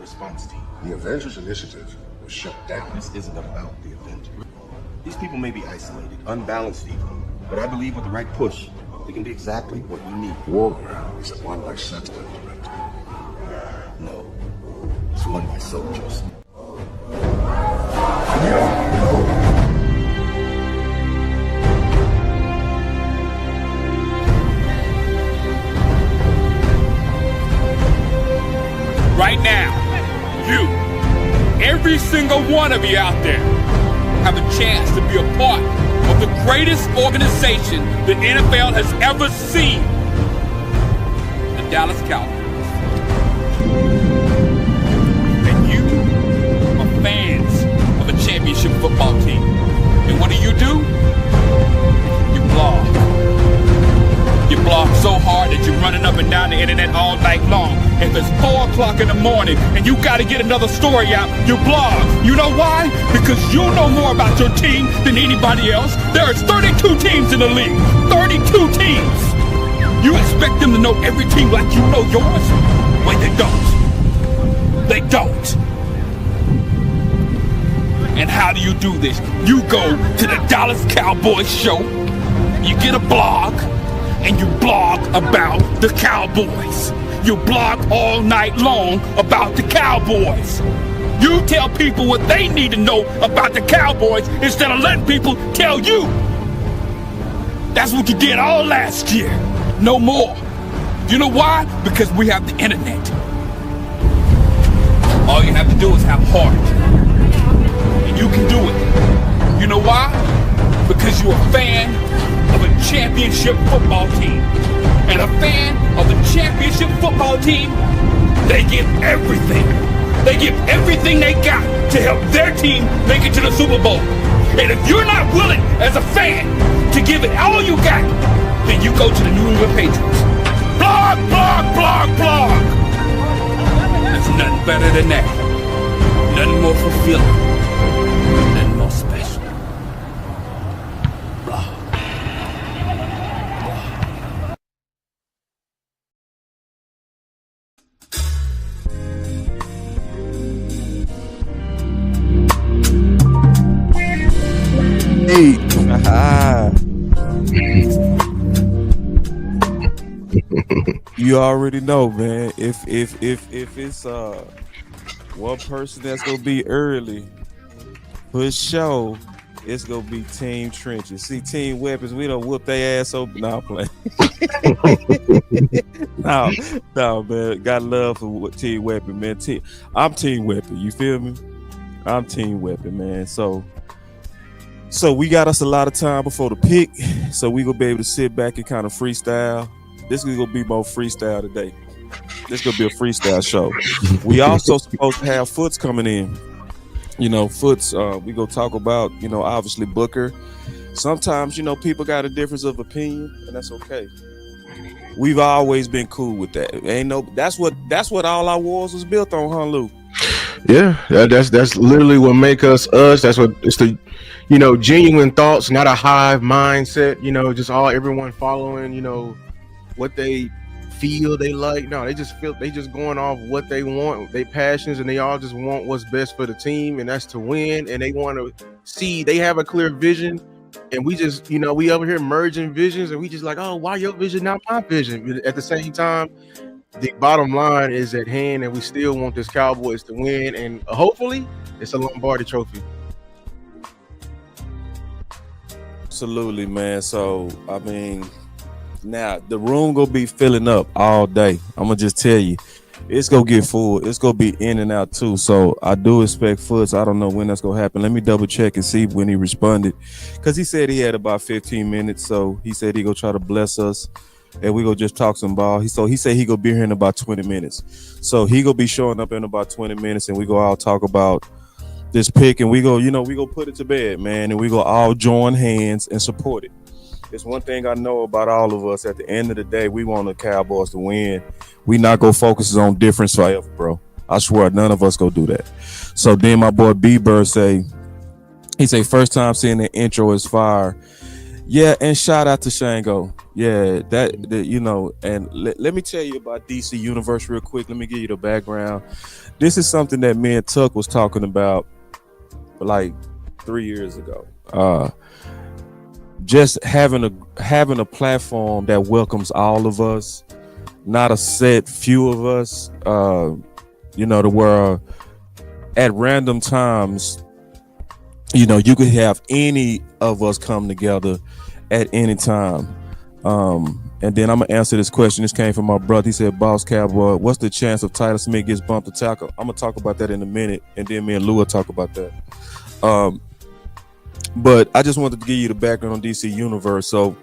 response team. The Avengers Initiative was shut down. This isn't about the Avengers. These people may be isolated, unbalanced even, but I believe with the right push, they can be exactly what we need. War is won by sentiment. No, it's won by soldiers. Right now, you, every single one of you out there, have a chance to be a part of the greatest organization the NFL has ever seen, the Dallas Cowboys. And you are fans of a championship football team. And what do? You blog. You blog so hard that you're running up and down the internet all night long. If it's 4 o'clock in the morning and you got to get another story out, you blog. You know why? Because you know more about your team than anybody else. There is 32 teams in the league. 32 teams. You expect them to know every team like you know yours? Wait, they don't. They don't. And how do you do this? You go to the Dallas Cowboys show, you get a blog, and you blog about the Cowboys. You blog all night long about the Cowboys. You tell people what they need to know about the Cowboys instead of letting people tell you. That's what you did all last year. No more. You know why? Because we have the internet. All you have to do is have heart. And you can do it. You know why? Because you're a fan of a championship football team. And a fan of the championship football team, they give everything. They give everything they got to help their team make it to the Super Bowl. And if you're not willing as a fan to give it all you got, then you go to the New England Patriots. Blog, blog, blog, blog. There's nothing better than that. Nothing more fulfilling. Nothing more special. Blog. You already know, man. If it's one person that's gonna be early for sure, it's gonna be Team Trenches. See, Team Weapons, we don't whoop their ass over. No, I'm playing. no, man. Got love for Team Weapon, man. I'm Team Weapon. You feel me? I'm Team Weapon, man. So we got us a lot of time before the pick, so we gonna be able to sit back and kind of freestyle. This is gonna be more freestyle today. This is gonna be a freestyle show. We also supposed to have Foots coming in. You know, Foots, we gonna talk about, you know, obviously Booker. Sometimes, you know, people got a difference of opinion, and that's okay. We've always been cool with that. That's what all our wars was built on, huh, Lou? Yeah, that's literally what make us us. That's what it's the, you know, genuine thoughts, not a hive mindset. You know, just everyone following, you know, what they feel they like. No, they just going off what they want, they passions, and they all just want what's best for the team, and that's to win. And they want to see, they have a clear vision, and we just, you know, we over here merging visions, and we just like, oh, why your vision not my vision? But at the same time, the bottom line is at hand, and we still want this Cowboys to win, and hopefully it's a Lombardi trophy. Absolutely, man. So I mean, now the room gonna be filling up all day. I'm gonna just tell you, it's gonna get full. It's gonna be in and out too. So I do expect Foots. I don't know when that's gonna happen. Let me double check and see when he responded, because he said he had about 15 minutes. So he said he gonna try to bless us, and we gonna just talk some ball. He said he gonna be here in about 20 minutes. So he gonna be showing up in about 20 minutes, and we go all talk about this pick, and we go put it to bed, man, and we go all join hands and support it. It's one thing I know about all of us. At the end of the day, we want the Cowboys to win. We not gonna focus on difference forever, bro. I swear, none of us go do that. So then my boy B-Bird say, first time seeing the intro is fire. Yeah, and shout out to Shango. Yeah, you know, and let me tell you about DC Universe real quick. Let me give you the background. This is something that me and Tuck was talking about like 3 years ago. Just having a platform that welcomes all of us, not a set few of us. You know, to where at random times, you know, you could have any of us come together at any time. And then I'm gonna answer this question. This came from my brother. He said, "Boss Cowboy, what's the chance of Tyler Smith gets bumped to tackle?" I'm gonna talk about that in a minute, and then me and Lou will talk about that. But I just wanted to give you the background on DC Universe. So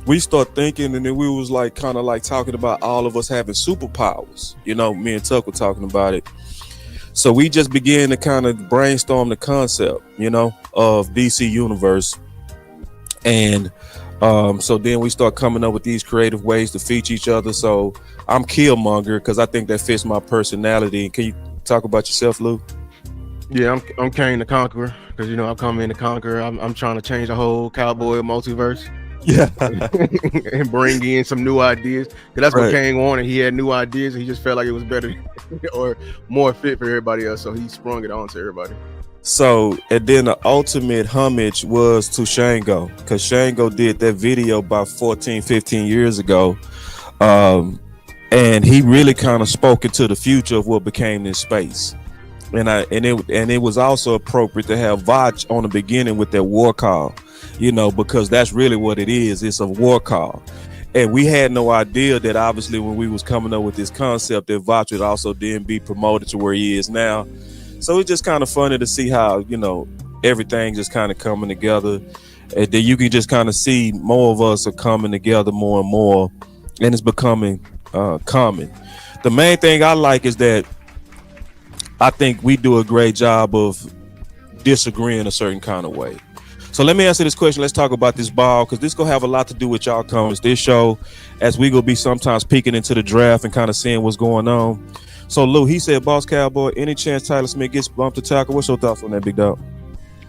we start thinking, and then we was like kind of like talking about all of us having superpowers. You know, me and Tuck were talking about it. So we just began to kind of brainstorm the concept, you know, of DC Universe. And so then we start coming up with these creative ways to feature each other. So I'm Killmonger because I think that fits my personality. Can you talk about yourself, Lou? Yeah, I'm Kane the Conqueror because you know I'm coming to conquer. I'm trying to change the whole cowboy multiverse. Yeah, and bring in some new ideas. Cause that's what Right. Kane wanted. He had new ideas, and he just felt like it was better or more fit for everybody else. So he sprung it on to everybody. So, and then the ultimate homage was to Shango because Shango did that video about 14, 15 years ago. And he really kind of spoke into the future of what became this space. And it was also appropriate to have Vach on the beginning with that war call, you know, because that's really what it is. It's a war call. And we had no idea that obviously when we was coming up with this concept that Vach would also then be promoted to where he is now. So it's just kind of funny to see how, you know, everything just kind of coming together. And then you can just kind of see more of us are coming together more and more, and it's becoming common. The main thing I like is that I think we do a great job of disagreeing a certain kind of way. So let me answer this question. Let's talk about this ball because this gonna have a lot to do with y'all comments. This show, as we gonna be sometimes peeking into the draft and kind of seeing what's going on. So Lou, he said, "Boss Cowboy, any chance Tyler Smith gets bumped to tackle?" What's your thoughts on that, big dog?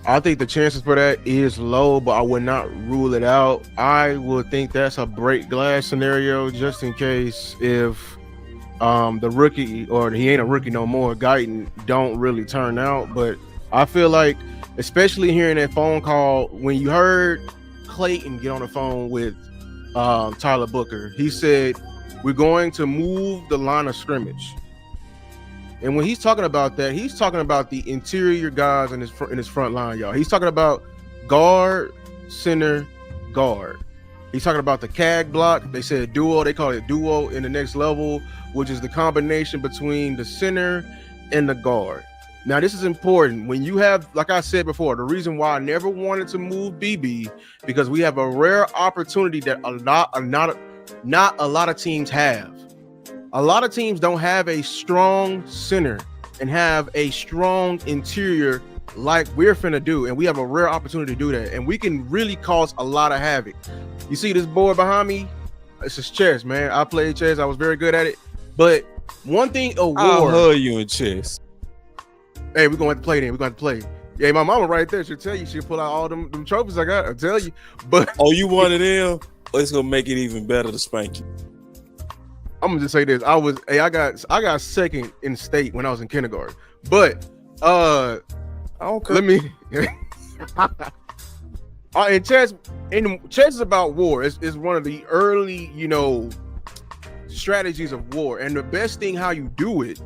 I think the chances for that is low, but I would not rule it out. I would think that's a break glass scenario just in case if the rookie, or he ain't a rookie no more, Guyton don't really turn out. But I feel like, especially hearing that phone call, when you heard Clayton get on the phone with Tyler Booker, he said, "We're going to move the line of scrimmage." And when he's talking about that, he's talking about the interior guys in his front line, y'all. He's talking about guard, center, guard. He's talking about the CAG block. They said duo. They call it duo in the next level, which is the combination between the center and the guard. Now, this is important. When you have, like I said before, the reason why I never wanted to move BB, because we have a rare opportunity that not a lot of teams have. A lot of teams don't have a strong center and have a strong interior like we're finna do, and we have a rare opportunity to do that, and we can really cause a lot of havoc. You see this board behind me? It's just chess, man. I played chess. I was very good at it. But one thing, I'll hug you in chess. Hey, we're going to have to play then. We're going to have to play. Yeah, my mama right there. She'll tell you. She'll pull out all them trophies I got. I'll tell you. But Oh, you one of them? Or it's gonna make it even better to spank you. I'm gonna just say this. I got second in state when I was in kindergarten. But Okay. let me chess is about war. It's one of the early, strategies of war. And the best thing how you do it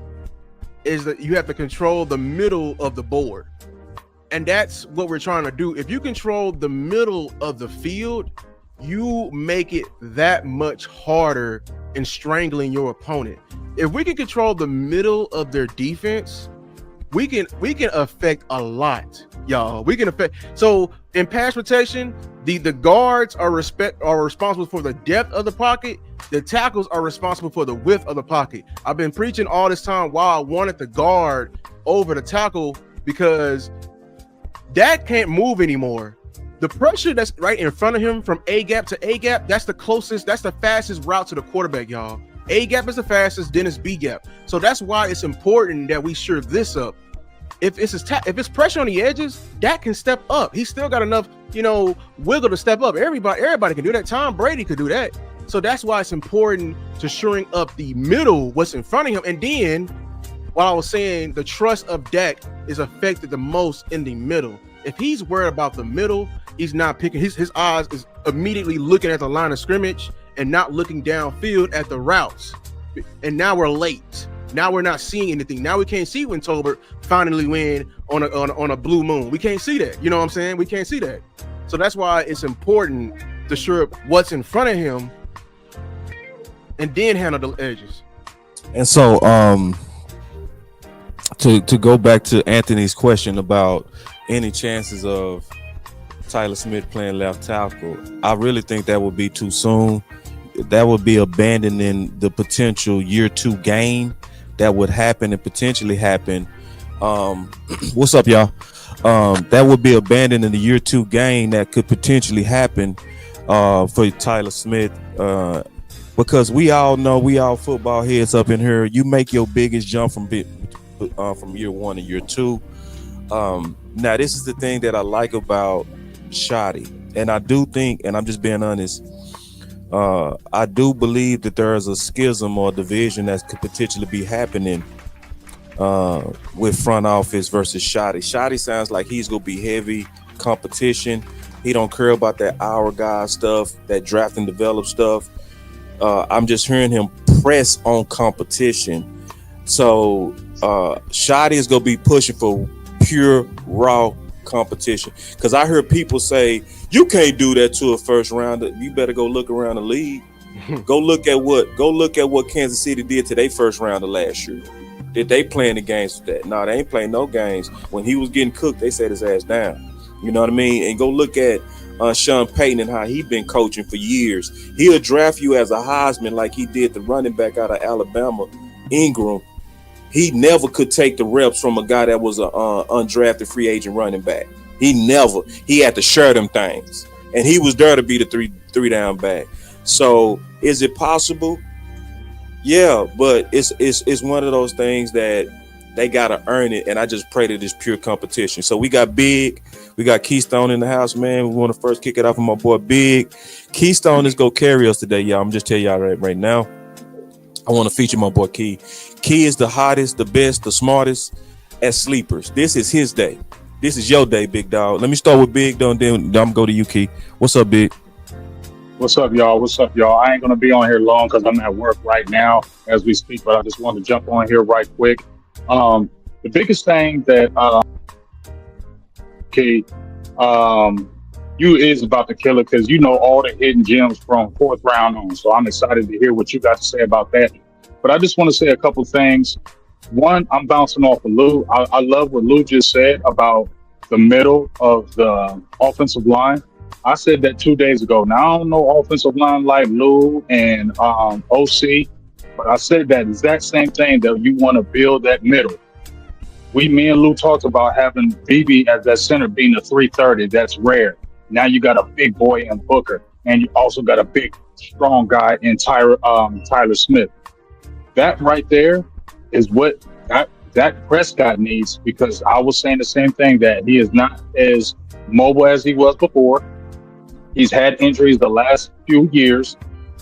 is that you have to control the middle of the board. And that's what we're trying to do. If you control the middle of the field, you make it that much harder in strangling your opponent. If we can control the middle of their defense, we can affect a lot, y'all. We can affect. So in pass protection, the guards are responsible for the depth of the pocket. The tackles are responsible for the width of the pocket. I've been preaching all this time why I wanted the guard over the tackle, because that can't move anymore. The pressure that's right in front of him from A gap to A gap, that's the fastest route to the quarterback, y'all. A gap is the fastest, then it's B gap. So that's why it's important that we shore this up. if it's pressure on the edges, Dak can step up. He's still got enough, wiggle to step up. Everybody can do that. Tom Brady could do that. So that's why it's important to shoring up the middle, what's in front of him. And then, while I was saying the trust of Dak is affected the most in the middle. If he's worried about the middle, he's not picking. His eyes is immediately looking at the line of scrimmage and not looking downfield at the routes. And now we're late. Now we're not seeing anything. Now we can't see when Tolbert finally win on a blue moon. We can't see that. You know what I'm saying? We can't see that. So that's why it's important to shore up what's in front of him and then handle the edges. And so to go back to Anthony's question about any chances of Tyler Smith playing left tackle, I really think that would be too soon. That would be abandoning the potential year 2 game that would happen and potentially happen. What's up, y'all? That would be abandoning the year 2 game that could potentially happen for Tyler Smith. Because we all know, we all football heads up in here, you make your biggest jump from year 1 to year 2. Now, this is the thing that I like about Shoddy. And I do think, and I'm just being honest, I do believe that there is a schism or division that could potentially be happening with front office versus Shoddy. Shoddy sounds like he's going to be heavy competition. He don't care about that hour guy stuff, that draft and develop stuff. I'm just hearing him press on competition. So Shoddy is going to be pushing for pure, raw competition. Because I heard people say, you can't do that to a first rounder. You better go look around the league. Go look at what Kansas City did to their first rounder last year. Did they playing the games with that? No, they ain't playing no games. When he was getting cooked, they set his ass down. You know what I mean? And go look at Sean Payton and how he been coaching for years. He'll draft you as a Heisman like he did the running back out of Alabama, Ingram. He never could take the reps from a guy that was an undrafted free agent running back. He had to share them things. And he was there to be the three down back. So is it possible? Yeah, but it's one of those things that they gotta earn it, and I just pray that it's pure competition. So we got Keystone in the house, man. We want to first kick it off with my boy Big. Keystone is gonna carry us today, y'all. I'm just telling y'all right now. I want to feature my boy Key. Key is the hottest, the best, the smartest at sleepers. This is his day. This is your day, big dog. Let me start with Big, then I'm gonna go to you, Key. What's up, Big? What's up, y'all? I ain't gonna be on here long because I'm at work right now as we speak, but I just wanted to jump on here right quick. The biggest thing that you is about to kill it because you know all the hidden gems from 4th round on. So I'm excited to hear what you got to say about that. But I just want to say a couple things. One, I'm bouncing off of Lou. I love what Lou just said about the middle of the offensive line. I said that 2 days ago. Now, I don't know offensive line like Lou and OC, but I said that exact same thing, that you want to build that middle. Me and Lou talked about having BB as that center being a 330. That's rare. Now you got a big boy in Booker, and you also got a big, strong guy in Tyler Smith. That right there is what that Prescott needs, because I was saying the same thing, that he is not as mobile as he was before. He's had injuries the last few years,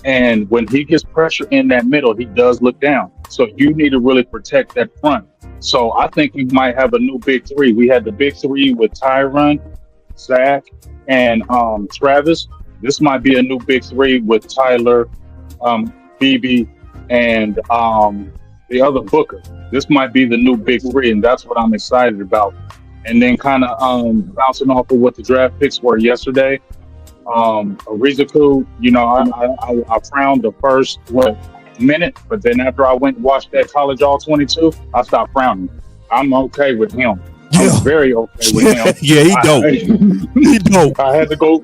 and when he gets pressure in that middle, he does look down. So you need to really protect that front. So I think we might have a new big three. We had the big three with Tyron, Zach, and Travis. This might be a new big three with Tyler, BB, and the other Booker. This might be the new big three, and that's what I'm excited about. And then kind of bouncing off of what the draft picks were yesterday. Arizaku, I frowned the first minute, but then after I went and watched that College All 22, I stopped frowning. I'm okay with him. Yeah. I'm very okay with him. Yeah, he dope. He dope. I had to go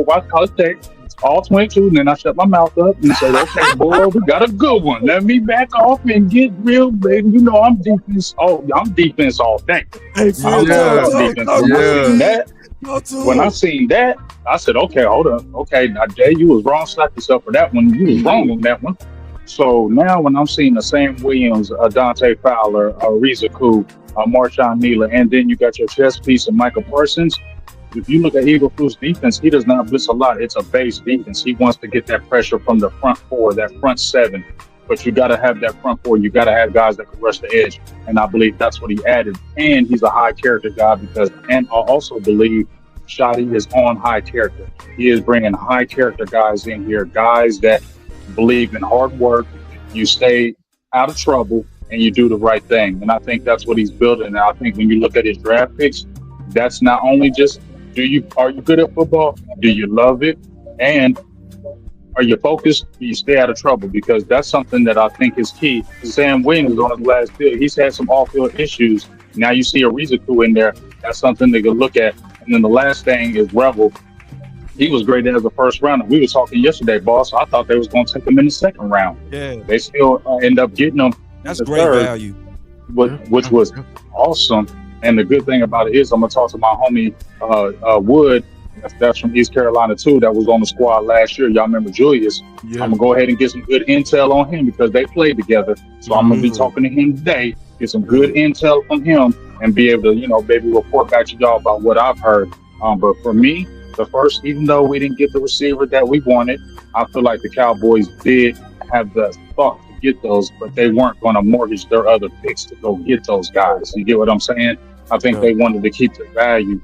watch College Tech All 22, and then I shut my mouth up and said, "Okay, boy, we got a good one. Let me back off and get real big. I'm defense. I'm defense all day. When I seen that, I said, okay, hold up. Okay, now Jay, you was wrong. Slap yourself for that one. You was wrong on that one. So now when I'm seeing the Sam Williams, Dante Fowler, Rizaku, Marshawn Nealon, and then you got your chess piece of Michael Parsons. If you look at Eagle-Flu's defense, he does not blitz a lot. It's a base defense. He wants to get that pressure from the front four, that front seven. But you got to have that front four. You got to have guys that can rush the edge. And I believe that's what he added. And he's a high character guy and I also believe Shotty is on high character. He is bringing high character guys in here, guys that believe in hard work. You stay out of trouble and you do the right thing. And I think that's what he's building. And I think when you look at his draft picks, that's not only just are you good at football? Do you love it? And are you focused? Do you stay out of trouble? Because that's something that I think is key. Sam Williams is on his last field. He's had some off-field issues. Now you see a Rizaku in there. That's something they could look at. And then the last thing is Rebel. He was great as a first rounder. We were talking yesterday, boss. I thought they was going to take him in the second round. Yeah, they still end up getting him. That's great value, which was awesome. And the good thing about it is, I'm gonna talk to my homie Wood. That's from East Carolina too. That was on the squad last year. Y'all remember Julius? Yeah. I'm gonna go ahead and get some good intel on him because they played together. So I'm gonna be talking to him today, get some good intel from him, and be able to, maybe report back to y'all about what I've heard. But for me, the first, even though we didn't get the receiver that we wanted, I feel like the Cowboys did have the thought to get those, but they weren't going to mortgage their other picks to go get those guys. You get what I'm saying? I think they wanted to keep the value.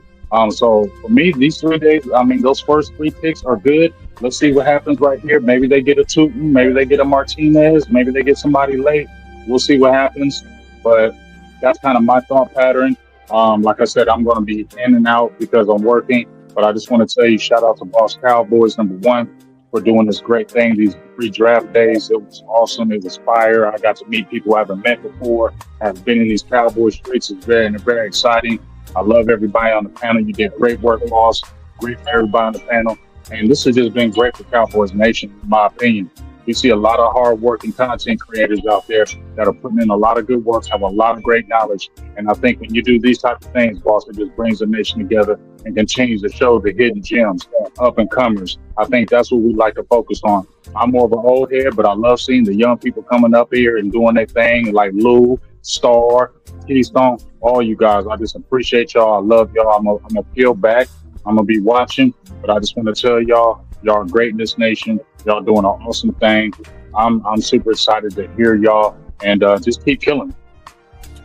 So for me, these 3 days, those first 3 picks are good. Let's see what happens right here. Maybe they get a Tootin, maybe they get a Martinez, maybe they get somebody late. We'll see what happens. But that's kind of my thought pattern. Like I said, I'm going to be in and out because I'm working. But I just want to tell you, shout out to Boss Cowboys, number one, for doing this great thing, these pre-draft days. It was awesome. It was fire. I got to meet people I haven't met before. I've been in these Cowboy streets. It's very exciting. I love everybody on the panel. You did great work, boss. Great for everybody on the panel. And this has just been great for Cowboys Nation, in my opinion. We see a lot of hard-working content creators out there that are putting in a lot of good work, have a lot of great knowledge. And I think when you do these types of things, boss, it just brings the nation together and continues to show the hidden gems, up-and-comers. I think that's what we like to focus on. I'm more of an old head, but I love seeing the young people coming up here and doing their thing, like Lou, Star, Keystone, all you guys. I just appreciate y'all. I love y'all. I'm gonna peel back. I'm gonna be watching, but I just want to tell y'all are great in this nation. Y'all doing an awesome thing. I'm super excited to hear y'all and just keep killing.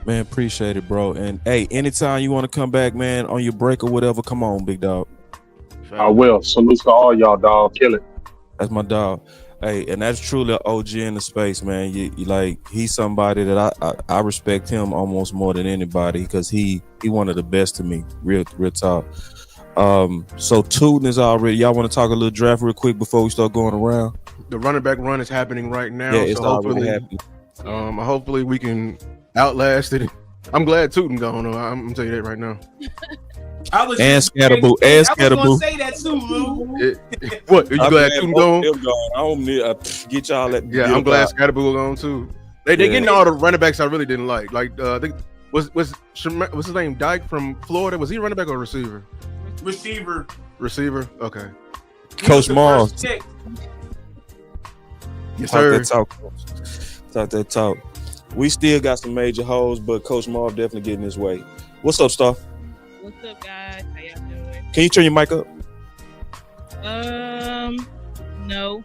Man, appreciate it, bro. And hey, anytime you want to come back, man, on your break or whatever, come on, big dog. I will. Salute to all y'all, dog. Kill it. That's my dog. Hey, and that's truly an OG in the space, man. You like, he's somebody that I respect him almost more than anybody because he one of the best to me. Real talk. So Tootin is already. Y'all want to talk a little draft real quick before we start going around? The running back run is happening right now. Yeah, it's so already happening. Hopefully we can outlast it. I'm glad Tootin gone. I'm gonna tell you that right now. I was Scatterboo. gonna say that too, Lou. What? Are you glad Tootin gone? I don't need get y'all that. Yeah, I'm glad Scatterboo gone too. They getting all the running backs I really didn't like. Like what's his name? Dyke from Florida. Was he a running back or a receiver? Receiver. Okay. Coach Mars. Yes, sir. Talk that talk. We still got some major holes, but Coach Marv definitely getting his way. What's up, Star? What's up, guys? How y'all doing? Can you turn your mic up? No.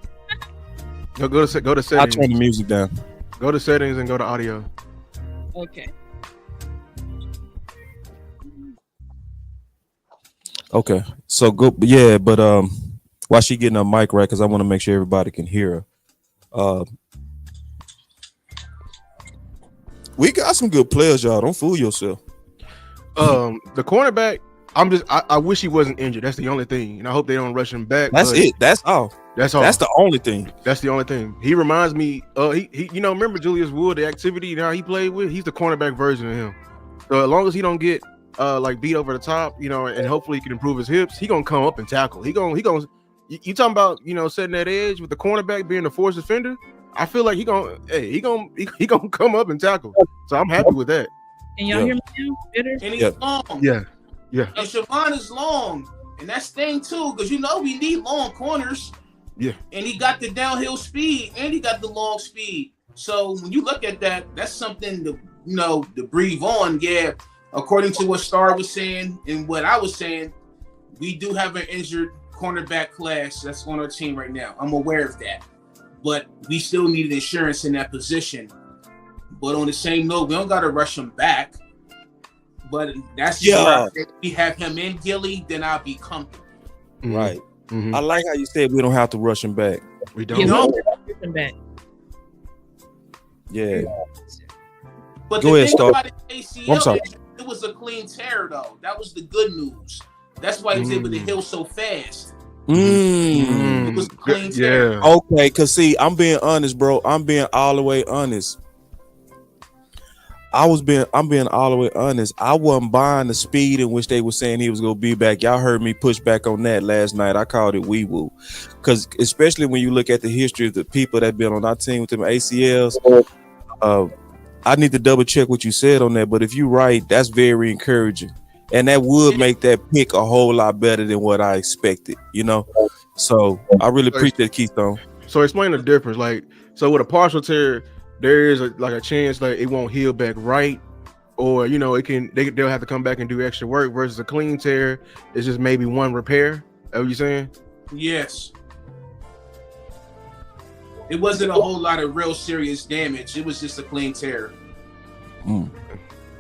No, go to settings. I'll turn the music down. Go to settings and go to audio. Okay. Okay. So go, yeah, but while she getting her mic right, because I want to make sure everybody can hear her. We got some good players, y'all. Don't fool yourself. The cornerback, I wish he wasn't injured. That's the only thing. And I hope they don't rush him back. That's it. That's all. That's all. That's the only thing. That's the only thing. He reminds me, he remember Julius Wood, the activity and how he played with? He's the cornerback version of him. So as long as he don't get like beat over the top, and hopefully he can improve his hips, he gonna come up and tackle. He gonna you talking about, setting that edge with the cornerback being the force defender? I feel like he gonna come up and tackle. So I'm happy with that. Can y'all hear me now? Better? And he's long. Yeah. And Siobhan is long. And that's thing too, because we need long corners. Yeah. And he got the downhill speed and he got the long speed. So when you look at that, that's something to to breathe on. Yeah, according to what Star was saying and what I was saying, we do have an injured cornerback class that's on our team right now. I'm aware of that. But we still need insurance in that position. But on the same note, we don't gotta rush him back. But that's where if we have him in Gilly, then I'll be comfortable. Right. I like how you said we don't have to rush him back. We don't. You know, rush him back. Yeah. But Go the ahead, thing Star. about the ACL, I'm sorry. it was a clean tear, though. That was the good news. That's why he was able to heal so fast. It was a clean tear. Yeah. Okay, cause see, I'm being honest, bro. I'm being all the way honest. I'm being all the way honest. I wasn't buying the speed in which they were saying he was gonna be back. Y'all heard me push back on that last night. I called it wee woo, because especially when you look at the history of the people that been on our team with them ACLs. I need to double check what you said on that, but if you're right, that's very encouraging, and that would make that pick a whole lot better than what I expected. So I really appreciate Keystone. So explain the difference. Like, so with a partial tear, there is a chance that it won't heal back right, or they'll have to come back and do extra work. Versus a clean tear, it's just maybe one repair. Are you saying? Yes. It wasn't a whole lot of real serious damage. It was just a clean tear.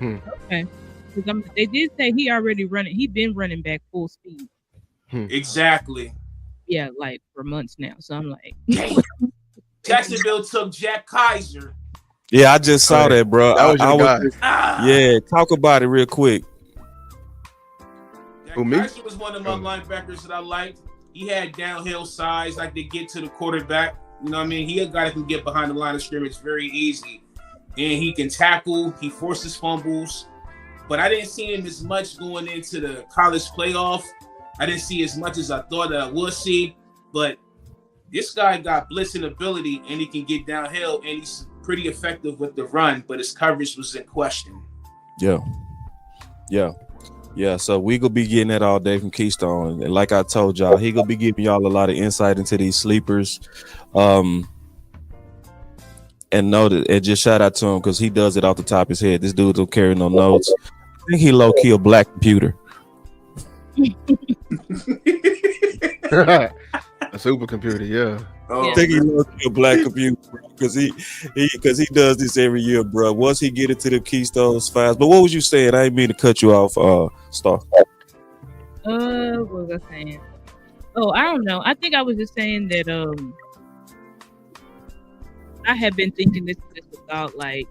Okay. Because they did say he already running. He been running back full speed. Exactly. Yeah, like for months now. So I'm like, Jacksonville took Jack Kaiser. Yeah, I just saw that, bro. That was your guy. Yeah, talk about it real quick. Jack Who, me? Kaiser was one of my linebackers that I liked. He had downhill size, like to get to the quarterback. You know what I mean? He a guy that can get behind the line of scrimmage very easy. And he can tackle. He forces fumbles. But I didn't see him as much going into the college playoff. I didn't see as much as I thought that I would see. But this guy got blitzing ability, and he can get downhill, and he's pretty effective with the run, but his coverage was in question. Yeah. So we gonna be getting that all day from Keystone, and like I told y'all, he gonna be giving y'all a lot of insight into these sleepers. And know that, and just shout out to him because he does it off the top of his head. This dude don't carry no notes. I think he low key a black computer. A supercomputer, yeah. I think he low key a black computer because he does this every year, bro. Once he get into the Keystones fast. But what was you saying? I didn't mean to cut you off, Star. what was I saying? Oh, I don't know. I think I was just saying that I have been thinking this about like,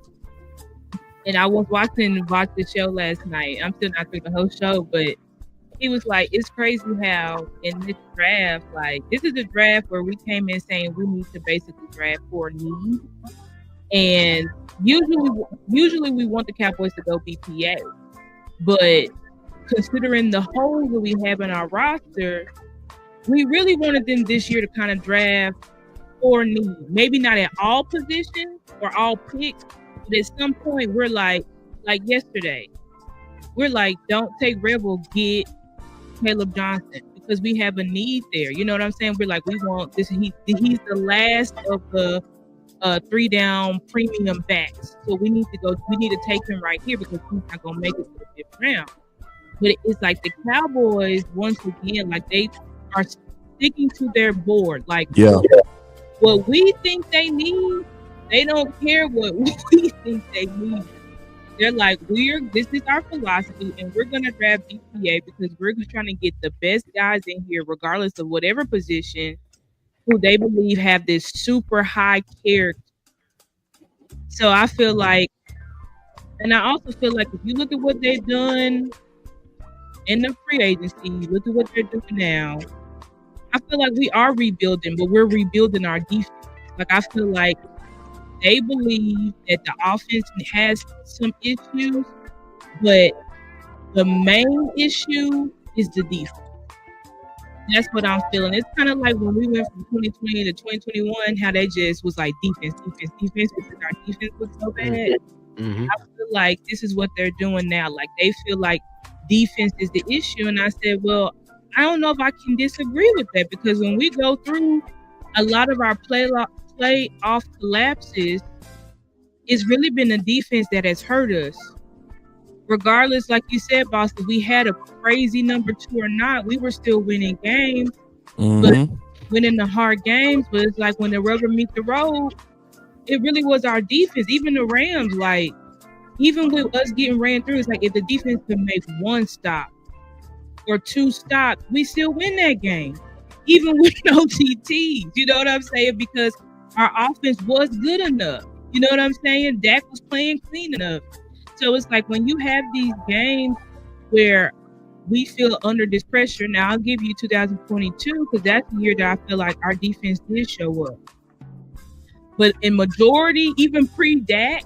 and I was watching the show last night. I'm still not through the whole show, but he was like, it's crazy how in this draft, like this is a draft where we came in saying we need to basically draft for need. And usually we want the Cowboys to go BPA. But considering the holes that we have in our roster, we really wanted them this year to kind of draft for need. Maybe not at all positions or all picks, but at some point we're like yesterday, we're like, don't take Rebel, get Caleb Johnson, because we have a need there. You know what I'm saying? We're like, we want this. He's the last of the 3-down premium backs. So we need to take him right here because he's not gonna make it to the 5th round. But it's like the Cowboys, once again, like they are sticking to their board. Like, what we think they need, they don't care what we think they need. They're like, this is our philosophy, and we're gonna draft BPA because we're trying to get the best guys in here, regardless of whatever position, who they believe have this super high character. So I feel like, and I also feel like if you look at what they've done in the free agency, look at what they're doing now, I feel like we are rebuilding, but we're rebuilding our defense. Like, I feel like they believe that the offense has some issues, but the main issue is the defense. That's what I'm feeling. It's kind of like when we went from 2020 to 2021, how they just was like defense, because our defense was so bad. Mm-hmm. I feel like this is what they're doing now. Like, they feel like defense is the issue. And I said, well, I don't know if I can disagree with that, because when we go through a lot of our playoff collapses, it's really been the defense that has hurt us. Regardless, like you said, boss, if we had a crazy number 2 or not, we were still winning games, but winning the hard games. But it's like when the rubber meets the road, it really was our defense. Even the Rams, like, even with us getting ran through, it's like if the defense could make 1 stop or 2 stops, we still win that game, even with no TTs. You know what I'm saying? Because our offense was good enough. You know what I'm saying? Dak was playing clean enough. So it's like when you have these games where we feel under this pressure. Now I'll give you 2022 because that's the year that I feel like our defense did show up. But in majority, even pre-Dak,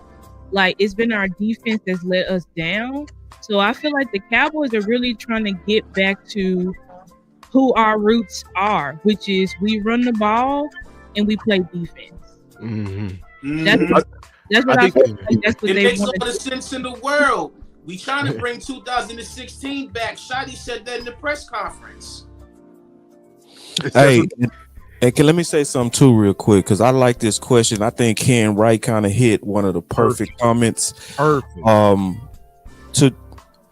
like it's been our defense that's let us down. So I feel like the Cowboys are really trying to get back to who our roots are, which is we run the ball and we play defense. That's what I feel like that's what it they makes want all the sense in the world. We trying to bring 2016 back. Shotty said that in the press conference. Hey, and let me say something too real quick because I like this question. I think Ken Wright kind of hit one of the perfect comments. To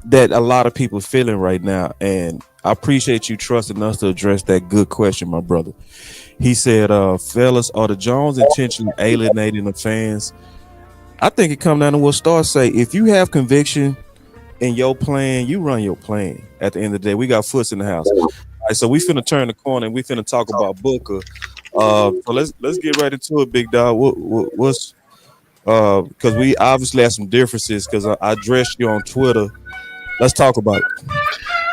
that a lot of people feeling right now, and I appreciate you trusting us to address that good question, my brother. He said, fellas, are the Jones intentionally alienating the fans? I think it come down to what Star say. If you have conviction in your plan, you run your plan. At the end of the day, we got foots in the house. All right, so we finna turn the corner and we finna talk about Booker. So let's get right into it, big dog. What's because we obviously have some differences because I addressed you on Twitter. Let's talk about it.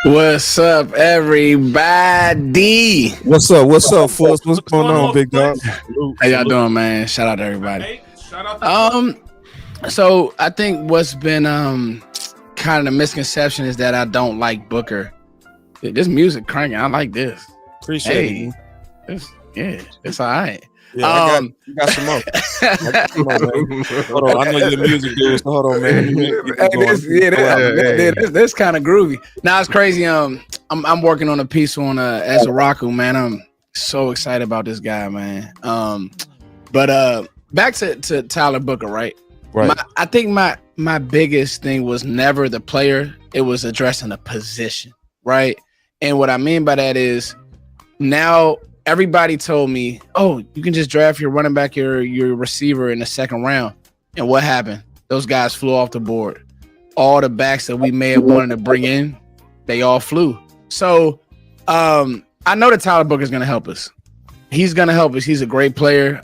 What's up, everybody? What's up, Fuss? What's going on, big dog? How y'all doing, man? Shout out to everybody. Hey, shout out to So I think what's been kind of the misconception is that I don't like Booker. This music cranking. I like this. Appreciate it. It's all right. Yeah, you got some more. Hold on, I know you're the music dude, so hold on, man. This kind of groovy. Now it's crazy. I'm working on a piece on Ezraku, man. I'm so excited about this guy, man. But back to Tyler Booker, right? Right. I think my biggest thing was never the player. It was addressing the position, right? And what I mean by that is now everybody told me, oh, you can just draft your running back, your receiver in the second round. And what happened? Those guys flew off the board. All the backs that we may have wanted to bring in, they all flew. So I know that Tyler Booker is going to help us. He's going to help us. He's a great player.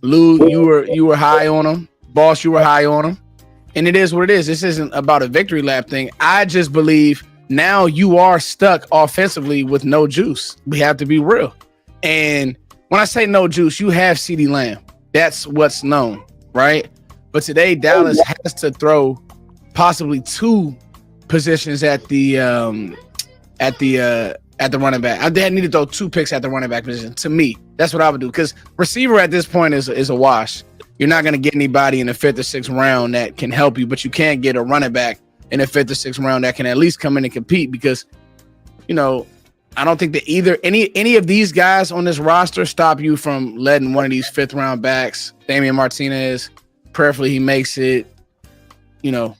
Lou, you were high on him. Boss, you were high on him. And it is what it is. This isn't about a victory lap thing. I just believe now you are stuck offensively with no juice. We have to be real. And when I say no juice, you have CeeDee Lamb. That's what's known, right? But today, Dallas has to throw possibly 2 positions at the running back. They need to throw 2 picks at the running back position. To me, that's what I would do. Because receiver at this point is a wash. You're not going to get anybody in the 5th or 6th round that can help you, but you can get a running back in the 5th or 6th round that can at least come in and compete because, you know, I don't think that either any of these guys on this roster stop you from letting one of these 5th round backs, Damian Martinez, prayerfully he makes it, you know,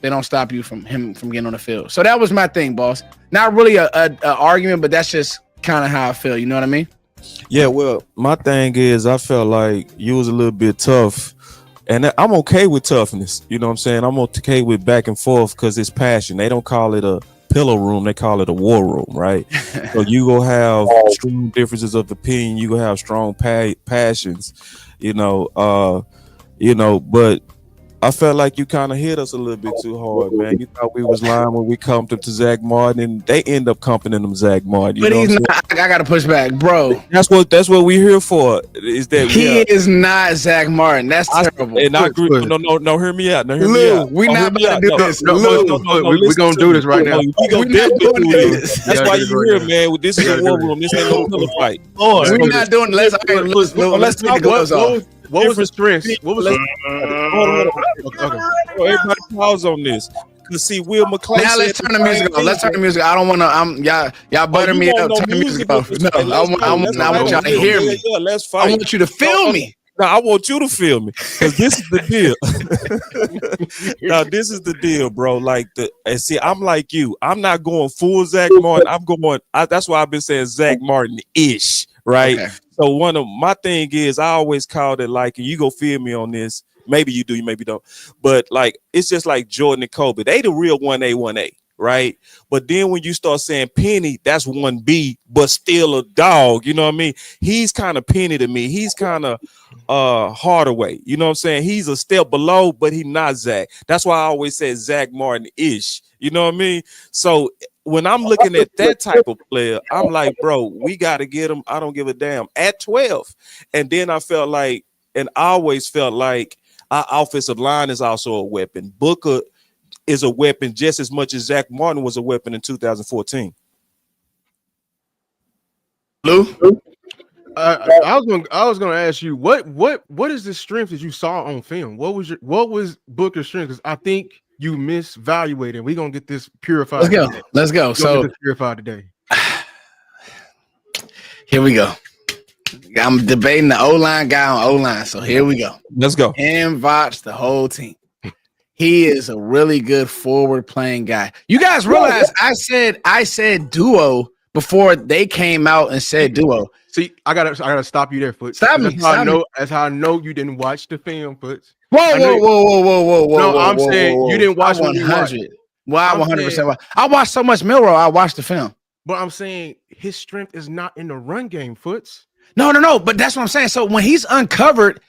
they don't stop you from getting on the field. So that was my thing, boss. Not really a argument, but that's just kind of how I feel. You know what I mean? Yeah, well, my thing is I felt like you was a little bit tough. And I'm okay with toughness. You know what I'm saying? I'm okay with back and forth because it's passion. They don't call it a pillow room. They call it a war room, right? So you gonna have strong differences of opinion. You gonna have strong passions, but I felt like you kind of hit us a little bit too hard, man. You thought we was lying when we comped him to Zach Martin, and they end up comping him Zach Martin. But he's not. I gotta push back, bro. That's what we're here for. Is that he is not Zach Martin? That's terrible. And I agree. No, hear me out. We're not about to do this. We're gonna do this right now. We're not doing this. That's why you're here, man. This is a war room. This ain't no pillow fight. We're not doing. Let's talk about what was the strength? What was everybody pause on this? Cause see, Will McClay. Now let's turn the music off. Let's turn the music. I don't want to. Y'all butter me up. Turn the music off. No, I want y'all to hear me. Yeah, let's fight. I want you to feel me. No, I want you to feel me, because this is the deal. Now, this is the deal, bro. Like and see, I'm like you. I'm not going full Zach Martin. I'm going. That's why I've been saying Zach Martin-ish, right? Okay. So one of my thing is, I always called it like, and you go feel me on this. Maybe you do, you maybe don't. But like, it's just like Jordan and Kobe. They the real 1A. Right, but then when you start saying Penny, that's 1B, but still a dog. You know what I mean? He's kind of Penny to me. He's kind of Hardaway. You know what I'm saying? He's a step below, but he's not Zach. That's why I always say Zach Martin-ish. You know what I mean? So when I'm looking at that type of player, I'm like, bro, we got to get him. I don't give a damn at 12. And then I felt like, and I always felt like our offensive line is also a weapon. Booker is a weapon just as much as Zach Martin was a weapon in 2014. Lou? I was gonna ask you what is the strength that you saw on film? What was Booker's strength? Because I think you misvaluated. We're gonna get this purified. Let's go. So purified today. Here we go. I'm debating the O-line guy on O-line. So here we go. Let's go. And Voch, the whole team. He is a really good forward playing guy. You guys realize I said duo before they came out and said duo. See, I gotta stop you there, Foots. Stop me. That's how I know you didn't watch the film, Foots. Whoa. No, I'm saying you didn't watch 100. Well, 100%. I watched so much Milrow. I watched the film. But I'm saying his strength is not in the run game, Foots. No. But that's what I'm saying. So when he's uncovered,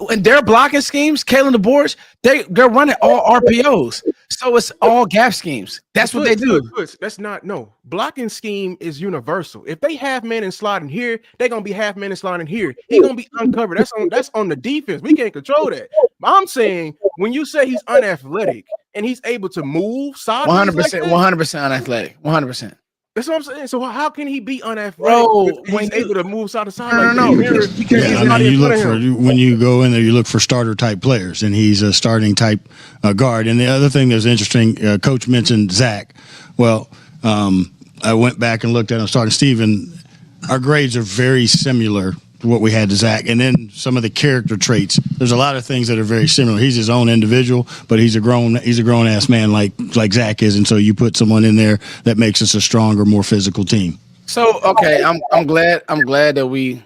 in their blocking schemes, Kalen DeBoer, they're running all RPOs. So it's all gap schemes. That's what they do. That's not blocking scheme is universal. If they half man and sliding here, they're gonna be half man and sliding here. He's gonna be uncovered. That's on the defense. We can't control that. I'm saying when you say he's unathletic and he's able to move side 100% unathletic. 100%. That's what I'm saying. So how can he be unathletic? Bro, when he's able to move side to side? No. When you go in there, you look for starter type players, and he's a starting type guard. And the other thing that's interesting, Coach mentioned Zach. Well, I went back and looked at him, starting Steven. Our grades are very similar to what we had to Zach, and then some of the character traits. There's a lot of things that are very similar. He's his own individual, but he's a grown ass man like Zach is, and so you put someone in there that makes us a stronger, more physical team. So okay, I'm glad that we're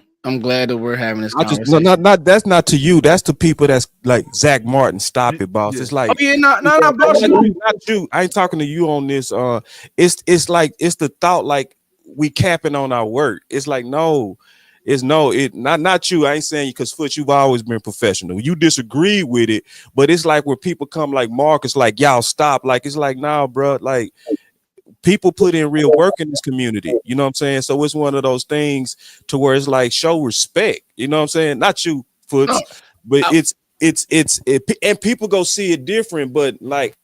having this conversation. That's not to you. That's to people that's like Zach Martin. Stop it, boss. It's like not you. I ain't talking to you on this. It's like it's the thought like we capping on our work. It's like no. Not you. I ain't saying you because Foot, you've always been professional. You disagree with it, but it's like when people come like Marcus, like y'all stop. Like it's like nah, bro. Like people put in real work in this community. You know what I'm saying? So it's one of those things to where it's like show respect. You know what I'm saying? Not you, Foot, but it's and people go see it different. But like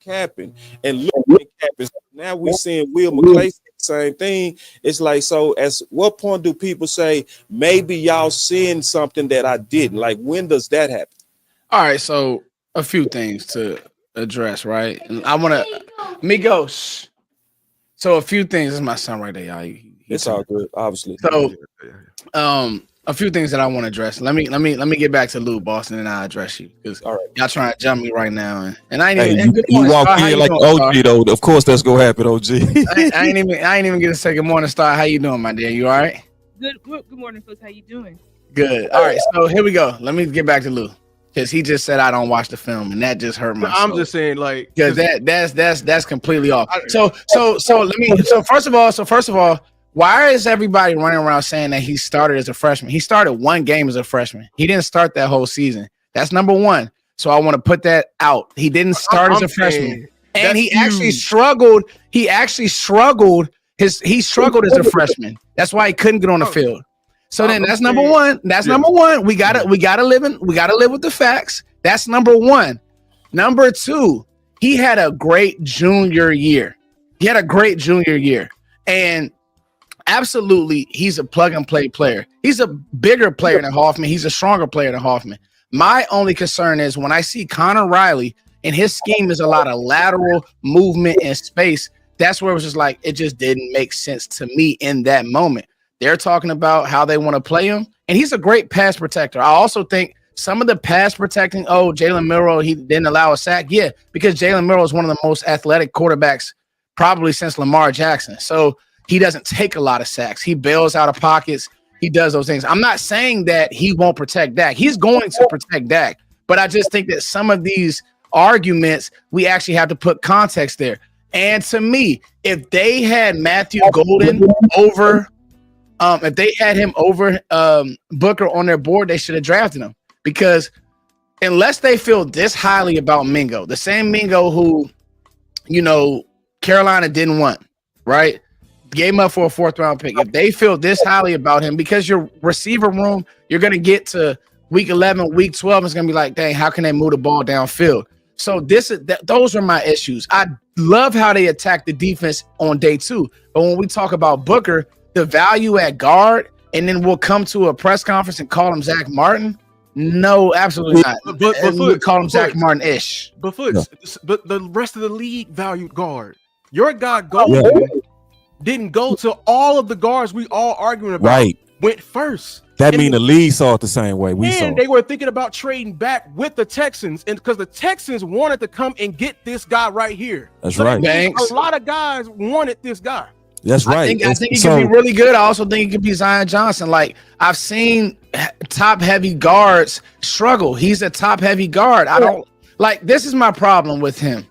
capping and looking at capping. Now we seeing Will McClay. Same thing. It's like, so at what point do people say maybe y'all seeing something that I didn't? Like, when does that happen? All right, so a few things to address, right? And I want to Migos. So a few things. This is my son right there, y'all. It's all good, obviously. So, a few things that I want to address. Let me get back to Lou Boston, and I'll address you because y'all trying to jump me right now, and I ain't even. You walk in like OG though. Of course, that's gonna happen, OG. I ain't even get a second morning start. How you doing, my dear? You all right? Good morning, folks. How you doing? Good. All right. So here we go. Let me get back to Lou because he just said I don't watch the film, and that just hurt my soul. I'm just saying, like, because that's completely off. So first of all. Why is everybody running around saying that he started as a freshman? He started one game as a freshman. He didn't start that whole season. That's number one. So I want to put that out. He didn't start as a freshman. And he actually struggled. He struggled as a freshman. That's why he couldn't get on the field. So then that's number one. That's number one. We gotta live with the facts. That's number one. Number two, he had a great junior year. And absolutely, he's a plug-and-play player. He's a bigger player than Hoffman. He's a stronger player than Hoffman. My only concern is when I see Connor Riley and his scheme is a lot of lateral movement and space. That's where it was just like it just didn't make sense to me in that moment. They're talking about how they want to play him, and he's a great pass protector. I also think some of the pass protecting, Jalen Milroe, he didn't allow a sack. Yeah, because Jalen Milroe is one of the most athletic quarterbacks probably since Lamar Jackson. So he doesn't take a lot of sacks. He bails out of pockets. He does those things. I'm not saying that he won't protect Dak. He's going to protect Dak. But I just think that some of these arguments, we actually have to put context there. And to me, if they had Matthew Golden over, if they had him over Booker on their board, they should have drafted him. Because unless they feel this highly about Mingo, the same Mingo who, Carolina didn't want, right? Gave him up for a 4th-round pick. If they feel this highly about him, because your receiver room, you're going to get to week 11, week 12, it's going to be like, dang, how can they move the ball downfield? So those are my issues. I love how they attack the defense on day 2. But when we talk about Booker, the value at guard, and then we'll come to a press conference and call him Zach Martin. No, absolutely not. But we call him Zach Martin-ish. But the rest of the league valued guard. Your guy Golden didn't go to all of the guards we all arguing about. Right. Went first. That mean the league saw it the same way we saw. And they were thinking about trading back with the Texans, and because the Texans wanted to come and get this guy right here. That's right. A lot of guys wanted this guy. That's right. I think he could be really good. I also think he could be Zion Johnson. Like, I've seen top heavy guards struggle. He's a top heavy guard. I don't like, this is my problem with him.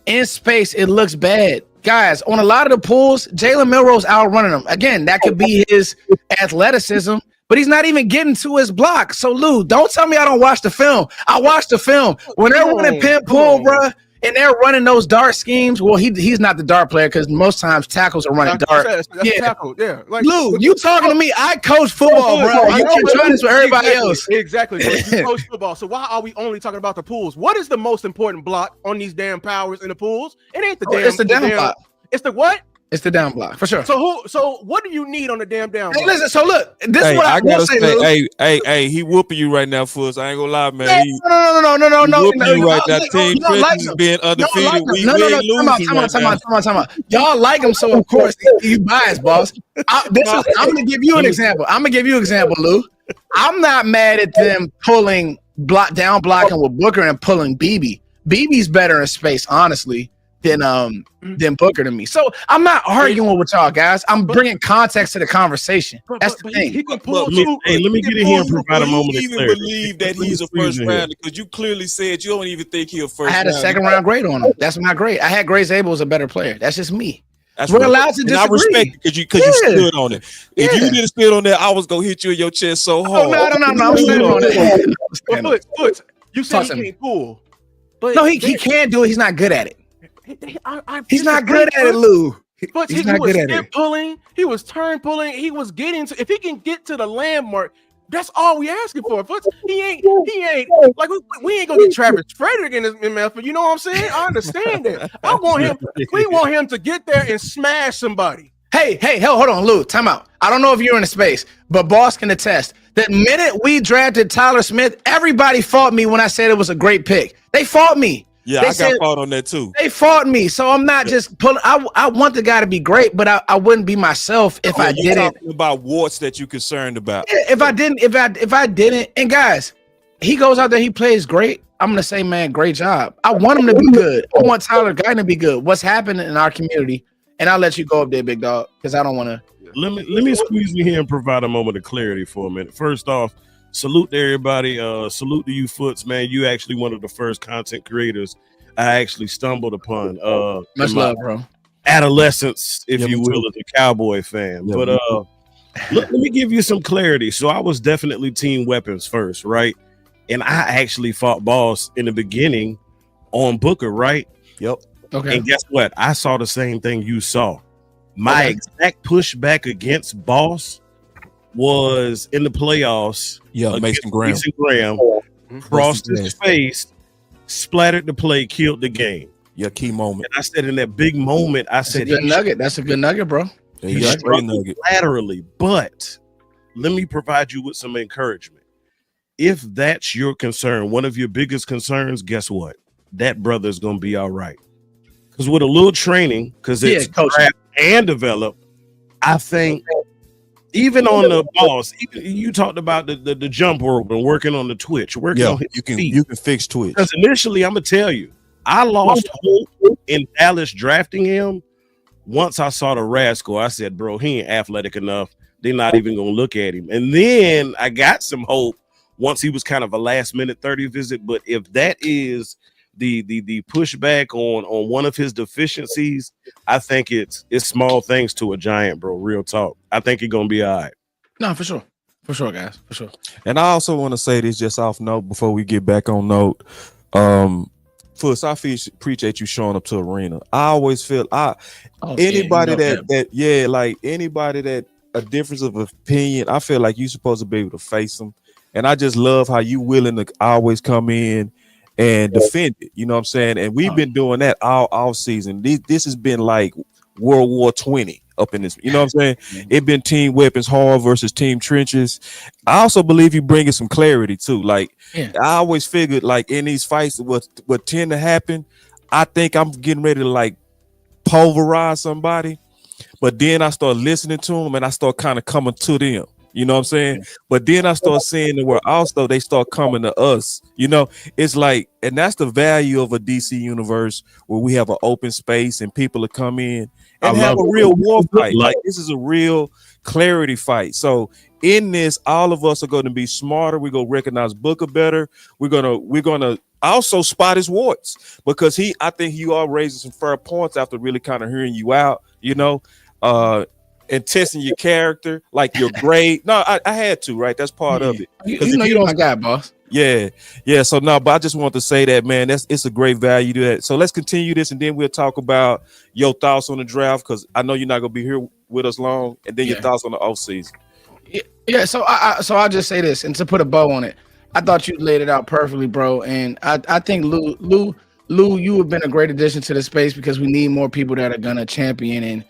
In space, it looks bad. Guys, on a lot of the pools, Jalen Milroe's outrunning him. Again, that could be his athleticism, but he's not even getting to his block. So, Lou, don't tell me I don't watch the film. I watch the film. When they're running pin pull, bro, and they're running those dart schemes, well, he's not the dart player because most times tackles are running dart. That's tackle. Yeah. Like, Lou, you talking to me? I coach football, bro. You can try this with everybody else. Exactly. You coach football. So why are we only talking about the pools? What is the most important block on these damn powers in the pools? It ain't the damn. It's the down block. It's the what? It's the down block for sure. So what do you need on the damn down block? Hey, listen. So look, this is what I gotta say. Lou. Hey, he whooping you right now, Fools. I ain't gonna lie, man. No. Whooping you right now. Team Chris is being undefeated. We ain't losing Time out. Y'all like him, so of course you biased, boss. I'm gonna give you an example. Lou. I'm not mad at them pulling down blocking with Booker and pulling BB. BB's better in space, honestly, than Booker to me. So I'm not arguing with y'all guys. I'm bringing context to the conversation. That's the thing. He can pull let me get in here and provide a moment of clarity. Believe that he's a first rounder because you clearly said you don't even think he's a first rounder. I had a second round grade on him. That's not great. I had Grace Abel as a better player. That's just me. That's We're allowed to disagree. I respect it because you stood on it. If you didn't stand on that, I was gonna hit you in your chest so hard. No, I'm standing on it. Foot, you said he can't pull. But no, he can't do it. He's not good at it. He's not good at it, Lou. But he was step pulling, he was turn pulling, he was getting to. If he can get to the landmark, that's all we asking for. But he ain't like we ain't gonna get Travis Frederick in this method. You know what I'm saying? I understand that. We want him to get there and smash somebody. Hey, hold on, Lou. Time out. I don't know if you're in a space, but Boss can attest. The minute we drafted Tyler Smith, everybody fought me when I said it was a great pick. They fought me. Yeah, I got fought on that too. They fought me, so I'm not just pulling. I want the guy to be great, but I wouldn't be myself if I didn't. Talking about warts that you're concerned about. Yeah, if I didn't, and guys, he goes out there, he plays great. I'm gonna say, man, great job. I want him to be good. I want Tyler Guy to be good. What's happening in our community? And I'll let you go up there, big dog, because I don't want to. Let me squeeze in here and provide a moment of clarity for a minute. First off, salute to everybody. Salute to you, Foots, man. You actually one of the first content creators I actually stumbled upon. Much love, bro. Adolescence, if you will, as a Cowboy fan. Yeah, but let me give you some clarity. So I was definitely team weapons first, right? And I actually fought Boss in the beginning on Booker, right? Yep. Okay. And guess what? I saw the same thing you saw. My exact pushback against Boss was in the playoffs. Yeah, Mason Graham crossed his face, splattered the play, killed the game. Your key moment. And I said in that big moment, I said, good nugget. That's a good nugget, bro. He struggled laterally, but let me provide you with some encouragement. If that's your concern, one of your biggest concerns, guess what? that brother's gonna be all right. Because with a little training, because it's coach draft and develop, I think even on the boss, you talked about the jump rope and working on the twitch, working on his feet. You can fix twitch. Because initially, I'm gonna tell you, I lost hope in Dallas drafting him. Once I saw the rascal, I said, bro, he ain't athletic enough. They're not even gonna look at him. And then I got some hope once he was kind of a last minute 30 visit. But if that is the pushback on one of his deficiencies, I think it's small things to a giant, bro. Real talk. I think he's gonna be all right. No, for sure, guys, for sure. And I also want to say this just off note before we get back on note. Fuss, I appreciate you showing up to arena. I always feel anybody that a difference of opinion, I feel like you're supposed to be able to face them. And I just love how you willing to always come in and defend it. You know what I'm saying? And we've been doing that all season. This has been like World War 20 up in this. You know what I'm saying? It been team weapons hard versus team trenches. I also believe you bringing some clarity too. Like I always figured, like in these fights, what tend to happen. I think I'm getting ready to like pulverize somebody, but then I start listening to them and I start kind of coming to them. You know what I'm saying? But then I start seeing that where also they start coming to us. You know, it's like, and that's the value of a DC universe where we have an open space and people to come in and have a real war fight. Like this is a real clarity fight. So in this, all of us are going to be smarter. We're going to recognize Booker better. We're gonna also spot his warts because I think you are raising some fair points after really kind of hearing you out, you know. And testing your character, like your grade. No, I had to, right? That's part of it. You know, you're my guy, boss. Yeah. So no, but I just want to say that, man, it's a great value to that. So let's continue this, and then we'll talk about your thoughts on the draft because I know you're not gonna be here with us long, and then your thoughts on the off season. Yeah. So I'll just say this, and to put a bow on it, I thought you laid it out perfectly, bro. And I think Lou, you have been a great addition to the space because we need more people that are gonna champion and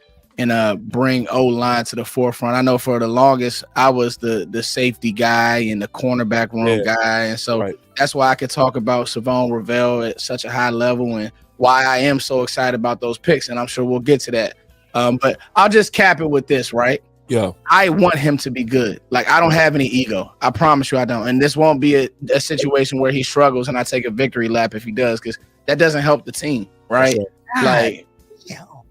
bring O-line to the forefront. I know for the longest I was the safety guy and the cornerback room guy, and so that's why I could talk about Savon Ravel at such a high level and why I am so excited about those picks, and I'm sure we'll get to that. But I'll just cap it with this, right? Yeah, I want him to be good. Like I don't have any ego. I promise you I don't. And this won't be a situation where he struggles and I take a victory lap if he does, because that doesn't help the team, right? Like.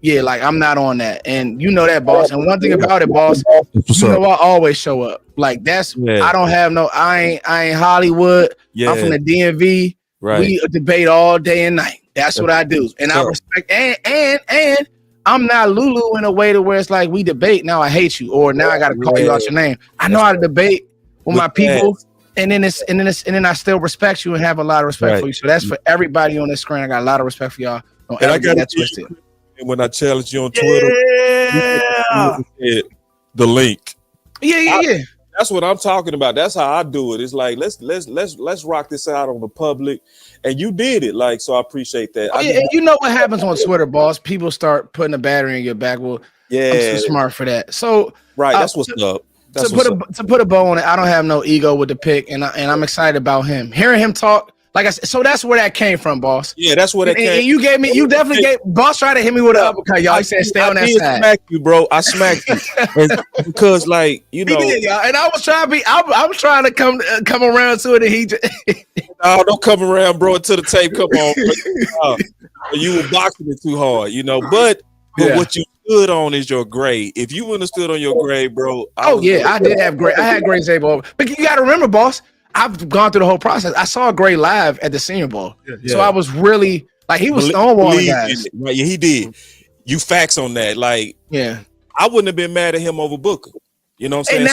Yeah, like I'm not on that, and you know that, boss. And one thing about it, boss, you know I always show up. Like that's I don't have no. I ain't Hollywood. I'm from the DMV. Right. We debate all day and night. That's what I do, and I respect. And I'm not Lulu in a way to where it's like we debate. Now I hate you, or now I got to call you out your name. I know how to debate with my people, and then I still respect you and have a lot of respect for you. So that's for everybody on this screen. I got a lot of respect for y'all. Don't ever get that twisted. When I challenge you on Twitter, the link. Yeah. That's what I'm talking about. That's how I do it. It's like let's rock this out on the public, and you did it. Like so, I appreciate that. And you know what happens on Twitter, boss? People start putting a battery in your back. Well, I'm too smart for that. So that's what's up. To put a bow on it, I don't have no ego with the pick, and I'm excited about him. Hearing him talk. Like I said, so that's where that came from, boss. Yeah, that's where that came. And you definitely gave boss tried to hit me with an uppercut, y'all. He said, "Stay on that side." I smacked you, bro. I smacked you because, like, you know, he did, y'all. And I was trying to be. I was trying to come around to it, and he. No, don't come around, bro. Until the tape come on. You were boxing it too hard, you know. But what you stood on is your grade. If you wouldn't have stood on your grade, bro. I did have grade. I had grades able, but you got to remember, boss. I've gone through the whole process. I saw Gray live at the Senior Bowl, so I was really like he was stonewalling guys. Right? Yeah, he did. You facts on that, like I wouldn't have been mad at him over Booker. You know what I'm saying? And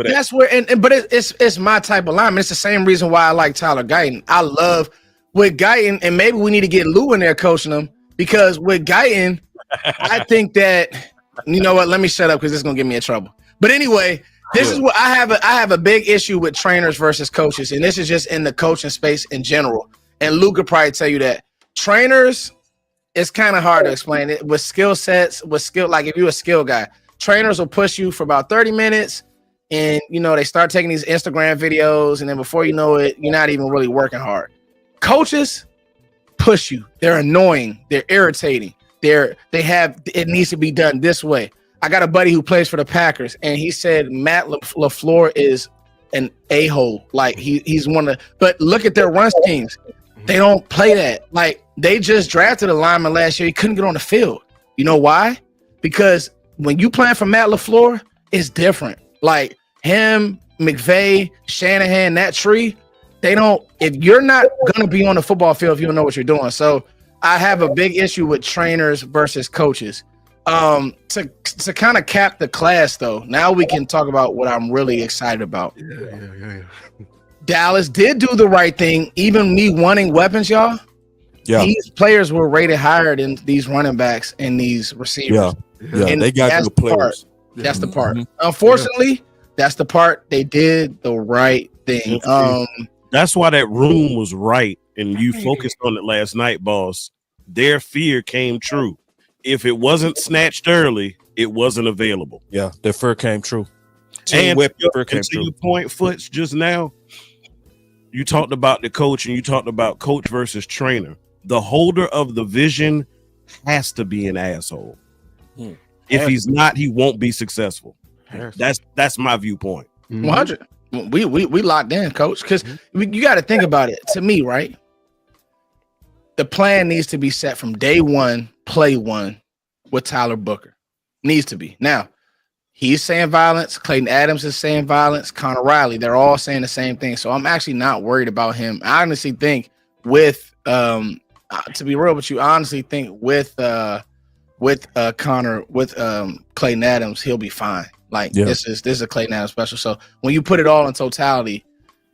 that's where, but it's my type of lineman. It's the same reason why I like Tyler Guyton. I love with Guyton, and maybe we need to get Lou in there coaching him because with Guyton, I think that you know what? Let me shut up because this is gonna get me in trouble. But anyway. This is what I have a big issue with trainers versus coaches, and this is just in the coaching space in general. And Luke could probably tell you that trainers, it's kind of hard to explain it with skill sets, like if you're a skill guy, trainers will push you for about 30 minutes, and you know they start taking these Instagram videos, and then before you know it, you're not even really working hard. Coaches push you. They're annoying. They're irritating. It needs to be done this way. I got a buddy who plays for the Packers, and he said Matt LaFleur is an a-hole. Like he's one of. But look at their run schemes. They don't play that. Like they just drafted a lineman last year. He couldn't get on the field. You know why? Because when you playing for Matt LaFleur, it's different. Like him, McVay, Shanahan, that tree. They don't. If you're not gonna be on the football field, if you don't know what you're doing. So I have a big issue with trainers versus coaches. To kind of cap the class, though, now we can talk about what I'm really excited about. Yeah. Dallas did do the right thing. Even me wanting weapons, y'all. Yeah. These players were rated higher than these running backs and these receivers. Yeah. And They got that's good the part. players. That's the part. Unfortunately, that's the part. They did the right thing. That's why that room was right, and you focused on it last night, boss. Their fear came true. If it wasn't snatched early, it wasn't available. Yeah, their fear came true. And to your point, Foots, just now, you talked about the coach and you talked about coach versus trainer. The holder of the vision has to be an asshole. If he's not, he won't be successful. That's my viewpoint. 100. We locked in, coach, because you got to think about it. To me, right? The plan needs to be set from day one, play one with Tyler Booker. Needs to be. Now, he's saying violence. Clayton Adams is saying violence. Connor Riley, they're all saying the same thing. So I'm actually not worried about him. I honestly think with to be real with you, I honestly think with Connor, with Clayton Adams, he'll be fine. Like this is a Clayton Adams special. So when you put it all in totality,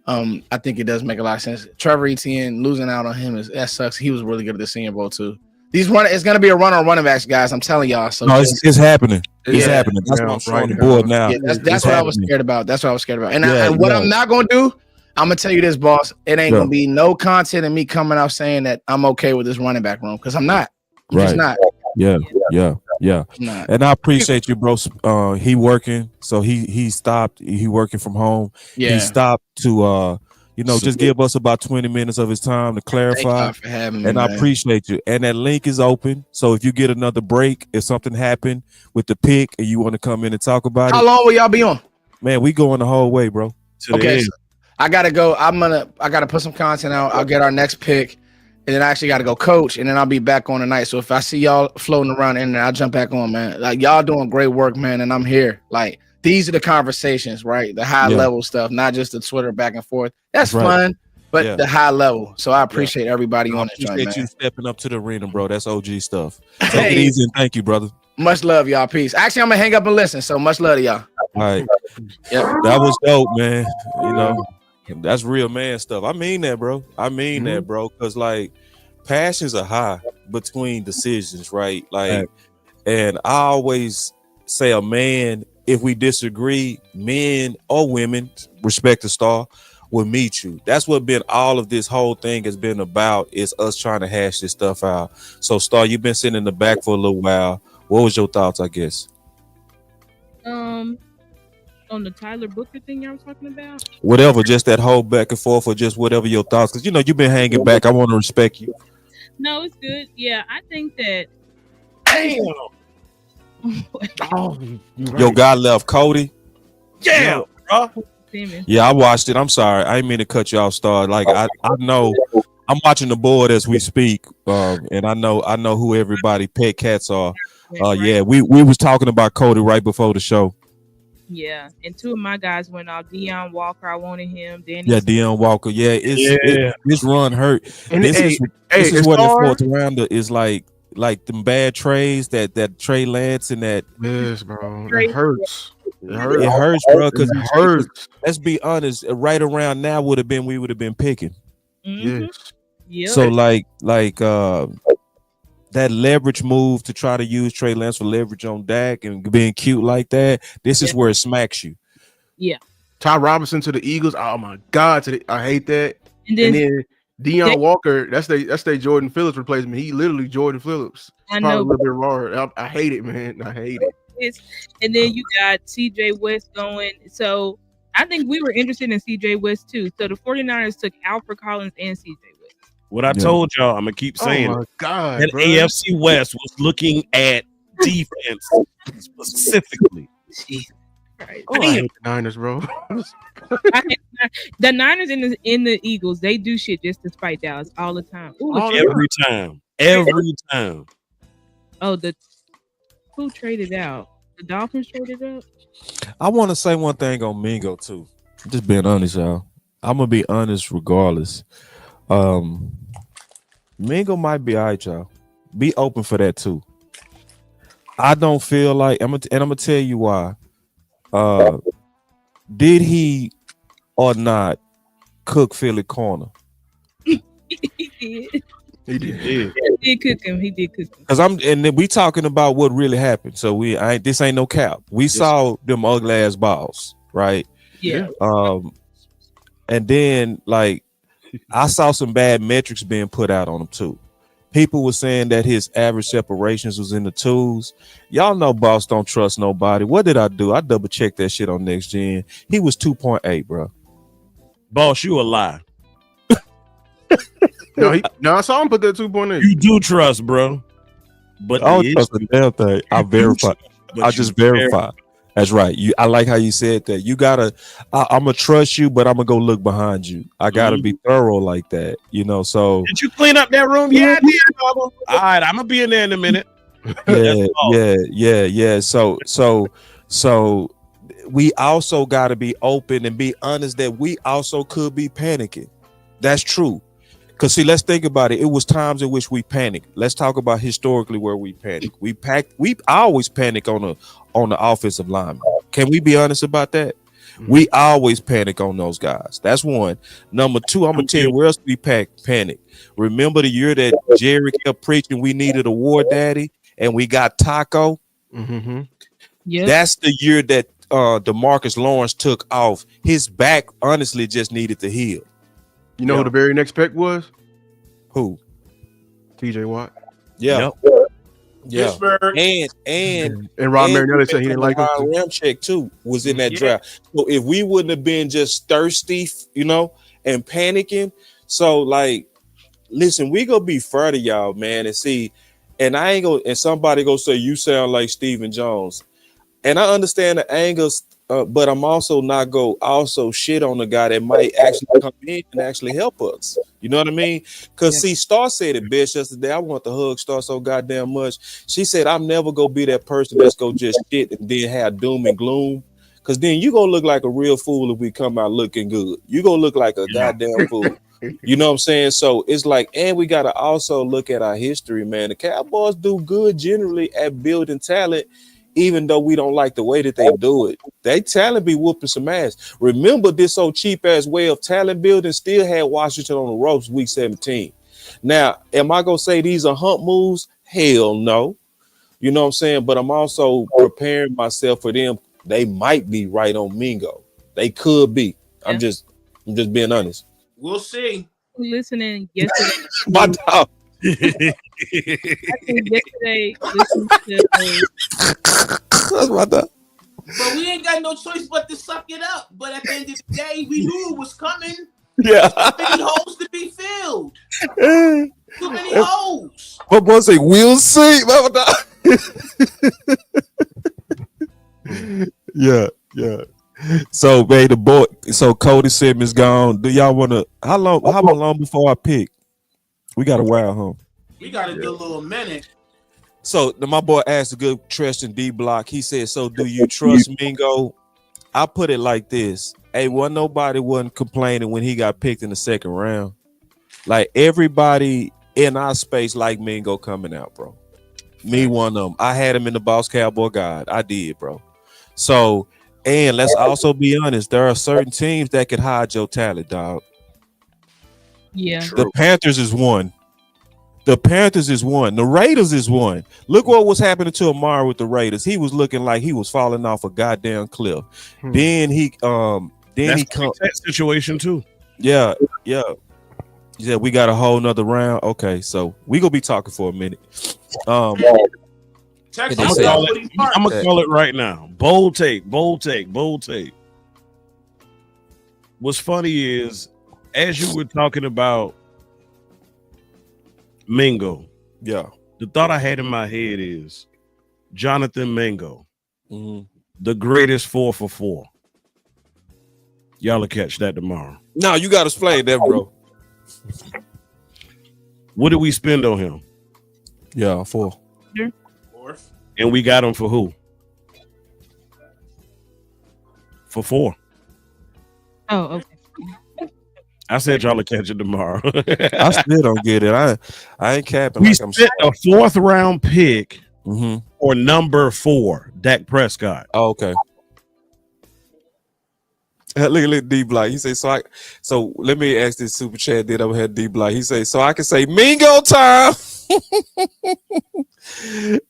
I think it does make a lot of sense. Trevor Etienne, losing out on him that sucks. He was really good at the Senior Bowl too. It's gonna be a run on running backs, guys. I'm telling y'all. So no, it's happening. It's happening. That's what I'm showing the board now. Yeah, that's what I was scared about. That's what I was scared about. And what I'm not gonna do, I'm gonna tell you this, boss. It ain't gonna be no content of me coming out saying that I'm okay with this running back room because I'm not. I'm just not. Yeah. And I appreciate you, bro. He working, so he stopped. He working from home. Yeah. He stopped to just give us about 20 minutes of his time to clarify. Thank God for having me, and man. I appreciate you. And that link is open. So if you get another break, if something happened with the pick and you want to come in and talk about How long will y'all be on? Man, we going the whole way, bro. Okay. So I gotta go. I gotta put some content out. I'll get our next pick. And then I actually got to go coach, and then I'll be back on tonight. So if I see y'all floating around in there, I'll jump back on, man. Like y'all doing great work, man, and I'm here. Like these are the conversations, right? The high level stuff, not just the Twitter back and forth. That's fun, but the high level. So I appreciate everybody on this joint, man. You stepping up to the arena, bro. That's OG stuff. Take it easy and thank you, brother. Much love, y'all. Peace. Actually, I'm gonna hang up and listen. So much love to y'all. All right. Yep. That was dope, man. That's real man stuff. I mean that, bro. That, bro. Because like passions are high between decisions, right? Like, and I always say a man, if we disagree, men or women, respect the star, will meet you. That's what been all of this whole thing has been about, is us trying to hash this stuff out. So Star, you've been sitting in the back for a little while. What was your thoughts, I guess? On the Tyler Booker thing y'all was talking about? Whatever, just that whole back and forth, or just whatever your thoughts, because you've been hanging back. I want to respect you. No, it's good. Yeah, I think that. Damn. Your guy left, Cody. Yeah, bro. Yeah, I watched it. I'm sorry, I didn't mean to cut you off, Star. Like I know, I'm watching the board as we speak, and I know who everybody pet cats are. Yeah, we was talking about Cody right before the show. Yeah, and two of my guys went off. Deion Walker, I wanted him. Deion Walker. Yeah, this run hurt. And this is what the fourth rounder is like them bad trades that Trey Lance and that. Yes, bro. It hurts. It hurts, bro. Because it hurts. Let's be honest. Right around now we would have been picking. Mm-hmm. Yes. Yep. So like that leverage move to try to use Trey Lance for leverage on Dak and being cute like that. This is where it smacks you. Yeah. Ty Robinson to the Eagles. Oh my God, I hate that. And then Deion Walker. That's their Jordan Phillips replacement. He literally Jordan Phillips. I know. A little bit raw. I hate it, man. I hate it. And then you got CJ West going. So I think we were interested in CJ West too. So the 49ers took Alfred Collins and CJ West. What I told y'all, I'm gonna keep saying Oh my God, that bro. AFC West was looking at defense specifically. Right. Oh, I hate the Niners, bro. The Niners and the Eagles, they do shit just to spite Dallas all the time. Ooh, Every time. Every time. oh, who traded out? The Dolphins traded up. I want to say one thing on Mingo too. Just being honest, y'all. I'm gonna be honest regardless. Mingo might be all right, y'all. Be open for that too. I don't feel like I'm gonna tell you why. Did he or not cook Philly corner? He did. He did. He did cook him. He did cook him. Cause and then we talking about what really happened. So this ain't no cap. We saw them ugly ass balls, right? Yeah. And then like I saw some bad metrics being put out on him too. People were saying that his average separations was in the twos. Y'all know Boss don't trust nobody. What did I do? I double checked that shit on Next Gen. He was 2.8, bro. Boss, you a lie. No, I saw him put that 2.8. You do trust, bro. But I don't trust the damn thing. I verified. I just verified. That's right. I like how you said that. You gotta. I'm gonna trust you, but I'm gonna go look behind you. I gotta be thorough like that, you know. So did you clean up that room? Yeah, I did. All right, I'm gonna be in there in a minute. Yeah. So we also gotta be open and be honest that we also could be panicking. That's true. Because see, let's think about it. It was times in which we panicked. Let's talk about historically where we panicked. We always panic on the offensive lineman. Can we be honest about that? We always panic on those guys. That's one. Number two, I'm gonna tell you where else we panic. Remember the year that Jerry kept preaching we needed a war daddy and we got Taco? Mm-hmm. Yeah. That's the year that DeMarcus Lawrence took off. His back honestly just needed to heal. You know who the very next pick was? Who? TJ Watt. Yeah. Yeah. Pittsburgh. And Rob Marinelli said he didn't like him. Ramchick too was in that draft. So if we wouldn't have been just thirsty, you know, and panicking, so like, listen, we gonna be fair to y'all, man, and see. And I ain't gonna. And somebody gonna say you sound like Stephen Jones, and I understand the angles. But I'm also not go also shit on the guy that might actually come in and actually help us. You know what I mean? Because see, Star said it best yesterday. I want to hug Star so goddamn much. She said, I'm never gonna be that person that's gonna just shit and then have doom and gloom. Because then you gonna look like a real fool if we come out looking good. You gonna look like a goddamn fool. You know what I'm saying? So it's like, and we gotta also look at our history, man. The Cowboys do good generally at building talent. Even though we don't like the way that they do it, they talent be whooping some ass. Remember, this old cheap ass way of talent building still had Washington on the ropes week 17. Now, am I gonna say these are hump moves? Hell no. You know what I'm saying? But I'm also preparing myself for them. They might be right on Mingo. They could be. I'm just being honest. We'll see. Listening yesterday. My dog. I think yesterday listening to That's my dog. But we ain't got no choice but to suck it up. But at the end of the day, we knew it was coming. Yeah. Too many holes to be filled. Too many holes. My boy say, we'll see. My dog. Yeah. So, man, so Cody Simmons gone. Do y'all want to? How long before I pick? We got a while, huh? We got a good little minute. So my boy asked a good Tristan D Block. He said, "So do you trust Mingo?" I put it like this: hey, nobody wasn't complaining when he got picked in the second round. Like everybody in our space, like Mingo coming out, bro. Me one of them. I had him in the Boss Cowboy Guide. I did, bro. So, and let's also be honest: there are certain teams that could hide your talent, dog. Yeah. The Panthers is one. The Raiders is one. Look what was happening to Amari with the Raiders. He was looking like he was falling off a goddamn cliff. Then he that situation too. Yeah. He said we got a whole nother round. Okay, so we gonna be talking for a minute. I'm gonna call it right now. Bold take. What's funny is, as you were talking about Mingo. Yeah. The thought I had in my head is Jonathan Mingo, Mm-hmm. the greatest 4-for-4. Y'all will catch that tomorrow. No, you got to explain that, bro. What did we spend on him? Yeah, 4. Fourth. And we got him for who? For 4. Oh, okay. I said y'all will catch it tomorrow. I still don't get it. I ain't capping. We like I'm spent a 4th round pick Mm-hmm. for number 4, Dak Prescott. Oh, okay. Look at D Block. He say so let me ask this super chat that over here, D Block. He say, so I can say Mingo time.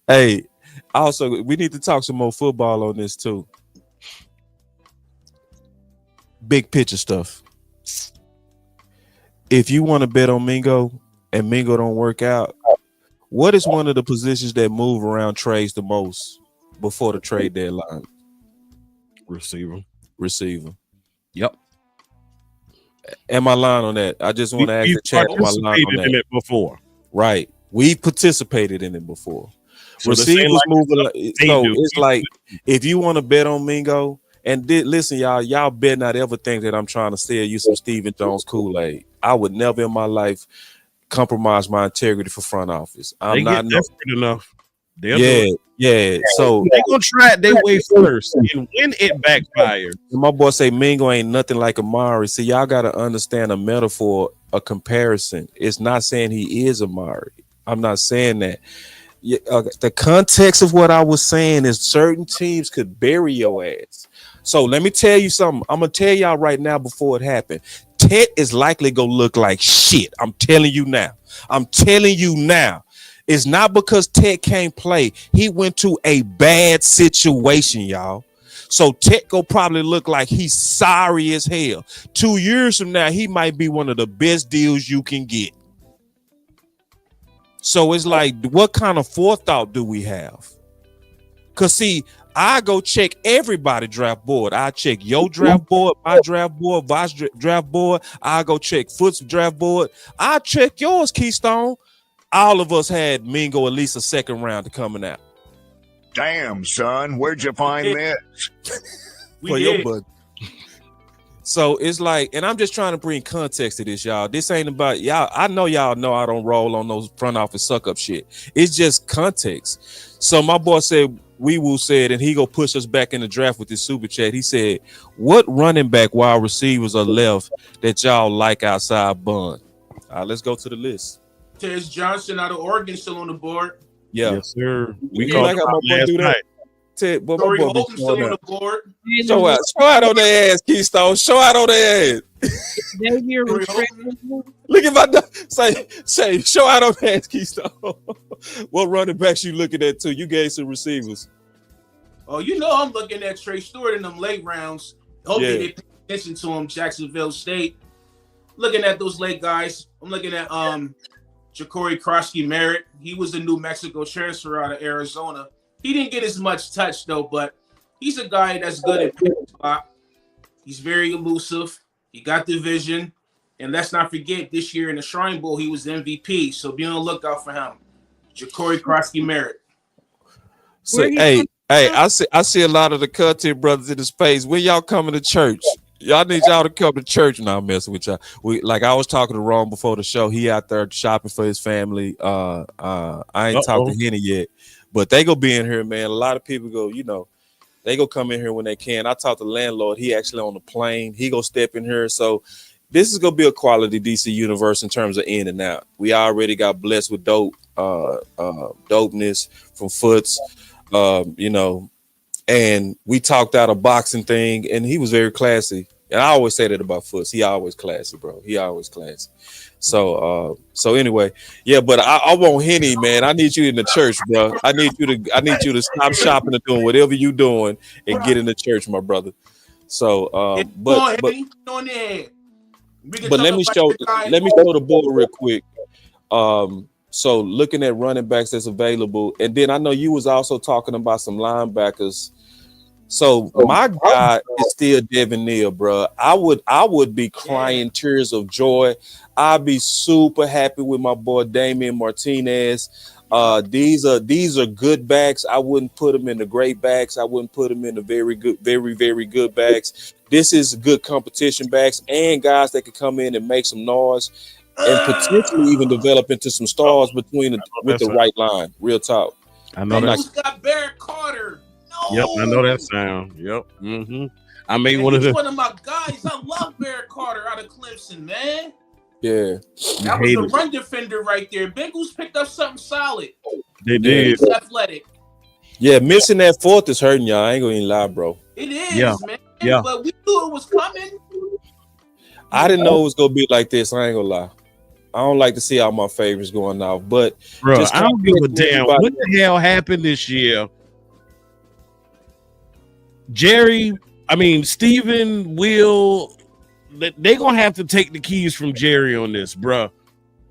Hey, also we need to talk some more football on this too. Big picture stuff. If you want to bet on Mingo and Mingo don't work out, what is one of the positions that move around trades the most before the trade deadline? Receiver. Yep. Am I lying on that? I just want to ask the chat. Am I lying on that? In it before. Right. We participated in it before. So Receivers moving. So do. it's like if you want to bet on Mingo, and listen, y'all better not ever think that I'm trying to sell you some Stephen Jones Kool-Aid. I would never in my life compromise my integrity for front office. I'm not desperate enough. Yeah. So they're gonna try it their way first, and when it backfires, my boy say Mingo ain't nothing like Amari. See, y'all gotta understand a metaphor, a comparison. It's not saying he is Amari. I'm not saying that. The context of what I was saying is certain teams could bury your ass. So let me tell you something. I'm gonna tell y'all right now before it happened. Ted is likely gonna look like shit. I'm telling you now. It's not because Ted can't play. He went to a bad situation, y'all. So Ted go probably look like he's sorry as hell. 2 years from now, he might be one of the best deals you can get. So it's like, what kind of forethought do we have? Because see, I go check everybody draft board. I check your draft board, my draft board, Voss draft board. I go check Foot's draft board. I check yours, Keystone. All of us had Mingo at least a second round coming out. Damn, son, where'd you find this? For your bud. So it's like, and I'm just trying to bring context to this, y'all. This ain't about y'all. I know y'all know I don't roll on those front office suck up shit. It's just context. So my boy said, Wee-Woo said, and he go push us back in the draft with this super chat. He said, what running back wide receivers are left that y'all like outside Bun? Let's go to the list. Tez Johnson out of Oregon still on the board. Yeah. Yes, sir. We called like how my boy do that. Ted, but Torrey my boy Holton still on the board. Show out on their ass, Keystone. Show out on their ass. Look at my say. Show out on their ass, Keystone. What running backs you looking at too? You gave some receivers. Oh, you know I'm looking at Trey Stewart in them late rounds. Hopefully they pay attention to him. Jacksonville State. Looking at those late guys. I'm looking at Ja'Cory Krosky-Merritt. He was a New Mexico transfer out of Arizona. He didn't get as much touch though, but he's a guy that's good at picking spot. He's very elusive. He got the vision. And let's not forget, this year in the Shrine Bowl, he was MVP. So be on the lookout for him. Ja'Cory Krosky-Merritt. So, hey, I see a lot of the content brothers in the space. When y'all coming to church? Y'all need y'all to come to church. Now I'm messing with y'all. Like I was talking to Ron before the show. He out there shopping for his family. I ain't talked to Henny yet, but they go be in here, man. A lot of people go, they go come in here when they can. I talked to the landlord. He actually on the plane. He go step in here. So this is gonna be a quality DC universe in terms of in and out. We already got blessed with dopeness from Foots, and we talked out a boxing thing, and he was very classy. And I always say that about Foots. He always classy, bro. He always classy. So anyway, yeah. But I want Henny, man. I need you in the church, bro. I need you to stop shopping and doing whatever you doing and get in the church, my brother. So, but let me show the board real quick. So looking at running backs that's available, and then I know you was also talking about some linebackers So my guy is still Devin Neal, bro. I would be crying tears of joy. I'd be super happy with my boy Damian Martinez. These are good backs. I wouldn't put them in the great backs. I wouldn't put them in the very good backs. This is good competition backs and guys that could come in and make some noise and potentially even develop into some stars with the right line. Real talk. I know that. Who's got Barrett Carter? No. Yep, I know that sound. Yep. Mm-hmm. I made one of my guys. I love Barrett Carter out of Clemson, man. Yeah, that was the run defender right there. Bengals picked up something solid. They did. He's athletic. Yeah, missing that fourth is hurting y'all. I ain't gonna even lie, bro. It is, man. Yeah. But we knew it was coming. I didn't know it was gonna be like this. I ain't gonna lie. I don't like to see all my favorites going off, but bro, I don't give a damn what the hell happened this year. Steven, Will, they gonna have to take the keys from Jerry on this, bro.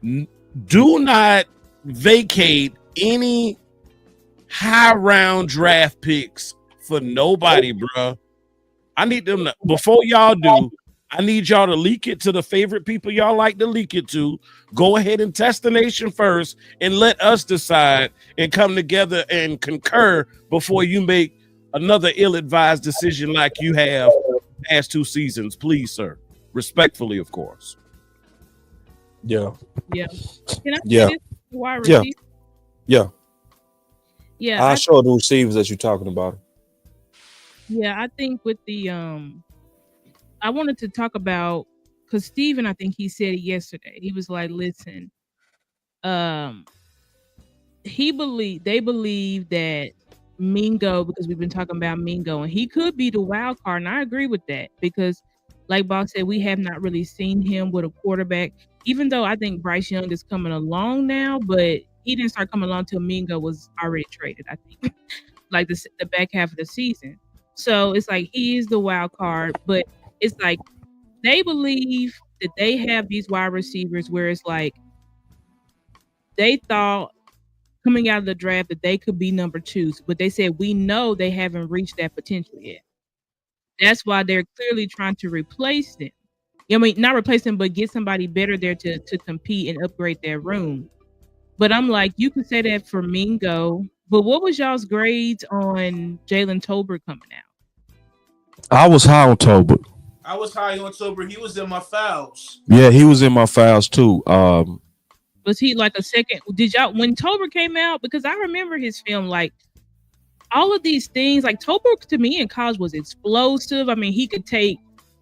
Do not vacate any high round draft picks for nobody, bro. I need them to, before y'all do. I need y'all to leak it to the favorite people y'all like to leak it to. Go ahead and test the nation first and let us decide and come together and concur before you make another ill-advised decision like you have past 2 seasons. Please, sir. Respectfully, of course. Yeah. Yeah. Can I yeah. Yeah. Yeah. I'll show the receivers that you're talking about. Yeah, I think with the I wanted to talk about because Steven, I think he said it yesterday. He was like, listen, they believe that Mingo, because we've been talking about Mingo, and he could be the wild card. And I agree with that because, like Boss said, we have not really seen him with a quarterback, even though I think Bryce Young is coming along now, but he didn't start coming along until Mingo was already traded, I think, like the back half of the season. So it's like he is the wild card, but it's like they believe that they have these wide receivers where it's like they thought coming out of the draft that they could be number 2s, but they said we know they haven't reached that potential yet. That's why they're clearly trying to replace them. I mean, not replace them, but get somebody better there to compete and upgrade their room. But I'm like, you can say that for Mingo, but what was y'all's grades on Jalen Tolbert coming out? I was high on Tolbert. I was high on Tolbert. He was in my fouls. Yeah, he was in my fouls too. Was he like a second? Did y'all when Tolbert came out? Because I remember his film, like all of these things. Like Tolbert to me in college was explosive. I mean, he could take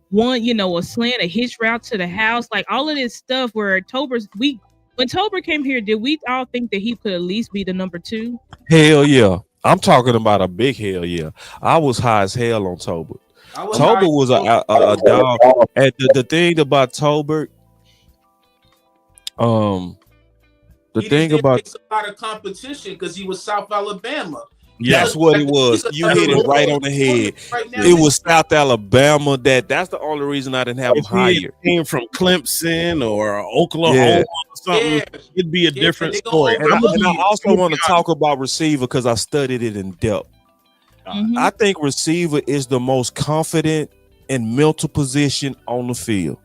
one, a slant, a hitch route to the house, like all of this stuff. Where when Tolbert came here, did we all think that he could at least be the number 2? Hell yeah! I'm talking about a big hell yeah. I was high as hell on Tolbert. Tolbert was a dog. And the thing about Tolbert, he didn't face a lot of competition because he was South Alabama. Yeah, that's what it was. You hit it right on the head. It was South Alabama. That's the only reason I didn't have him higher. Came from Clemson or Oklahoma or something. It'd be a different story. And I also want to talk about receiver because I studied it in depth. Mm-hmm. I think receiver is the most confident and mental position on the field.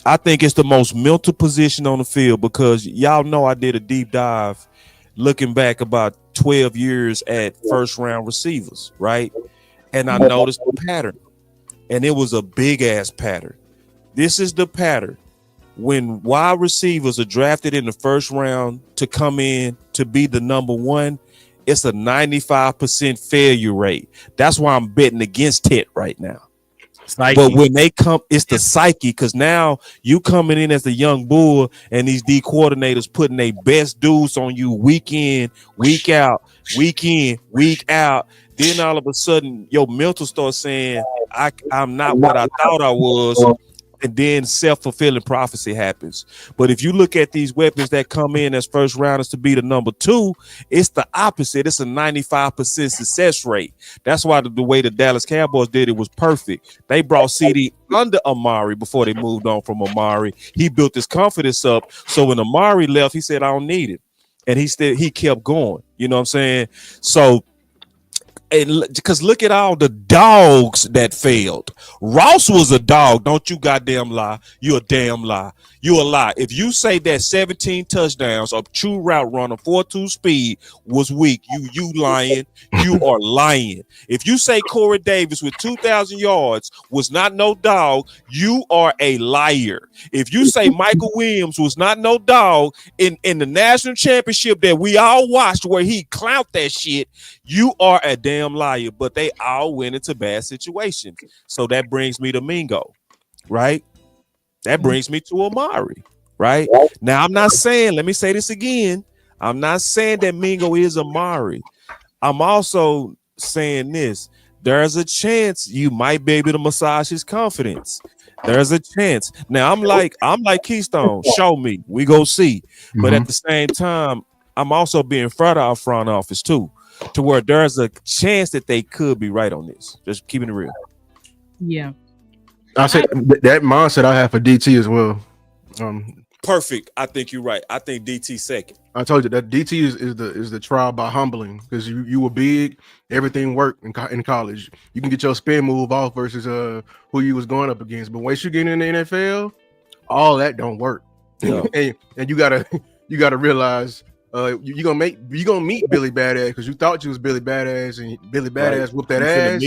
I think it's the most mental position on the field because y'all know I did a deep dive looking back about 12 years at first round receivers, right? And I noticed the pattern, and it was a big ass pattern. This is the pattern. When wide receivers are drafted in the first round to come in to be the number 1, it's a 95% failure rate. That's why I'm betting against it right now. Psyche. But when they come, it's the psyche, because now you coming in as the young bull and these D coordinators putting their best dudes on you week in, week out, week in, week out. Then all of a sudden your mental starts saying, I'm not what I thought I was. And then self-fulfilling prophecy happens. But if you look at these weapons that come in as first rounders to be the number 2, it's the opposite. It's a 95% success rate. That's why the way the Dallas Cowboys did it was perfect. They brought CD under Amari before they moved on from Amari. He built his confidence up. So when Amari left, he said, I don't need it. And he kept going. You know what I'm saying? So And because look at all the dogs that failed. Ross was a dog. Don't you goddamn lie. You a damn lie. You a lie. If you say that 17 touchdowns of true route runner 4.2 speed was weak, you lying. You are lying. If you say Corey Davis with 2,000 yards was not no dog, you are a liar. If you say Michael Williams was not no dog in the national championship that we all watched where he clout that shit, you are a damn liar. But they all went into bad situations. So that brings me to Mingo, right? That brings me to Amari, right? Now, I'm not saying, let me say this again. I'm not saying that Mingo is Amari. I'm also saying this. There's a chance you might be able to massage his confidence. There's a chance. Now, I'm like Keystone. Show me. We go see. But at the same time, I'm also being front of our front office too, to where there's a chance that they could be right on this. Just keeping it real. Yeah. I said that mindset I have for DT as well. Perfect. I think you're right. I think DT second. I told you that DT is the trial by humbling, because you were big, everything worked in college. You can get your spin move off versus who you was going up against. But once you get in the NFL, all that don't work. Yeah. and you gotta realize you're gonna meet Billy Badass because you thought you was Billy Badass, and Billy Badass whooped that ass.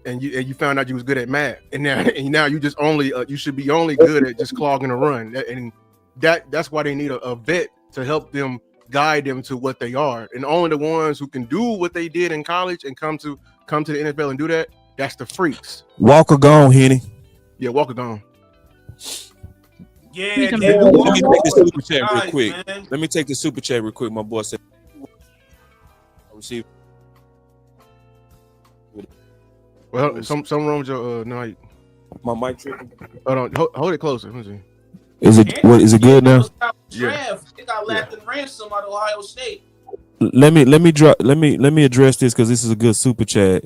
And you found out you was good at math, and now you just only you should be only good at just clogging a run, and that's why they need a vet to help them guide them to what they are, and only the ones who can do what they did in college and come to the NFL and do that's the freaks. Walker gone, Henny. Yeah, Walker gone. Yeah, Let me take the super chat real quick. Man. Let me take the super chat real quick. My boy said, "Receive." Well, something wrong with your no. My mic tripping. Hold on, hold it closer. Let me see. Is it what? Is it good now? Yeah. They got left in ransom out of Ohio State. Let me address this because this is a good super chat.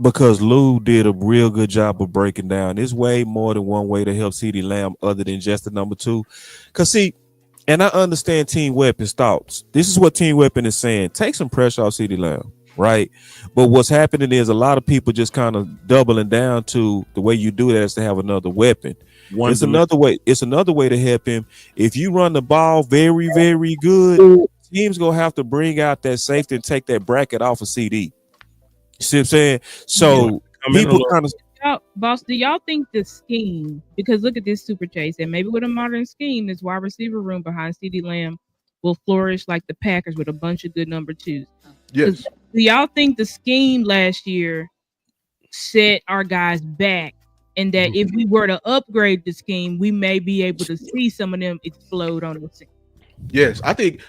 Because Lou did a real good job of breaking down. There's way more than one way to help CeeDee Lamb other than just the number two. Because see, and I understand Team Weapon's thoughts. This is what Team Weapon is saying. Take some pressure off CeeDee Lamb, right? But what's happening is a lot of people just kind of doubling down to the way you do that is to have another weapon. It's another way to help him. If you run the ball very, very good, teams gonna have to bring out that safety and take that bracket off of CD. You see what I'm saying? So people kind of boss, do y'all think the scheme, because look at this super chase, and maybe with a modern scheme, this wide receiver room behind CeeDee Lamb will flourish like the Packers with a bunch of good number twos? Yes. Do y'all think the scheme last year set our guys back, and that if we were to upgrade the scheme, we may be able to see some of them explode on the scene? Yes, I think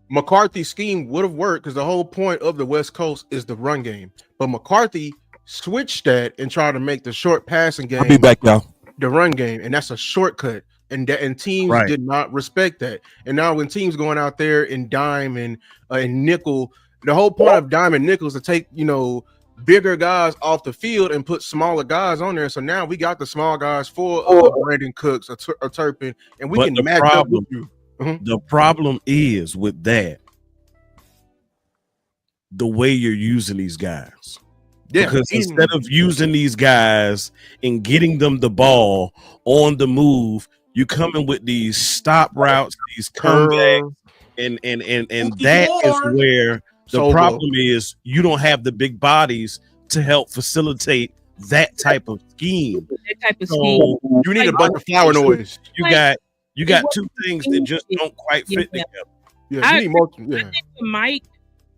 McCarthy's scheme would have worked because the whole point of the West Coast is the run game. But McCarthy switched that and tried to make the short passing game. I'll be back, y'all. The run game, and that's a shortcut. And teams did not respect that. And now when teams going out there in dime and nickel, the whole point of dime and nickel is to take bigger guys off the field and put smaller guys on there. So now we got the small guys for Brandon Cooks, a Turpin, and we can match up with you. The problem is with that, the way you're using these guys. Yeah, because instead of using these guys and getting them the ball on the move, you coming with these stop routes, these comebacks, and that is where the problem is. You don't have the big bodies to help facilitate that type of scheme. You need a bunch of flower noise. You got two things that just don't quite fit together. Yeah, you need more. Yeah. I think for Mike,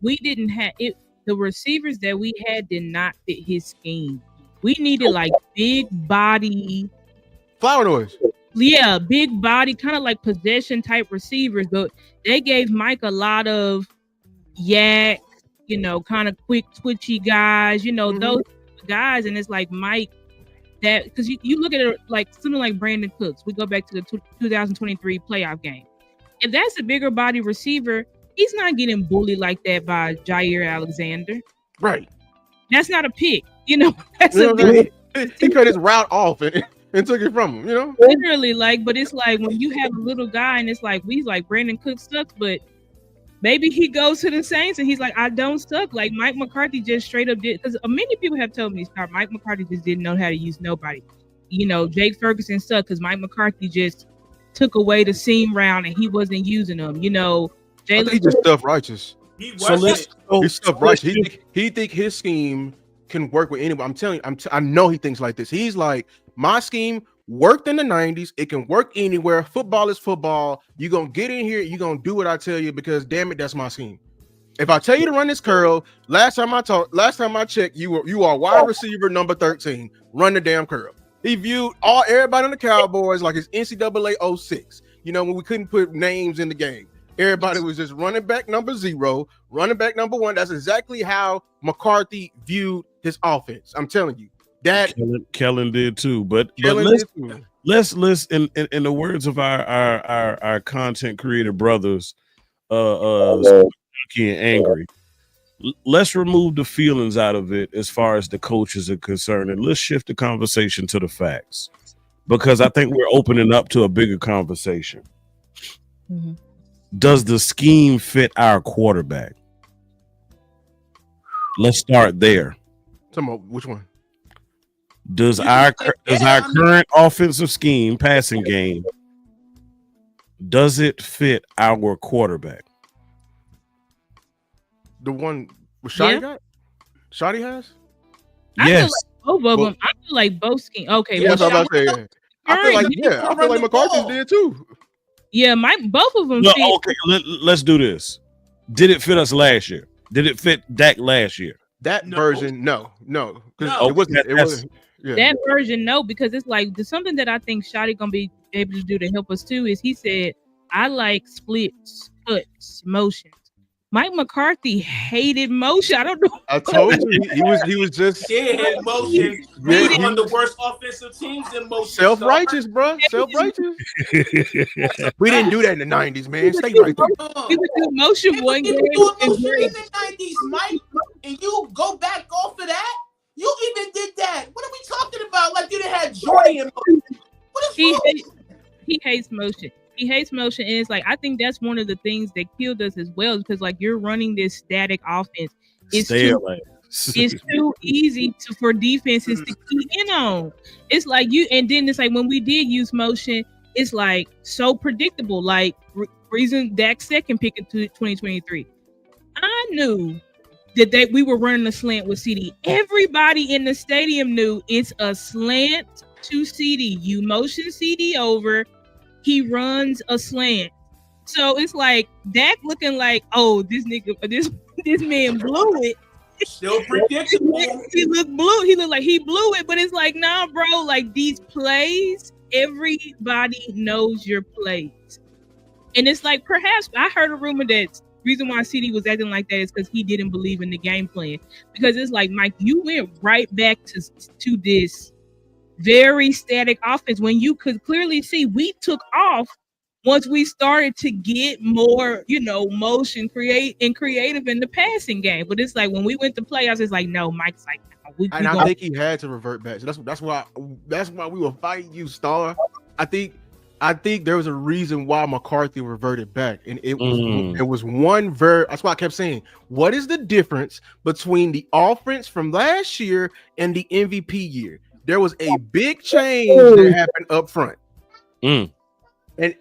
we didn't have it. The receivers that we had did not fit his scheme. We needed like big body, flower noise. Yeah, big body, kind of like possession type receivers. But they gave Mike a lot of yak, kind of quick twitchy guys. Those guys, and it's like Mike. That because you look at it like something like Brandon Cooks. We go back to the 2023 playoff game. If that's a bigger body receiver, he's not getting bullied like that by Jair Alexander. Right. That's not a pick. That's he cut his route off and took it from him. Literally, but it's like when you have a little guy and it's like Brandon Cooks sucks, but maybe he goes to the Saints and he's like, I don't suck. Like Mike McCarthy just straight up did, because many people have told me, Mike McCarthy just didn't know how to use nobody. You know, Jake Ferguson sucked because Mike McCarthy just took away the seam round and he wasn't using them. You know, I think he's just self-righteous. He So let's He's self-righteous. He think his scheme can work with anybody. I'm telling you, I know he thinks like this. He's like, my scheme worked in the 90s. It can work anywhere. Football is football. You're going to get in here. You're going to do what I tell you because, damn it, that's my scheme. If I tell you to run this curl, last time I checked, you are wide receiver number 13. Run the damn curl. He viewed everybody on the Cowboys like it's NCAA 06. You know, when we couldn't put names in the game. Everybody was just running back number 0, running back number 1. That's exactly how McCarthy viewed his offense. I'm telling you. That Kellen did too. But let's in the words of our content creator brothers, Lucky and Angry. Let's remove the feelings out of it as far as the coaches are concerned, and let's shift the conversation to the facts, because I think we're opening up to a bigger conversation. Mm-hmm. Does the scheme fit our quarterback? Let's start there. Talking about which one? Does our current offensive scheme, passing game, does it fit our quarterback? The one with Shotty got? Shotty has? Yes. Both of them. I feel like both scheme. Okay. Yeah, well, I feel like McCarthy's did too. Yeah, both of them. No, okay, let's do this. Did it fit us last year? Did it fit Dak last year? That version, no. It wasn't. Yeah. That version, no, because it's like something that I think Shotty gonna be able to do to help us too is he said, I like splits, cuts, motions. Mike McCarthy hated motion. I don't know. I told you he was just hated motion. We on the worst offensive teams in motion. Self-righteous, bro. Self-righteous. We didn't do that in the 90s, man. Stay right there. We would do motion one game. In the 90s, Mike, and you go back off of that. You even did that. What are we talking about? Like you didn't have Jordy in motion. What is wrong? He hates motion. He hates motion, and it's like I think that's one of the things that killed us as well, because like you're running this static offense. It's too easy for defenses to key in on. It's like and then it's like when we did use motion, it's like so predictable. Like reason Dak's second pick in 2023, I knew that we were running a slant with CD. Everybody in the stadium knew it's a slant to CD. You motion CD over. He runs a slant. So it's like Dak looking like, oh, this man blew it. Still predictable. He looked blue. He looked like he blew it, but it's like, nah, bro, like these plays, everybody knows your plays. And it's like, perhaps I heard a rumor that reason why CD was acting like that is because he didn't believe in the game plan. Because it's like, Mike, you went right back to this very static offense when you could clearly see we took off once we started to get more, motion, creative in the passing game. But it's like when we went to playoffs, it's like, no, Mike's like, no, I think he had to revert back. So that's why we were fighting you, Star. I think there was a reason why McCarthy reverted back, and it was one that's why I kept saying, what is the difference between the offense from last year and the MVP year? There was a big change that happened up front. And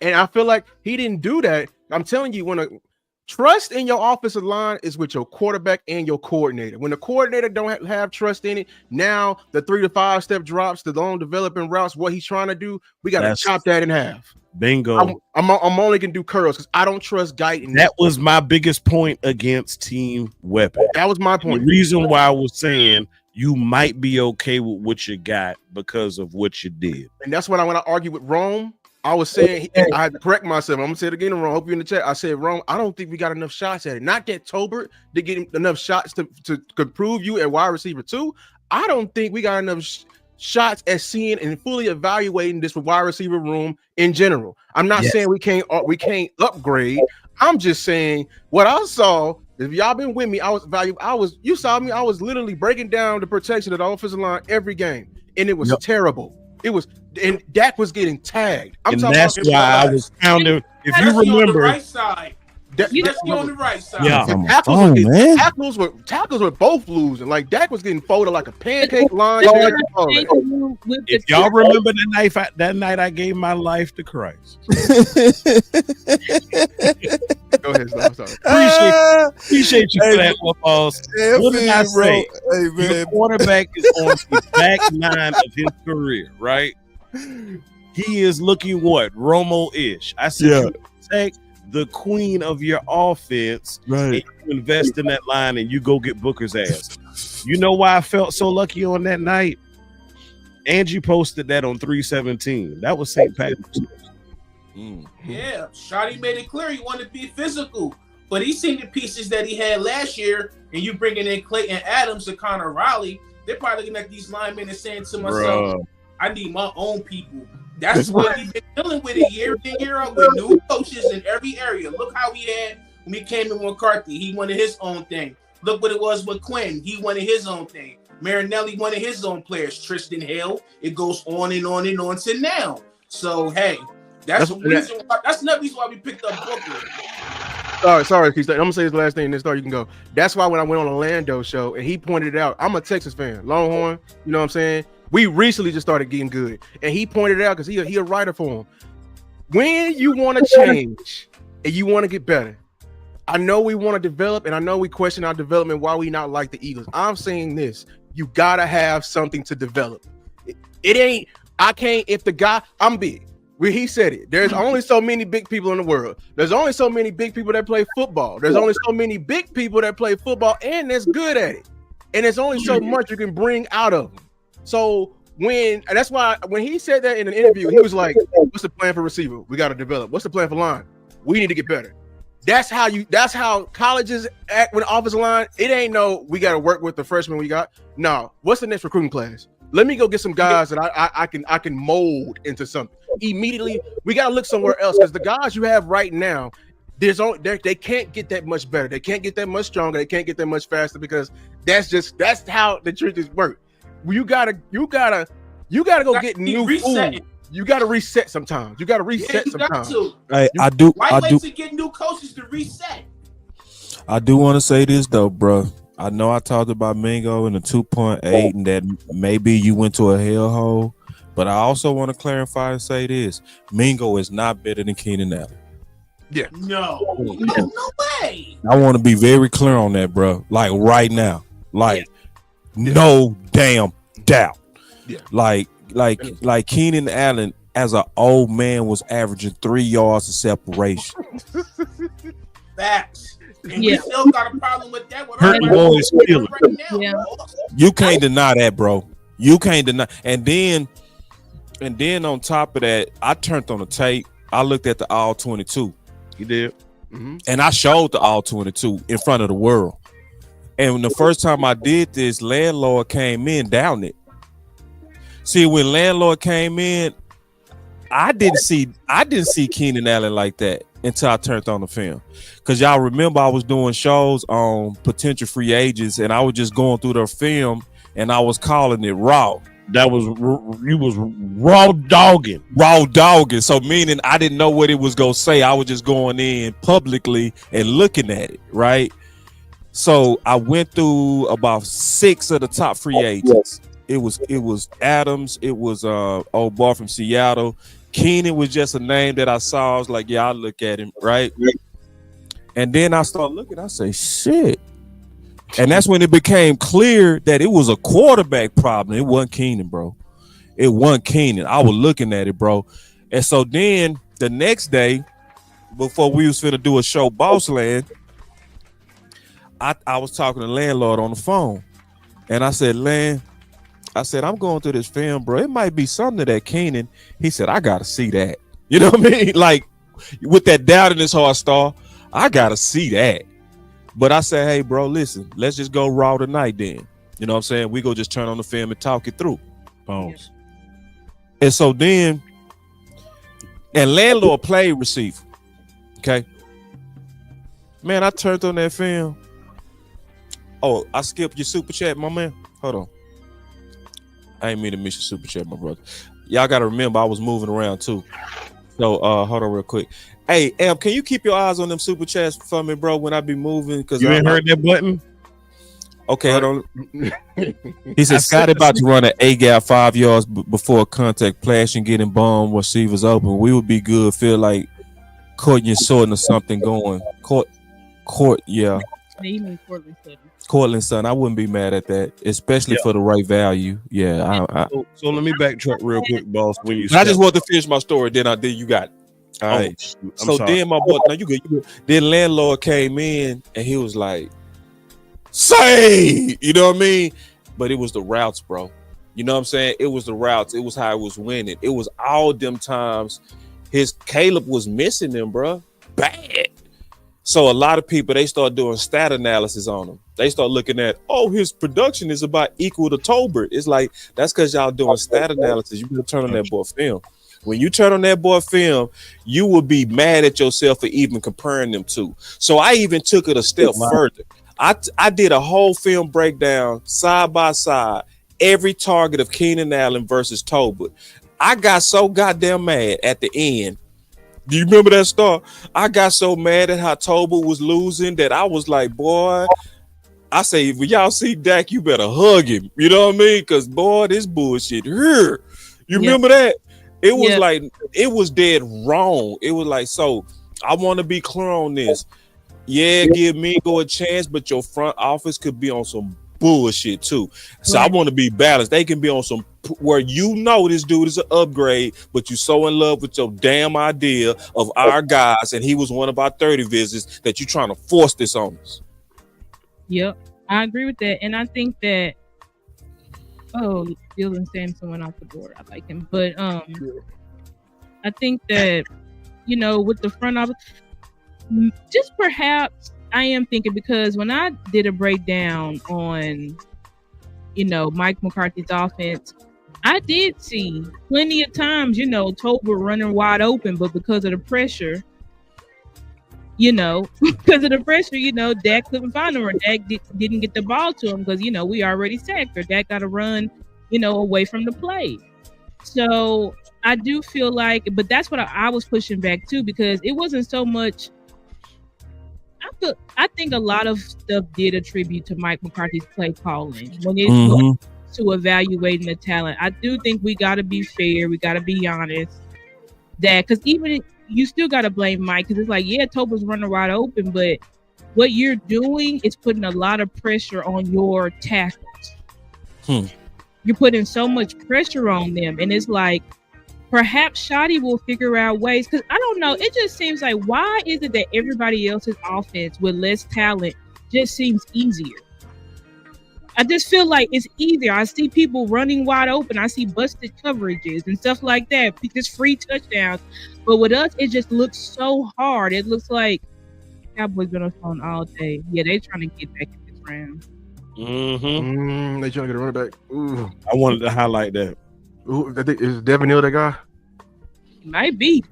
I feel like he didn't do that. I'm telling you, when trust in your offensive line is with your quarterback and your coordinator. When the coordinator don't have trust in it, now the 3 to 5 step drops, the long developing routes, what he's trying to do, we got to chop that in half. Bingo. I'm only gonna do curls because I don't trust Guyton. That was my biggest point against Team Weapon. That was my point. The reason why I was saying you might be okay with what you got because of what you did. And that's what I want to argue with Rome. I was saying, I had to correct myself. I'm going to say it again, Rome. I hope you're in the chat. I said, Rome, I don't think we got enough shots at it. Not that Tolbert to get enough shots to prove you at wide receiver 2. I don't think we got enough shots at seeing and fully evaluating this wide receiver room in general. I'm not saying we can't upgrade. I'm just saying what I saw. If y'all been with me, you saw me. I was literally breaking down the protection of the offensive line every game, and it was terrible. It was, and Dak was getting tagged. That's why I was pounding. If you remember, Especially on the right side. Yeah. And tackles were both losing. Like Dak was getting folded like a pancake line. If y'all remember that night I gave my life to Christ. Go ahead, I'm sorry. Appreciate you for that, boss. What did I say? Hey, man. Your quarterback is on the back nine of his career, right? He is looking what? Romo-ish. I said, you take the queen of your offense and you invest in that line and you go get Booker's ass. You know why I felt so lucky on that night? Angie posted that on 317. That was St. Patrick's. Yeah, Shotty made it clear he wanted to be physical, but he seen the pieces that he had last year, and you bringing in Clayton Adams and Connor Riley, they're probably looking at these linemen and saying to myself, I need my own people. That's what he's been dealing with it year in, year out with new coaches in every area. Look how he had when he came in with McCarthy. He wanted his own thing. Look what it was with Quinn. He wanted his own thing. Marinelli wanted his own players. Tristan Hill. It goes on and on and on to now. So, hey, that's another reason why we picked up Booker. Sorry, Keystone. I'm gonna say this last thing and then you can go. That's why when I went on Orlando show and he pointed it out, I'm a Texas fan, Longhorn. You know what I'm saying? We recently just started getting good, and he pointed it out because he a writer for him. When you want to change and you want to get better, I know we want to develop, and I know we question our development. Why we not like the Eagles? I'm saying this: you gotta have something to develop. It ain't. I can't. If the guy, I'm big. Where he said it. There's only so many big people in the world. There's only so many big people that play football. There's only so many big people that play football and that's good at it. And there's only so much you can bring out of them. So that's why when he said that in an interview, he was like, "What's the plan for receiver? We got to develop. What's the plan for line? We need to get better." That's how colleges act with the offensive line. It ain't no we got to work with the freshmen we got. No, what's the next recruiting class? Let me go get some guys that I can mold into something. Immediately, we got to look somewhere else because the guys you have right now, they can't get that much better. They can't get that much stronger. They can't get that much faster because that's how the trenches work. You gotta go get new food. You gotta reset sometimes. You gotta reset sometimes. Hey, I do. Why wait to get new coaches to reset? I do want to say this though, bro. I know I talked about Mingo and the 2.8 and that maybe you went to a hellhole, but I also want to clarify and say this: Mingo is not better than Keenan Allen. Yeah. No way. I want to be very clear on that, bro. Like right now, no damn doubt. Yeah. Like Keenan Allen as an old man was averaging 3 yards of separation. Facts. And we still got a problem with that. Boys You can't deny that, bro. You can't deny. And then on top of that, I turned on the tape. I looked at the all 22. You did. Mm-hmm. And I showed the all 22 in front of the world. And the first time I did this, Landlord came in down it. See, when Landlord came in, I didn't see Keenan Allen like that until I turned on the film. Because y'all remember I was doing shows on potential free agents and I was just going through their film and I was calling it raw. That was you was raw dogging. So meaning I didn't know what it was gonna say. I was just going in publicly and looking at it, right? So I went through about 6 of the top free agents. It was Adams, it was old boy from Seattle. Keenan was just a name that I saw. I was like, yeah, I'll look at him, right? And then I started looking, I say, shit. And that's when it became clear that it was a quarterback problem. It wasn't Keenan, bro. It wasn't Keenan. I was looking at it, bro. And so then the next day, before we was finna do a show, Bossland, I was talking to Landlord on the phone. And I said, I'm going through this film, bro. It might be something to that Keenan. He said, I got to see that. You know what I mean? Like, with that doubt in his heart, Star, I got to see that. But I said, hey, bro, listen, let's just go raw tonight then. You know what I'm saying? We go just turn on the film and talk it through. Bones. And so then, and Landlord played receiver. Okay. Man, I turned on that film. Oh, I skipped your super chat, my man. Hold on. I ain't mean to miss your super chat, my brother. Y'all got to remember, I was moving around too. So hold on real quick. Hey, Em, can you keep your eyes on them super chats for me, bro, when I be moving? Because You ain't heard that button? Okay, hold on. He I said Scotty said- about to run an A gap 5 yards before contact, flashing, getting bomb, receivers open. We would be good. Feel like Courtney Sorting or something going. Court, yeah. You mean Portland Sutton. Cortland son, I wouldn't be mad at that, especially Yeah. for the right value. Yeah, So let me backtrack real quick, boss. When you I just want to finish my story. Then you got it. All right. shoot, I'm So sorry. then my boy, no, you good. Then landlord came in and he was like, "Say," you know what I mean? But it was the routes, bro. You know what I'm saying? It was the routes. It was how it was winning. It was all them times his Caleb was missing them, bro. Bad. So a lot of people, they start doing stat analysis on him. They start looking at, oh, his production is about equal to Tolbert. It's like, that's because y'all doing stat analysis. You better turn on that boy film. When you turn on that boy film, you will be mad at yourself for even comparing them two. So I even took it a step further. I did a whole film breakdown side by side, every target of Keenan Allen versus Tolbert. I got so goddamn mad at the end. Do you remember that start? I got so mad at how Tolbert was losing that I was like, boy, I say, if y'all see Dak, you better hug him. You know what I mean? Because, boy, this bullshit here. You remember that? It was like, it was dead wrong. It was like, so I want to be clear on this. Yeah, give Mingo a chance, but your front office could be on some bullshit too. So I want to be balanced. They can be on some where you know this dude is an upgrade, but you're so in love with your damn idea of our guys, and he was one of our 30 visits that you're trying to force this on us. Yep, I agree with that, and I think that Dylan Sampson went off the board. I like him, but I think that with the front office, just perhaps I am thinking, because when I did a breakdown on Mike McCarthy's offense, I did see plenty of times Tolbert running wide open, but because of the pressure, Dak couldn't find him, or Dak didn't get the ball to him because we already sacked, or Dak got to run away from the play. So I do feel like, but that's what I was pushing back to, because it wasn't so much. I think a lot of stuff did attribute to Mike McCarthy's play calling when it comes to evaluating the talent. I do think we got to be fair. We got to be honest. Because even you still got to blame Mike, because it's like, yeah, Toba's running wide open, but what you're doing is putting a lot of pressure on your tackles. You're putting so much pressure on them, and it's like, perhaps Shoddy will figure out ways, because I don't know. It just seems like, why is it that everybody else's offense with less talent just seems easier? I just feel like it's easier. I see people running wide open. I see busted coverages and stuff like that, just free touchdowns. But with us, it just looks so hard. It looks like Cowboys been on the phone all day. Yeah, they're trying to get back in this round. They trying to get a running back. Ooh. I wanted to highlight that. Ooh, I think is Devin Neal that guy? Might be.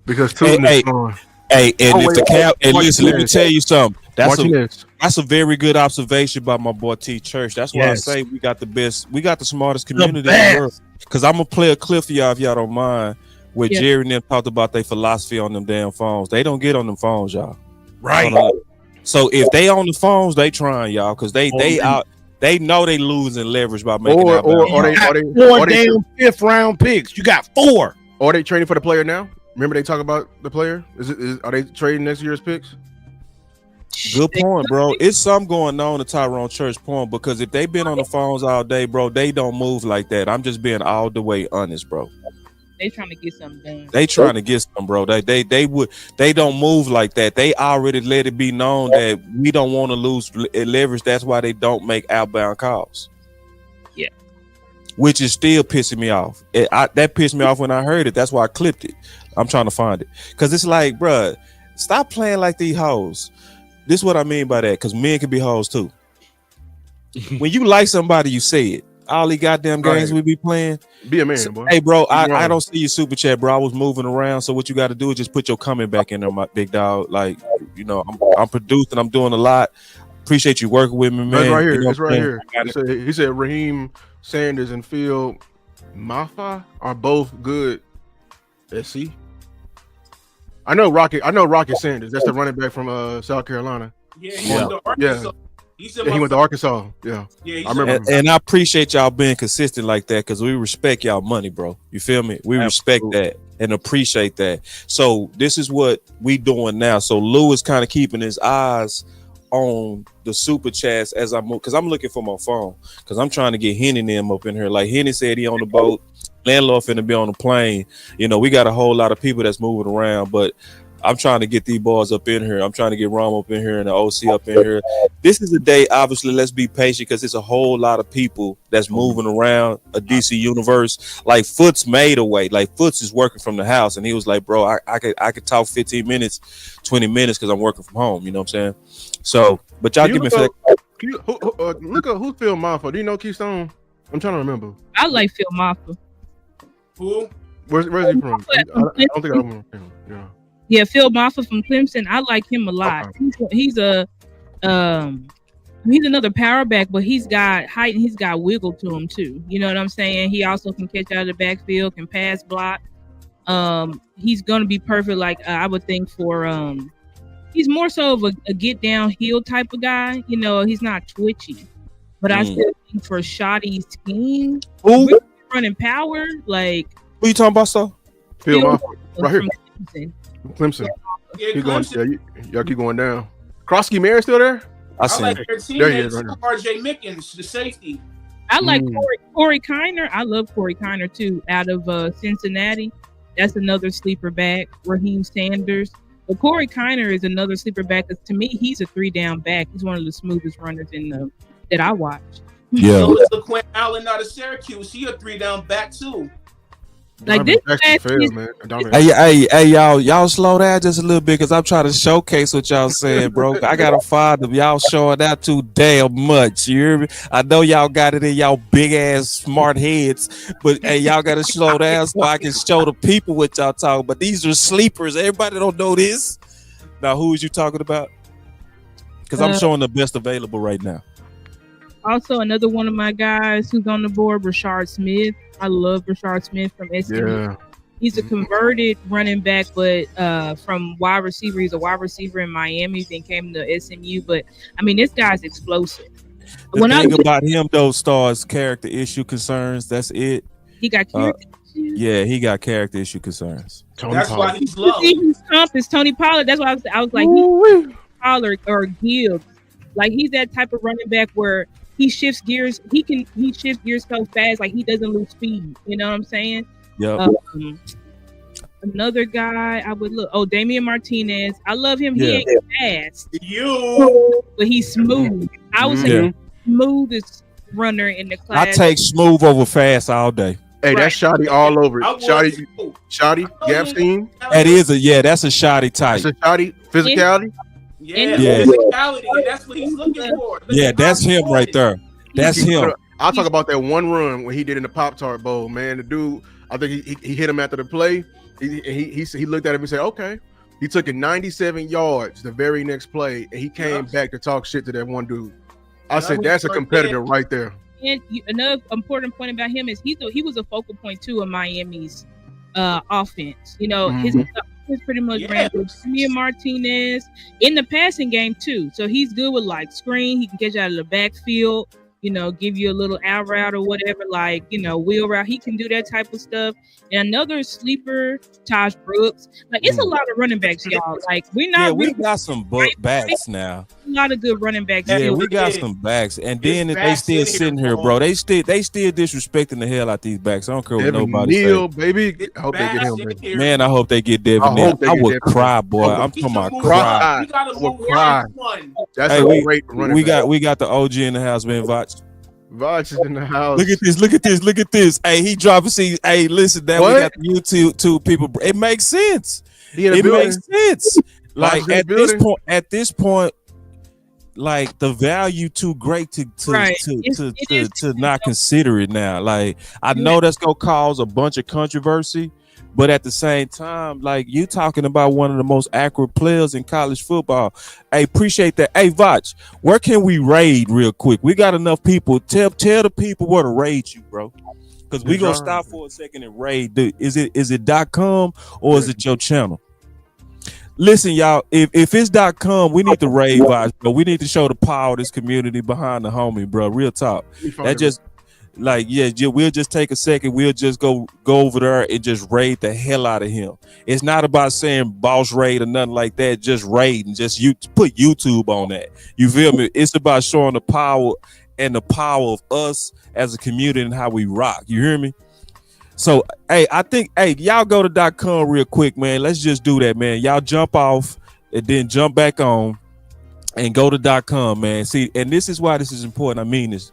Because Tootin is on. Hey, and if the Cow, and listen, let me tell you something. Martinez. That's a very good observation by my boy T Church. That's why I say we got the best, we got the smartest community in the world. Because I'm gonna play a clip for y'all if y'all don't mind, where Jerry and them talked about their philosophy on them damn phones. They don't get on them phones, y'all. Right. So if they on the phones, they trying, y'all, because they out. They know they losing leverage by making or they damn fifth round picks. You got 4. Are they trading for the player now? Remember they talk about the player? Are they trading next year's picks? Good point, bro. It's something going on to Tyrone Church point, because if they been on the phones all day, bro, they don't move like that. I'm just being all the way honest, bro. They trying to get something done. They trying to get something, bro. They don't move like that. They already let it be known that we don't want to lose leverage. That's why they don't make outbound calls. Yeah. Which is still pissing me off. That pissed me off when I heard it. That's why I clipped it. I'm trying to find it. Because it's like, bro, stop playing like these hoes. This is what I mean by that, because men can be hoes too. When you like somebody, you say it. All the goddamn games we be playing. Be a man, boy. Hey, bro, I don't see your super chat, bro. I was moving around, so what you got to do is just put your comment back in there, my big dog. Like, I'm producing, I'm doing a lot. Appreciate you working with me, man. That's right here. It's right here. He said Raheem Sanders and Phil Maffa are both good. SC. I know Rocket Sanders. That's the running back from South Carolina. Yeah, he went to Arkansas. He went to Arkansas. Yeah, Yeah, I remember. And I appreciate y'all being consistent like that because we respect y'all money, bro. You feel me? We respect that and appreciate that. So this is what we doing now. So Lou is kind of keeping his eyes on the super chats as I move because I'm looking for my phone because I'm trying to get Henny and them up in here. Like Henny said, he on the boat. Landlord finna be on the plane. You know, we got a whole lot of people that's moving around, but I'm trying to get these boys up in here. I'm trying to get Rom up in here and the OC up in here. This is a day, obviously, let's be patient because it's a whole lot of people that's moving around a DC universe. Like Foots made a way. Like Foots is working from the house, and he was like, bro, I could talk 15 minutes, 20 minutes because I'm working from home. You know what I'm saying? So, but y'all give me a sec. Look up who's Phil Maffa. Do you know Keystone? I'm trying to remember. I like Phil Maffa. Who? Where's he from? I don't think I remember him. Yeah. Yeah, Phil Maffa from Clemson. I like him a lot. Okay. He's another power back, but he's got height and he's got wiggle to him too. You know what I'm saying? He also can catch out of the backfield, can pass block. He's gonna be perfect. Like I would think for he's more so of a get downhill type of guy. You know, he's not twitchy, but I still think for shoddy scheme, running power, like who you talking about, so? Phil Maffa, right here. Clemson. Clemson. Y'all keep going down. Krosky Mary still there? I like their teammates, RJ Mickens, the safety. I like Corey Kiner. I love Corey Kiner too, out of Cincinnati. That's another sleeper back. Raheem Sanders. But Corey Kiner is another sleeper back because to me, he's a 3-down back. He's one of the smoothest runners that I watch. Yeah. So is LaQuinn Allen out of Syracuse. He a 3-down back too. Like this Hey, y'all slow down just a little bit because I'm trying to showcase what y'all saying, bro. I gotta find them. Y'all showing out too damn much. You hear me? I know y'all got it in y'all big ass smart heads, but hey, y'all gotta slow down so I can show the people what y'all talking. But these are sleepers. Everybody don't know this. Now, who is you talking about? Because I'm showing the best available right now. Also, another one of my guys who's on the board, Rashard Smith. I love Rashard Smith from SMU. Yeah. He's a converted running back, but from wide receiver. He's a wide receiver in Miami, then came to SMU. But, I mean, this guy's explosive. The thing about him, though, Stars, character issue concerns. That's it. He got character issues? Yeah, he got character issue concerns. That's why he's low. His comp is Tony Pollard. That's why I was like, he's Pollard or Gibbs. Like, he's that type of running back where he shifts gears. He shifts gears so fast, like he doesn't lose speed. You know what I'm saying? Yeah. Another guy I would look. Oh, Damian Martinez. I love him. He ain't fast. But he's smooth. I would say the smoothest runner in the class. I take smooth over fast all day. Hey, that's shoddy all over. Shoddy, Gapstein. That's a shoddy type. That's a shoddy physicality. Yeah. Physicality. That's what he's looking for. That's him right there. That's him. I'll talk about that one run when he did in the Pop-Tart Bowl, man. The dude, I think he hit him after the play. He looked at him and said, okay. He took it 97 yards the very next play, and he came back to talk shit to that one dude. I said, that's a competitor right there. And another important point about him is he was a focal point too of Miami's offense. You know, his pretty much ran with Damian Martinez in the passing game too. So he's good with like screen. He can catch out of the backfield, you know, give you a little out route or whatever, like, you know, wheel route. He can do that type of stuff. And another sleeper, Taj Brooks. Like, it's a lot of running backs, y'all. Like, we got some backs now. A lot of good running backs. Yeah, we got some backs. And then if they still sitting here, bro, they still disrespecting the hell out these backs. I don't care what nobody Neal, say. Baby. I hope they get him, baby. Man, I hope they get Devin Neal. I would cry, boy. I'm talking about cry. We gotta move cry. That's a great running back. We got the OG in the house, man, Vach. Vach is in the house. Look at this. Hey, he dropping. See, hey, listen, that we got the YouTube people. It makes sense. It makes sense. Like at this point, like the value too great to not consider it now. Like I know that's gonna cause a bunch of controversy, but at the same time, like you talking about one of the most accurate players in college football. Hey, appreciate that. Hey, Vach, where can we raid real quick? We got enough people. Tell the people where to raid you, bro. Because we gonna stop for a second and raid. Is it .com or is it your channel? Listen, y'all. If it's .com, we need to rave vibes, bro. We need to show the power of this community behind the homie, bro. Real talk. That just like we'll just take a second. We'll just go over there and just raid the hell out of him. It's not about saying boss raid or nothing like that. Just raid and just put YouTube on that. You feel me? It's about showing the power and the power of us as a community and how we rock. You hear me? So, hey, I think, y'all go to .com real quick, man. Let's just do that, man. Y'all jump off and then jump back on and go to .com, man. See, and this is why this is important. I mean this.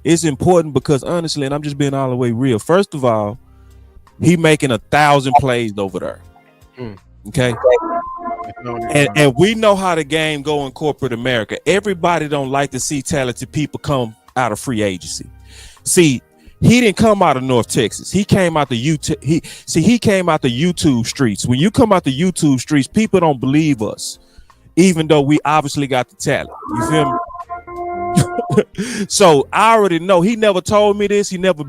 It's important because, honestly, and I'm just being all the way real. First of all, he making 1,000 plays over there. Okay? And we know how the game go in corporate America. Everybody don't like to see talented people come out of free agency. See, he didn't come out of North Texas. He came out the he came out the YouTube streets. When you come out the YouTube streets, people don't believe us, even though we obviously got the talent. You feel me? So I already know. He never told me this. He never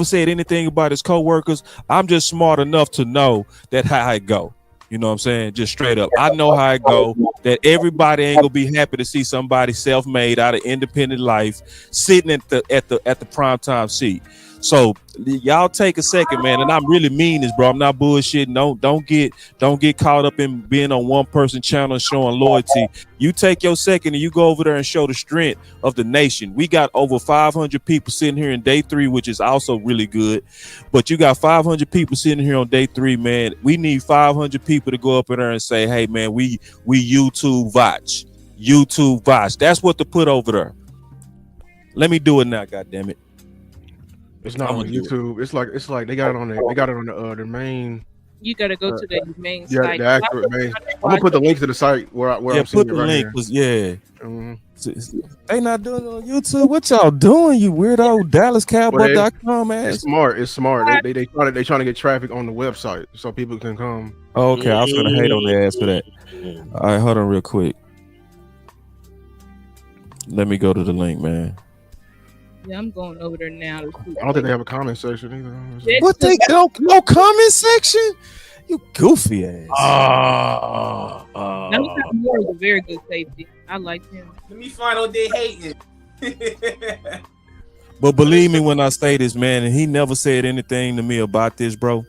said anything about his coworkers. I'm just smart enough to know that how it go. You know what I'm saying? Just straight up. I know how it go. That everybody ain't gonna be happy to see somebody self-made out of independent life sitting at the primetime seat. So y'all take a second, man, and I'm really mean this, bro. I'm not bullshitting. Don't get caught up in being on one person channel and showing loyalty. You take your second and you go over there and show the strength of the nation. We got over 500 people sitting here in day 3, which is also really good. But you got 500 people sitting here on day 3, man. We need 500 people to go up in there and say, hey, man, we YouTube watch. YouTube watch. That's what to put over there. Let me do it now, goddammit. It's not on YouTube. It's like they got it on the main. You gotta go to the main site. The accurate main. I'm gonna put the link to the site where I'm seeing it right here. They not doing it on YouTube. What y'all doing, you weirdo? DallasCowboys.com, man. It's smart. It's smart. They trying to get traffic on the website so people can come. Oh, okay, I was gonna hate on their ass for that. All right, hold on real quick. Let me go to the link, man. Yeah, I'm going over there now. I don't think they have a comment section either. What they no comment section? You goofy ass. That was more of a very good safety. I like him. Let me find out they hating. But believe me when I say this, man, and he never said anything to me about this, bro.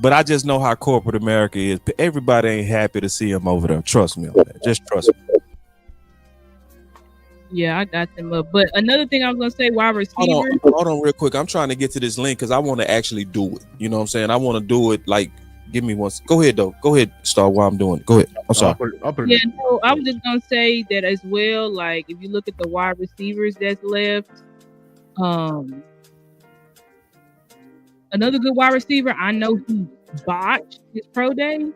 But I just know how corporate America is. Everybody ain't happy to see him over there. Trust me on that. Just trust me. Yeah, I got them up. But another thing I was gonna say, wide receiver. Hold on real quick. I'm trying to get to this link because I want to actually do it. You know what I'm saying? I want to do it. Like, give me one. Go ahead, though. Go ahead, Star, while I'm doing it. Go ahead. I'm sorry. I'll put yeah, no, I was just gonna say that as well. Like, if you look at the wide receivers that's left, another good wide receiver. I know he botched his pro day,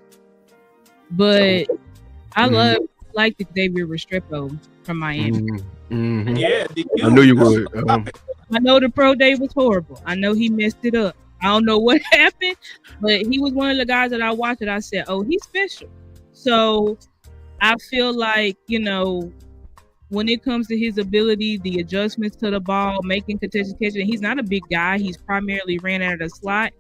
but I like Xavier Restrepo from Miami. Yeah, I knew you would. I know the pro day was horrible. I know he messed it up. I don't know what happened, but he was one of the guys that I watched and I said, oh, he's special. So I feel like, you know, when it comes to his ability, the adjustments to the ball, making contested catches, he's not a big guy. He's primarily ran out of the slot.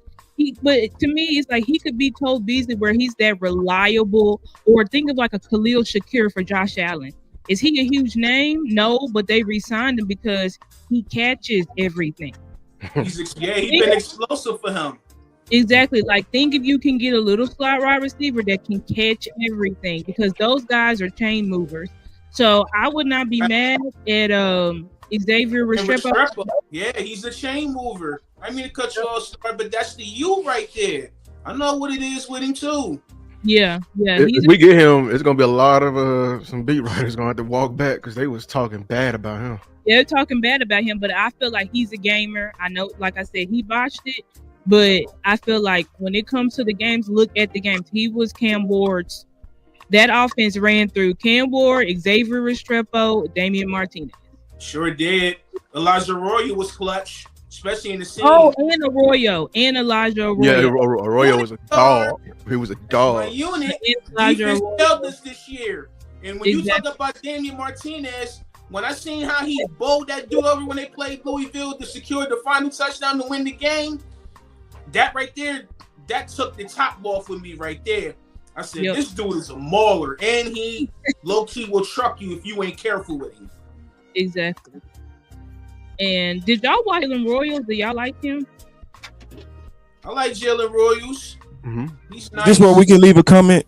But to me, it's like he could be Cole Beasley where he's that reliable, or think of like a Khalil Shakir for Josh Allen. Is he a huge name? No, but they re-signed him because he catches everything. He's been explosive for him. Exactly. Like, think if you can get a little slot wide receiver that can catch everything, because those guys are chain movers. So I would not be mad at Xavier Restrepo. Yeah, he's a chain mover. I mean to cut you off, Star, but that's the you right there. I know what it is with him too. Yeah. If we get him, it's gonna be a lot of some beat writers gonna have to walk back because they was talking bad about him. They're talking bad about him, but I feel like he's a gamer. I know, like I said, he botched it, but I feel like when it comes to the games, look at the games. He was Cam Ward's. That offense ran through Cam Ward, Xavier Restrepo, Damian Martinez. Sure did. Elijah Arroyo was clutch, especially in the city. Oh, and Arroyo and Elijah Arroyo. Yeah, Arroyo was a dog. He was a dog. My unit defense failed us this year. And when you talk about Damian Martinez, when I seen how he bowled that dude over when they played Louisville to secure the final touchdown to win the game, that right there, that took the top off with me right there. I said, this dude is a mauler, and he low-key will truck you if you ain't careful with him. Exactly. And did y'all watch Jalen Royals? Do y'all like him? I like Jalen Royals. Mm-hmm. He's nice. This where we can leave a comment.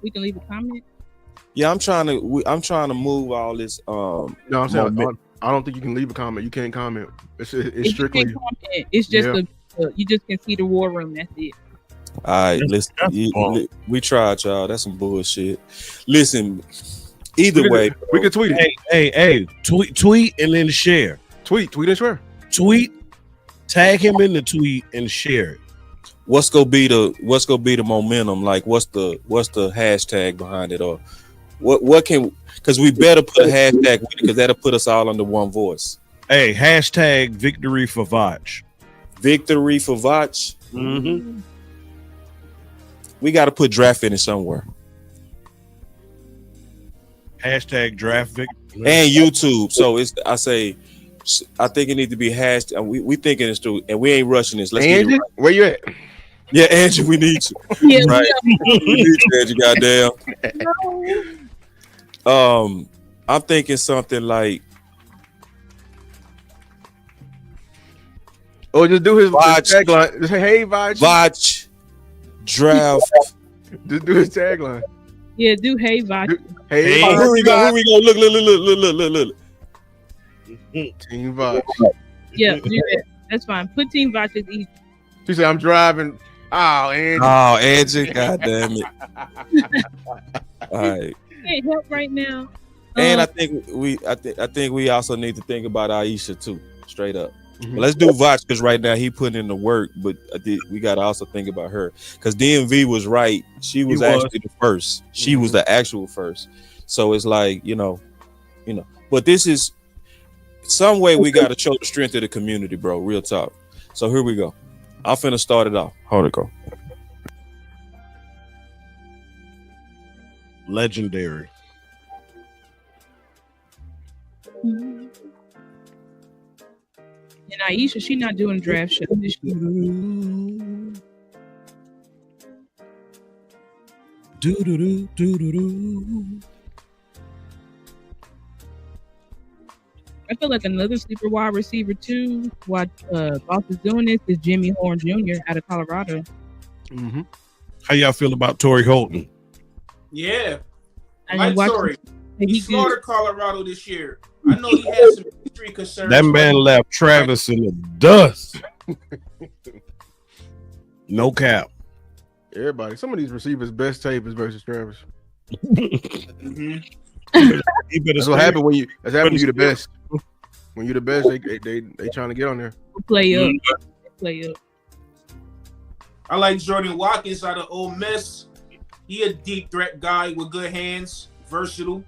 We can leave a comment. Yeah, I'm trying to move all this. No, I'm saying I don't think you can leave a comment. You can't comment. It's strictly. You can't comment. It's just you just can see the war room. That's it. All right, listen. We tried, y'all. That's some bullshit. Listen, either way, we can tweet it. Hey, tweet and then share. Tweet and share. Tweet, tag him in the tweet and share it. What's gonna be the momentum? Like, what's the hashtag behind it, or what can? Because we better put a hashtag with it, because that'll put us all under one voice. Hey, hashtag victory for Vach. Victory for Vach. Mm-hmm. We got to put draft in it somewhere. Hashtag draft victory. And YouTube. So I think it needs to be hashtag. We thinking this through, and we ain't rushing this. Let's get it right. Where you at? Yeah, Angie, we need you. Yeah, right. We need you, Angie, goddamn. I'm thinking something like, just do his tagline. Just say, hey, Vach. Vach draft. Just do his tagline. Yeah, do hey Vach. Hey, here we go. Look. Team Vach. Yeah, do that. That's fine. Put Team Vach as easy. She said, I'm driving. Oh, Angie. God damn it. All right. Can't help right now. And I think we also need to think about Aisha too, straight up. Mm-hmm. But let's do Vach, because right now he putting in the work, but we got to also think about her, because DMV was right. She was actually the first. She was the actual first. So it's like, you know, but this is some way we got to show the strength of the community, bro. Real talk. So here we go. I'm finna start it off. Hold it, go. Legendary. And Aisha, she not doing draft show this year. I feel like another sleeper wide receiver too. What Boss is doing this is Jimmy Horn Jr. out of Colorado. Mm-hmm. How y'all feel about Torrey Holton? Yeah, I And like Torrey. He slaughtered Colorado this year. I know he had some injury concerns. That man left Travis in the dust. No cap. Everybody, some of these receivers' best tape is versus Travis. Mm-hmm. That's what happened when you the best. When you the best, they trying to get on there. Play up. Play up. I like Jordan Watkins out of Ole Miss. He a deep threat guy with good hands, versatile.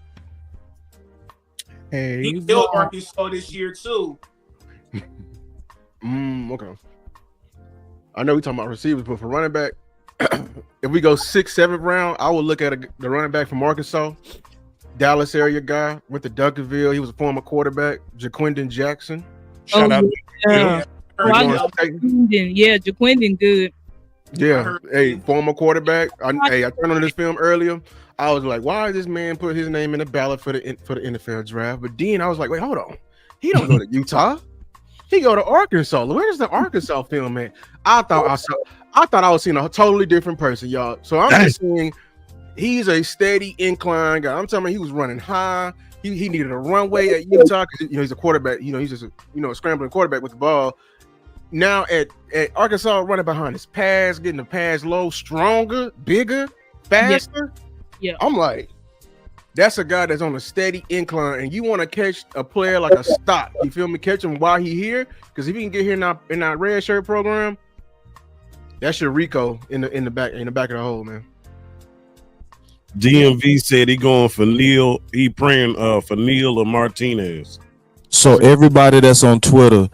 Hey, he killed Arkansas this year too. Okay. I know we talking about receivers, but for running back, if we go 6th, 7th round, I would look at the running back from Arkansas, Dallas area guy, went to Duncanville. He was a former quarterback, Jaquindon Jackson. Shout out. Yeah, Jaquindon good. Yeah, hey, former quarterback. I turned on this film earlier. I was like, why did this man put his name in the ballot for the NFL draft? But then I was like, wait, hold on. He don't go to Utah. He go to Arkansas. Where's the Arkansas film at? I thought I was seeing a totally different person, y'all. So I'm just saying he's a steady incline guy. I'm telling you, he was running high. He needed a runway at Utah because he's a quarterback. He's just a scrambling quarterback with the ball. Now at Arkansas, running behind his pass, getting the pass low, stronger, bigger, faster. Yeah. I'm like, that's a guy that's on a steady incline, and you want to catch a player like a stock. You feel me? Catch him while he here, because if he can get here in that red shirt program, that's your Rico in the back of the hole, man. DMV said he going for Neil. He praying for Neil or Martinez. So everybody that's on Twitter,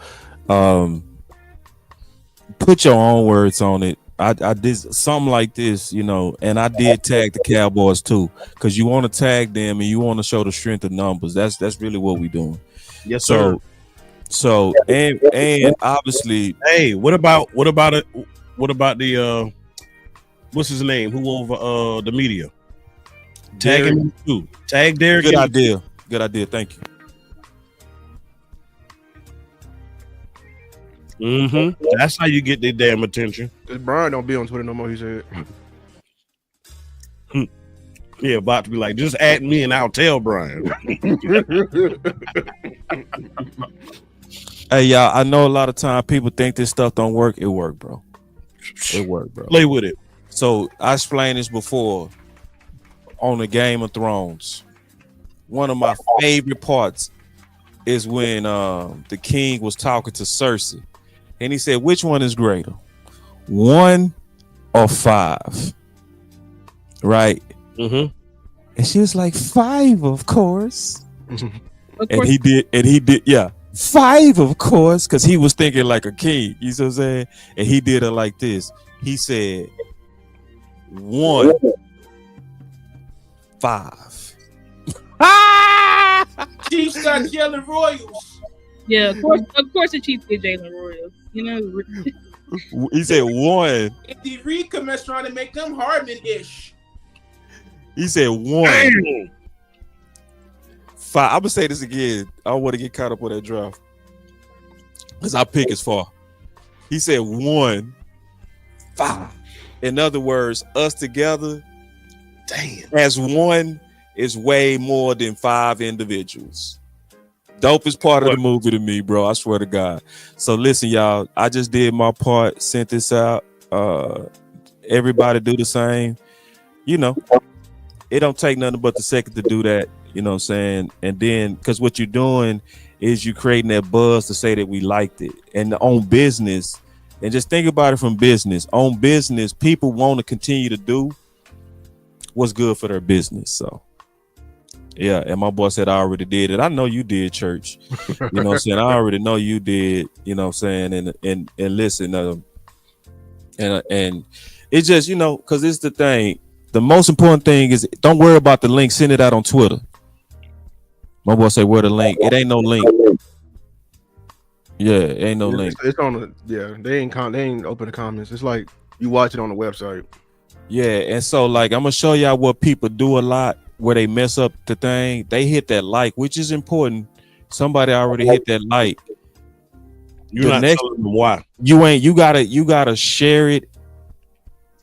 put your own words on it. I did something like this, and I did tag the Cowboys too, because you want to tag them and you want to show the strength of numbers. That's really what we're doing. Yes, sir. So and obviously, hey, what about the what's his name? Who over the media? Tag him too. Tag Derek. Good idea. Good idea. Thank you. Mm-hmm. That's how you get their damn attention. Brian don't be on Twitter no more. He said. Yeah, about to be like, just add me and I'll tell Brian. Hey, y'all, I know a lot of time people think this stuff don't work. It work, bro. It work, bro. Play with it. So I explained this before on the Game of Thrones. One of my favorite parts is when the king was talking to Cersei. And he said, which one is greater? 1 or 5? Right? Mm-hmm. And she was like, 5, of course. Of And he did, yeah. 5, of course, because he was thinking like a king. You see what I'm saying? And he did it like this. He said 1, 5. Chiefs got Jalen Royals. Yeah, of course the Chiefs get Jalen Royals. You know, He said 1. Andy Reid commenced trying to make them Hardman-ish. He said 1. 5. I'm gonna say this again. I don't want to get caught up on that draft because our pick is far. He said 1, 5. In other words, us together, as one is way more than 5 individuals. Dopest part of the movie to me, bro. I swear to God. So listen, y'all. I just did my part. Sent this out. Everybody do the same. You know, it don't take nothing but the second to do that. You know what I'm saying? And then, because what you're doing is you creating that buzz to say that we liked it. And on business, and just think about it from business. On business, people want to continue to do what's good for their business. So, yeah. And my boy said, I already did it. I know you did, church. You know what I'm saying? I already know you did. You know what I'm saying? And listen, and it's just, you know, because it's the thing. The most important thing is don't worry about the link. Send it out on Twitter. My boy say, where the link? It ain't no link. Yeah, it ain't no link. It's on the They ain't open the comments. It's like you watch it on the website. Yeah, and so like I'm gonna show y'all what people do a lot where they mess up the thing. They hit that like, which is important. Somebody already hit that like. You're not telling them why. You gotta share it.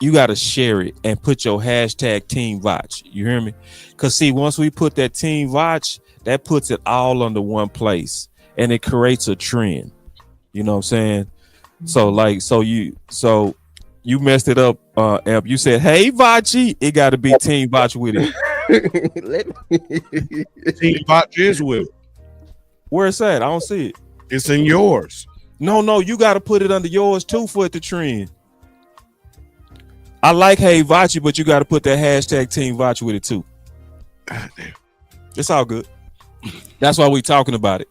You gotta share it and put your hashtag Team Vach. You hear me? Cause see, once we put that Team Vach, that puts it all under one place and it creates a trend. You know what I'm saying? So like, so you messed it up, Amp. You said, hey Vachi, it gotta be Team Vach with it. Team Vach is with it. Where it's at? I don't see it. It's in yours. No, you gotta put it under yours too for it to trend. I like Hey Vachi, but you gotta put that hashtag Team Vach with it too. God damn. It's all good. That's why we talking about it.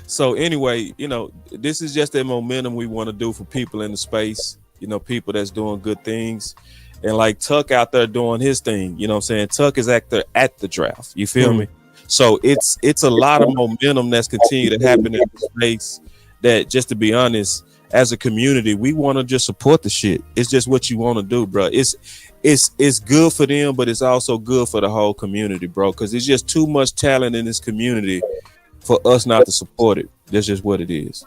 So anyway, you know, this is just that momentum we want to do for people in the space, you know, people that's doing good things. And like Tuck out there doing his thing, you know what I'm saying? Tuck is at the draft. You feel me? So it's a lot of momentum that's continued to happen in the space that, just to be honest, as a community, we want to just support the shit. It's just what you want to do, bro. It's good for them, but it's also good for the whole community, bro, because it's just too much talent in this community for us not to support it. That's just what it is.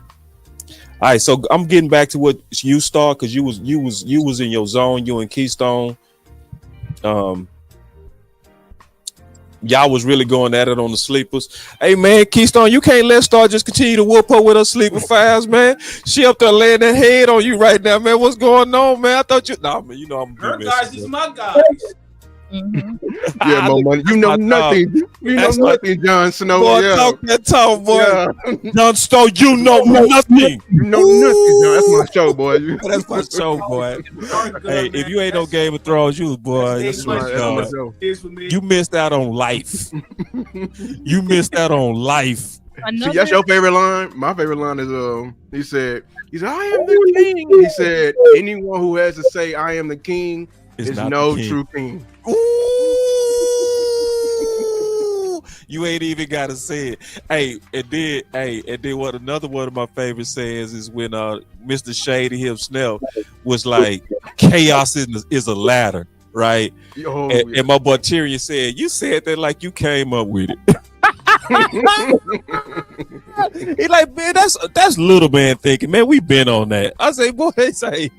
All right, so I'm getting back to what you start, because you was in your zone, you and Keystone. Y'all was really going at it on the sleepers. Hey man, Keystone, you can't let Star just continue to whoop her with her sleeper fast, man. She up there laying that head on you right now, man. What's going on, man? I thought man, you know I'm her guys is my guys. Mm-hmm. Yeah, Mo Money. You know nothing. You know nothing, Jon Snow. Boy, yeah. talk that talk, boy. Yeah. Jon Snow, you know nothing. You know nothing, John. That's my show, boy. That's my show, boy. Hey, if you ain't no Game of Thrones, you boy. That's my show. You missed out on life. You missed out on life. See, that's your favorite line. My favorite line is he said, I am the king. He said, anyone who has to say I am the king is no true king. Ooh, You ain't even gotta say it. Hey, and then what another one of my favorite sayings is when Mr. Shady himself was like, chaos is a ladder, right? Oh, And my boy Tyrion said, you said that like you came up with it. He like, man, that's little man thinking, man. We been on that. I say, boy, say,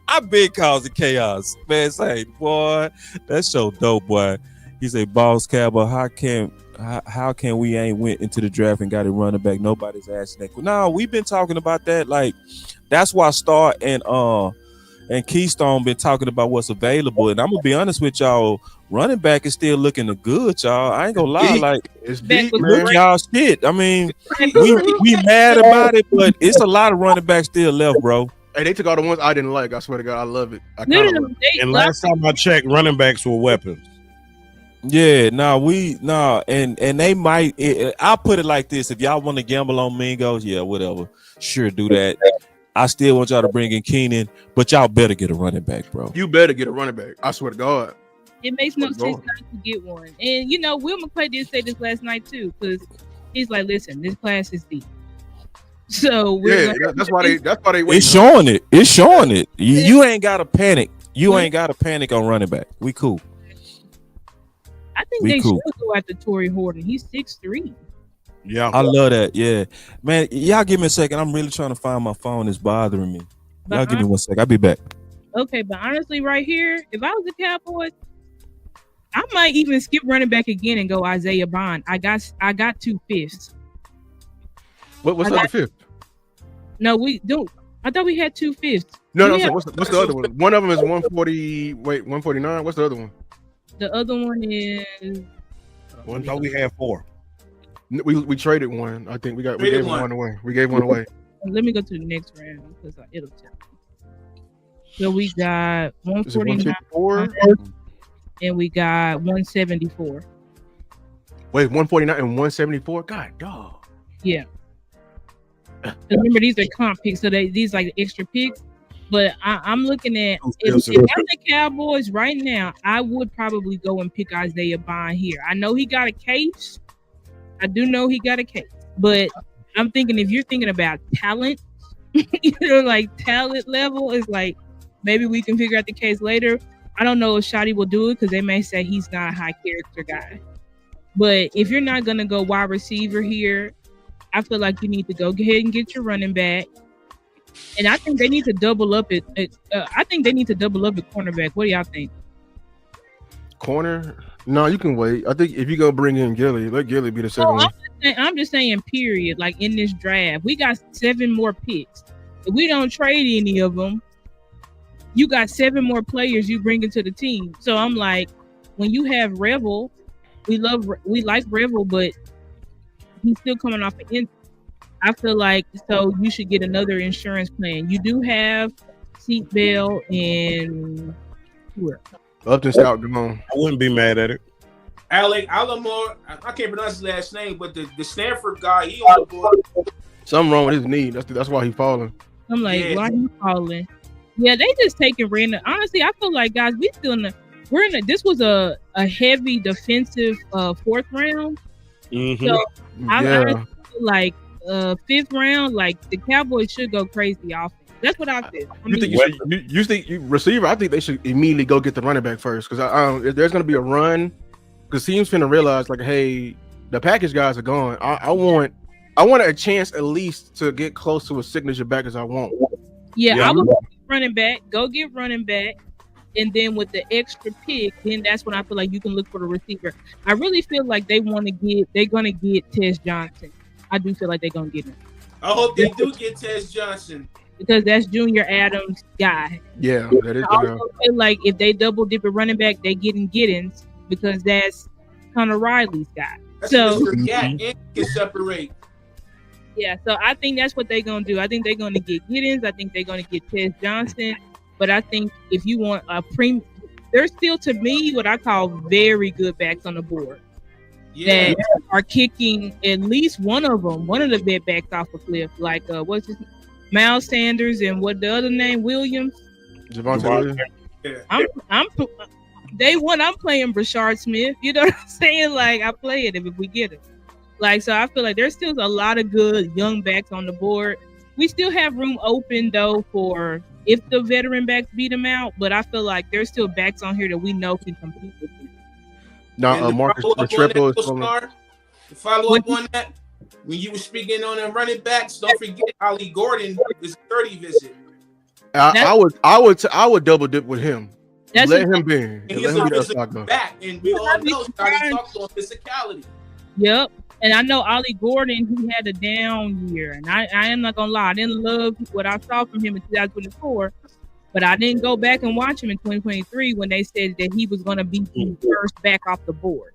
I been causing chaos, man. Say, boy, that's so dope, boy. He say, Boss Cowboy, how can we ain't went into the draft and got a running back? Nobody's asking that. No, we've been talking about that. Like, that's why Star and Keystone been talking about what's available. And I'm gonna be honest with y'all, running back is still looking good, y'all. I ain't gonna lie, like it's deep, look man. y'all shit. I mean, we mad about it, but it's a lot of running backs still left, bro. Hey, they took all the ones I didn't like. I swear to God, I love it. I kinda love it. And last time I checked, running backs were weapons. Yeah, and they might. I'll put it like this: if y'all want to gamble on Mingos, yeah, whatever, sure, do that. I still want y'all to bring in Keenan, but y'all better get a running back, bro. You better get a running back. I swear to God. It makes no sense not to get one. And you know, Will McClay did say this last night too, because he's like, "Listen, this class is deep." So that's why they. It's showing it. It's showing it. You ain't got to panic. You ain't got to panic on running back. We cool. I think they should go after Torrey Horton. He's 6'3". Yeah, I love that. Yeah, man. Y'all give me a second. I'm really trying to find my phone. It's bothering me. Y'all give me 1 second. I'll be back. Okay, but honestly, right here, if I was the Cowboys, I might even skip running back again and go Isaiah Bond. I got 2 fifths. What's the other fifth? No, we don't. I thought we had 2 fifths. No. So what's the other one? One of them is 140. Wait, 149. What's the other one? The other one is. One thought we had 4. We traded one. I think we gave one away. We gave one away. Let me go to the next round because it'll tell me. So we got 149 and we got 174. Wait, 149 and 174? God, dog. Yeah. Remember, these are comp picks, so these like extra picks. But I'm looking at if I'm the Cowboys right now, I would probably go and pick Isaiah Bond here. I know he got a case. I do know he got a case, but I'm thinking if you're thinking about talent, like talent level, is like maybe we can figure out the case later. I don't know if Shotty will do it because they may say he's not a high character guy. But if you're not gonna go wide receiver here, I feel like you need to go ahead and get your running back. And I think they need to double up it. I think they need to double up at cornerback. What do y'all think? Corner? No, you can wait. I think if you go bring in Gilly, let Gilly be the second one. I'm just saying, period. Like in this draft, we got 7 more picks. If we don't trade any of them, you got 7 more players you bring into the team. So I'm like, when you have Revel, we like Revel, but he's still coming off an injury. I feel like so you should get another insurance plan. You do have Seatbelt and Upton Stout gone. I wouldn't be mad at it. Alec Alamore, I can't pronounce his last name, but the Stanford guy, he on the board. Something wrong with his knee. That's why he's falling. I'm like, why are you falling? Yeah, they just taking random. Honestly, I feel like guys, this was a heavy defensive 4th round. Mm-hmm. So I feel like 5th round, like the Cowboys should go crazy offense. That's what I feel. You think receiver? I think they should immediately go get the running back first because if there's going to be a run, because teams finna realize like, hey, the package guys are gone. I want a chance at least to get close to a signature back as I want. Yeah, I would go get running back, and then with the extra pick, then that's when I feel like you can look for the receiver. I really feel like they're gonna get Tess Johnson. I do feel like they're gonna get him. I hope they do get Tess Johnson. Because that's Junior Adams' guy. Yeah, that is. I also feel like if they double dip at running back, they getting Giddens because that's Connor Riley's guy. That's so Mr. Gat and can separate. Yeah, so I think that's what they're gonna do. I think they're gonna get Giddens. I think they're gonna get Tess Johnson. But I think if you want a premium, there's still to me what I call very good backs on the board. That are kicking at least one of the bed backs off a cliff. Like what's his name? Miles Sanders and what the other name? Williams. Javonte Williams. I'm day one, I'm playing Brashard Smith. You know what I'm saying? Like, I play it if we get it. Like, so I feel like there's still a lot of good young backs on the board. We still have room open, though, for if the veteran backs beat them out. But I feel like there's still backs on here that we know can compete with them. No, Marcus Treppo is coming. To follow up on that, when you were speaking on the running backs, don't forget Ali Gordon is 30 visit. I would double dip with him. Let him be. And he's a back, and we all know Scotty talked on physicality. Yep. And I know Ollie Gordon, he had a down year. And I am not going to lie. I didn't love what I saw from him in 2024. But I didn't go back and watch him in 2023 when they said that he was going to be the first back off the board.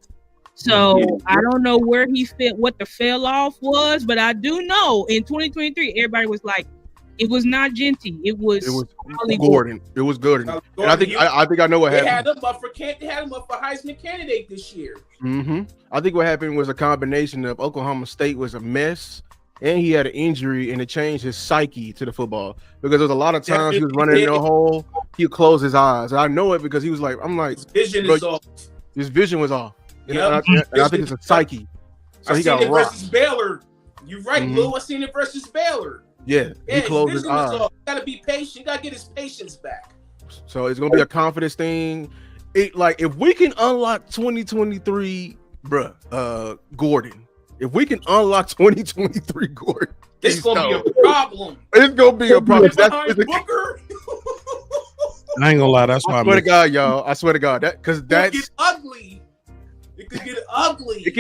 So I don't know where he fit, what the fell off was. But I do know in 2023, everybody was like, it was not Genty. It was Ollie Gordon. It was Gordon. And I think I know what happened. They had him up for Heisman candidate this year. Mm-hmm. I think what happened was a combination of Oklahoma State was a mess, and he had an injury, and it changed his psyche to the football. Because there was a lot of times he was running in a hole, he'd close his eyes. And I know it because he was like, his vision is off. His vision was off. And I think it's a psyche. So he got rocked. Versus Baylor. You're right, Lou. I seen it versus Baylor. Yeah, he closed his eyes. You gotta be patient. You gotta get his patience back. So it's gonna be a confidence thing. If we can unlock 2023, Gordon. If we can unlock 2023, Gordon, it's gonna be a problem. It's gonna be a problem. Booker. I ain't gonna lie. That's why I swear to God, y'all. I swear to God, that's get ugly. It could get ugly. He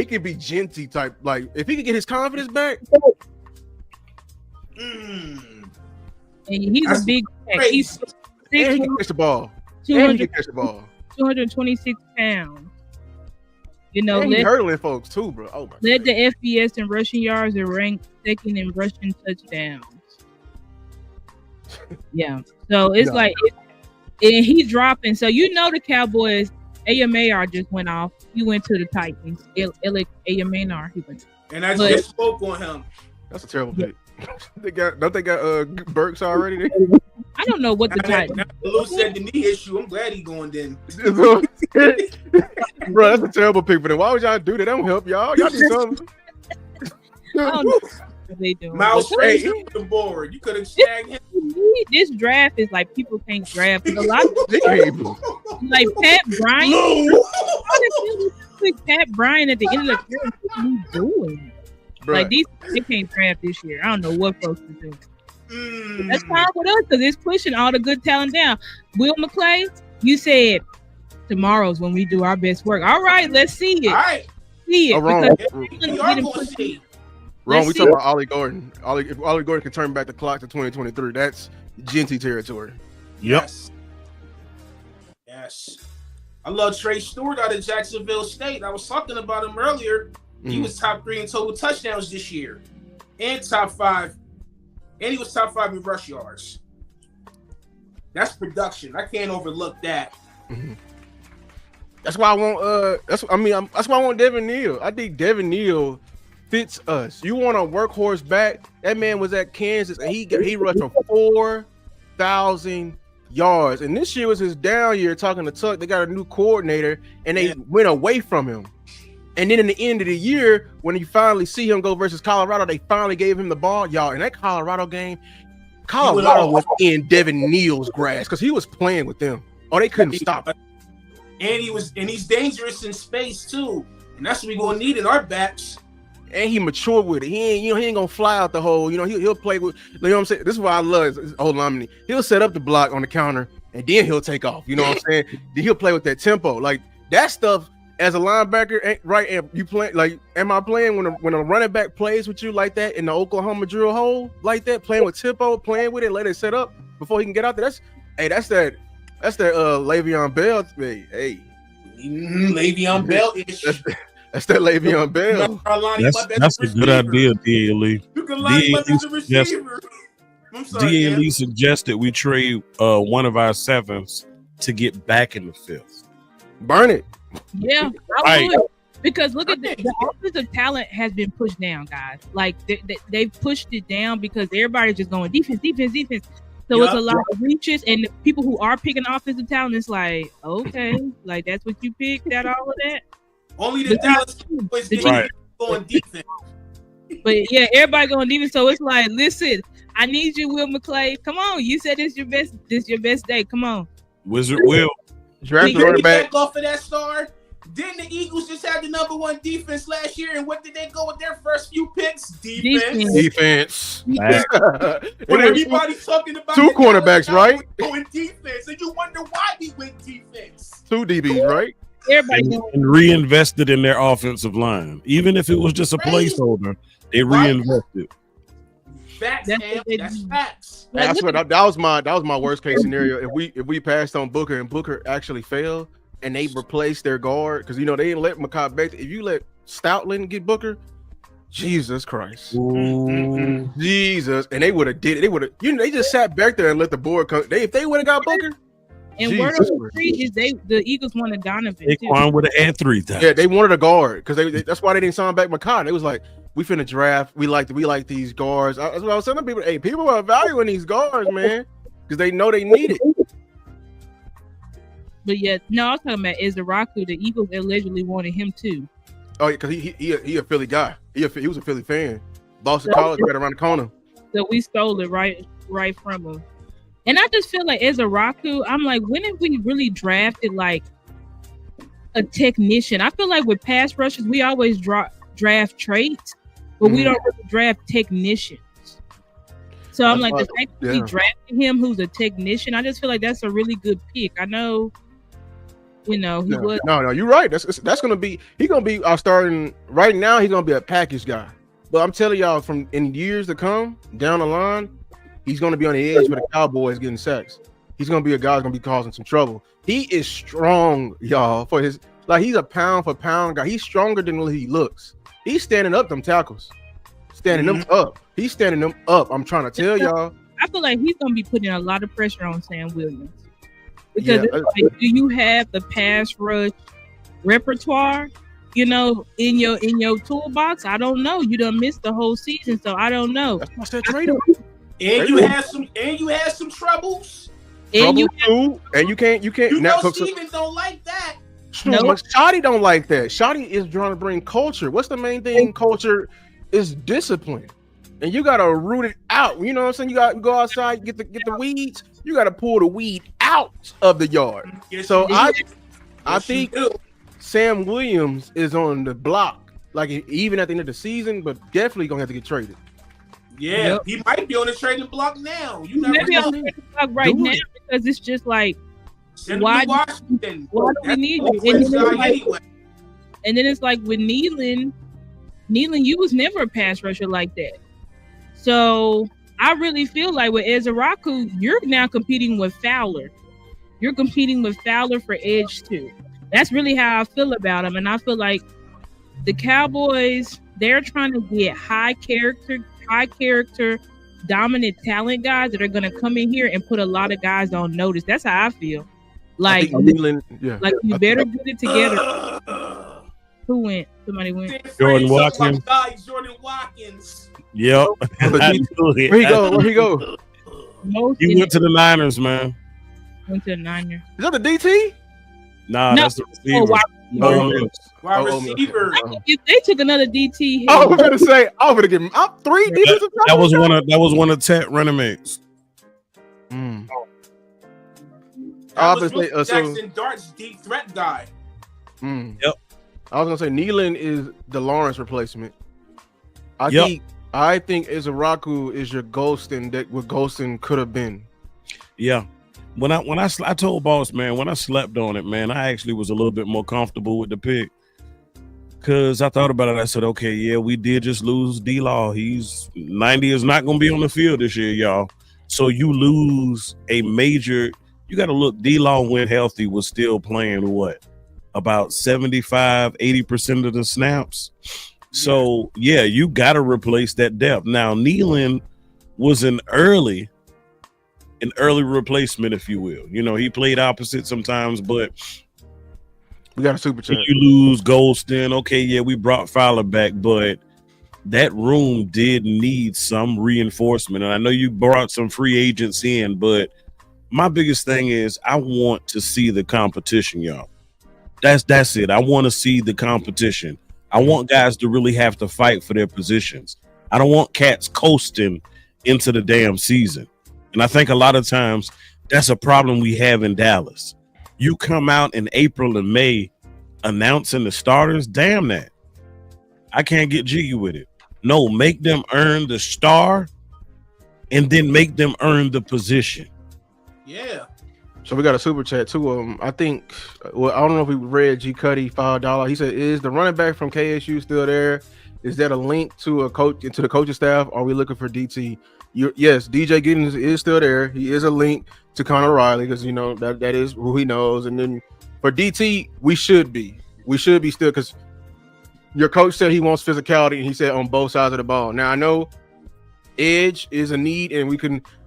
could be Genty type. Like if he could get his confidence back. And he's a big back. He's he can catch the ball. 226 pounds. You know, he's hurdling folks too, bro. Oh my! Led the FBS in rushing yards and ranked second in rushing touchdowns. Yeah, so it's and he's dropping. So you know the Cowboys. AMAR just went off. He went to the Titans. AMAR. He went. And I just spoke on him. That's a terrible pick. Don't they got Burks already? I don't know what the Titans. Lou said the knee issue. I'm glad he going then. Bro, that's a terrible pick for them. Why would y'all do that? That don't help y'all. Y'all do something. I don't know what they doing. Miles Frazier on the board. You could have snagged him. This draft is like people can't draft. A lot of people, like Pat Bryant. Pat Bryant at the end of the year. What are you doing? Bruh. Like they can't draft this year. I don't know what folks are doing. That's fine with us because it's pushing all the good talent down. Will McClay, you said tomorrow's when we do our best work. All right, let's see it. All right, see it. Wrong. Wrong. We talking about Ollie Gordon. If Ollie Gordon can turn back the clock to 2023, that's Genty territory. Yep. Yes. I love Trey Stewart out of Jacksonville State. I was talking about him earlier. He was top 3 in total touchdowns this year, and top 5, and he was top 5 in rush yards. That's production. I can't overlook that. That's why I want. That's why I want Devin Neal. I think Devin Neal fits us. You want a workhorse back? That man was at Kansas and he rushed for 4,000 yards. And this year was his down year. Talking to Tuck, they got a new coordinator and they went away from him. And then in the end of the year, when you finally see him go versus Colorado, they finally gave him the ball. Y'all, in that Colorado game, Colorado was in Devin Neal's grass because he was playing with them. Oh, they couldn't stop him. And he's dangerous in space too. And that's what we're gonna need in our backs. And he matured with it. He ain't gonna fly out the hole. He'll play with. You know what I'm saying? This is what I love. He'll set up the block on the counter and then he'll take off. You know what I'm saying? Then he'll play with that tempo. Like that stuff. As a linebacker, right? And you play like, am I playing when a running back plays with you like that in the Oklahoma drill hole like that, playing with tempo, playing with it, let it set up before he can get out there? That's that Le'Veon Bell. Hey, Le'Veon Bell ish. That's that Le'Veon Bell. That's a good idea, D.A. You can line him up as a receiver. D.A. suggested we trade one of our 7s to get back in the 5th. Burn it. Yeah, I would. Because look at the offensive talent has been pushed down, guys. Like they've pushed it down because everybody's just going defense. So it's a lot of reaches, and the people who are picking offensive talent, it's like, okay, like that's what you picked, that all of that. Only the Dallas Cowboys get on defense. But yeah, everybody going defense. So it's like, listen, I need you, Will McClay. Come on, you said this your best day. Come on, Wizard Will. Draft the running back off of that star. Didn't the Eagles just have the number 1 defense last year? And what did they go with their first few picks? Defense. When everybody's talking about 2 cornerbacks, right? Going defense, and you wonder why he went defense. 2 DBs, right? Everybody and reinvested in their offensive line, even if it was just a placeholder. They reinvested. Facts, that's facts. That's what that was my worst case scenario. If we passed on Booker and Booker actually failed and they replaced their guard, because they didn't let Mekhi Becton. If you let Stoutland get Booker, Jesus Christ, Jesus, and they would have did it. They would have, they just sat back there and let the board come. If they would have got Booker. And word on the street is the Eagles wanted Donovan too. Saquon would have had 3,000. Yeah, they wanted a guard because that's why they didn't sign back McCoy. They was like, we finna draft. We like these guards. That's what I was telling people. Hey, people are valuing these guards, man, because they know they need it. But yeah, no, I was talking about Ezraku. The Eagles allegedly wanted him too. Oh, yeah, because he a Philly guy. He was a Philly fan. Boston College right around the corner. So we stole it right from him. And I just feel like Ezraku, I'm like, when have we really drafted like a technician? I feel like with pass rushers, we always draft traits, but we don't really draft technicians. So I'm like, the fact that we drafted him, who's a technician, I just feel like that's a really good pick. I know, he was. No, you're right. That's gonna be our starting right now. He's gonna be a package guy. But I'm telling y'all, from in years to come down the line, he's gonna be on the edge with the Cowboys getting sacks. He's gonna be a guy who's gonna be causing some trouble. He is strong, y'all. For his he's a pound for pound guy. He's stronger than what he looks. He's standing up them tackles, standing them up. He's standing them up. I'm trying to tell y'all. I feel like he's gonna be putting a lot of pressure on Sam Williams because it's like, do you have the pass rush repertoire? In your toolbox? I don't know. You done missed the whole season, so I don't know. That's why I said trade him. And you had some troubles. And you can't. Steven don't like that. No, Shotty don't like that. Shotty is trying to bring culture. What's the main thing? Culture is discipline, and you gotta root it out. You know what I'm saying? You got to go outside, get the weeds. You gotta pull the weed out of the yard. Yes, so I think Sam Williams is on the block, like even at the end of the season, but definitely gonna have to get traded. Yeah, he might be on the trading block now. You never maybe know. on the trading block right now because it's just like, why do we need you? And then it's like with Nealon, you was never a pass rusher like that. So I really feel like with Ezraku, you're now competing with Fowler. You're competing with Fowler for edge too. That's really how I feel about him. And I feel like the Cowboys, they're trying to get high character, dominant talent guys that are going to come in here and put a lot of guys on notice. That's how I feel. Like, you better get it together. Who went? Somebody went. Jordan Watkins. Jordan Watkins. Yep. Where he go? He went to the Niners, man. Went to the Niners. Is that the DT? Nah, that's the receiver. Wide receiver. If they took another DT, I was gonna say, I was gonna give him up 3 defensive. That was one of Tet running mates. Obviously, Jackson Dart's deep threat guy. Yep. I was gonna say Nealon is the Lawrence replacement. I think Ezraku is your Golston that what Golston could have been. Yeah. When I told Boss, man, when I slept on it, man, I actually was a little bit more comfortable with the pick. Cause I thought about it. I said, okay, yeah, we did just lose D-Law. He's 90 is not gonna be on the field this year, y'all. So you lose a major. You got to look. D-Law, when healthy, was still playing about 75-80% of the snaps. So yeah, you got to replace that depth. Now Nealon was an early replacement, if you will. He played opposite sometimes, but we got a super chat. You lose Golston. Okay, yeah, we brought Fowler back, but that room did need some reinforcement. And I know you brought some free agents in, but my biggest thing is I want to see the competition, y'all. That's it. I want to see the competition. I want guys to really have to fight for their positions. I don't want cats coasting into the damn season. And I think a lot of times that's a problem we have in Dallas. You come out in April and May announcing the starters, damn that. I can't get jiggy with it. No, make them earn the star and then make them earn the position. Yeah. So we got a super chat too. I think, well, I don't know if we read G Cuddy $5. He said, "Is the running back from KSU still there? Is that a link to a coach to the coaching staff? Are we looking for DT?" Yes, DJ Giddens is still there. He is a link to Connor Riley because that is who he knows. And then for DT, we should be still, because your coach said he wants physicality, and he said on both sides of the ball. Now I know edge is a need, and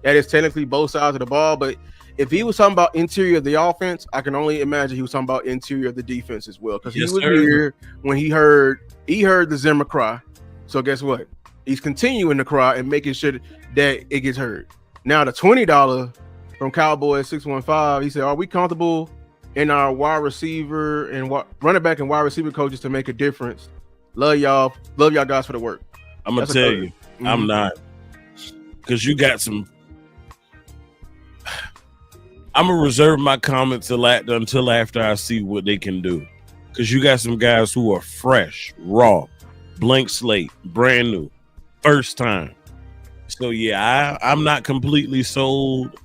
that is technically both sides of the ball, but if he was talking about interior of the offense, I can only imagine he was talking about interior of the defense as well. Because he was here when he heard the Zimmer cry. So guess what? He's continuing to cry and making sure that it gets heard. Now the $20 from Cowboys 615, he said, "Are we comfortable in our wide receiver and running back and wide receiver coaches to make a difference? Love y'all guys for the work." I'm gonna tell you, I'm not, because you got some. I'm gonna reserve my comments until after I see what they can do, because you got some guys who are fresh, raw, blank slate, brand new, first time. So yeah, I'm not completely sold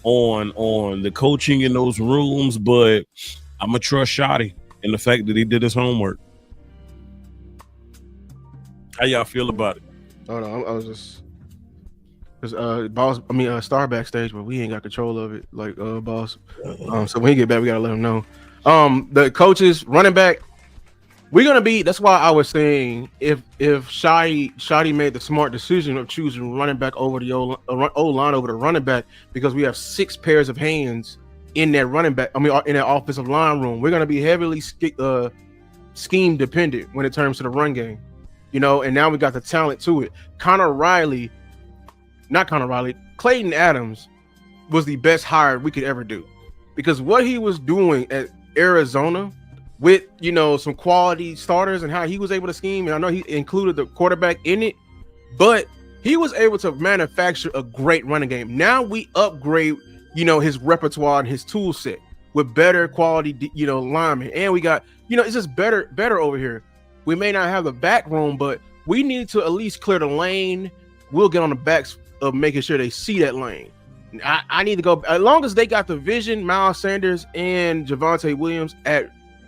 on the coaching in those rooms, but I'm gonna trust Shotty in the fact that he did his homework. How y'all feel about it? Oh no, I was just. Because Star backstage, but we ain't got control of it, like Boss. So when he get back, we gotta let him know. The coaches, running back, we're gonna be. That's why I was saying if Shotty made the smart decision of choosing running back over the O-line over the running back, because we have 6 pairs of hands in that running back. In that offensive line room, we're gonna be heavily scheme dependent when it comes to the run game, And now we got the talent to it. Clayton Adams was the best hire we could ever do, because what he was doing at Arizona with, some quality starters and how he was able to scheme. And I know he included the quarterback in it, but he was able to manufacture a great running game. Now we upgrade, his repertoire and his tool set with better quality, linemen. And we got, it's just better over here. We may not have the back room, but we need to at least clear the lane. We'll get on the backs of making sure they see that lane. I need to go, as long as they got the vision, Miles Sanders and Javonte Williams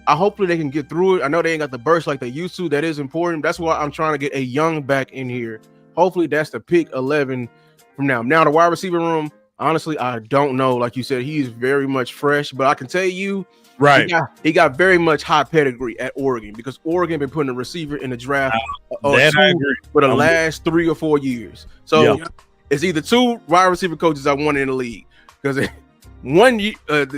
hopefully they can get through it. I know they ain't got the burst like they used to. That is important. That's why I'm trying to get a young back in here. Hopefully that's the pick 11 from now. Now the wide receiver room, honestly, I don't know. Like you said, he's very much fresh, but I can tell you, right, he got very much high pedigree at Oregon, because Oregon been putting a receiver in the draft for the last 3 or 4 years. So it's either 2 wide receiver coaches I want in the league, because one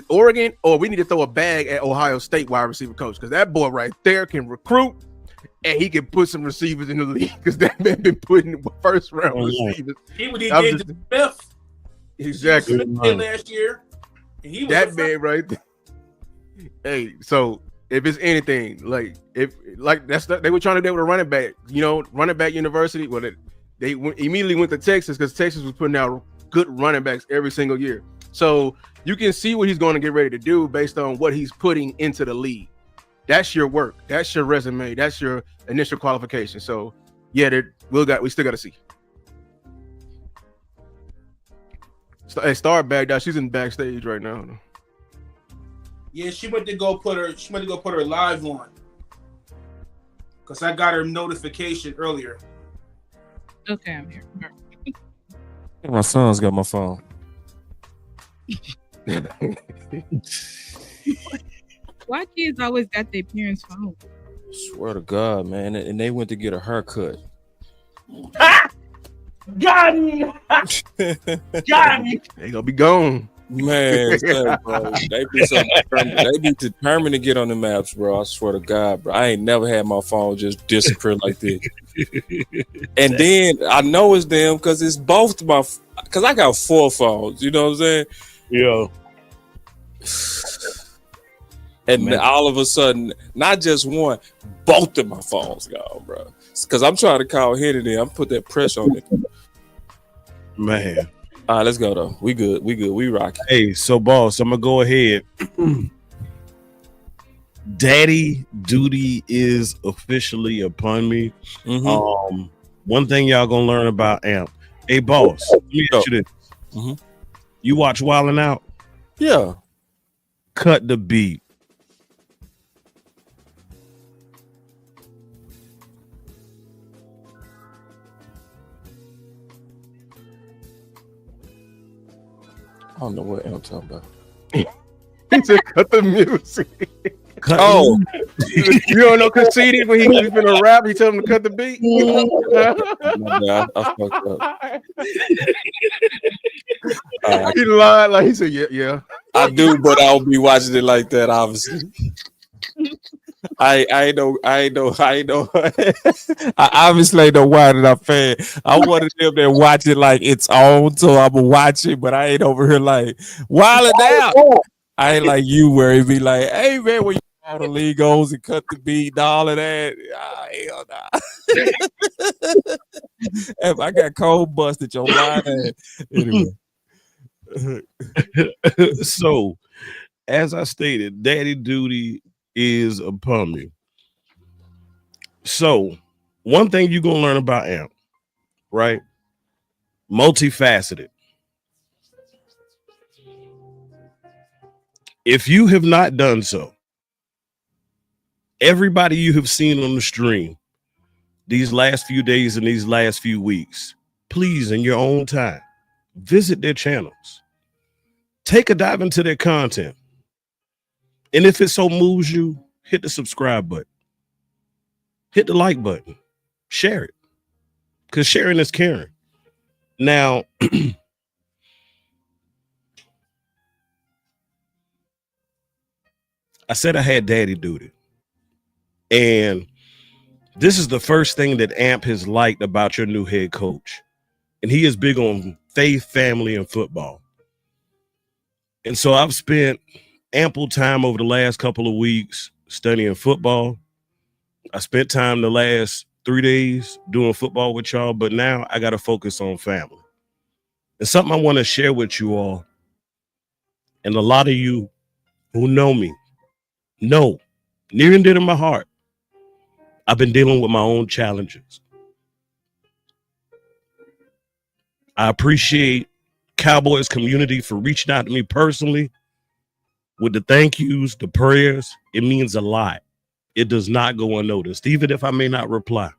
Oregon, or we need to throw a bag at Ohio State wide receiver coach, because that boy right there can recruit and he can put some receivers in the league, because that man been putting first round receivers. He did to Smith. Exactly. Last year. And he was that man right there. Hey, so if it's anything, they were trying to do with a running back, running back university. Well, they immediately went to Texas, because Texas was putting out good running backs every single year. So you can see what he's going to get ready to do based on what he's putting into the league. That's your work. That's your resume. That's your initial qualification. So yeah, we still got to see. Star back down. She's in backstage right now. Yeah, she went to go put her live on, because I got her notification earlier. Okay, I'm here. My son's got my phone. Why kids always got their parents' phone? Swear to God, man. And they went to get a haircut. Got me. Got me. They gonna be gone. Man, son, bro, they be so determined. They be determined to get on the maps, bro. I swear to God, bro. I ain't never had my phone just disappear like this. And then I know it's them because it's both my. Because I got 4 phones. You know what I'm saying? Yeah. And Man. all of a sudden, not just one, both of my phones gone, bro. Because I'm trying to call Hennedy. I'm put that pressure on it. Man. All right, let's go though. We good. We rocking. Hey, so boss, I'm gonna go ahead. Daddy duty is officially upon me. Mm-hmm. One thing y'all gonna learn about Amp. Hey, boss, let me ask you this. Mm-hmm. You watch Wildin' Out? Yeah. Cut the beat. I don't know what I'm talking about. He said, "Cut the music." Oh, you don't know Conceited when he's finna rap. He told him to cut the beat. my bad. I fucked up. He lied like he said, "Yeah." I do, but I don't be watching it like that. Obviously, I know. I obviously know why that I'm fan. I'm one of them that watch it like it's on, so I'm gonna watch it, but I ain't over here like wilding out. I ain't like you where it be like, hey man, when you all the league goes and cut the beat and all of that. Hell nah. If I got cold busted your line. Anyway. So, as I stated, daddy duty is upon me. So, one thing you're gonna learn about Amp, right? Multifaceted. If you have not done so, everybody you have seen on the stream these last few days and these last few weeks, please, in your own time, visit their channels. Take a dive into their content. And if it so moves you, hit the subscribe button. Hit the like button. Share it. Because sharing is caring. Now, I said I had daddy duty. And this is the first thing that Amp has liked about your new head coach. And he is big on faith, family, and football. And so I've spent ample time over the last couple of weeks studying football. I spent time the last 3 days doing football with y'all, but now I got to focus on family. It's something I want to share with you all. And a lot of you who know me know, near and dear to my heart, I've been dealing with my own challenges. I appreciate Cowboys community for reaching out to me personally with the thank yous, the prayers. It means a lot. It does not go unnoticed, even if I may not reply.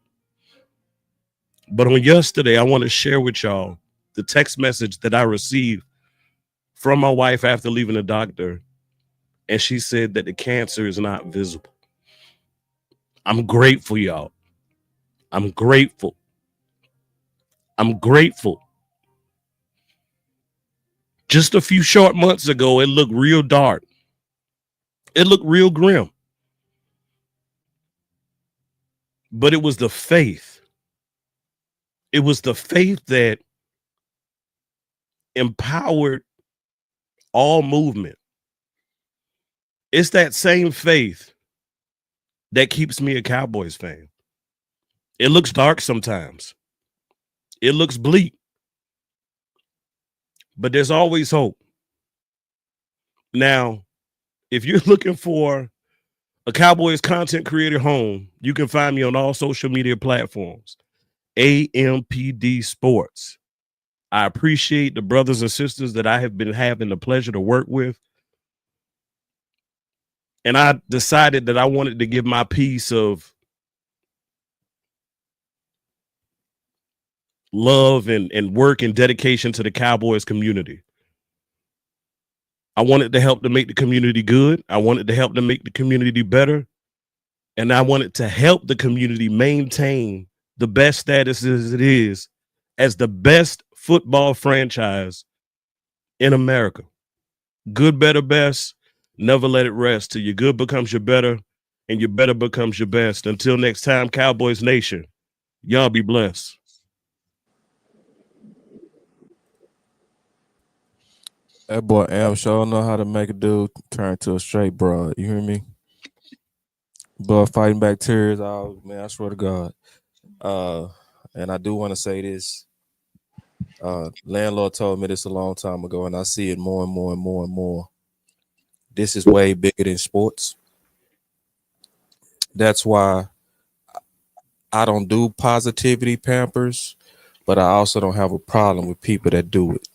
But on yesterday, I want to share with y'all the text message that I received from my wife after leaving the doctor. And she said that the cancer is not visible. I'm grateful, y'all. I'm grateful. I'm grateful. Just a few short months ago, it looked real dark. It looked real grim. But it was the faith. It was the faith that empowered all movement. It's that same faith that keeps me a Cowboys fan. It looks dark sometimes. It looks bleak. But there's always hope. Now, if you're looking for a Cowboys content creator home, you can find me on all social media platforms. AMPD Sports. I appreciate the brothers and sisters that I have been having the pleasure to work with. And I decided that I wanted to give my piece of love and work and dedication to the Cowboys community. I wanted to help to make the community good. I wanted to help to make the community better. And I wanted to help the community maintain the best status as it is as the best football franchise in America. Good, better, best. Never let it rest till your good becomes your better and your better becomes your best. Until next time, Cowboys Nation, y'all be blessed. That boy Am sure know how to make a dude turn to a straight broad. You hear me? But fighting bacteria, all man, I swear to God. Uh, and I do want to say this. Landlord told me this a long time ago, and I see it more and more and more and more. This is way bigger than sports. That's why I don't do positivity pampers, but I also don't have a problem with people that do it.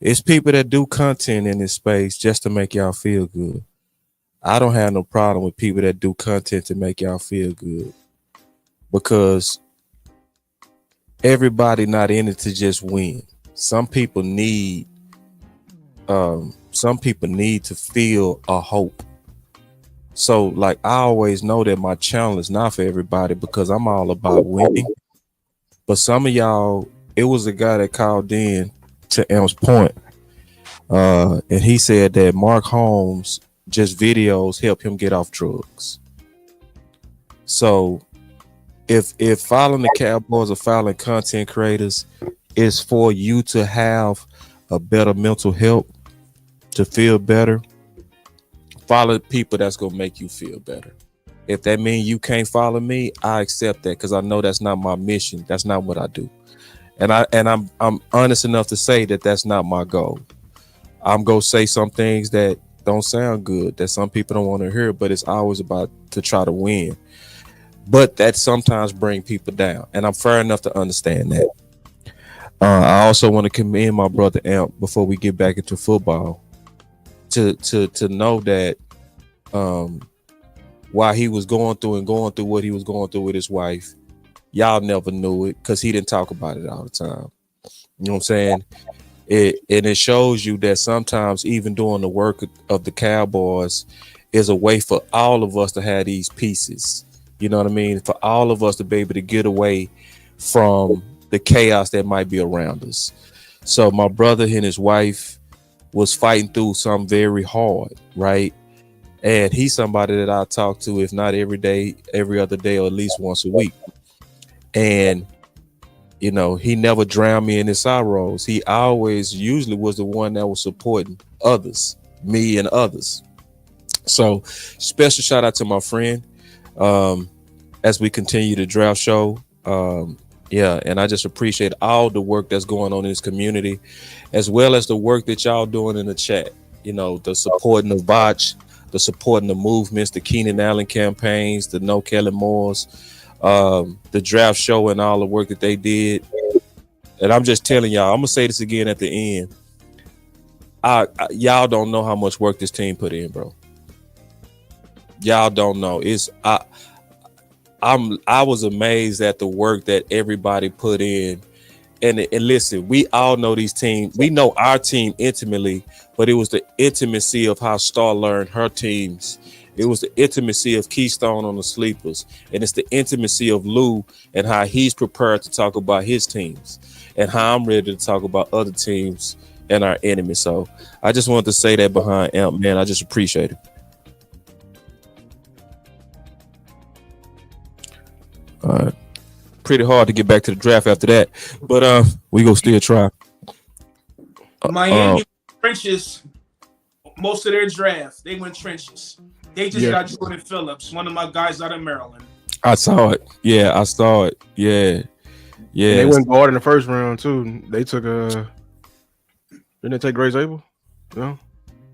It's people that do content in this space just to make y'all feel good. I don't have no problem with people that do content to make y'all feel good, because everybody not in it to just win. Some people need to feel a hope. So like I always know that my channel is not for everybody because I'm all about winning. But some of y'all, it was a guy that called in to Elm's point. And he said that Mark Holmes just videos help him get off drugs. So if following the Cowboys or following content creators is for you to have a better mental health, to feel better, follow people that's gonna make you feel better. If that means you can't follow me, I accept that because I know that's not my mission. That's not what I do. And I'm honest enough to say that that's not my goal. I'm gonna say some things that don't sound good, that some people don't want to hear, but it's always about to try to win. But that sometimes bring people down, and I'm fair enough to understand that. I also want to commend my brother Amp before we get back into football to know that while he was going through what he was going through with his wife, y'all never knew it because he didn't talk about it all the time. You know what I'm saying? It shows you that sometimes even doing the work of the Cowboys is a way for all of us to have these pieces. You know what I mean? For all of us to be able to get away from the chaos that might be around us. So my brother and his wife was fighting through something very hard, right? And he's somebody that I talk to, if not every day, every other day, or at least once a week. And you know, he never drowned me in his sorrows. He always usually was the one that was supporting others, me and others. So special shout out to my friend as we continue the draft show. Yeah, and I just appreciate all the work that's going on in this community, as well as the work that y'all doing in the chat. You know, the supporting the Botch, the supporting the movements, the Keenan Allen campaigns, the No Kelly Moores, the draft show and all the work that they did. And I'm just telling y'all, I'm gonna say this again at the end. Y'all don't know how much work this team put in, bro. Y'all don't know. I was amazed at the work that everybody put in. And listen, we all know these teams. We know our team intimately, but it was the intimacy of how Star learned her teams. It was the intimacy of Keystone on the sleepers. And it's the intimacy of Lou and how he's prepared to talk about his teams and how I'm ready to talk about other teams and our enemies. So I just wanted to say that behind Amp, man. I just appreciate it. All right. Pretty hard to get back to the draft after that, but we gonna still try. Miami trenches. Most of their draft, they went trenches. They just got Jordan Phillips, one of my guys out of Maryland. I saw it. Yeah, I saw it. Yeah. Yeah. And they went guard in the first round too. They took didn't they take Grace Abel? No.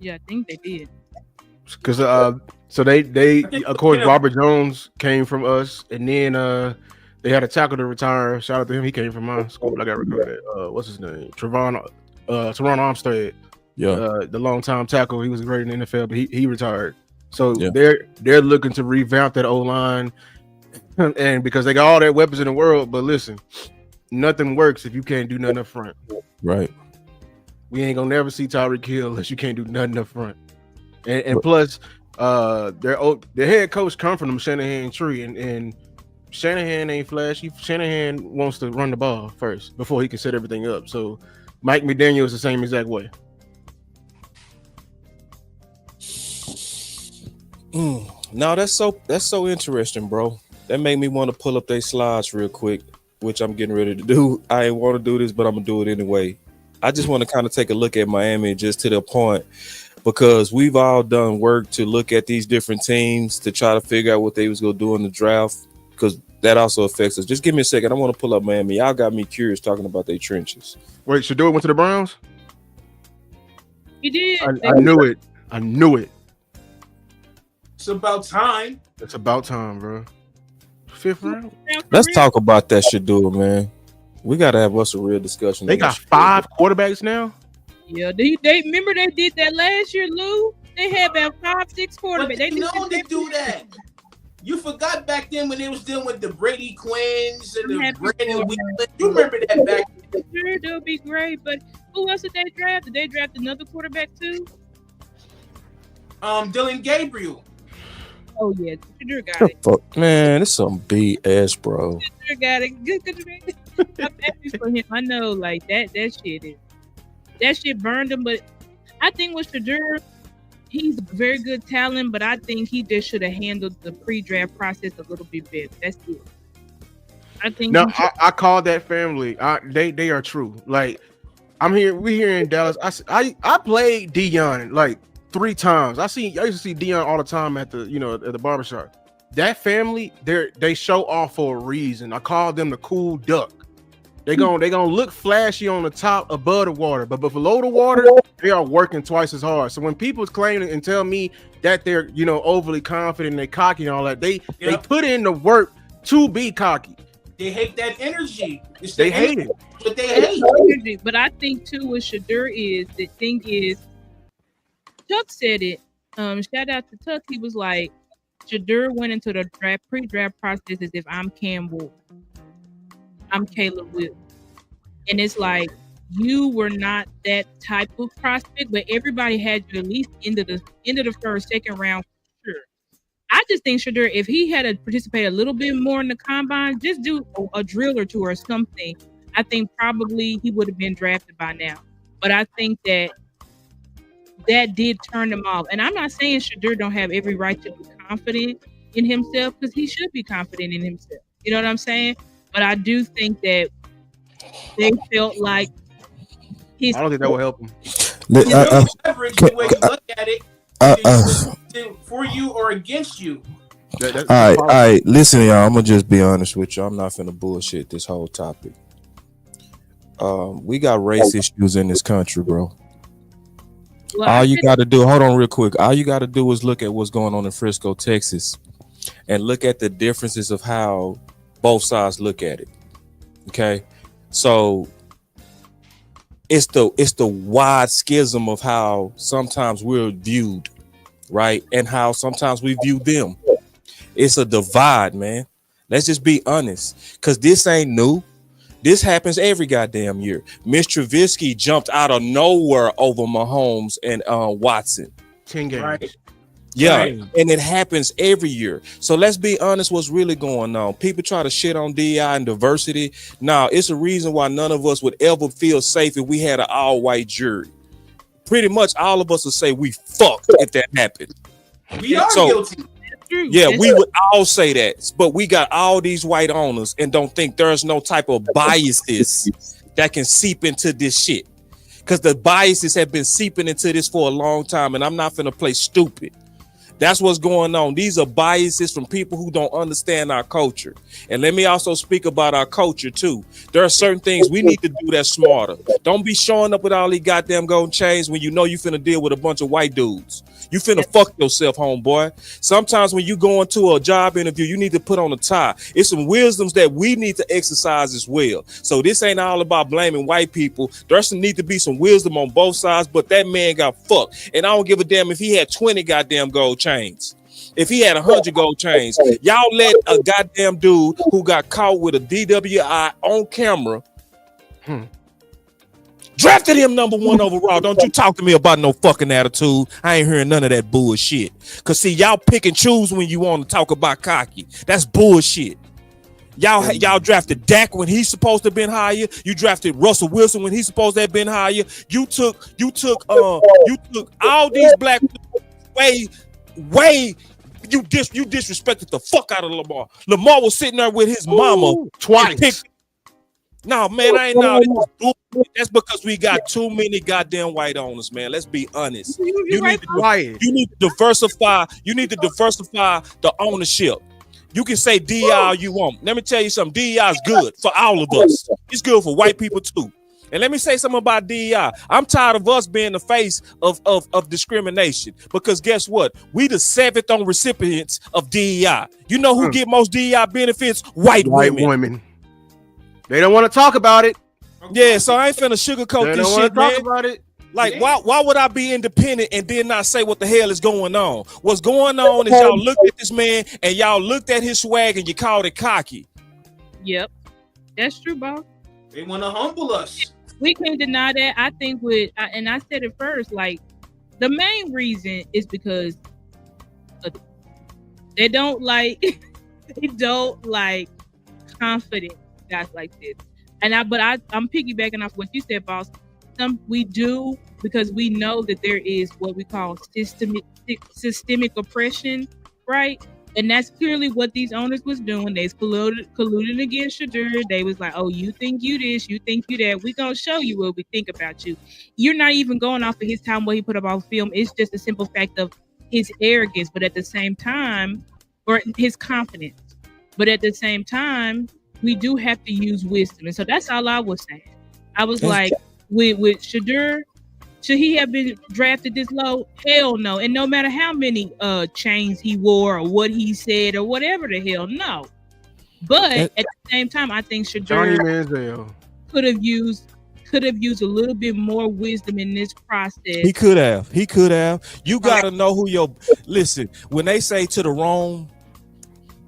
Yeah, I think they did. Because so they of course Robert Jones came from us, and then they had a tackle to retire. Shout out to him. He came from my school. I got recruited. What's his name? Teron Armstead. Yeah. The long-time tackle. He was great in the NFL, but he retired. So they're looking to revamp that O-line, and because they got all their weapons in the world. But listen, nothing works if you can't do nothing up front. Right. We ain't gonna never see Tyreek Hill unless you can't do nothing up front. And plus, their head coach come from the Shanahan tree, and Shanahan ain't flashy. Shanahan wants to run the ball first before he can set everything up. So Mike McDaniel is the same exact way. No, that's so interesting, bro. That made me want to pull up their slides real quick, which I'm getting ready to do. I ain't want to do this, but I'm gonna do it anyway. I just want to kind of take a look at Miami just to the point because we've all done work to look at these different teams to try to figure out what they was gonna do in the draft because that also affects us. Just give me a second. I want to pull up Miami. Y'all got me curious talking about their trenches. Wait, Shador went to the Browns? He did. I knew it. I knew it. It's about time. It's about time, bro. 5th round. Let's talk about that Shador, man. We gotta have us a real discussion. They got 5 quarterbacks now. Yeah, they remember they did that last year, Lou. They had about 5-6 quarterbacks. But they know they do that. You forgot back then when they was dealing with the Brady Quinns and the Brandon Wheeler. You remember that back then? Sure, they'll be great. But who else did they draft? Did they draft another quarterback too? Dylan Gabriel. Oh yeah, Shador got it. Fuck, man, it's some BS, bro. Shador got it. Good. I'm happy for him. I know, like that shit burned him. But I think with Shador, he's very good talent. But I think he just should have handled the pre-draft process a little bit better. That's it. I think. No, I call that family. They are true. Like we here in Dallas. I played Dion like 3 times. I used to see Dion all the time at the barbershop. That family, they show off for a reason. I call them the cool duck. They gonna look flashy on the top above the water, but below the water, they are working twice as hard. So when people claim and tell me that they're overly confident and they cocky and all that, they put in the work to be cocky. They hate that energy. They hate it. But they hate it. But I think too with Shador is the thing is Tuck said it. Shout out to Tuck. He was like, Shador went into the pre-draft process as if I'm Campbell. I'm Caleb Williams. And it's like you were not that type of prospect, but everybody had you at least into the first, second round for sure. I just think Shador, if he had to participate a little bit more in the combine, just do a drill or two or something, I think probably he would have been drafted by now. But I think that did turn him off. And I'm not saying Shador don't have every right to be confident in himself because he should be confident in himself. You know what I'm saying? But I do think that they felt like I don't think that will help him. Leverage the way you look at it for you or against you. All right. Listen, y'all. I'm gonna just be honest with you. I'm not finna bullshit this whole topic. We got race issues in this country, bro. Well, all you got to do, hold on real quick. All you got to do is look at what's going on in Frisco, Texas, and look at the differences of how both sides look at it. Okay, so it's the wide schism of how sometimes we're viewed, right, and how sometimes we view them. It's a divide, man. Let's just be honest, because this ain't new. This happens every goddamn year. Mitch Trubisky jumped out of nowhere over Mahomes and Watson. 10 games. Right. Yeah, and it happens every year. So let's be honest, what's really going on? People try to shit on DI and diversity. Now, it's a reason why none of us would ever feel safe if we had an all-white jury. Pretty much all of us would say we fucked if that happened. We are guilty. Yeah, we would all say that, but we got all these white owners and don't think there's no type of biases that can seep into this shit. Because the biases have been seeping into this for a long time, and I'm not finna play stupid. That's what's going on. These are biases from people who don't understand our culture. And let me also speak about our culture too. There are certain things we need to do that's smarter. Don't be showing up with all these goddamn gold chains when you know you finna deal with a bunch of white dudes. You finna fuck yourself, homeboy. Sometimes when you go into a job interview, you need to put on a tie. It's some wisdoms that we need to exercise as well. So this ain't all about blaming white people. There's need to be some wisdom on both sides, but that man got fucked. And I don't give a damn if he had 20 goddamn gold chains. If he had 100 gold chains, y'all let a goddamn dude who got caught with a DWI on camera drafted him number 1 overall. Don't you talk to me about no fucking attitude. I ain't hearing none of that bullshit. Cause see, y'all pick and choose when you want to talk about cocky. That's bullshit. Y'all drafted Dak when he's supposed to have been higher. You drafted Russell Wilson when he's supposed to have been higher. You took all these black way You disrespected the fuck out of Lamar. Lamar was sitting there with his mama twice. No, man, I ain't know. That's because we got too many goddamn white owners, man. Let's be honest. You need to diversify. You need to diversify the ownership. You can say DI all you want. Let me tell you something. DI is good for all of us. It's good for white people too. And let me say something about DEI. I'm tired of us being the face of discrimination because guess what? We the 7th on recipients of DEI. You know who get most DEI benefits? White women. They don't want to talk about it. Yeah, so I ain't finna sugarcoat this shit, man. Talk about it. Like, why would I be independent and then not say what the hell is going on? What's going on is y'all looked at this man and y'all looked at his swag and you called it cocky. Yep, that's true, boss. They want to humble us. We can't deny that. I think and I said it first, like the main reason is because they don't like confident guys like this. And I'm piggybacking off what you said, boss. We do because we know that there is what we call systemic oppression, right? And that's clearly what these owners was doing. They colluded against Shedeur. They was like, oh, you think you this, you think you that. We gonna show you what we think about you. You're not even going off of his time, what he put up on film. It's just a simple fact of his arrogance, but at the same time, or his confidence. But at the same time, we do have to use wisdom. And so that's all I was saying. I was like, with Shedeur, should he have been drafted this low? Hell no. And no matter how many chains he wore or what he said or whatever the hell, no. But at the same time, I think Shedeur could have used a little bit more wisdom in this process. He could have. You gotta know who listen, when they say to the Rome,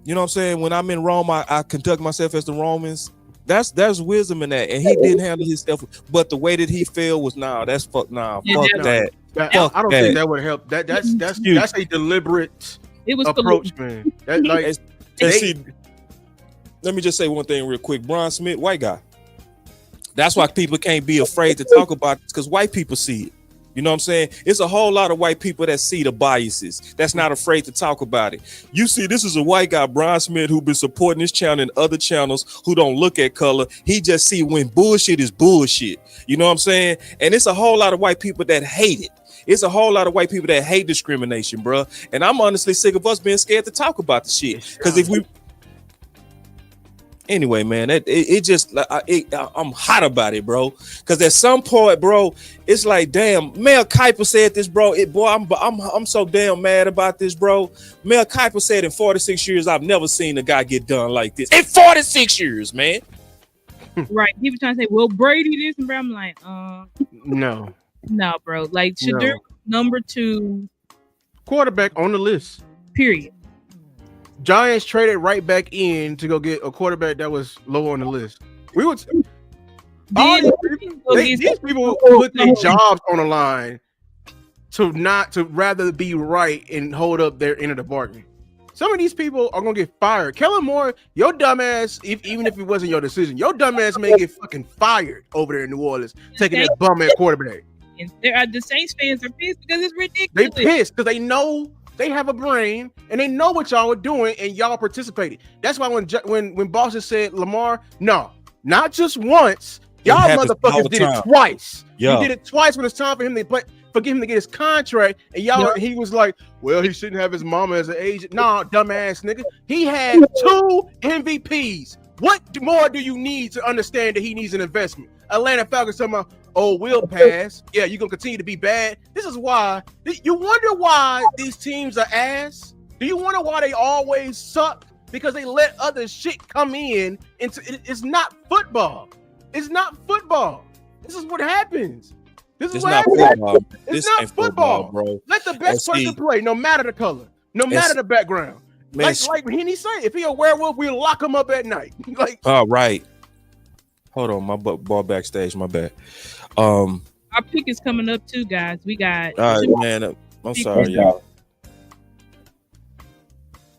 you know what I'm saying? When I'm in Rome, I conduct myself as the Romans. There's wisdom in that, and he didn't handle his stuff. But the way that he felt was fuck that. I don't think that would help. That's a deliberate approach, man. That, like, let me just say one thing real quick. Bron Smith, white guy. That's why people can't be afraid to talk about it because white people see it. You know what I'm saying? It's a whole lot of white people that see the biases. That's not afraid to talk about it. You see, this is a white guy, Bron Smith, who been supporting this channel and other channels who don't look at color. He just see when bullshit is bullshit. You know what I'm saying? And it's a whole lot of white people that hate it. It's a whole lot of white people that hate discrimination, bro. And I'm honestly sick of us being scared to talk about the shit. Because if we... Anyway, man, I'm hot about it, bro. Because at some point, bro, it's like, damn. Mel Kiper said this, bro. I'm so damn mad about this, bro. Mel Kiper said in 46 years, I've never seen a guy get done like this. In 46 years, man. Right? People trying to say, well, Brady this, and bro. I'm like, no, bro. Like Shedeur, number 2 quarterback on the list. Period. Giants traded right back in to go get a quarterback that was low on the list. These people put their jobs on the line to rather be right and hold up their end of the bargain. Some of these people are gonna get fired. Kellen Moore, your dumbass, even if it wasn't your decision, your dumbass may get fucking fired over there in New Orleans, taking that bum at quarterback. And the Saints fans are pissed because it's ridiculous. They pissed because they know. They have a brain and they know what y'all were doing and y'all participated. That's why when bosses said Lamar, no, not just once. Y'all motherfuckers did it twice. You did it twice when it's time for him to get his contract. And he was like, well, he shouldn't have his mama as an agent. Nah, dumbass nigga. He had 2 MVPs. What more do you need to understand that he needs an investment? Atlanta Falcons talking about, oh, we'll pass. Yeah, you're going to continue to be bad. This is why. You wonder why these teams are ass? Do you wonder why they always suck? Because they let other shit come in. It's not football. It's not football. This is what happens. This is what happens. It's not football, bro. Let the best person play, no matter the color, no matter the background. Man, like Henny said, if he a werewolf, we'll lock him up at night. Right. Hold on, my ball backstage. My bad. Our pick is coming up too, guys. We got. All right, man. I'm sorry, y'all.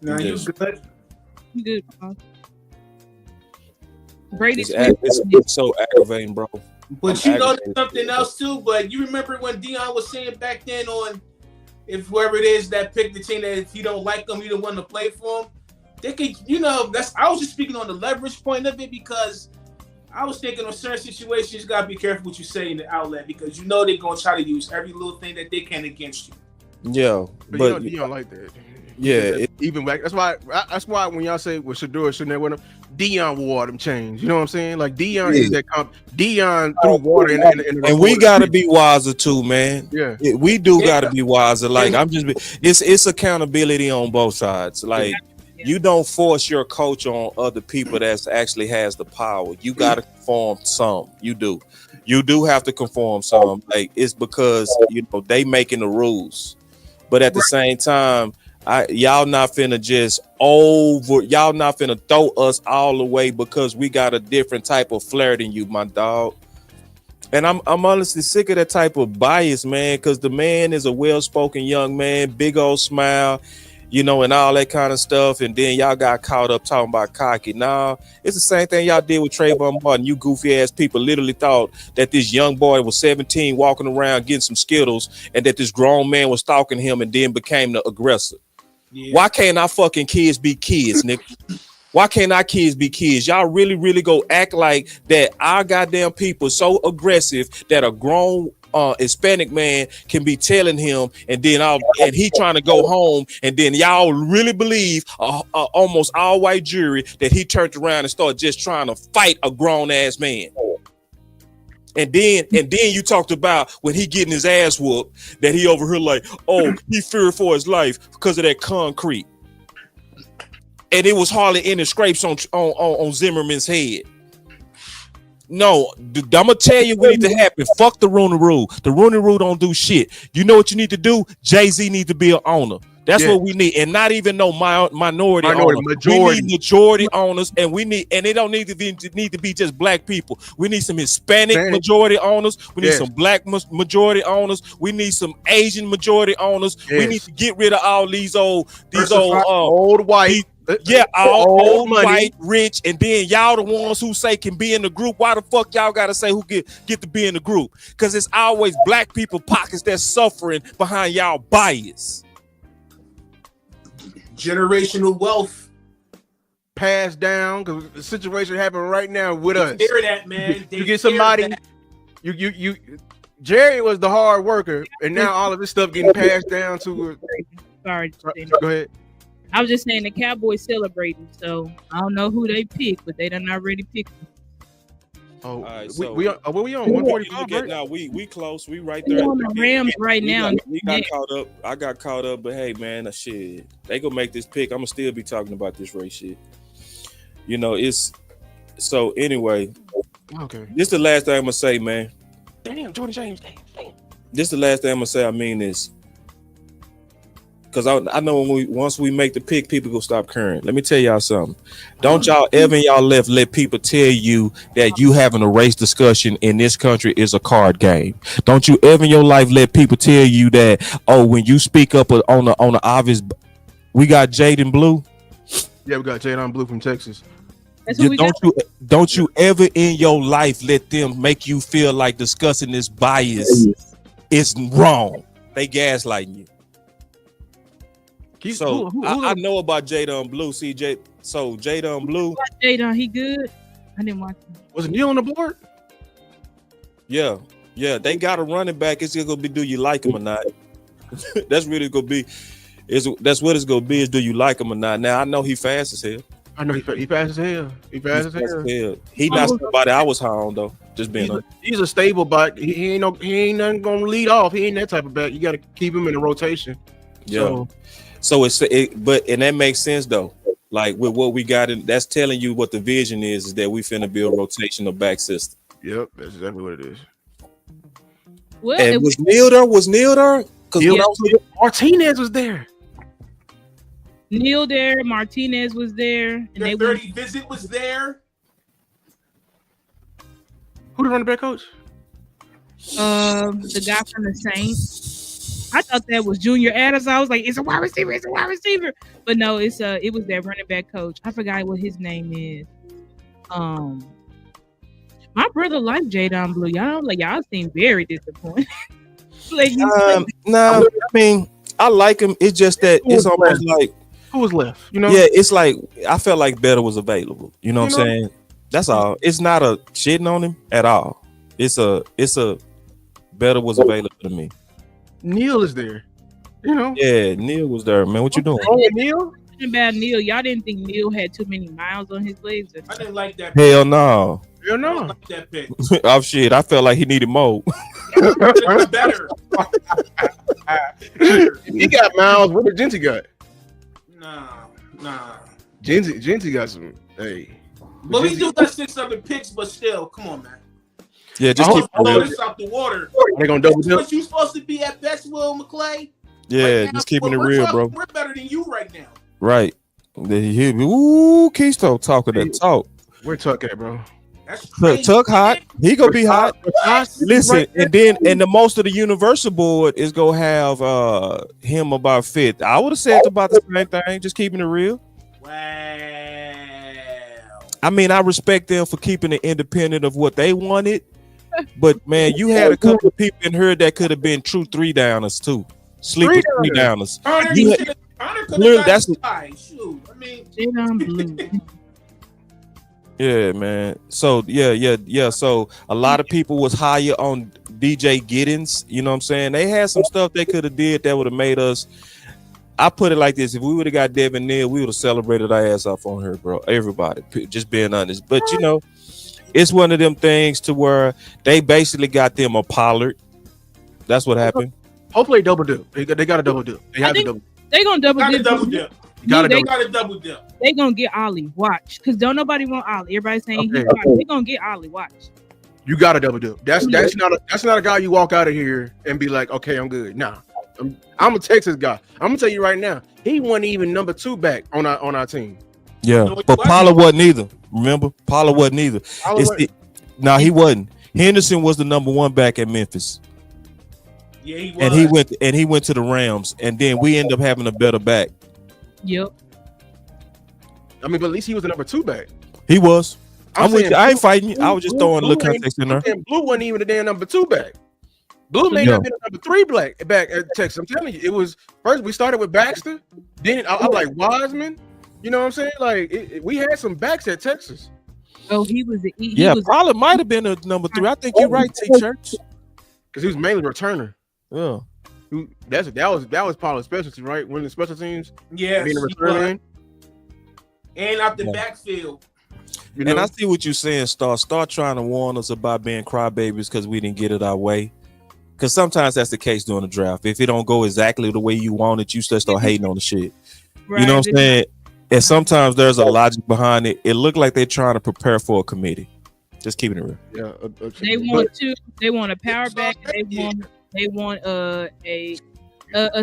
No, you good? You good, Brady. It's so aggravating, bro. But you know something else too. But you remember when Dion was saying back then on if whoever it is that picked the team, that if you don't like them, you don't want to play for them, they could, I was just speaking on the leverage point of it, because I was thinking on certain situations, you gotta be careful what you say in the outlet, because they're gonna try to use every little thing that they can against you. Yeah, but you don't like that. Yeah, even back. That's why when y'all say with Shador sitting there with him, Dion wore them chains. You know what I'm saying? Like Dion is that Dion threw water in and we gotta be wiser too, man. Yeah, we do gotta be wiser. Like it's accountability on both sides. Like you don't force your coach on other people that actually has the power. You gotta conform some. You do have to conform some. Like it's because they making the rules, but at the same time. Y'all not finna y'all not finna throw us all away because we got a different type of flair than you, my dog. And I'm honestly sick of that type of bias, man, because the man is a well-spoken young man, big old smile, and all that kind of stuff. And then y'all got caught up talking about cocky. Nah, it's the same thing y'all did with Trayvon Martin. You goofy ass people literally thought that this young boy was 17 walking around getting some Skittles and that this grown man was stalking him and then became the aggressor. Yeah. Why can't our fucking kids be kids, nigga? Why can't our kids be kids? Y'all really, really go act like that our goddamn people so aggressive that a grown Hispanic man can be telling him and he trying to go home, and then y'all really believe almost all white jury that he turned around and started just trying to fight a grown ass man. And then you talked about when he getting his ass whooped that he over here like, oh, he feared for his life because of that concrete. And it was hardly any scrapes on Zimmerman's head. No, I'm gonna tell you what needs to happen. Fuck the Rooney Rule. The Rooney Rule don't do shit. You know what you need to do? Jay-Z need to be an owner. That's what we need, and not even no minority owners. We need majority owners, and they don't need to be just black people. We need some Hispanic majority owners. We need some black majority owners. We need some Asian majority owners. We need to get rid of all these old white. Old white, rich, and then y'all the ones who say can be in the group. Why the fuck y'all gotta say who get to be in the group? Because it's always black people pockets that's suffering behind y'all bias. Generational wealth passed down because the situation happening right now with us. Hear that, man? You get somebody. You. Jerry was the hard worker, and now all of this stuff getting passed down to. Sorry, go ahead. I was just saying the Cowboys celebrating, so I don't know who they picked, but they done already picked them. Oh, right, so we on 145 right now. We close. We right there. We're on the Rams right now. We got caught up. I got caught up, but hey, man, shit. They gonna make this pick. I'm gonna still be talking about this race shit. It's so anyway. Okay. This is the last thing I'm gonna say, man. Damn, Jordan James. Damn. This is the last thing I'm gonna say. I mean this. Because I know once we make the pick, people go stop caring. Let me tell y'all something. Don't y'all ever in y'all let people tell you that you having a race discussion in this country is a card game. Don't you ever in your life let people tell you that, when you speak up on the obvious. We got Jaden Blue. Yeah, we got Jaden Blue from Texas. Don't you ever in your life let them make you feel like discussing this bias is wrong. They gaslighting you. So I know about Jadon Blue. See, Jadon Blue. Jadon, he good? I didn't watch him. Was Neil on the board? Yeah. They got a running back. It's gonna be, do you like him or not? That's really gonna be. That's what it's gonna be. Is do you like him or not? Now I know he fast as hell. I know he fast as hell. He fast as hell. He not somebody I was high on though. Just being. He's a stable back. He ain't nothing gonna lead off. He ain't that type of back. You got to keep him in the rotation. Yeah. So and that makes sense though. Like with what we got that's telling you what the vision is that we finna build rotational back system. Yep, that's exactly what it is. Well, and was Neil there? Because Martinez was there. Neil there, Martinez was there, and the 30 visit was there. Who the running back coach? The guy from the Saints. I thought that was Junior Adams. I was like, it's a wide receiver. But no, it was that running back coach. I forgot what his name is. My brother liked Jadon Blue. Y'all seem very disappointed. No, I mean, I like him. It's just that Who it's was almost left? like Who was left? You know? yeah, it's like I felt like better was available. You know what I'm saying? That's all. It's not a shitting on him at all. It's a better was available to me. Neil is there. You know? Yeah, Neil was there, man. What you doing? Oh, Neil? About Neil, y'all didn't think Neil had too many miles on his legs? I didn't like that. Hell no. Hell I no. didn't like that pick. Oh shit. I felt like he needed more. Better. He got miles. What did Genty got? Nah. Genty got some. Hey. But we do got 6 other picks, but still, come on, man. Yeah, just keep blow this out the water. They gonna double dip. What you supposed to be at best, Will McClay? Yeah, Right just now, keeping it we're real, talking- bro. We're better than you right now. Right. Then he hit me. Ooh, Keystone talking that talk. Where Tuck at, bro? That's Tuck hot. He gonna be hot. Listen, and the most of the universal board is gonna have him about 5th. I would have said about the same thing, just keeping it real. Wow. I mean, I respect them for keeping it independent of what they wanted. But man, you had a couple of people in here that could have been true 3-downers too. Sleeper 3-downers. That's Shoot. I mean, yeah, man. So yeah. So a lot of people was higher on DJ Giddens. You know what I'm saying? They had some stuff they could have did that would have made us. I put it like this: if we would have got Devin Neal, we would have celebrated our ass off on her, bro. Everybody, just being honest. But you know, it's one of them things to where they basically got them a Pollard. That's what happened. Hopefully, double dip. They got a double dip. They have to double. They gonna double dip. They got a double dip. They gonna get Ollie. Watch, because don't nobody want Ollie. Everybody's saying Okay. they gonna get Ollie. Watch. You got to double dip. That's not a guy you walk out of here and be like, okay, I'm good. Nah, I'm a Texas guy. I'm gonna tell you right now, he wasn't even number 2 back on our team. Yeah, but Pollard wasn't either. Remember, Pollard wasn't either. He wasn't. Henderson was the number 1 back at Memphis. Yeah, he was. And he went to the Rams, and then we end up having a better back. Yep. I mean, but at least he was the number 2 back. He was. I'm with saying you. I ain't fighting you. I was just throwing a little context in there. Blue wasn't even the damn number 2 back. Blue may not have been the number 3 back at Texas. I'm telling you, it was first we started with Baxter, then I like Wiseman. You know what I'm saying? Like we had some backs at Texas. Oh, he was. Pollard might have been a number 3. I think you're right, T-shirts. Because he was mainly a returner. Yeah. That was Pollard's specialty, right? Winning the special teams. Yes, being a returner. And out the backfield. You know? And I see what you're saying, Star. Start trying to warn us about being crybabies because we didn't get it our way. Because sometimes that's the case during the draft. If it don't go exactly the way you want it, you just start hating on the shit. Right. You know what I'm saying? And sometimes there's a logic behind it. It looked like they're trying to prepare for a committee. Just keeping it real. Yeah. They want a power back. They want a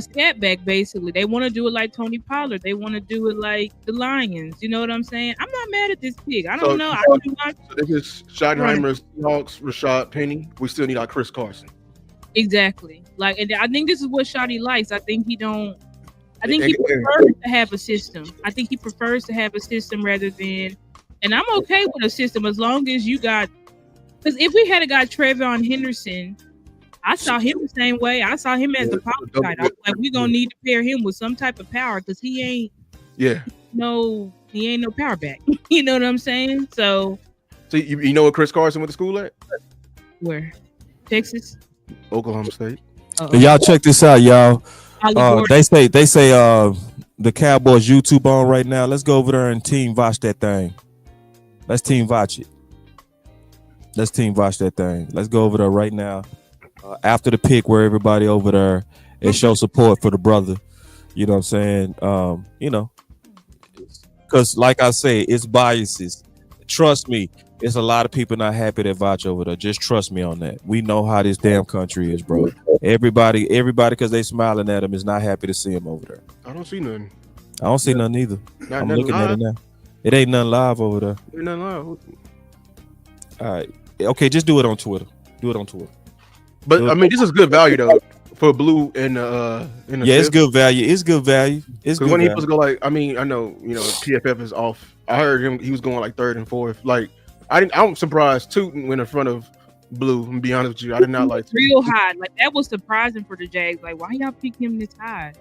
scat back. Basically, they want to do it like Tony Pollard. They want to do it like the Lions. You know what I'm saying? I'm not mad at this pick. I don't know. So this is Schottenheimer's Seahawks, Rashad Penny. We still need our Chris Carson. Exactly. Like, and I think this is what Shotty likes. I think he prefers to have a system. I think he prefers to have a system rather than. And I'm okay with a system as long as you got. Because if we had got Trayvon Henderson, I saw him the same way. I saw him as the power guy. I was like, we're gonna need to pair him with some type of power because he ain't. Yeah. He ain't no power back. You know what I'm saying? So you know what Chris Carson went to school at? Where? Texas. Oklahoma State. Y'all check this out, y'all. They say the Cowboys YouTube on right now. Let's go over there and team watch that thing. Let's team watch it. Let's team watch that thing. Let's go over there right now. After the pick, where everybody over there and show support for the brother. You know what I'm saying? Because like I say, it's biases. Trust me, it's a lot of people not happy that Vach over there. Just trust me on that. We know how this damn country is, bro. Everybody, because they smiling at him is not happy to see him over there. I don't see nothing. I don't see nothing either. I'm looking at it now. It ain't nothing live over there. Ain't nothing live. All right. Okay, just do it on Twitter. Do it on Twitter. But I mean, this is good value though for Blue in the yeah, it's good value. It's good value. It's good. When he value. was go like, I mean, I know PFF is off. I heard him. He was going like 3rd and 4th. Like I'm surprised Tootin went in front of Blue. I'm gonna be honest with you. I did not like real high. Like that was surprising for the Jags. Like, why y'all pick him this high?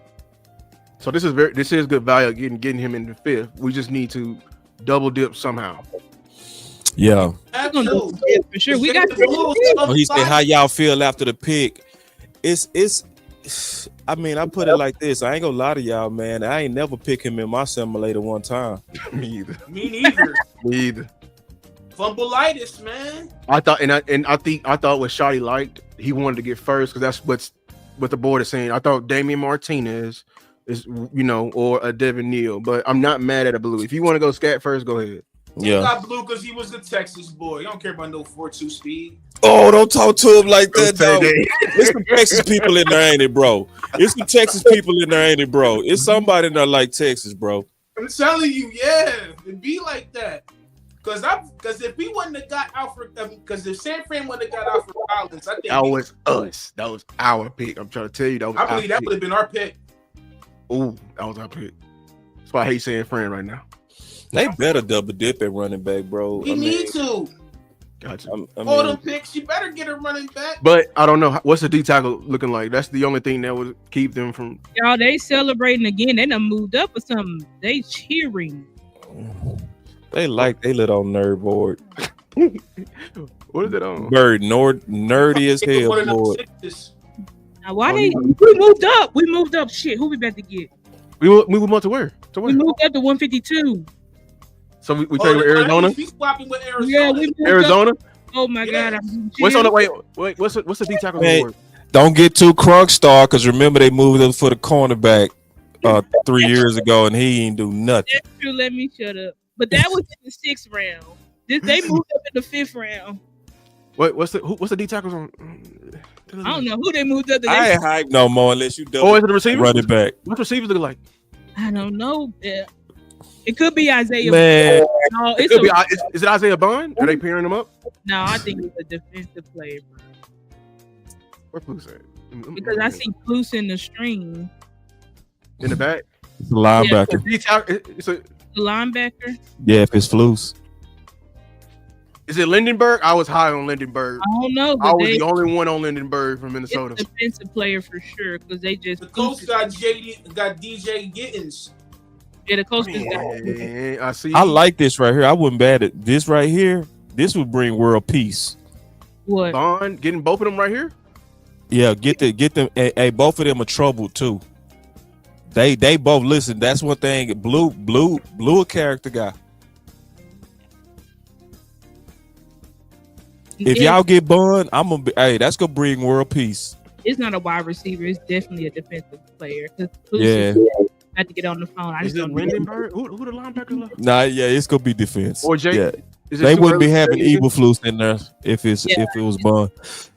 So this is good value getting him in the 5th. We just need to double dip somehow. Yeah. Absolutely. For sure. We got Oh, he said, "How y'all feel after the pick?" It's. I mean, I put it like this. I ain't gonna lie to y'all, man. I ain't never pick him in my simulator one time. Me either. Me neither. Me either. Fumbleitis, man. I thought what Shotty liked, he wanted to get first because that's what the board is saying. I thought Damian Martinez is, or a Devin Neal, but I'm not mad at a Blue. If you want to go scat first, go ahead. Yeah, got Blue because he was the Texas boy. You don't care about no 4.2 speed. Oh, don't talk to him like that, though. It's some Texas people in there, ain't it, bro? It's some Texas people in there, ain't it, bro? It's somebody in there like Texas, bro. I'm telling you, yeah, it be like that. Because if we wouldn't have got Alfred, because if San Fran wouldn't have got Alfred Collins, I think that was us. That was our pick. I'm trying to tell you, I believe that would have been our pick. Ooh, that was our pick. That's why I hate San Fran right now. They better double dip at running back, bro. We need to. Gotcha. All them picks, you better get a running back. But I don't know what's the D tackle looking like. That's the only thing that would keep them from. Y'all, they celebrating again. They done moved up or something. They cheering. They lit on nerd board. What is it on? Nerdy as hell board. Now, why we moved up? We moved up. Shit, who we about to get? We moved up to where? We moved up to 152. So we played with Arizona. We swapping with Arizona. Yeah, we moved Arizona. Up. Oh my God! What's on the wait? What's the D tackle board? Don't get too crunk star because remember they moved up for the cornerback 3 years ago and he ain't do nothing. That's true. Let me shut up. But that was in the 6th round. They moved up in the 5th round. Wait, what's the D tackles on? I don't know who they moved up to. I ain't hype no more unless you double. Oh, is it the receiver? Run it back. What receivers look like? I don't know. Yeah. It could be Isaiah. Man, no, it could be. Is it Isaiah Bond? Are they pairing him up? No, I think it's a defensive player. Where Plus at? Because I see Plus in the string. In the back? It's a linebacker. It's a linebacker? Yeah, if it's Flus. Is it Lindenberg? I was high on Lindenberg. I don't know. I was the only one on Lindenberg from Minnesota. It's a defensive player for sure because they just. The coach got DJ Gittins. Yeah, the coach is got. I see. I like this right here. I wouldn't bat it. This right here, this would bring world peace. What? Bond getting both of them right here? Yeah, get them. Hey, both of them are troubled too. They both listen. That's one thing. Blue a character guy. If y'all get Bond, I'm gonna be. Hey, that's gonna bring world peace. It's not a wide receiver. It's definitely a defensive player. Yeah. I had to get on the phone. I just don't Lindenberg? Who the linebacker look? Nah, yeah, it's gonna be defense. Or Jay. Yeah. They wouldn't be having evil Flus in there if it was Bond.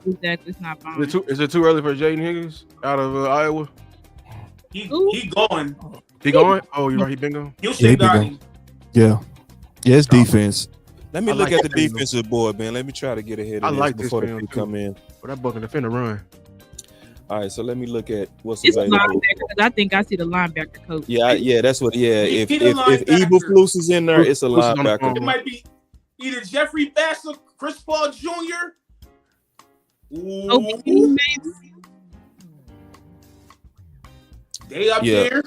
Exactly, it's not Bond. Is it too early for Jaden Higgins out of Iowa? He gone. He going? Oh, you're right. He been gone. Yeah, it's defense. Let me I look like at the that defensive board, man. Let me try to get ahead of this before the people come in. But that bucket defender run. All right, so let me look at what's It's available. linebacker. I think I see the linebacker coach. Yeah, that's what. Yeah, if linebacker. Evil Flus is in there, it's a linebacker. It might be either Jeffrey Bass or Chris Paul Jr. Ooh. They up there.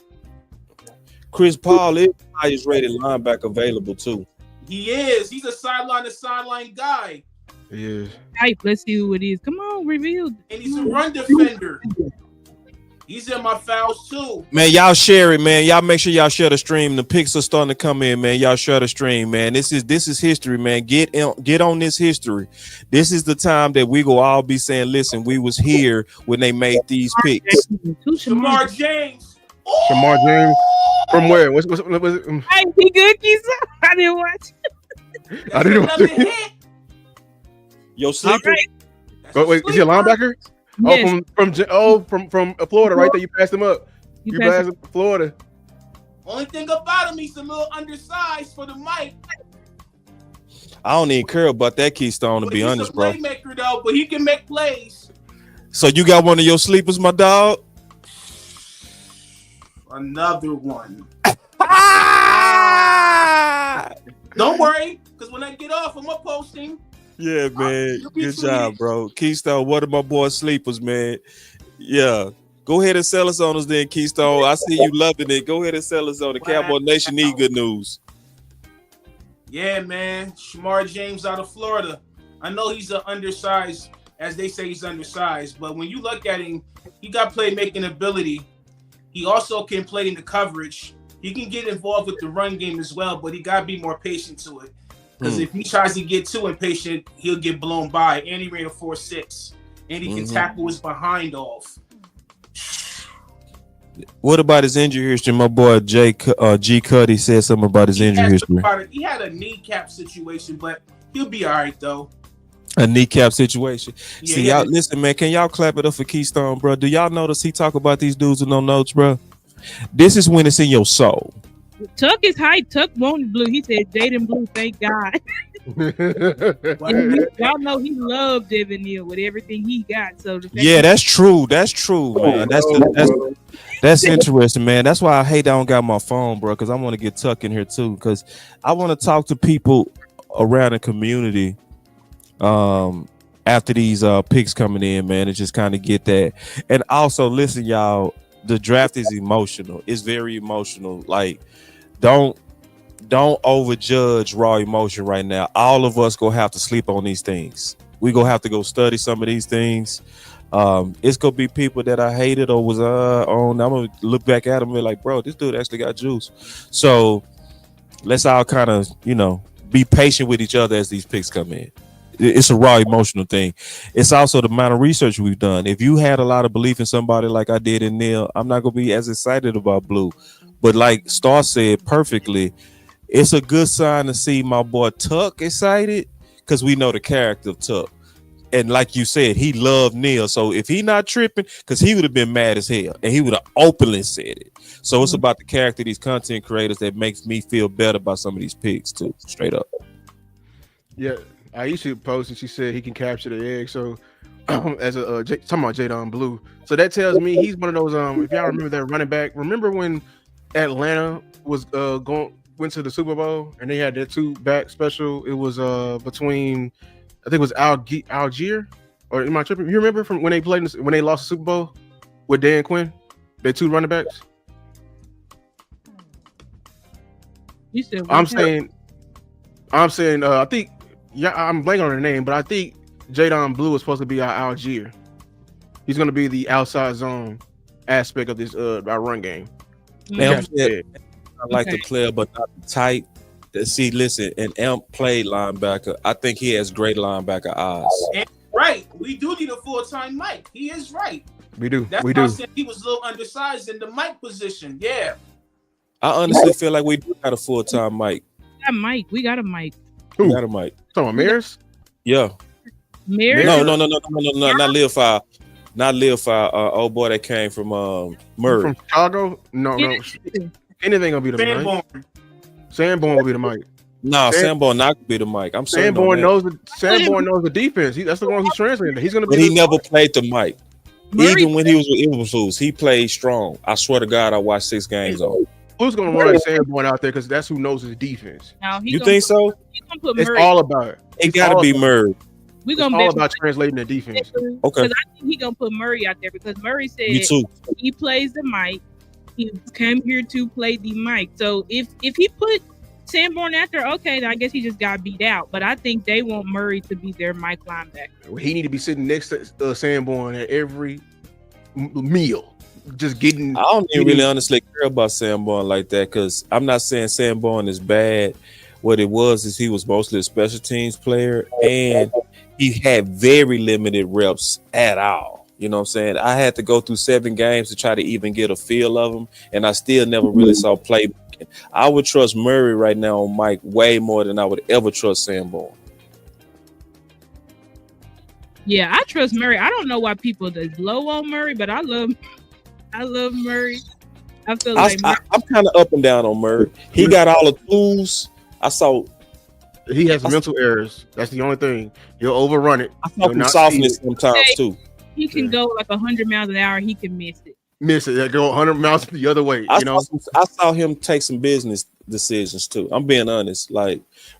Chris Paul is the highest rated linebacker available too. He is. He's a sideline to sideline guy. He is. Type. Let's see who it is. Come on, reveal. And he's a run defender. He's in my fouls too. Man, y'all share it, man. Y'all make sure y'all share the stream. The picks are starting to come in, man. Y'all share the stream, man. This is history, man. Get on this history. This is the time that we go all be saying, listen, we was here when they made these picks. Shamar James. Shamar James. From where? What's it? Hey, he good, Keystone? I didn't watch. I didn't watch it. Yo, sleeper. Right. Wait, is he a linebacker? Yes. From Florida, right there. You passed him up. You passed him to Florida. Only thing about him, he's a little undersized for the mic. I don't even care about that Keystone, to be honest, bro. He's a playmaker though, but he can make plays. So you got one of your sleepers, my dog? Another one. Don't worry, because when I get off, I'm gonna post him. Yeah, man. You'll be Good 2 job, years. bro. Keystone, one of my boys sleepers, man. Yeah. Go ahead and sell us on us then, Keystone. I see you loving it. Go ahead and sell us on the Wow. Cowboy Nation need good news. Yeah, man. Shamar James out of Florida. I know he's an undersized, as they say he's undersized, but when you look at him, he got playmaking ability. He also can play in the coverage. He can get involved with the run game as well, but he got to be more patient to it. Because if he tries to get too impatient, he'll get blown by. And he ran a 4.6. And he can tackle his behind off. What about his injury history? My boy G. Cuddy said something about his injury history. He had a kneecap situation, but he'll be all right, though. A kneecap situation. Yeah, See, y'all, listen, man, can y'all clap it up for Keystone, bro? Do y'all notice he talk about these dudes with no notes, bro? This is when it's in your soul. Tuck is hype. Tuck wanted Blue. He said Jaden Blue, thank God. Y'all know he loved Devin Neal with everything he got. So Yeah, that's true. That's true, man. That's interesting, man. That's why I hate I don't got my phone, bro, because I want to get Tuck in here too, because I want to talk to people around the community after these picks coming in, man, and just kind of get that. And also, listen, y'all, the draft is emotional. It's very emotional. Like, don't overjudge raw emotion right now. All of us gonna have to sleep on these things. We gonna have to go study some of these things. It's gonna be people that I hated or was on. I'm gonna look back at them and be like, bro, this dude actually got juice. So let's all kind of, be patient with each other as these picks come in. It's a raw emotional thing. It's also the amount of research we've done. If you had a lot of belief in somebody like I did in Neil, I'm not gonna be as excited about Blue. But like Star said perfectly, it's a good sign to see my boy Tuck excited because we know the character of Tuck. And like you said, he loved Neil. So if he not tripping, because he would have been mad as hell and he would have openly said it. So it's about the character of these content creators that makes me feel better about some of these picks too, straight up. Yeah, I used to post and she said he can capture the egg. So as a talking about Jadon Blue. So that tells me he's one of those if y'all remember that running back. Remember when Atlanta was went to the Super Bowl and they had their two back special? It was between I think it was Algier or am I tripping? You remember from when they played when they lost the Super Bowl with Dan Quinn? Their two running backs. You said I'm saying I think I'm blanking on her name, but I think Jadon Blue is supposed to be our Algier. He's going to be the outside zone aspect of this our run game. Now, I like the player, but not the type. See, listen, and Amp played linebacker. I think he has great linebacker eyes. And right, we do need a full-time Mike. He is right. We do. That's why I said he was a little undersized in the Mike position. Yeah. I honestly feel like we do got a full-time Mike. We got a Mike. Who? We got a Mike. Talking about Maris? Yeah. Maris? No, not Lil Fire. Not Lil Fire. Old boy that came from Murray. From Chicago? No. Anything gonna be the Mike. Sanborn will be the Mike. No, Sanborn not gonna be the Mike. I'm saying Sanborn knows the defense. That's the one who's translating. He's gonna be. But he never played the Mike. Even when he was with Eagles, he played strong. I swear to God, I watched 6 games on. Who's gonna run Sanborn out there? Because that's who knows his defense. You think so? It's all about it. It gotta be Murray. We're gonna all about translating the defense. Okay. Because I think he's gonna put Murray out there because Murray said he plays the Mike. He came here to play the Mike. So if he put Sanborn out there, okay, then I guess he just got beat out. But I think they want Murray to be their Mike linebacker. He need to be sitting next to Sanborn at every meal. Just getting. I don't even really honestly care about Sanborn like that because I'm not saying Sanborn is bad. What it was is he was mostly a special teams player and he had very limited reps at all. You know what I'm saying? I had to go through 7 games to try to even get a feel of him, and I still never really saw playmaking. I would trust Murray right now on Mike way more than I would ever trust Sanborn. Yeah, I trust Murray. I don't know why people just low on Murray, but I love Murray. I feel like I'm kind of up and down on Murray. He got all the tools. He has mental errors. That's the only thing. He'll overrun it. I saw him softness sometimes too. He can go like 100 miles an hour. He can miss it. That go 100 miles the other way. I saw him take some business decisions too. I'm being honest.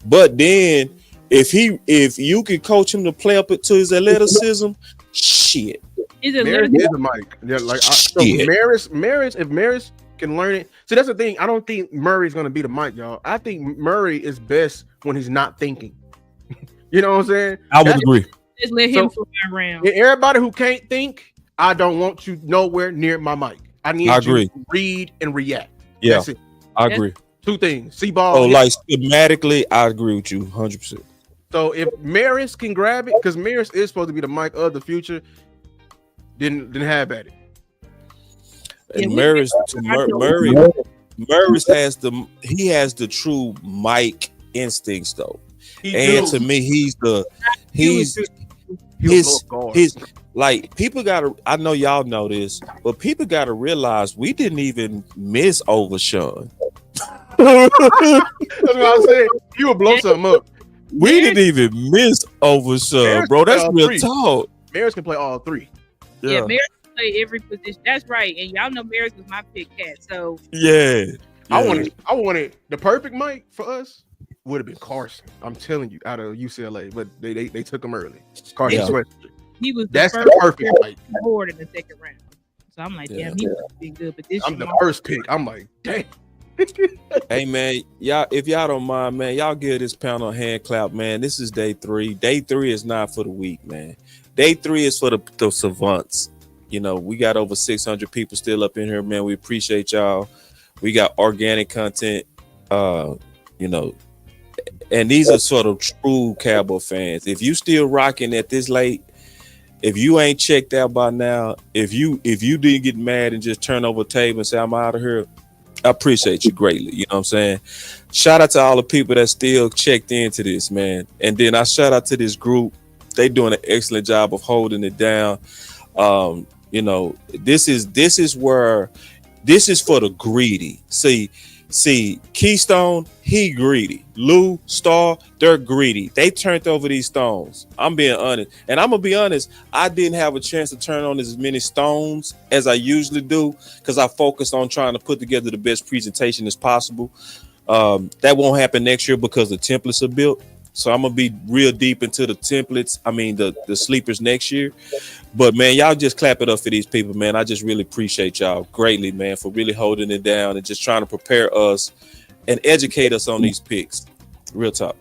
But then if you could coach him to play up to his athleticism, shit. Is it Maris literally? is a mic. Yeah, like so Maris, if Maris can learn it. See, that's the thing. I don't think Murray's gonna be the mic, y'all. I think Murray is best when he's not thinking. You know what I'm saying? I would agree. Just let him fly around. Everybody who can't think, I don't want you nowhere near my mic. I need you to read and react. Yeah, that's it. I agree. Two things. See ball. Oh, like schematically, I agree with you 100%. So if Maris can grab it, because Maris is supposed to be the mic of the future, then have at it. And Maris has the true mic instincts though. To me, his like people gotta, I know y'all know this, but people gotta realize we didn't even miss Overshawn. That's what I'm saying. You will blow something up. We didn't even miss Overshawn, bro. That's real talk. Maris can play all three. Yeah, Maris can play every position. That's right. And y'all know Maris was my pick cat. So I wanted the perfect mic for us would have been Carson. I'm telling you, out of UCLA, but they took him early. Carson Sweat. He was the perfect mic board in the second round. So I'm like, damn, he would have been good. But this I'm the first pick. I'm like, dang. Hey man, y'all, if y'all don't mind, man, y'all give this panel a hand clap, man. This is day 3. Day 3 is not for the weak, man. Day 3 is for the savants. You know, we got over 600 people still up in here, man. We appreciate y'all. We got organic content, you know, and these are sort of true Cowboy fans. If you still rocking at this late, if you ain't checked out by now, if you didn't get mad and just turn over a table and say I'm out of here, I appreciate you greatly. You know what I'm saying? Shout out to all the people that still checked into this, man. And then I shout out to this group. They doing an excellent job of holding it down. You know, this is for the greedy. See, Keystone, he greedy. Lou, Star, they're greedy. They turned over these stones. I'm being honest. And I'm going to be honest, I didn't have a chance to turn on as many stones as I usually do because I focused on trying to put together the best presentation as possible. That won't happen next year because the templates are built. So I'm going to be real deep into the templates. I mean, the sleepers next year. But, man, y'all just clap it up for these people, man. I just really appreciate y'all greatly, man, for really holding it down and just trying to prepare us and educate us on these picks. Real talk.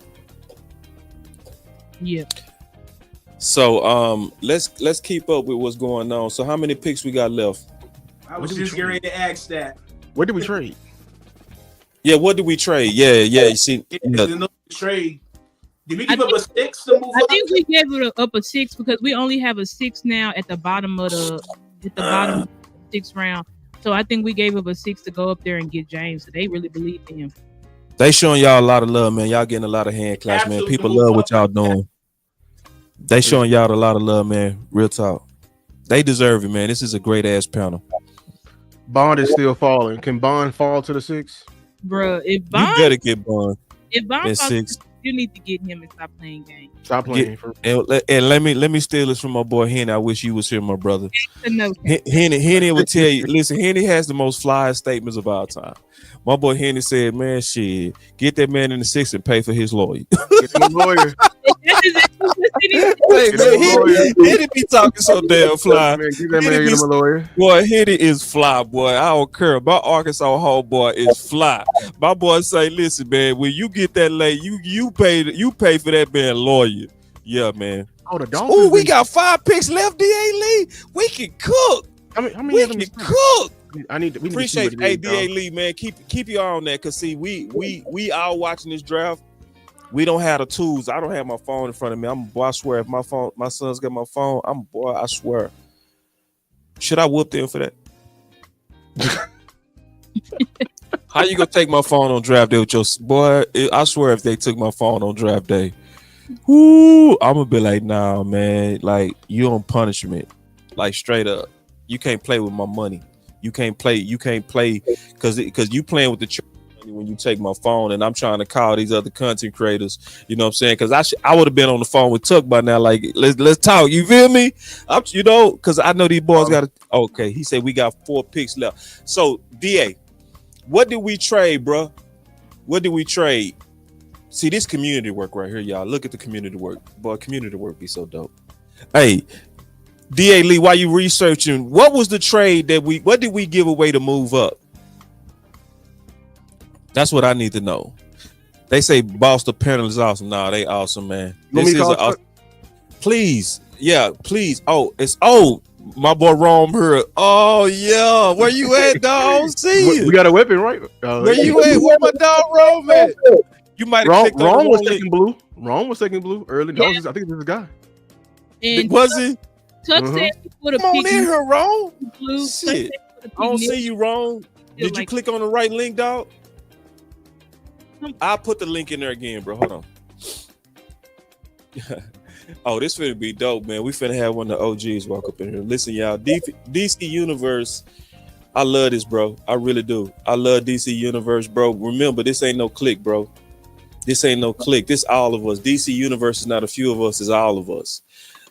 Yeah. So let's keep up with what's going on. So how many picks we got left? I was just getting ready to ask that. What did we trade? Yeah, what did we trade? Yeah. You see, no trade. Did we give up a 6 to move up? I think we gave it up a 6 because we only have a 6 now at the bottom of the 6th round. So I think we gave up a 6 to go up there and get James. So they really believed in him. They showing y'all a lot of love, man. Y'all getting a lot of hand claps, man. People love what y'all doing. They showing y'all a lot of love, man. Real talk. They deserve it, man. This is a great ass panel. Bond is still falling. Can Bond fall to the 6? Bro, if Bond, you better get Bond. If Bond falls 6. You need to get him and stop playing games. Stop playing. And let me steal this from my boy Henny. I wish you was here, my brother. Henny would tell you. Listen, Henny has the most fly statements of our time. My boy Henny said, "Man, shit, get that man in the 6 and pay for his lawyer." Get him a lawyer. Henny be talking so damn fly. Man, get that man, get him a lawyer. Boy, Henny is fly, boy. I don't care. My Arkansas homeboy is fly. My boy say, "Listen, man, when you get that late, you pay for that man lawyer." Yeah, man. Oh, the Dolphins. Oh, we got 5 picks left. DA Lee, we can cook. How many we can cook. We appreciate DA Lee, man. Keep your eye on that, cause see, we all watching this draft. We don't have the tools. I don't have my phone in front of me. I swear, if my son's got my phone, I swear. Should I whoop them for that? How you gonna take my phone on draft day with your boy? I swear, if they took my phone on draft day, I'm gonna be like, nah, man. Like, you on punishment, like straight up. You can't play with my money. You can't play because you playing with the money when you take my phone, and I'm trying to call these other content creators. You know what I'm saying? Because I would have been on the phone with Tuck by now. Like, let's talk. You feel me? Because I know these boys got to. Okay, he said we got 4 picks left. So DA, what did we trade, bro? What did we trade? See this community work right here, y'all. Look at the community work. Boy, community work be so dope. Hey, DA Lee, while you researching, what was the trade what did we give away to move up? That's what I need to know. They say Boston Panel is awesome. Nah, they awesome, man. This is awesome. Please. Yeah, please. My boy Rome here. Oh yeah. Where you at, dog? See We got a weapon, right? Where you at? Where my dog Rome at? You might have clicked on Rome was taking blue. Rome was taking blue early. Yeah. I think this is a guy. And was he? Tuck said he would have Come on in here, Rome. Blue. Shit. I don't see you, Rome. Did you click on the right link, dog? I'll put the link in there again, bro. Hold on. Oh, this finna be dope, man. We finna have one of the OGs walk up in here. Listen, y'all, DC Universe, I love this, bro. I really do. I love DC Universe, bro. Remember, this ain't no click, bro. This ain't no click. This all of us. DC Universe is not a few of us, it's all of us.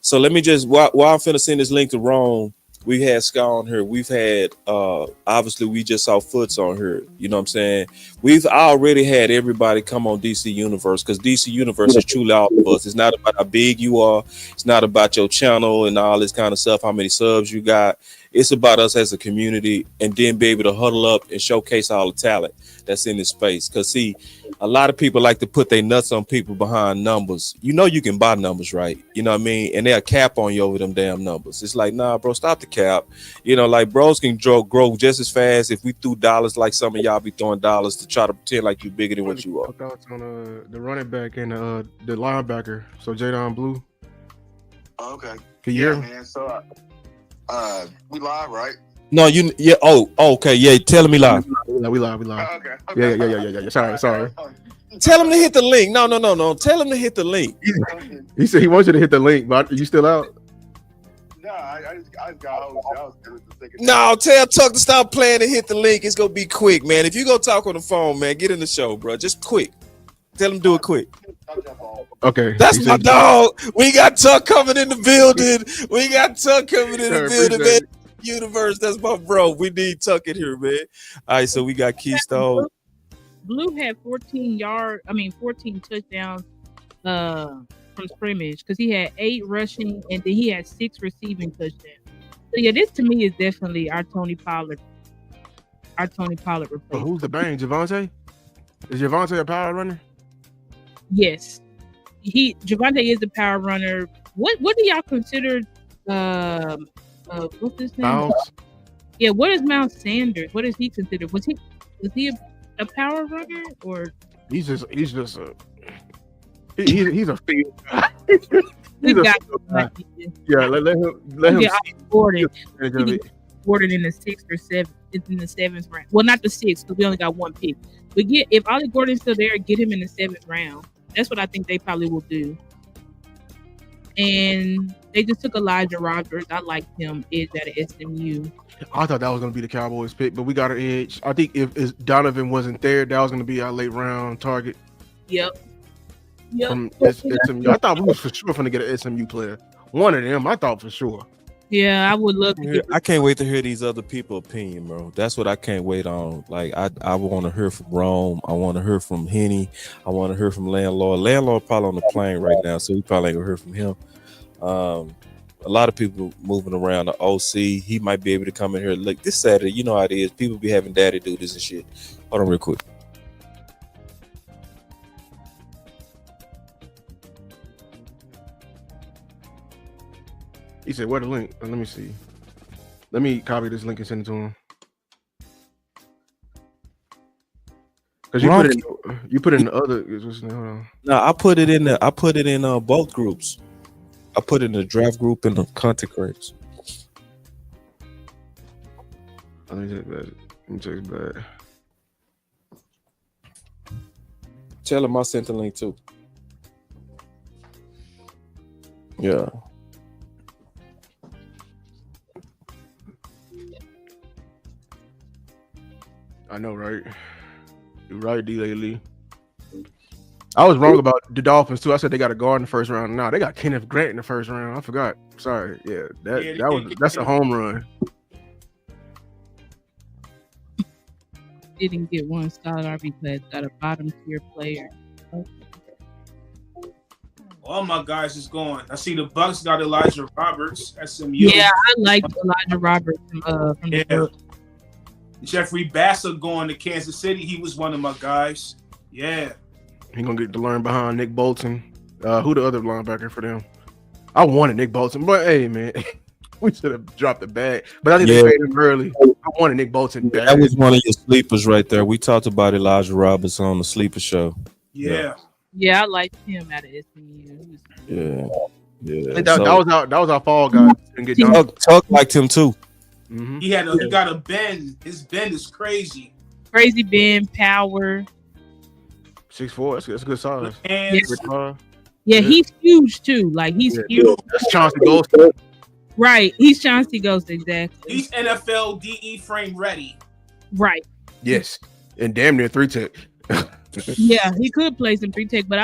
So let me just, while I'm finna send this link to Rome, we had Sky on here. We've had, obviously, we just saw Foots on here. You know what I'm saying? We've already had everybody come on DC Universe because DC Universe is truly all of us. It's not about how big you are. It's not about your channel and all this kind of stuff, how many subs you got. It's about us as a community and then be able to huddle up and showcase all the talent that's in this space. Because, see, a lot of people like to put their nuts on people behind numbers. You know you can buy numbers, right? You know what I mean? And they'll cap on you over them damn numbers. It's like, nah, bro, stop the cap. You know, like bros can grow just as fast if we threw dollars like some of y'all be throwing dollars to try to pretend like you're bigger than what you are. Thoughts on the running back and the linebacker. So Jadon Blue. Okay. Can you hear me? Man. So we live, right? No, okay, yeah. Tell me live. We live. Okay. Yeah. Sorry. Tell him to hit the link. No. Tell him to hit the link. He said he wants you to hit the link, but are you still out? No, I just got home. No, tell Tuck to stop playing and hit the link. It's gonna be quick, man. If you go talk on the phone, man, get in the show, bro. Just quick. Tell him to do it quick. Okay. That's my dog. We got Tuck coming in the building. Man. Universe, that's my bro. We need Tuck in here, man. All right, so we got Keystone. Blue had 14 touchdowns from scrimmage because he had 8 rushing and then he had 6 receiving touchdowns. So yeah, this to me is definitely our Tony Pollard replacement. But who's the bang? Javonte? Is Javonte a power runner? Yes. Javonte is the power runner. What do y'all consider what's his name? Miles? Yeah, what is Miles Sanders? What is he considered? Was he a power runner or he's a field guy. He's a field guy. Yeah, let him Gordon. Gordon in the 6th or 7th, in the 7th round. Well, not the 6th because we only got 1 pick. But if Ollie Gordon's still there, get him in the 7th round. That's what I think they probably will do. And they just took Elijah Rogers. I liked him edge out of SMU. I thought that was going to be the Cowboys pick, but we got an edge. I think if Donovan wasn't there, that was going to be our late round target. Yep. From SMU. I thought we was for sure going to get an SMU player. One of them, I thought for sure. Yeah, I would love to. I can't wait to hear these other people's opinion, bro. That's what I can't wait on. Like I want to hear from Rome. I want to hear from Henny. I want to hear from Landlord. Landlord probably on the plane right now, so we probably ain't gonna hear from him. A lot of people moving around the OC. He might be able to come in here. Look, this Saturday, you know how it is. People be having daddy do this and shit. Hold on real quick. He said, where the link? Let me see. Let me copy this link and send it to him. Because you put it in the other. Hold on. No, I put it in both groups. I put it in the draft group and the content groups. Let me check that. Tell him I sent the link too. Yeah. I know, right? You're right, D.A. Lee. I was wrong about the Dolphins too. I said they got a guard in the first round. No, they got Kenneth Grant in the first round. I forgot. Sorry. Yeah, that's a home run. Didn't get one Scott RB class. Got a bottom tier player. Okay. All my guys is gone. I see the Bucks got Elijah Roberts, SMU. Yeah, I like Elijah Roberts from the book. Jeffrey Bassett going to Kansas City. He was one of my guys. Yeah. He gonna get to learn behind Nick Bolton. Who the other linebacker for them? I wanted Nick Bolton, but hey, man, we should have dropped the bag. But I think they paid him early. I wanted Nick Bolton. That was one of your sleepers right there. We talked about Elijah Roberts on the Sleeper Show. Yeah. Yeah, I liked him out of SMU. Yeah. That was our fall guy. Tuck liked him too. Mm-hmm. He got a bend. His bend is crazy. Crazy bend, power. 6'4". That's a good size. Yeah, he's huge too. Like he's huge. That's Chauncey Ghost. Right. He's Chauncey Ghost, exactly. He's NFL DE frame ready. Right. Yes. And damn near 3-tech. Yeah, he could play some 3-tech, but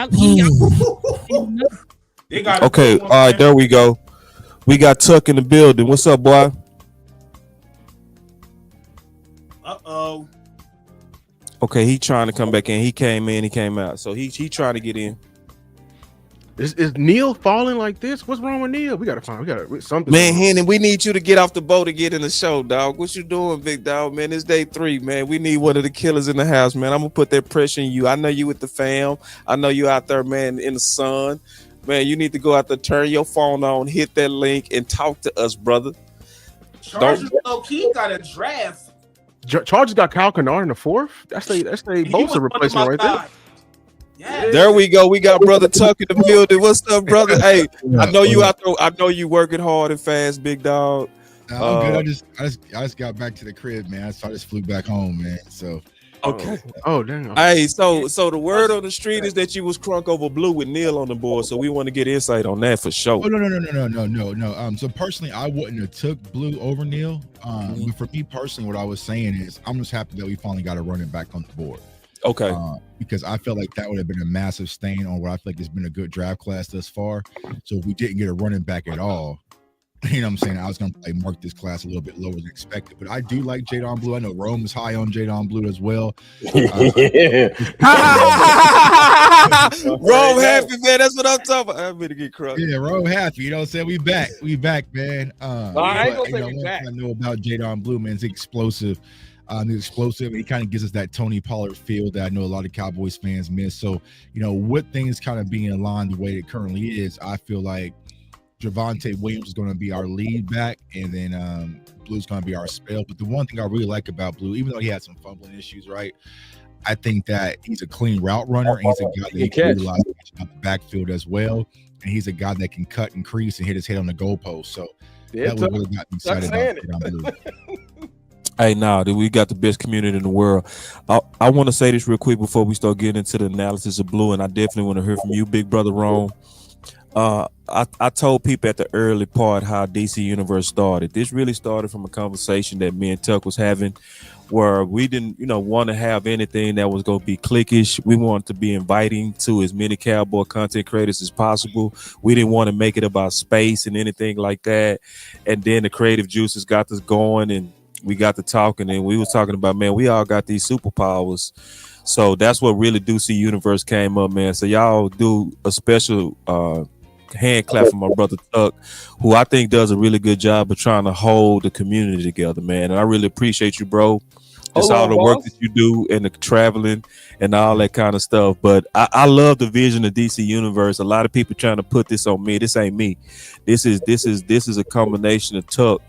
Okay, all right, there we go. We got Tuck in the building. What's up, boy? Uh-oh. Okay, he trying to come back in. He came in, he came out. So he trying to get in. Is Neil falling like this? What's wrong with Neil? We gotta something. Man, Henry, we need you to get off the boat and get in the show, dog. What you doing, big dog? Man, it's day 3, man. We need one of the killers in the house, man. I'm gonna put that pressure on you. I know you with the fam. I know you out there, man, in the sun. Man, you need to go out there, turn your phone on, hit that link, and talk to us, brother. Chargers low-key got a draft. Chargers got Kyle Kennard in the 4th. That's they Bosa replacement right there. Yes. There we go. We got brother Tuck in the building. What's up, brother? Hey, I know you out there. I know you working hard and fast, big dog. I'm good. I just got back to the crib, man. So I just flew back home, man. So okay. Oh damn. Hey, so the word on the street is that you was crunk over blue with Neil on the board. So we want to get insight on that for sure. Oh no. So personally, I wouldn't have took blue over Neil. But for me personally, what I was saying is I'm just happy that we finally got a running back on the board. Okay. Because I felt like that would have been a massive stain on what I feel like has been a good draft class thus far. So if we didn't get a running back at all, you know what I'm saying? I was going to mark this class a little bit lower than expected. But I do like Jadon Blue. I know Rome is high on Jadon Blue as well. Rome happy, man. That's what I'm talking about. I'm going to get crushed. Yeah, Rome happy. You know what I'm saying? We back, man. I ain't going to say we back. I know about Jadon Blue, man. He's explosive. He's explosive. He kind of gives us that Tony Pollard feel that I know a lot of Cowboys fans miss. So, with things kind of being aligned the way it currently is, I feel like Javonte Williams is going to be our lead back, and then Blue's going to be our spell. But the one thing I really like about Blue, even though he had some fumbling issues, right, I think that he's a clean route runner, and he's a guy that you can utilize out the backfield as well. And he's a guy that can cut and crease and hit his head on the goalpost. So that was really got me excited about Blue. Hey, we got the best community in the world. I want to say this real quick before we start getting into the analysis of Blue, and I definitely want to hear from you, big brother Rome. I told people at the early part how DC Universe started. This really started from a conversation that me and Tuck was having, where we didn't, want to have anything that was going to be cliquish. We wanted to be inviting to as many Cowboy content creators as possible. We didn't want to make it about space and anything like that. And then the creative juices got us going, and we got to talking, and we was talking about, man, we all got these superpowers. So that's what really DC Universe came up, man. So y'all do a special hand clap for my brother Tuck, who I think does a really good job of trying to hold the community together, man. And I really appreciate you, bro. Just all the work that you do and the traveling and all that kind of stuff. But I love the vision of DC Universe. A lot of people trying to put this on me. This ain't me. This is a combination of Tuck,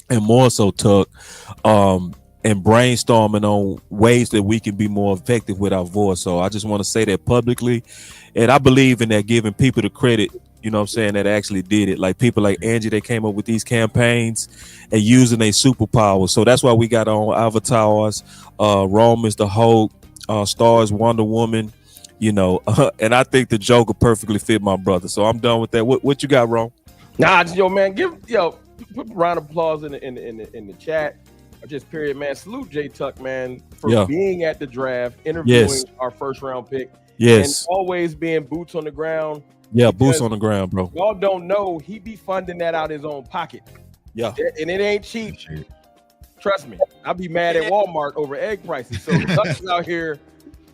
and more so Tuck, and brainstorming on ways that we can be more effective with our voice. So I just want to say that publicly. And I believe in that, giving people the credit, that actually did it. Like people like Angie, they came up with these campaigns and using their superpowers. So that's why we got on avatars. Rome is the Hulk, Stars Wonder Woman, and I think the Joker perfectly fit my brother. So I'm done with that. What you got, Rome? Man, put a round of applause in the chat. Just period, man. Salute J Tuck, man, for being at the draft, interviewing our first round pick. Yes. And always being boots on the ground. Yeah, boots on the ground, bro. Y'all don't know he be funding that out his own pocket. Yeah. And it ain't cheap. Trust me. I'll be mad at Walmart over egg prices. So Tuck's out here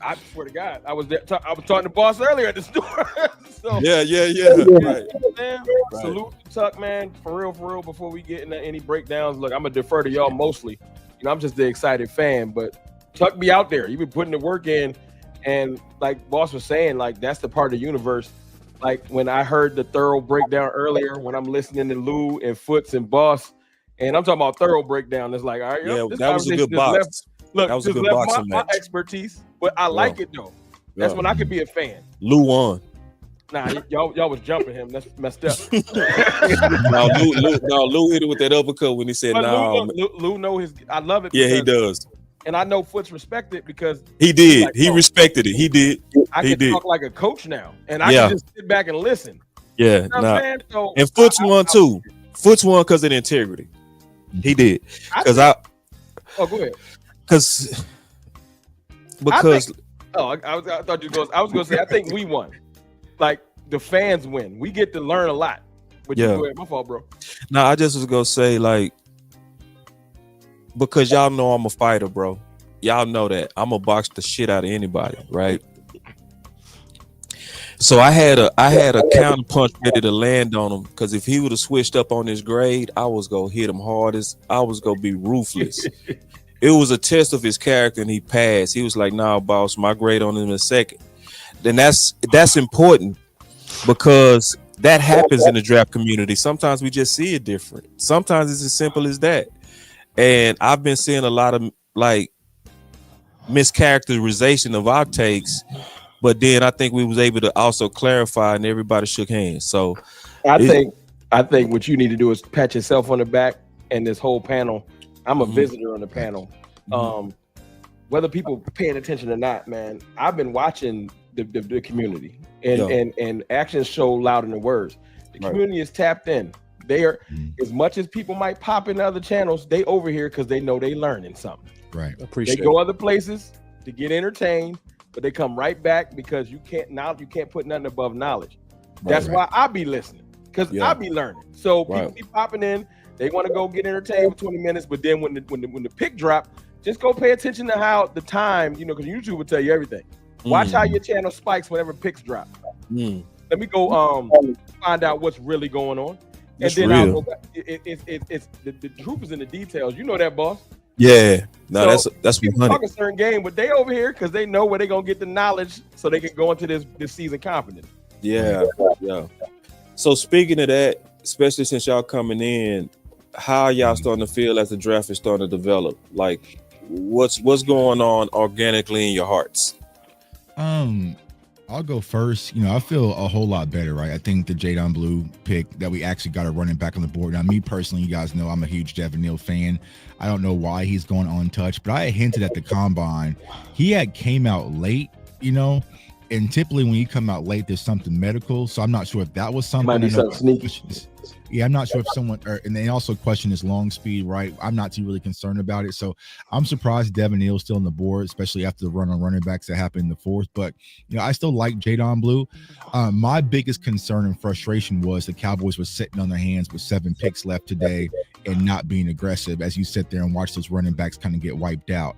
I swear to God, I was there. I was talking to Boss earlier at the store. So, Yeah. Right. Man, Right. salute to Tuck, man. For real. Before we get into any breakdowns, look, I'm gonna defer to y'all mostly. I'm just the excited fan, but Tuck be out there. You be putting the work in, and like Boss was saying, like that's the part of the universe. Like when I heard the thorough breakdown earlier, when I'm listening to Lou and Foots and Boss, and I'm talking about thorough breakdown, it's like, all right, Yeah, this that was a good box. That was a good boxing match. My expertise, but I like it though. That's when I could be a fan. Lou won. Nah, y'all was jumping him. That's messed up. Lou hit it with that uppercut when he said, "No." Lou know his. I love it. Yeah, he does. And I know Foots respect it because he did. Like, he respected it. He did. I he can talk like a coach now, and I can just sit back and listen. Yeah, you know so and Foots won too. Foots won because of the integrity. He did. Because oh, go ahead. Because I thought you was. I was going to say I think we won. Like the fans win. We get to learn a lot. But you go ahead. My fault, bro. No, I just was gonna say like because y'all know I'm a fighter, bro. Y'all know that I'm gonna box the shit out of anybody, right? So I had a counter punch ready to land on him because if he would have switched up on his grade, I was gonna hit him hardest. I was gonna be ruthless. It was a test of his character, and he passed. He was like, "Nah, boss, my grade on him in a second." Then that's important because that happens in the draft community. Sometimes we just see it different. Sometimes it's as simple as that. And I've been seeing a lot of like mischaracterization of our takes, but then I think we was able to also clarify, and everybody shook hands. So I think what you need to do is pat yourself on the back and this whole panel. I'm a visitor on the panel. Whether people paying attention or not, man, I've been watching the community and actions show louder than words. The community is tapped in. They are as much as people might pop in other channels, they over here because they know they learning something. Right. They go other places to get entertained, but they come right back because you can't put nothing above knowledge. That's why I be listening because I be learning. So people be popping in, they want to go get entertained for 20 minutes, but then when the pick drop, just go pay attention to how the time, because YouTube will tell you everything. Watch how your channel spikes whenever picks drop. Let me go find out what's really going on. And then I'll go back. It's the truth is in the details. You know that, boss. Yeah. No, so that's people talk a certain game, but they over here because they know where they're gonna get the knowledge so they can go into this season confident. Yeah. So speaking of that, especially since y'all coming in, how y'all starting to feel as the draft is starting to develop? Like what's going on organically in your hearts? I'll go first. I feel a whole lot better, right? I think the Jadon Blue pick that we actually got a running back on the board. Now, me personally, you guys know I'm a huge Devin Neal fan. I don't know why he's going untouched, but I had hinted at the combine. He came out late, and typically when you come out late, there's something medical. So I'm not sure if that was something. Might be something sneaky. Yeah, I'm not sure if someone, and they also question his long speed, right? I'm not too really concerned about it. So I'm surprised Devin Neal's still on the board, especially after the run on running backs that happened in the fourth. But, I still like Jadon Blue. My biggest concern and frustration was the Cowboys were sitting on their hands with 7 picks left today and not being aggressive as you sit there and watch those running backs kind of get wiped out.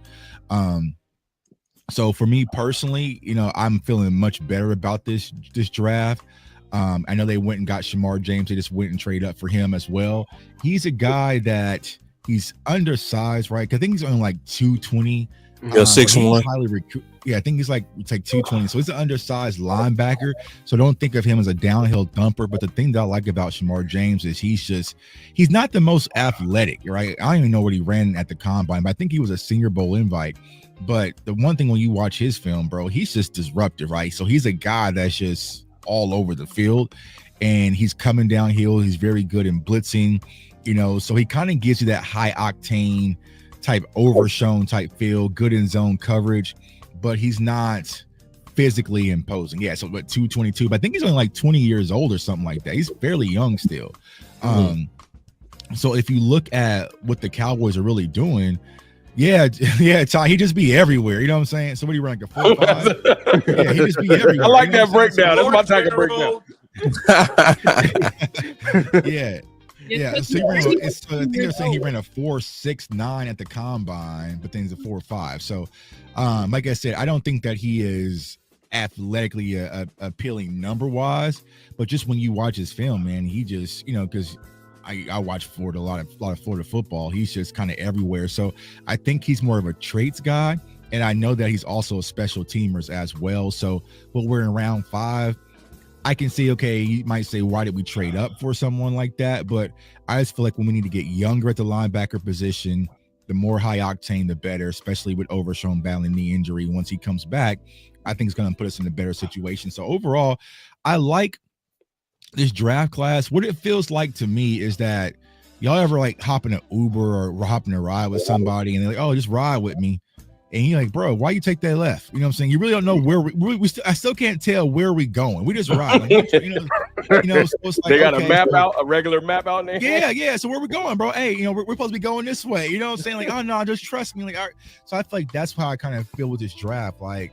So for me personally, I'm feeling much better about this draft. I know they went and got Shamar James. They just went and traded up for him as well. He's a guy that he's undersized, right? I think he's only like 220. 6'1". Yeah, I think he's like 220. So he's an undersized linebacker. So don't think of him as a downhill dumper. But the thing that I like about Shamar James is he's not the most athletic, right? I don't even know what he ran at the combine, but I think he was a Senior Bowl invite. But the one thing when you watch his film, bro, he's just disruptive, right? So he's a guy that's just all over the field and he's coming downhill. He's very good in blitzing, so he kind of gives you that high octane type overshown type feel, good in zone coverage, but he's not physically imposing. Yeah, so but 222, but I think he's only like 20 years old or something like that. He's fairly young still. So if you look at what the Cowboys are really doing, Ty, he just be everywhere. You know what I'm saying? Somebody run like a 4-5. Yeah, he just be everywhere. I like that breakdown. That's my type of breakdown. Yeah. Yeah, so he ran. I think they're saying he ran a 4.69 at the combine, but then he's a 4.5. So, like I said, I don't think that he is athletically appealing number wise, but just when you watch his film, man, he just because I watch Florida a lot of Florida football. He's just kind of everywhere. So I think he's more of a traits guy, and I know that he's also a special teamers as well. So when we're in round 5. I can see, okay, you might say, why did we trade up for someone like that? But I just feel like when we need to get younger at the linebacker position, the more high octane, the better, especially with Overshown battling knee injury. Once he comes back, I think it's going to put us in a better situation. So overall, I like this draft class. What it feels like to me is that y'all ever like hop in an Uber or hop in a ride with somebody and they're like, oh, just ride with me. And you're like, bro, why you take that left? You know what I'm saying? You really don't know where I still can't tell where we going. We just ride. Like, so it's like, they got okay, a map out, a regular map out there. Yeah. So where we going, bro? Hey, we're supposed to be going this way. You know what I'm saying? Like, oh no, just trust me. Like, all right. So I feel like that's how I kind of feel with this draft. Like,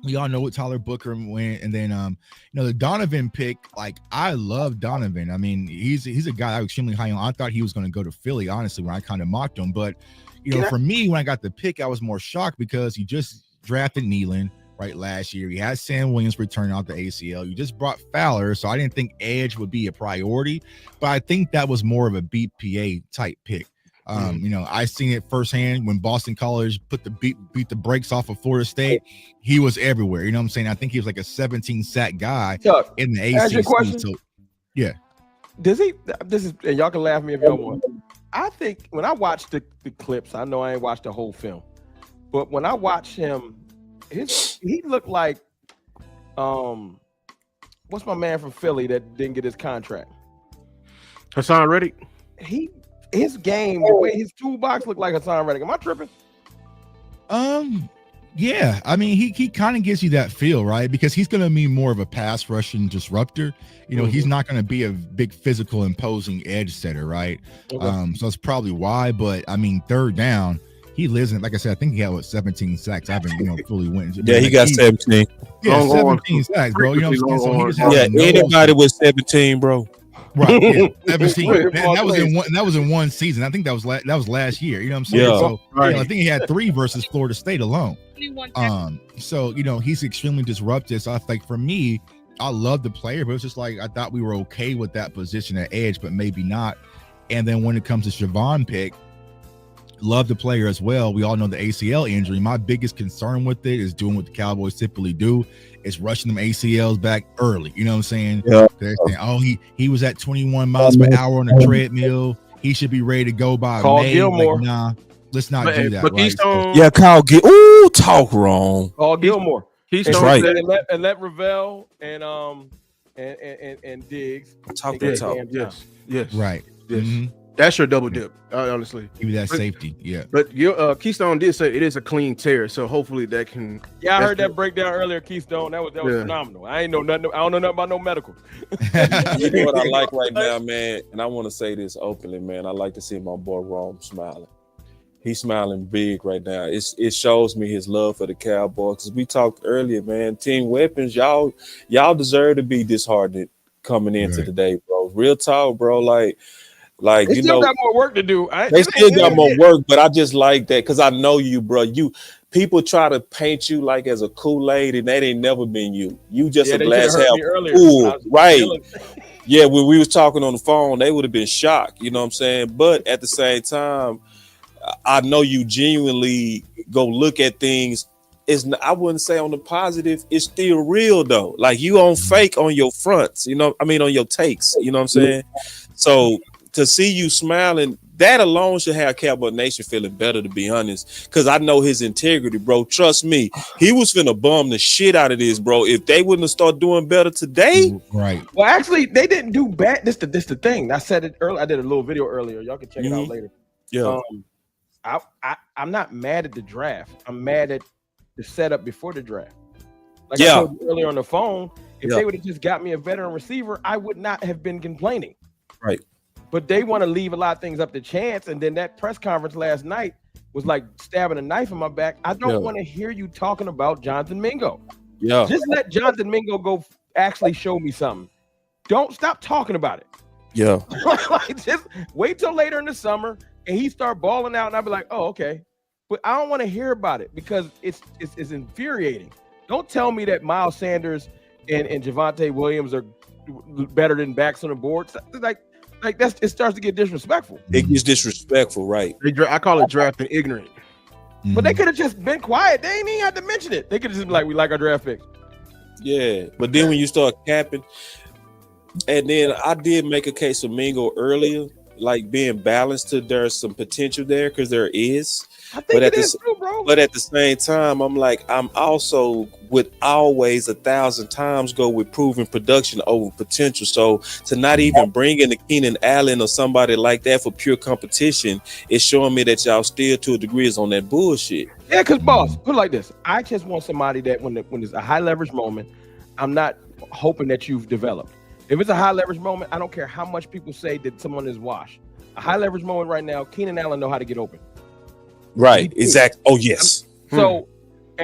we all know what Tyler Booker went, and then the Donovan pick. Like, I love Donovan. I mean, he's a guy I was extremely high on. I thought he was going to go to Philly, honestly, when I kind of mocked him, but. For me, when I got the pick, I was more shocked because you just drafted Nealon right last year. You had Sam Williams return out the ACL. You just brought Fowler, so I didn't think edge would be a priority. But I think that was more of a BPA type pick. I seen it firsthand when Boston College beat the brakes off of Florida State. He was everywhere. You know what I'm saying? I think he was like a 17 sack guy in the ACC. So, yeah. Does he? This is, and y'all can laugh at me if y'all want. I think when I watched the clips, I know I ain't watched the whole film, but when I watched him, he looked like what's my man from Philly that didn't get his contract? Hassan Reddick. His game, the way his toolbox looked like Hassan Reddick. Am I tripping? Yeah, I mean, he kind of gives you that feel, right? Because he's going to be more of a pass rushing disruptor. He's not going to be a big physical imposing edge setter, right? Okay. So that's probably why. But I mean, third down, he lives in. Like I said, I think he had 17 sacks. I haven't fully went. Yeah, he got 17. Yeah, 17 sacks, bro. You know what I'm saying? So he just has anybody with 17, bro. Right, yeah, 17. And that was in one season. I think that was last year. You know what I'm saying? Yeah. So I think he had 3 versus Florida State alone. So he's extremely disruptive. So I think for me, I love the player, but it's just like I thought we were okay with that position at edge, but maybe not. And then when it comes to Siobhan pick, love the player as well. We all know the ACL injury. My biggest concern with it is doing what the Cowboys typically do, is rushing them ACLs back early. You know what I'm saying? Yeah. They're saying, oh, he was at 21 miles per hour on the treadmill. He should be ready to go by May. Gilmore. Like, nah, let's not do that. But right? Keystone, yeah, Kyle Ooh, talk wrong. Paul Gilmore. Keystone right. And let Ravel and Diggs talk that talk. Yes. Right. Yes. Mm-hmm. That's your double dip, honestly. Give you that safety, yeah. But your Keystone did say it is a clean tear, so hopefully that can. Yeah, I heard that breakdown earlier, Keystone. That was phenomenal. I don't know nothing about no medical. You know what I like right now, man, and I want to say this openly, man. I like to see my boy Rome smiling. He's smiling big right now. It shows me his love for the Cowboys. Because we talked earlier, man. Team weapons, y'all deserve to be disheartened coming into today, bro. Real talk, bro. Like they still got more work to do. They still got more work, but I just like that because I know you, bro. People try to paint you like as a Kool-Aid, and that ain't never been you. You just a glass half full, right? Yeah, when we was talking on the phone, they would have been shocked. You know what I'm saying? But at the same time, I know you genuinely go look at things. I wouldn't say on the positive. It's still real though. Like you on fake on your fronts. On your takes. You know what I'm saying? So. To see you smiling, that alone should have Cowboy Nation feeling better, to be honest. Because I know his integrity, bro. Trust me, he was finna bum the shit out of this, bro. If they wouldn't have started doing better today, right? Well, actually, they didn't do bad. This the thing. I said it earlier. I did a little video earlier. Y'all can check it out later. Yeah. I'm not mad at the draft. I'm mad at the setup before the draft. Like I told you earlier on the phone, if they would have just got me a veteran receiver, I would not have been complaining. Right. But they want to leave a lot of things up to chance. And then that press conference last night was like stabbing a knife in my back. I don't want to hear you talking about Jonathan Mingo. Yeah. Just let Jonathan Mingo go actually show me something. Don't stop talking about it. Yeah. Like, just wait till later in the summer and he start balling out, and I'll be like, oh, okay. But I don't want to hear about it because it's infuriating. Don't tell me that Miles Sanders and Javonte Williams are better than backs on the board. Like that's it starts to get disrespectful. It gets disrespectful, right? I call it drafting ignorant. But they could have just been quiet. They ain't even had to mention it. They could have just been like, we like our draft picks. Yeah, but then when you start capping, and then I did make a case for Mingo earlier, like being balanced to there's some potential there because there is. I think it is too, bro. But at the same time, I'm like, I'm also would always 1,000 times go with proven production over potential. So to not even bring in the Keenan Allen or somebody like that for pure competition is showing me that y'all still to a degree is on that bullshit. Yeah, because boss, put it like this. I just want somebody that when it's a high leverage moment, I'm not hoping that you've developed. If it's a high leverage moment, I don't care how much people say that someone is washed. A high leverage moment right now, Keenan Allen know how to get open. Right, exactly. Oh, yes. So,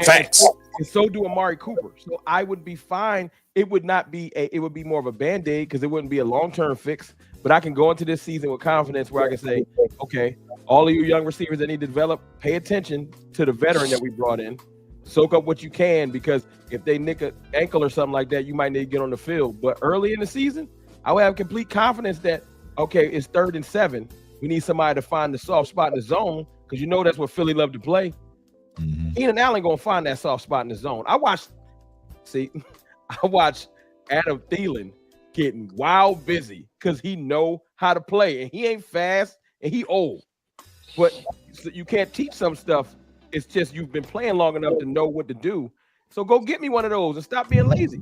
facts. And so do Amari Cooper. So I would be fine. It would not be it would be more of a band-aid because it wouldn't be a long-term fix. But I can go into this season with confidence where I can say, okay, all of you young receivers that need to develop, pay attention to the veteran that we brought in. Soak up what you can, because if they nick an ankle or something like that, you might need to get on the field. But early in the season, I would have complete confidence that, okay, it's 3rd and 7. We need somebody to find the soft spot in the zone, because you know that's what Philly love to play. Keenan Allen gonna find that soft spot in the zone. I watched Adam Thielen getting wild busy because he know how to play, and he ain't fast and he old. But you can't teach some stuff. It's just you've been playing long enough to know what to do. So go get me one of those and stop being lazy.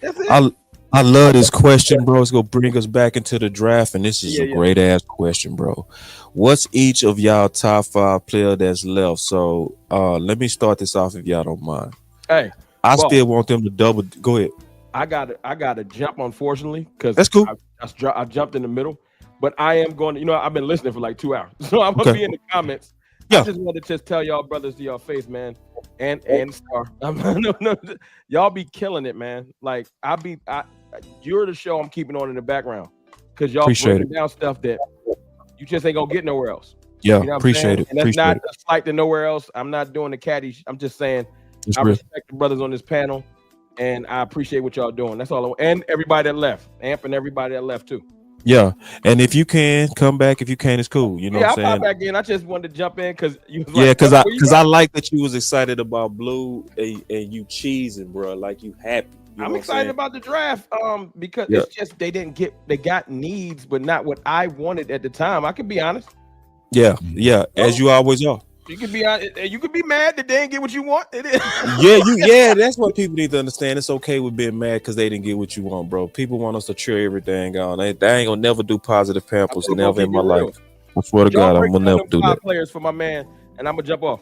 That's it. I love this question, bro. It's gonna bring us back into the draft, and this is a great ass question, bro. What's each of y'all top 5 player that's left? So let me start this off if y'all don't mind. Hey, I still want them to double. Go ahead. I got to jump, unfortunately, because that's cool. I jumped in the middle, but I am going to. I've been listening for like 2 hours, so I'm gonna be in the comments. Yeah. I just wanted to tell y'all brothers to your face, man, and Star. No, y'all be killing it, man. Like you're the show I'm keeping on in the background because y'all breaking down stuff that you just ain't gonna get nowhere else. Yeah, you know appreciate it. And that's not a slight to nowhere else. I'm not doing the caddy. I'm just saying I respect the brothers on this panel, and I appreciate what y'all doing. That's all. And everybody that left, Amp, and everybody that left too. Yeah, and if you can come back, if you can, it's cool. You know what I'm saying? I'll pop back in. I just wanted to jump in because you. Because I like that you was excited about Blue and you cheesing, bro. Like you happy. I'm excited about the draft because it's just they got needs, but not what I wanted at the time. I can be honest. Yeah, as you always are. You can be mad that they didn't get what you want. That's what people need to understand. It's okay with being mad because they didn't get what you want, bro. People want us to cheer everything on. They ain't gonna never do positive pampers, never in my life. I swear to God, I'm gonna never do that. Players for my man, and I'm gonna jump off.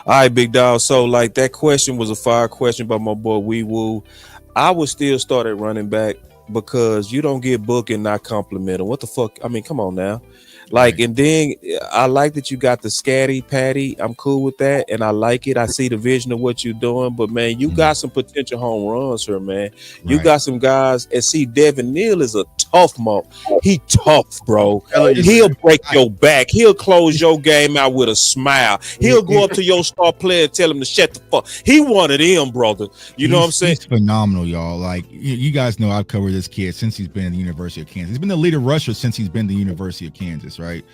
All right, big dog. So like that question was a fire question by my boy Wee Woo. I would still start at running back because you don't get booked and not compliment him. What the fuck? I mean, come on now. Like, and then I like that you got the scatty patty. I'm cool with that, and I like it. I see the vision of what you're doing, but man, you got some potential home runs here, man. You got some guys, and see, Devin Neal is a tough mom. He tough, bro. He'll break your back. He'll close your game out with a smile. He'll go up to your star player and tell him to shut the fuck. He one of them, brother. You know what I'm saying? He's phenomenal, y'all. Like you guys know, I've covered this kid since he's been at the University of Kansas. He's been the leader rusher since he's been at the University of Kansas. Right,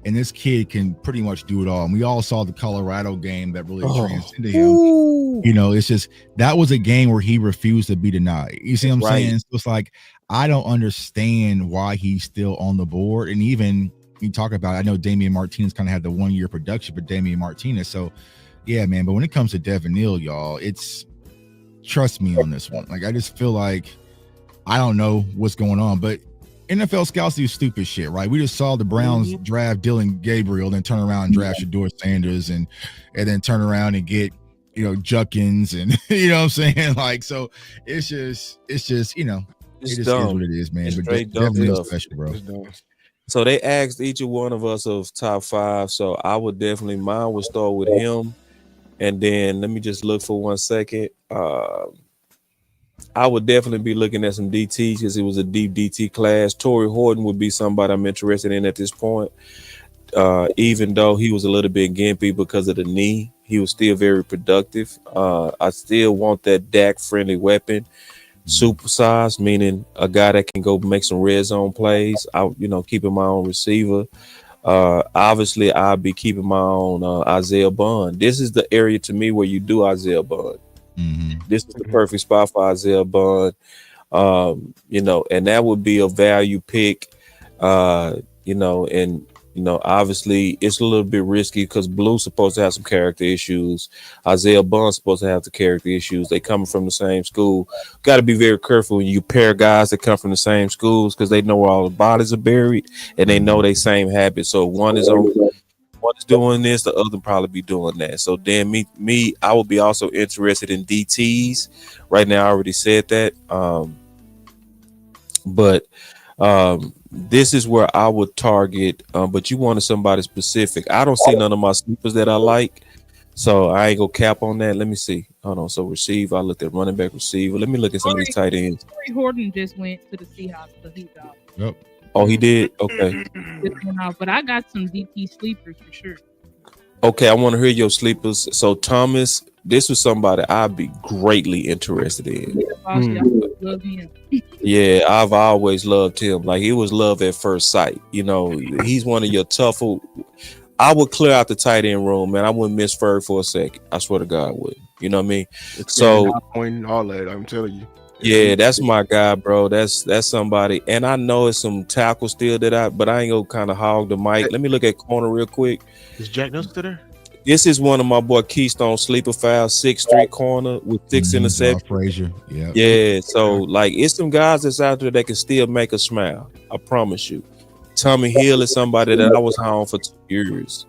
and this kid can pretty much do it all. And we all saw the Colorado game that really transcended him. You know, it's just that was a game where he refused to be denied. You see what I'm saying? So it's like I don't understand why he's still on the board. And even you talk about, I know Damian Martinez kind of had the 1 year production for Damian Martinez. So yeah, man. But when it comes to Devin Neal, y'all, it's trust me on this one. Like I just feel like I don't know what's going on, but NFL scouts do stupid shit, right? We just saw the Browns draft Dylan Gabriel, then turn around and draft Shedeur Sanders, and then turn around and get Juckins, and you know what I'm saying? Like, so it's just it just dumb. Is what it is, man. It's but definitely special, bro. So they asked each one of us of top 5. So I would definitely mine would start with him, and then let me just look for 1 second. I would definitely be looking at some DTs because it was a deep DT class. Torrey Horton would be somebody I'm interested in at this point. Even though he was a little bit gimpy because of the knee, he was still very productive. I still want that Dak friendly weapon, supersized, meaning a guy that can go make some red zone plays. Keeping my own receiver. Obviously, I'll be keeping my own Isaiah Bond. This is the area to me where you do Isaiah Bond. This is the perfect spot for Isaiah Bond. And that would be a value pick. Obviously it's a little bit risky because Blue's supposed to have some character issues. Isaiah Bond's supposed to have the character issues. They coming from the same school. Got to be very careful when you pair guys that come from the same schools because they know where all the bodies are buried and they know they same habits. So one is doing this, the other probably be doing that. So then me, I would be also interested in DTs. Right now, I already said that. But this is where I would target. But you wanted somebody specific. I don't see none of my sleepers that I like, so I ain't gonna cap on that. Let me see. Hold on. So receiver, I looked at running back, receiver. Let me look at some of these tight ends. Torrey Horton just went to the Seahawks, so he's out. Yep. Oh, he did. Okay. But I got some DT sleepers for sure. Okay, I want to hear your sleepers. So Thomas, this was somebody I'd be greatly interested in. Love him. Yeah, I've always loved him. Like he was love at first sight. He's one of your tougher. I would clear out the tight end room, man. I wouldn't miss Ferg for a second. I swear to God, I would. You know what I mean? So pointing all that, I'm telling you. Yeah, that's my guy, bro. That's somebody, and I know it's some tackle still but I ain't gonna kind of hog the mic. Let me look at corner real quick. Is Jack Nelson still there? This is one of my boy Keystone sleeper files, 6'3" corner with 6 interceptions. Frazier, yeah. Yeah, so like it's some guys that's out there that can still make us smile. I promise you. Tommy Hill is somebody that I was high on for 2 years.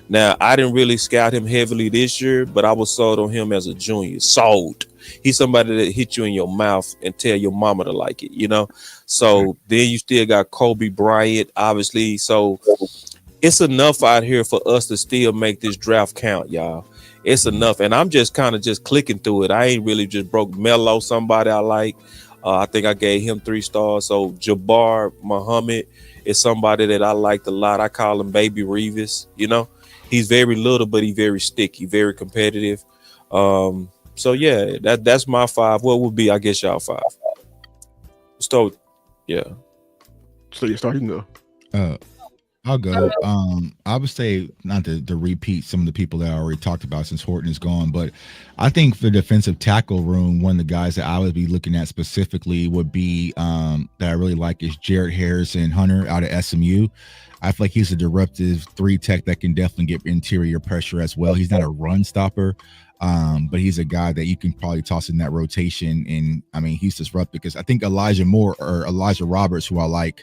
Now I didn't really scout him heavily this year, but I was sold on him as a junior. Sold. He's somebody that hit you in your mouth and tell your mama to like it, So then you still got Kobe Bryant, obviously. So it's enough out here for us to still make this draft count, y'all. It's enough. And I'm just kind of just clicking through it. I ain't really just broke Melo, somebody I like. I think I gave him 3 stars. So Jabbar Muhammad is somebody that I liked a lot. I call him Baby Revis, He's very little, but he's very sticky, very competitive. So yeah, that's my 5. What would be, I guess, y'all 5? So yeah. So you're starting though. I'll go. I would say not to repeat some of the people that I already talked about since Horton is gone, but I think for defensive tackle room, one of the guys that I would be looking at specifically would be that I really like is Jared Harrison Hunter out of SMU. I feel like he's a disruptive 3 tech that can definitely get interior pressure as well. He's not a run stopper, but he's a guy that you can probably toss in that rotation. And I mean, he's disruptive because I think Elijah Roberts, who I like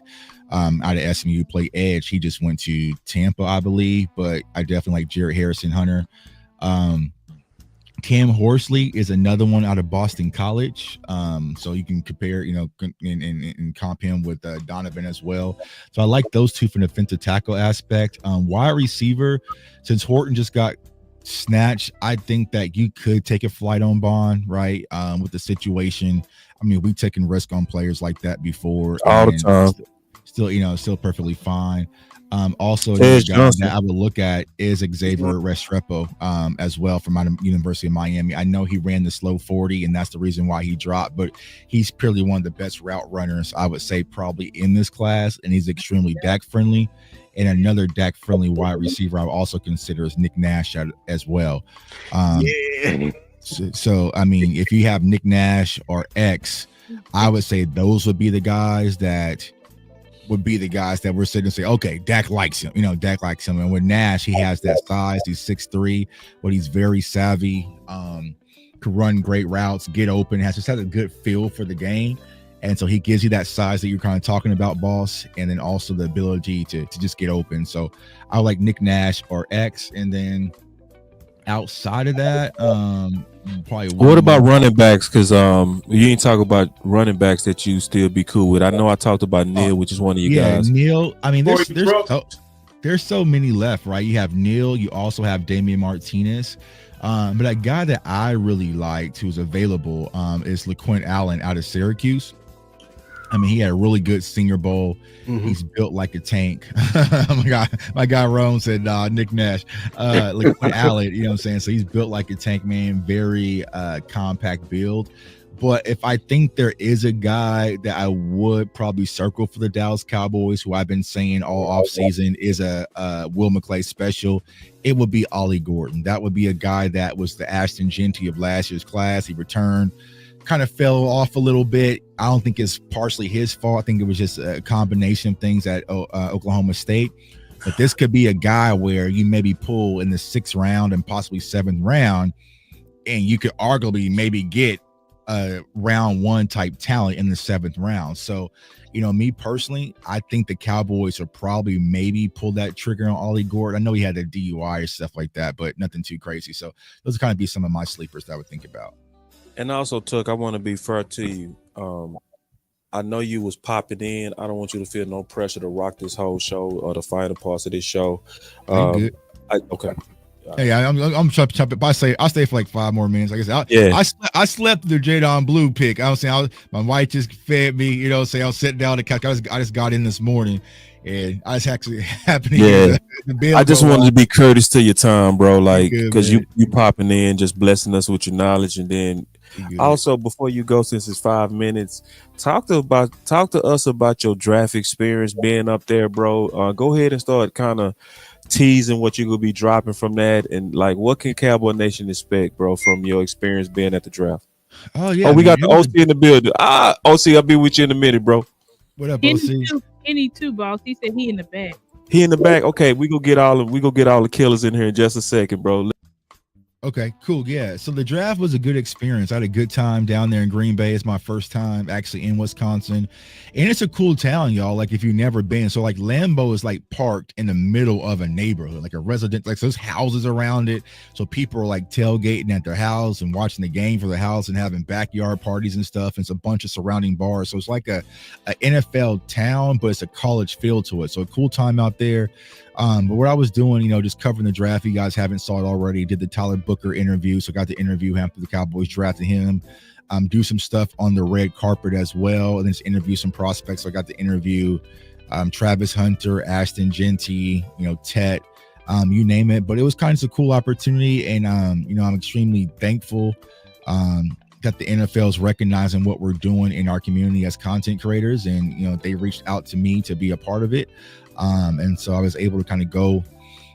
out of SMU, play edge. He just went to Tampa, I believe, but I definitely like Jared Harrison Hunter. Cam Horsley is another one out of Boston College. So you can compare, and comp him with Donovan as well. So I like those 2 from the defensive tackle aspect. Wide receiver, since Horton just got snatched, I think that you could take a flight on Bond, right? With the situation. I mean, we've taken risk on players like that before. All the time. Still perfectly fine. Also, another guy that I would look at is Xavier Restrepo as well from out of University of Miami. I know he ran the slow 40, and that's the reason why he dropped, but he's purely one of the best route runners, I would say, probably in this class, and he's extremely Dak friendly. And another Dak friendly wide receiver I would also consider is Nick Nash as well. So, I mean, if you have Nick Nash or X, I would say those would be the guys that we're sitting and say, okay, Dak likes him. Dak likes him. And with Nash, he has that size. He's 6'3", but he's very savvy, can run great routes, get open, has a good feel for the game. And so he gives you that size that you're kind of talking about, boss, and then also the ability to just get open. So I like Nick Nash or X. And then outside of that, probably what about running backs? Because you ain't talk about running backs that you still be cool with. I know I talked about Neil, which is one of you guys. Neil. I mean, there's there's so many left, right? You have Neal, you also have Damian Martinez. But a guy that I really liked who's available is LaQuint Allen out of Syracuse. I mean, he had a really good Senior Bowl. He's built like a tank. my guy Rome said Nick Nash. LaQuint Allen, you know what I'm saying? So he's built like a tank, man. Very compact build. But if I think there is a guy that I would probably circle for the Dallas Cowboys, who I've been saying all offseason is a Will McClay special, it would be Ollie Gordon. That would be a guy that was the Ashton Genty of last year's class. He returned, kind of fell off a little bit. I don't think it's partially his fault. I think it was just a combination of things at Oklahoma State. But this could be a guy where you maybe pull in the 6th round and possibly 7th round, and you could arguably maybe get a round 1 type talent in the 7th round. So, you know, me personally, I think the Cowboys are probably maybe pull that trigger on Ollie Gordon. I know he had a DUI or stuff like that, but nothing too crazy. So those would kind of be some of my sleepers that I would think about. And also, Tuck, I want to be fair to you. I know you was popping in. I don't want you to feel no pressure to rock this whole show or the final parts of this show. Good. Okay. Hey, I'm chopping. I'll stay for like 5 more minutes. Like I said, I slept through Jadon Blue pick. I was saying, my wife just fed me. You know, say I was sitting down to couch. I just got in this morning, and I just actually happened to hear the bill. I just wanted to be courteous to your time, bro. Like, because good, you popping in, just blessing us with your knowledge, and then also before you go, since it's 5 minutes, talk to us about your draft experience being up there, bro. Go ahead and start kind of teasing what you're gonna be dropping from that, and like what can Cowboy Nation expect, bro, from your experience being at the draft? Oh yeah, we got the OC in the building. OC, I'll be with you in a minute, bro. What up, OC? Kenny too, boss. He said he in the back. He in the back. Okay, we go get all the killers in here in just a second, bro. Okay, cool. Yeah. So the draft was a good experience. I had a good time down there in Green Bay. It's my first time actually in Wisconsin. And it's a cool town, y'all. Like if you've never been. So like Lambeau is like parked in the middle of a neighborhood, like a resident, like so there's houses around it. So people are like tailgating at their house and watching the game for the house and having backyard parties and stuff. And it's a bunch of surrounding bars. So it's like a NFL town, but it's a college feel to it. So a cool time out there. But what I was doing, you know, just covering the draft. You guys haven't saw it already. Did the Tyler Booker interview, so I got to interview him after the Cowboys drafted him. Do some stuff on the red carpet as well, and then just interview some prospects. So I got to interview Travis Hunter, Ashton Genty, you know, Tet, you name it. But it was kind of a cool opportunity, and you know, I'm extremely thankful that the NFL's recognizing what we're doing in our community as content creators, and you know, they reached out to me to be a part of it. And so I was able to kind of go,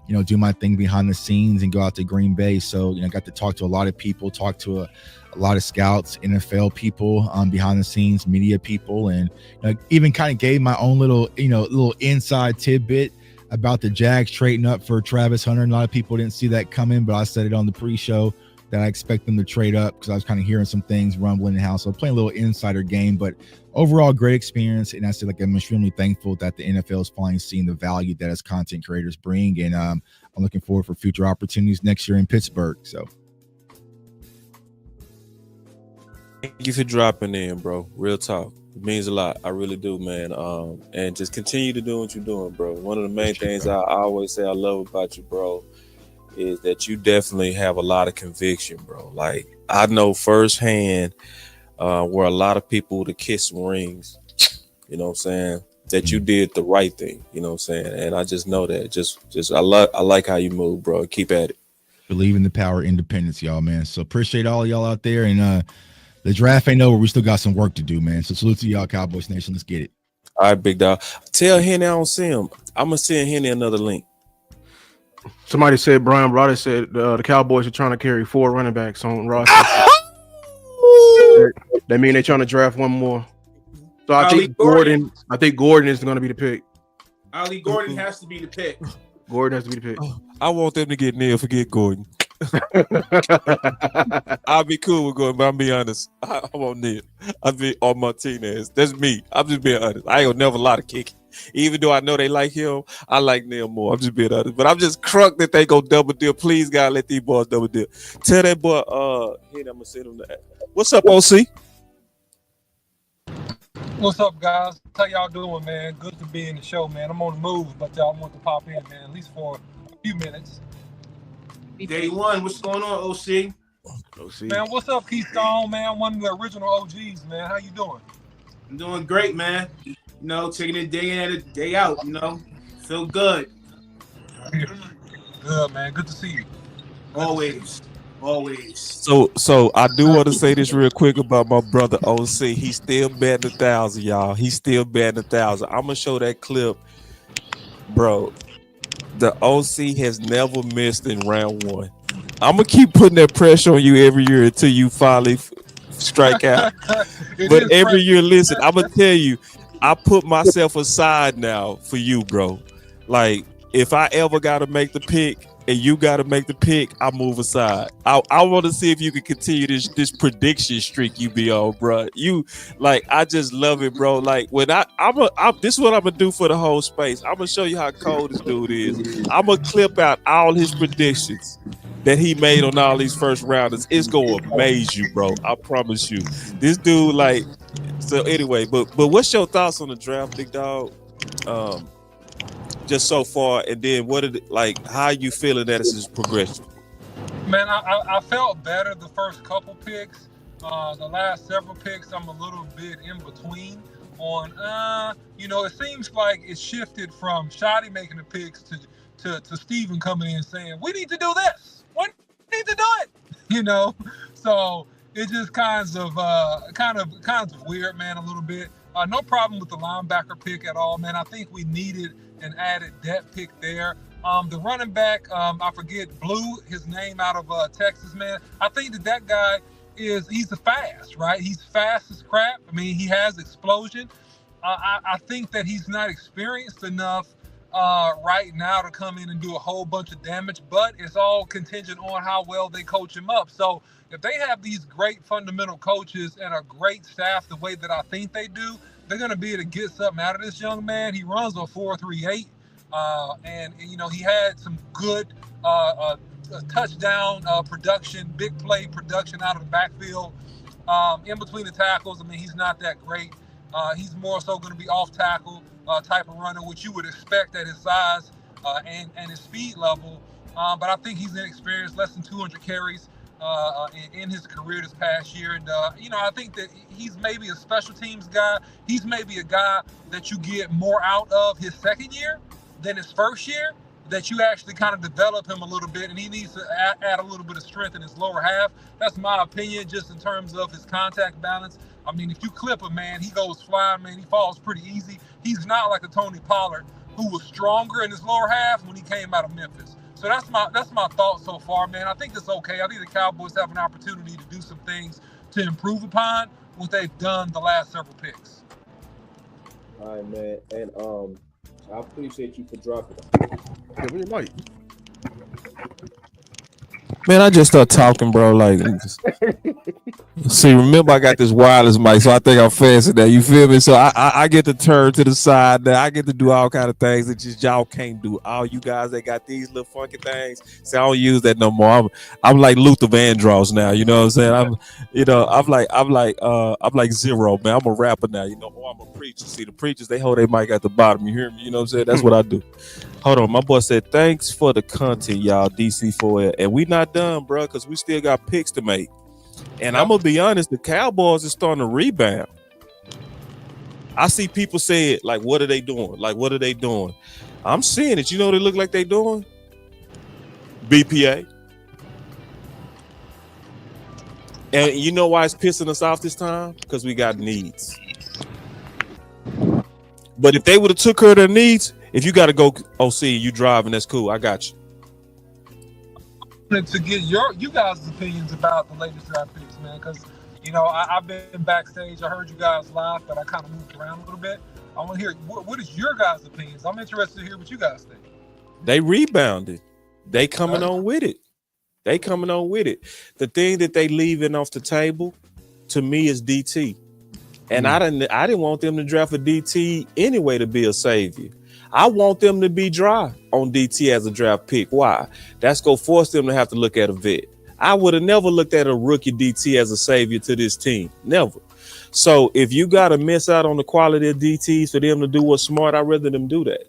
you know, do my thing behind the scenes and go out to Green Bay. So, you know, got to talk to a lot of people, talk to a lot of scouts, NFL people, behind the scenes, media people, and you know, even kind of gave my own little inside tidbit about the Jags trading up for Travis Hunter. And a lot of people didn't see that coming, but I said it on the pre-show that I expect them to trade up because I was kind of hearing some things rumbling in the house. So playing a little insider game, but overall great experience. And I said, like, I'm extremely thankful that the NFL is finally seeing the value that as content creators bring. And I'm looking forward for future opportunities next year in Pittsburgh. So thank you for dropping in, bro. Real talk. It means a lot. I really do, man. And just continue to do what you're doing, bro. One of the main things I always say I love about you, bro, is that you definitely have a lot of conviction, bro. Like, I know firsthand where a lot of people would have kissed rings, you know what I'm saying, that you did the right thing, you know what I'm saying? And I just know that. Just I like how you move, bro. Keep at it. Believe in the power of independence, y'all, man. So appreciate all y'all out there. And the draft ain't over. We still got some work to do, man. So salute to y'all, Cowboys Nation. Let's get it. All right, big dog. Tell Henny I don't see him. I'm going to send Henny another link. Somebody said, Brian Broder said the Cowboys are trying to carry 4 running backs on roster. That mean they're trying to draft one more. So I think Gordon is going to be the pick. Ali Gordon has to be the pick. Gordon has to be the pick. I want them to get Neil. Forget Gordon. I'll be cool with Gordon, but I'll be honest. I want Neil. I'll be on Martinez. That's me. I'm just being honest. I ain't gonna never lie to kick. Even though I know they like him, I like Neil more. I'm just being honest. But I'm just crunk that they go double deal. Please, God, let these boys double deal. Tell that boy, hey, I'm gonna send him that. What's up, OC? What's up, guys? How y'all doing, man? Good to be in the show, man. I'm on the move, but y'all want to pop in, man, at least for a few minutes. Day one, what's going on, OC? Man, what's up, Keystone, man? One of the original OGs, man. How you doing? I'm doing great, man. You know, taking it day in and day out, you know. Feel good. Good, man. Good to see you. Always. So I do want to say this real quick about my brother OC. He's still betting 1,000, y'all. He's still betting 1,000. I'm gonna show that clip, bro. The OC has never missed in round one. I'm gonna keep putting that pressure on you every year until you finally strike out. But every year, listen, I'm gonna tell you, I put myself aside now for you, bro. Like, if I ever gotta make the pick and you gotta make the pick, I move aside. I want to see if you can continue this prediction streak you be on, bro. You like, I just love it, bro. Like, when this is what I'm gonna do for the whole space. I'm gonna show you how cold this dude is. I'm gonna clip out all his predictions that he made on all these first rounders. It's gonna amaze you, bro. I promise you. This dude, like, so anyway, but what's your thoughts on the draft, big dog? Just so far, and then how you feeling that it's progression? Man, I felt better the first couple picks. The last several picks, I'm a little bit in between on. It seems like it shifted from Shotty making the picks to Steven coming in saying, we need to do this. We need to do it. So it just kind of weird, man, a little bit. No problem with the linebacker pick at all, man. I think we needed an added depth pick there. The running back, I forget, blew his name out of Texas, man. I think that guy he's fast, right? He's fast as crap. I mean, he has explosion. I think that he's not experienced enough right now to come in and do a whole bunch of damage, but it's all contingent on how well they coach him up. So if they have these great fundamental coaches and a great staff the way that I think they do, they're going to be able to get something out of this young man. He runs a 4.38, and he had some good touchdown production, big play production out of the backfield. In between the tackles, I mean, he's not that great. He's more so going to be off tackle type of runner, which you would expect at his size and his speed level. But I think he's inexperienced, less than 200 carries in his career this past year. And, I think that he's maybe a special teams guy. He's maybe a guy that you get more out of his second year than his first year, that you actually kind of develop him a little bit, and he needs to add a little bit of strength in his lower half. That's my opinion, just in terms of his contact balance. I mean, if you clip a man, he goes flying, man. He falls pretty easy. He's not like a Tony Pollard, who was stronger in his lower half when he came out of Memphis. So that's my thought so far, man. I think it's okay. I think the Cowboys have an opportunity to do some things to improve upon what they've done the last several picks. All right, man. And I appreciate you for dropping it. Man, I just start talking, bro. Like, see, remember I got this wireless mic, so I think I'm fancy now. You feel me? So I get to turn to the side now. I get to do all kind of things that just y'all can't do. All you guys that got these little funky things, see, I don't use that no more. I'm like Luther Vandross now. You know what I'm saying? I'm like Zero, man. I'm a rapper now. Or I'm a preacher. See, the preachers, they hold their mic at the bottom. You hear me? You know what I'm saying? That's what I do. Hold on, my boy said, thanks for the content, y'all, DC4L. And we not done, bro, because we still got picks to make. And I'm going to be honest, the Cowboys are starting to rebound. I see people say it, like, what are they doing? Like, what are they doing? I'm seeing it. You know what they look like they doing? BPA. And you know why it's pissing us off this time? Because we got needs. But if they would have took care of their needs, if you got to go OC, you driving, that's cool. I got you. To get you guys' opinions about the latest draft picks, man, because I've been backstage. I heard you guys live, but I kind of moved around a little bit. I want to hear what is your guys' opinions. I'm interested to hear what you guys think. They rebounded. They coming on with it. The thing that they leaving off the table, to me, is DT. And I didn't want them to draft a DT anyway to be a savior. I want them to be dry on DT as a draft pick. Why? That's going to force them to have to look at a vet. I would have never looked at a rookie DT as a savior to this team. Never. So if you gotta miss out on the quality of DTs for them to do what's smart, I'd rather them do that.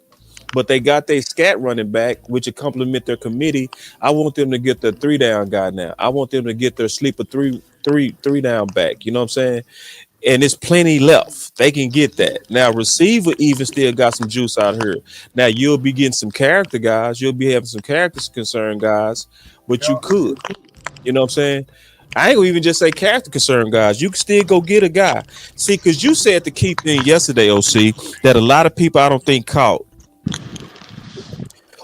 But they got their scat running back, which would complement their committee. I want them to get their 3-down guy now. I want them to get their sleeper three down back. You know what I'm saying? And it's plenty left. They can get that. Now, receiver even still got some juice out here. Now, you'll be getting some character guys. You'll be having some character concern guys, but you could. You know what I'm saying? I ain't gonna even just say character concern guys. You can still go get a guy. See, because you said the key thing yesterday, OC, that a lot of people I don't think caught.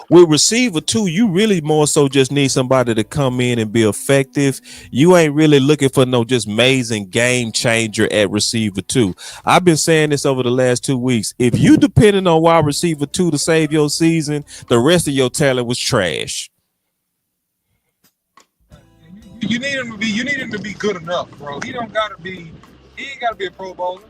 With receiver too, you really more so just need somebody to come in and be effective. You ain't really looking for no just amazing game changer at receiver two. I've been saying this over the last 2 weeks. If you depending on wide receiver two to save your season, the rest of your talent was trash. You need him to be good enough, bro. He ain't gotta be a Pro Bowler.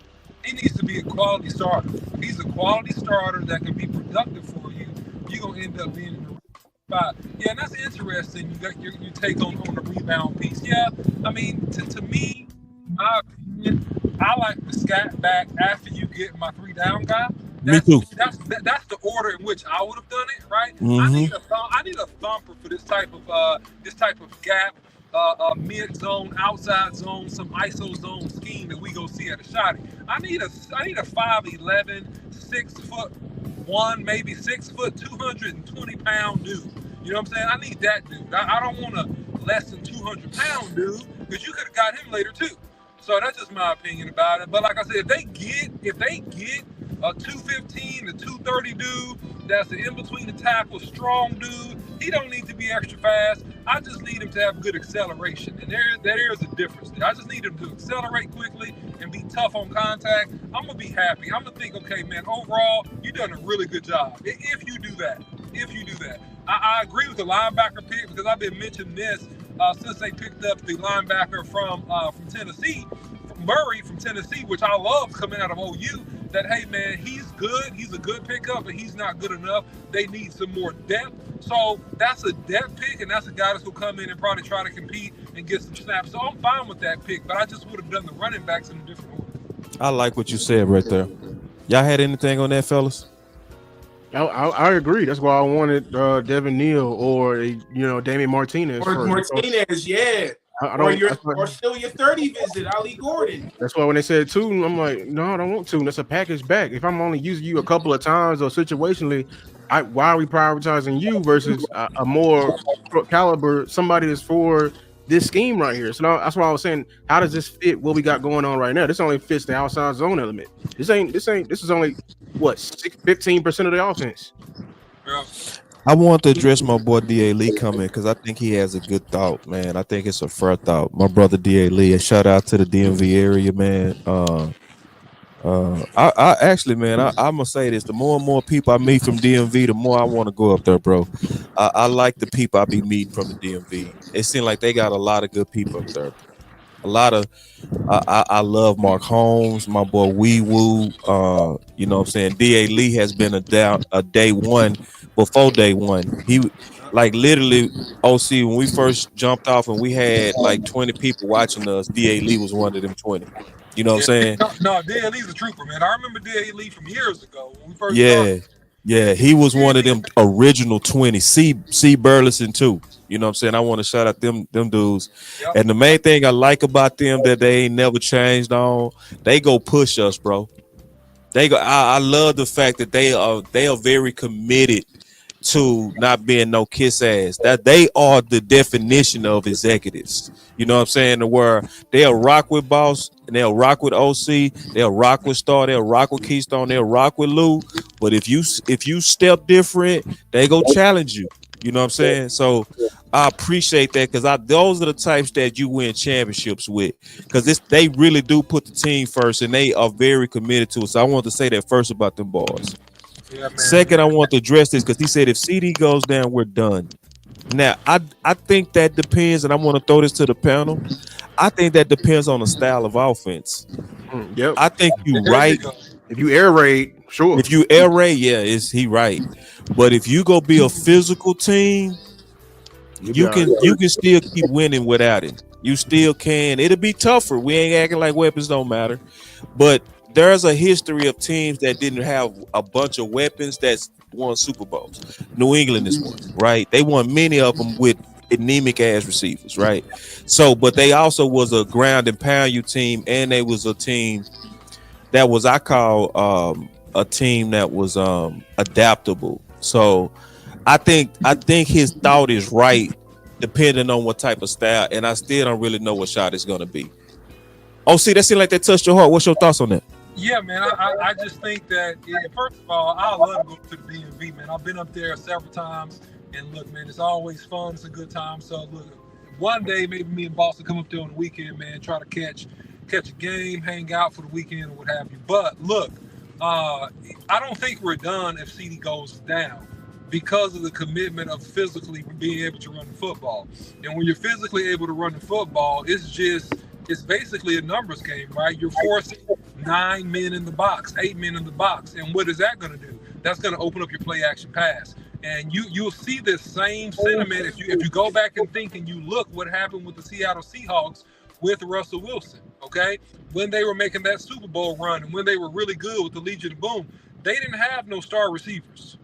He needs to be a quality starter. He's a quality starter that can be productive for you. You're gonna end up being in the right spot. Yeah, and that's interesting. You got your take on the rebound piece. Yeah, I mean, to me, my opinion, I like the scat back after you get my 3-down guy. Me too. That's the order in which I would have done it, right? Mm-hmm. I need a thumper for this type of gap, mid zone, outside zone, some ISO zone scheme that we go see at a shot. I need a 5'11", 6'1", maybe 6 foot, 220-pound dude. You know what I'm saying? I need that dude. I don't want a less than 200-pound dude, because you could have got him later too. So that's just my opinion about it. But like I said, if they get a 215 to 230 dude that's an in between the tackle, strong dude, he don't need to be extra fast. I just need him to have good acceleration, and there is a difference there. I just need him to accelerate quickly and be tough on contact. I'm gonna be happy. I'm gonna think, okay, man, overall, you've done a really good job. If you do that, I agree with the linebacker pick, because I've been mentioning this since they picked up the linebacker from Tennessee, Murray from Tennessee, which I love coming out of OU. That, hey man, he's good. He's a good pickup, but he's not good enough. They need some more depth. So that's a depth pick, and that's a guy that's gonna come in and probably try to compete and get some snaps. So I'm fine with that pick, but I just would have done the running backs in a different order. I like what you said right there. Y'all had anything on that, fellas? I agree. That's why I wanted Devin Neal or Damian Martinez. Or Martinez, yeah. Or still your 30 visit, Ali Gordon. That's why when they said two, I'm like, no, I don't want two. That's a package back. If I'm only using you a couple of times or situationally, why are we prioritizing you versus a more caliber somebody that's for this scheme right here? So that's why I was saying, how does this fit what we got going on right now? This only fits the outside zone element. This is only what 15% of the offense. Yeah. I want to address my boy D.A. Lee coming, because I think he has a good thought, man. I think it's a fair thought. My brother D.A. Lee, and shout out to the DMV area, man. I actually, man, I'm gonna say this: the more and more people I meet from DMV, the more I want to go up there, bro. I like the people I be meeting from the DMV. It seems like they got a lot of good people up there. A lot of I love Mark Holmes, my boy Wee Woo. You know what I'm saying? D.A. Lee has been a day one before day one. He like literally OC when we first jumped off and we had like 20 people watching us, D.A. Lee was one of them 20. You know what I'm saying? No, D.A. Lee's a trooper, man. I remember D.A. Lee from years ago when we first started. Yeah, he was one of them original 20. C Burleson too. You know what I'm saying? I want to shout out them dudes. Yep. And the main thing I like about them that they ain't never changed on, they go push us, bro. They go. I love the fact that they are very committed to not being no kiss ass. That they are the definition of executives. You know what I'm saying? To where they'll rock with Boss, and they'll rock with OC, they'll rock with Star, they'll rock with Keystone, they'll rock with Lou. But if you step different, they go challenge you. You know what I'm saying? So I appreciate that, because those are the types that you win championships with, because they really do put the team first, and they are very committed to it. So I want to say that first about them boys. Yeah, second, I want to address this because he said if CD goes down, we're done. Now, I think that depends, and I want to throw this to the panel. I think that depends on the style of offense. Yep. I think you're right. If you air raid, sure. If you air raid, is he right? But if you go be a physical team, you can still keep winning without it. You still can. It'll be tougher. We ain't acting like weapons don't matter. But there's a history of teams that didn't have a bunch of weapons that's won Super Bowls. New England is one, right? They won many of them with anemic ass receivers, right? So, but they also was a ground and pound you team, and they was a team that was, I call a team that was adaptable. So I think his thought is right, depending on what type of style, and I still don't really know what shot it's gonna be. Oh, see, that seemed like that touched your heart. What's your thoughts on that? Yeah, man. I just think that first of all, I love to go to the DMV, man. I've been up there several times, and look, man, it's always fun. It's a good time. So look, one day maybe me and Boss will come up there on the weekend, man. Try to catch a game, hang out for the weekend or what have you. But look, I don't think we're done if CD goes down, because of the commitment of physically being able to run the football. And when you're physically able to run the football, it's basically a numbers game, right? You're forcing 9 men in the box, 8 men in the box. And what is that going to do? That's going to open up your play action pass. And you'll see this same sentiment if you go back and think and you look what happened with the Seattle Seahawks with Russell Wilson, okay? When they were making that Super Bowl run and when they were really good with the Legion of Boom, they didn't have no star receivers.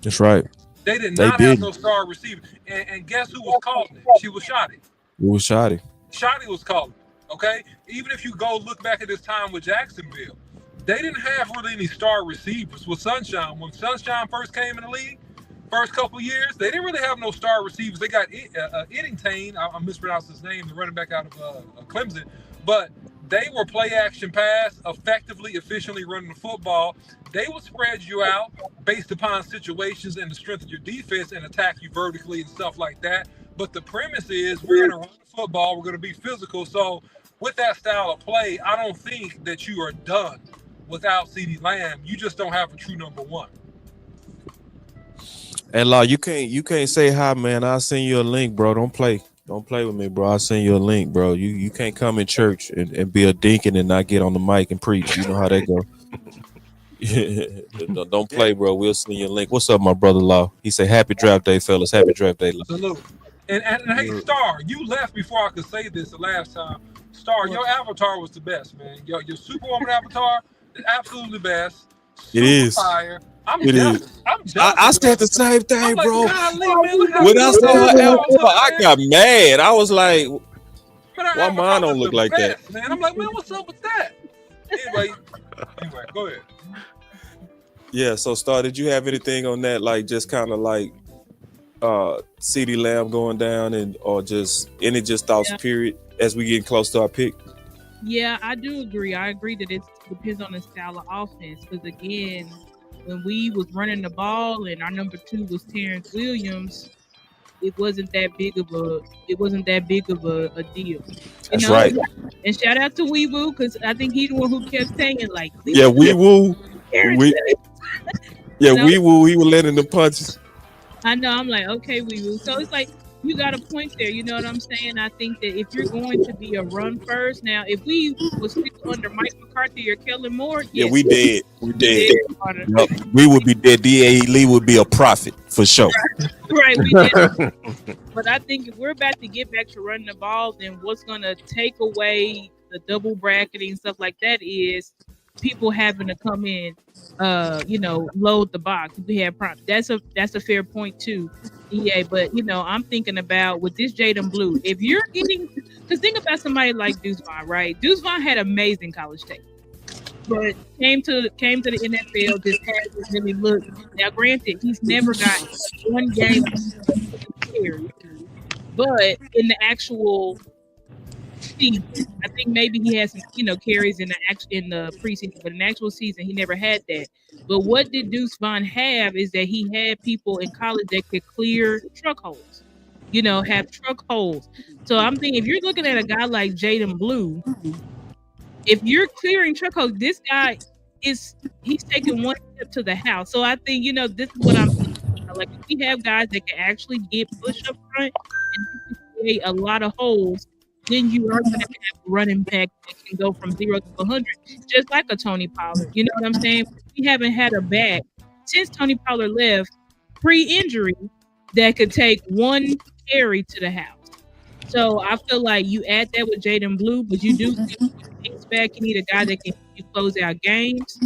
That's right. They did not have no star receiver. And guess who was calling it? She was Shoddy. It was Shoddy. Shoddy was calling it, okay? Even if you go look back at this time with Jacksonville, they didn't have really any star receivers with Sunshine. When Sunshine first came in the league, first couple years, they didn't really have no star receivers. They got Eddington, I mispronounced his name, the running back out of Clemson, but they were play action pass, effectively, efficiently running the football. They would spread you out based upon situations and the strength of your defense and attack you vertically and stuff like that. But the premise is we're going to run the football, we're going to be physical. So with that style of play, I don't think that you are done without CeeDee Lamb. You just don't have a true number one. And Law, you can't say hi, man. I'll send you a link, bro. Don't play with me, bro. I'll send you a link, bro. You can't come in church and be a deacon and not get on the mic and preach. You know how that go. Don't play, bro. We'll send you a link. What's up, my brother Law? He said, "Happy draft day, fellas. Happy draft day." Salute. And hey, Star, you left before I could say this the last time. Star, your avatar was the best, man. Your Superwoman avatar is absolutely best. It is. Fire. I'm It jealous. is. I'm jealous. I said the same thing, I'm like, bro. golly, man, look how When I good saw her that avatar, I man. got mad. I was like, Man, her why mine avatar don't was look the like that? best, man. I'm like, man, what's up with that? Anyway, go ahead. Yeah, so Star, did you have anything on that? Like just kind of like CeeDee Lamb going down or just any thoughts period as we get close to our pick? Yeah, I do agree. I agree that it depends on the style of offense. Because again, when we was running the ball and our number 2 was Terrence Williams, it wasn't that big of a deal. That's right. And shout out to Wee Woo, because I think he's the one who kept saying like, yeah, Wee Woo. Wee Woo. He was letting the punches. I know. I'm like, okay, Wee Woo. So it's like you got a point there. You know what I'm saying? I think that if you're going to be a run first, now if we was still under Mike McCarthy or Kellen Moore, yes, we dead. We dead. Yep. We would be dead. D.A. Lee would be a prophet for sure. Right, we did. But I think if we're about to get back to running the ball, then what's going to take away the double bracketing stuff like that is people having to come in, load the box. We have that's a fair point too. Yeah, but I'm thinking about with this Jaden Blue, if you're getting, because think about somebody like Deuce Vaughn, right? Deuce Vaughn had amazing college tape, but came to the NFL, just hasn't really looked. Now, granted, he's never got one game carry, but in the actual season, I think maybe he has some, carries in the preseason, but in the actual season, he never had that. But what did Deuce Vaughn have is that he had people in college that could clear truck holes, have truck holes. So I'm thinking if you're looking at a guy like Jaden Blue, if you're clearing truck holes, this guy he's taking one step to the house. So I think, this is what I'm thinking. Like if we have guys that can actually get push up front and create a lot of holes, then you are going to have a running back that can go from 0 to 100, just like a Tony Pollard. You know what I'm saying? We haven't had a back since Tony Pollard left pre-injury that could take one carry to the house. So I feel like you add that with Jaden Blue, but you do need things back. You need a guy that can help you close out games.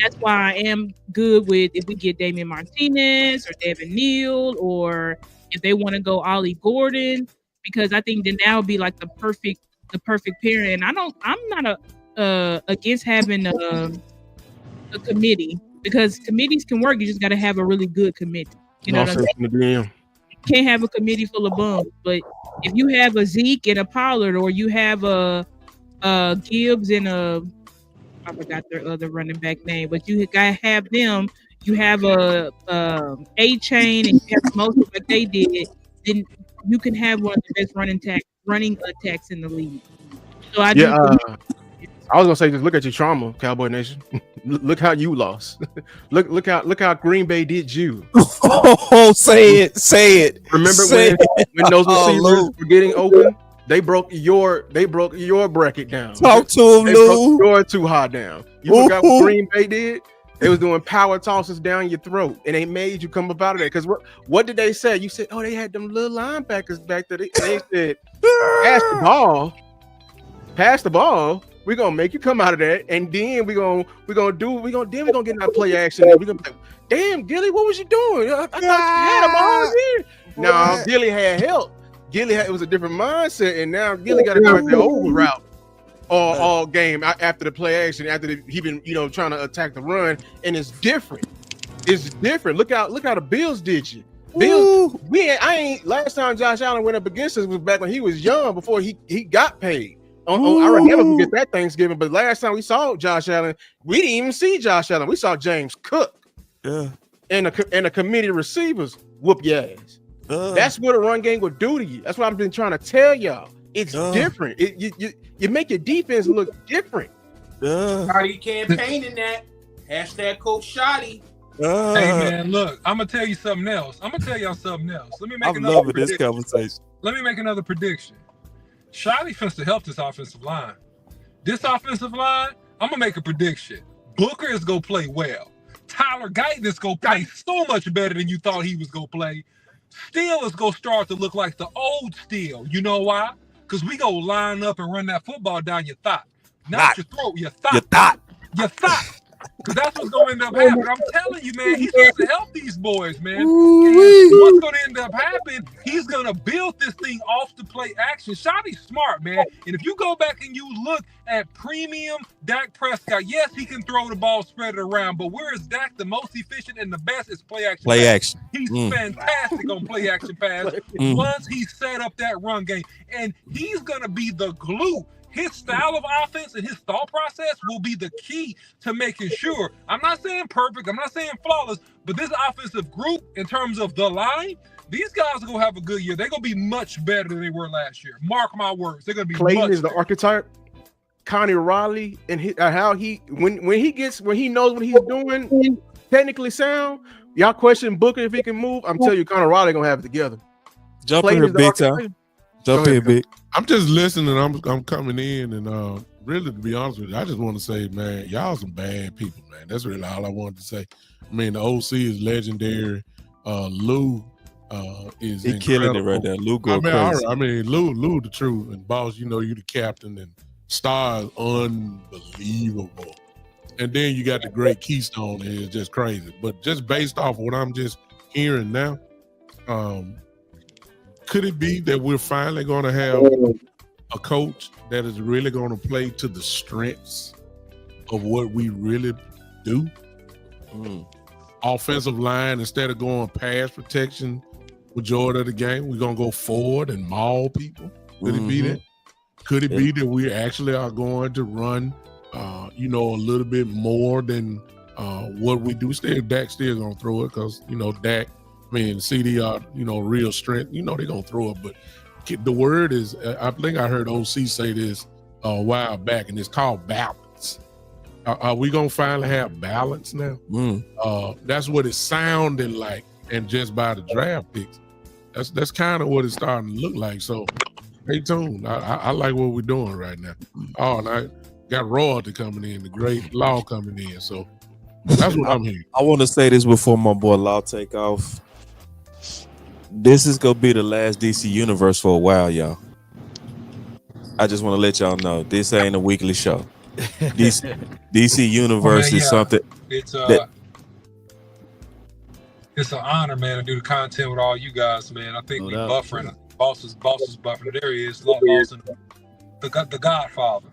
That's why I am good with if we get Damian Martinez or Devin Neal, or if they want to go Ollie Gordon, because I think then that would be like the perfect pairing. And I'm not against having a committee, because committees can work. You just got to have a really good committee. You know what I'm saying? You can't have a committee full of bums, but if you have a Zeke and a Pollard, or you have a Gibbs and I forgot their other running back name, but you gotta have them. You have a chain, and you have most of what they did. Then you can have one of the best running attacks in the league. So I I was gonna say, just look at your trauma, Cowboy Nation. Look how you lost. look how Green Bay did you. Oh, say it. Remember when those receivers were getting open? They broke your bracket down. Talk to him, Lou. Your too high down. You forgot what Green Bay did? They was doing power tosses down your throat, and they made you come up out of there. Because what did they say? You said, oh, they had them little linebackers back there. They said, pass the ball. We're gonna make you come out of that, and then we're gonna get in that play action. And we're gonna be like, damn, Gilly, what was you doing? I thought you had a ball here. No, Gilly had help. It was a different mindset, and now Gilly got to go the old route all game after the play action, after he been trying to attack the run, and it's different. It's different. Look how the Bills did you. Bills, last time Josh Allen went up against us was back when he was young, before he got paid. I never forget that Thanksgiving. But last time we saw Josh Allen, we didn't even see Josh Allen. We saw James Cook. Yeah. And a committee of receivers whoop your ass. That's what a run game would do to you. That's what I've been trying to tell y'all. It's different. You make your defense look different. Shoddy campaigning that. Hashtag Coach Shoddy. Hey man, look, I'm gonna tell you something else. I'm gonna tell y'all something else. Let me make I'm loving this conversation. Let me make another prediction. Shoddy finna help this offensive line. This offensive line, I'm gonna make a prediction. Booker is gonna play well. Tyler Guyton is gonna play so much better than you thought he was gonna play. Steele is gonna start to look like the old Steele. You know why? Because we gonna line up and run that football down your thigh. Not your throat, your thigh. Your thigh. Because that's what's going to end up happening. I'm telling you, man, he's supposed to help these boys, man. And what's going to end up happening, he's going to build this thing off the play action. Shoddy's smart, man. And if you go back and you look at premium Dak Prescott, yes, he can throw the ball, spread it around, but where is Dak the most efficient and the best is play action. Play action. He's fantastic on play action pass once he set up that run game. And he's going to be the glue. His style of offense and his thought process will be the key to making sure. I'm not saying perfect. I'm not saying flawless. But this offensive group, in terms of the line, these guys are going to have a good year. They're going to be much better than they were last year. Mark my words. They're going to be Clayton is better. The archetype. Connie Riley and how he when he knows what he's doing, technically sound. Y'all question Booker if he can move. I'm telling you, Connie Riley going to have it together. Jump in here, big time. Jump in, big. I'm just listening. I'm coming in, and really, to be honest with you, I just want to say, man, y'all some bad people, man. That's really all I wanted to say. I mean, the OC is legendary. Lou is he killing it right now. Lou going crazy. I mean, Lou the truth, and boss, you the captain, and Star is unbelievable. And then you got the great Keystone, and it's just crazy. But just based off what I'm just hearing now, could it be that we're finally going to have a coach that is really going to play to the strengths of what we really do? Offensive line, instead of going pass protection majority of the game, we're going to go forward and maul people. Could it be that? Could it be that we actually are going to run, a little bit more than what we do? Dak's still going to throw it because, Dak, CD are, real strength. They're going to throw it. But the word is, I think I heard OC say this a while back, and it's called balance. Are we going to finally have balance now? That's what it sounded like. And just by the draft picks, that's kind of what it's starting to look like. So stay tuned. I like what we're doing right now. Oh, and I got royalty coming in, the great Law coming in. So that's what I'm hearing. I want to say this before my boy Law take off. This is gonna be the last DC universe for a while, y'all. I just want to let y'all know this ain't a weekly show. DC Universe is something It's that it's an honor, man, to do the content with all you guys, man. I think we buffering. Boss is buffering. There he is, Lawson, the Godfather.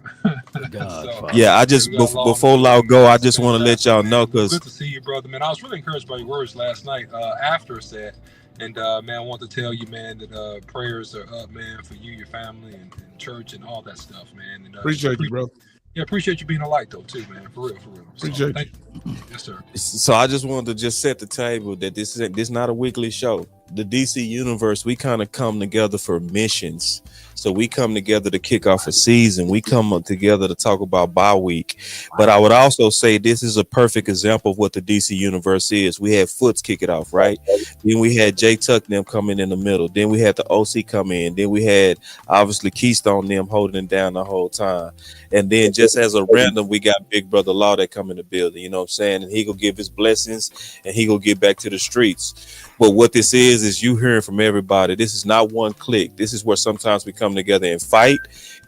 yeah, I just before Law go, I just want to let y'all know because good to see you, brother, man. I was really encouraged by your words last night after that, and man, I want to tell you, man, that prayers are up, man, for you, your family, and church, and all that stuff, man. And, appreciate you, bro. Yeah, appreciate you being a light though, too, man. For real. Appreciate thank you. Yes, sir. So I just wanted to just set the table that this is not a weekly show. The DC Universe, we kind of come together for missions. So we come together to kick off a season. We come together to talk about bye week. But I would also say this is a perfect example of what the DC Universe is. We had Foots kick it off, right? Then we had Jay Tuck them coming in the middle. Then we had the OC come in. Then we had obviously Keystone them holding it down the whole time. And then just as a random, we got Big Brother Law that come in the building. You know what I'm saying? And he gonna give his blessings and he gonna get back to the streets. But what this is you hearing from everybody. This is not one click. This is where sometimes we come together and fight,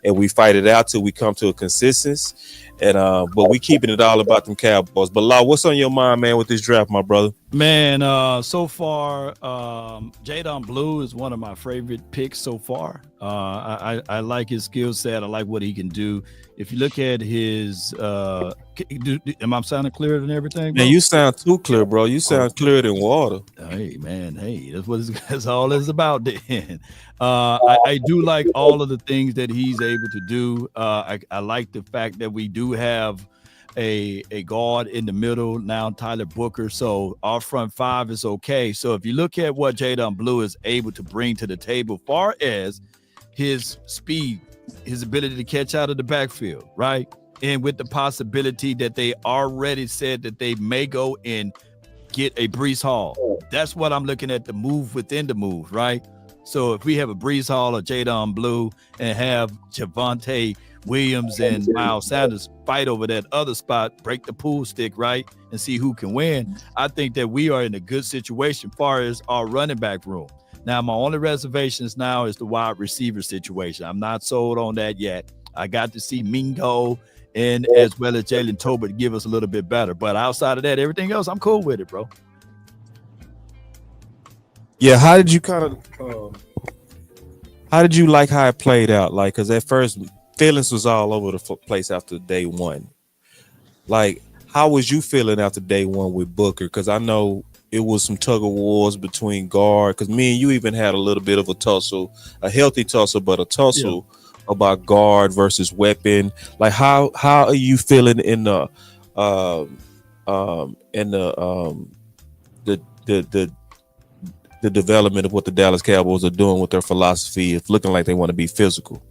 and we fight it out till we come to a consistency. And but we keeping it all about them Cowboys. But Law, what's on your mind, man, with this draft, my brother? Man, so far, Jadon Blue is one of my favorite picks so far. I like his skill set. I like what he can do. If you look at his, am I sounding clearer than everything, bro? Man, you sound too clear, bro. You sound clearer than water. Hey, man. Hey, that's what that's all it's about then. I do like all of the things that he's able to do. I like the fact that we do have a guard in the middle now, Tyler Booker. So our front five is okay. So if you look at what Jadon Blue is able to bring to the table, far as his speed, his ability to catch out of the backfield, right? And with the possibility that they already said that they may go and get a Breece Hall. That's what I'm looking at, the move within the move, right? So if we have a Breece Hall or Jadon Blue and have Javonte Williams and Miles Sanders fight over that other spot, break the pool stick, right? And see who can win. I think that we are in a good situation as far as our running back room. Now, my only reservations now is the wide receiver situation. I'm not sold on that yet. I got to see Mingo and as well as Jalen Tolbert give us a little bit better. But outside of that, everything else, I'm cool with it, bro. Yeah, how did you how did you like how it played out? Like, because at first feelings was all over the place after day one. Like, how was you feeling after day one with Booker? Because I know it was some tug of wars between guard. Because me and you even had a little bit of a tussle, a healthy tussle, but a tussle about guard versus weapon. Like, how are you feeling in the development of what the Dallas Cowboys are doing with their philosophy? It's looking like they want to be physical.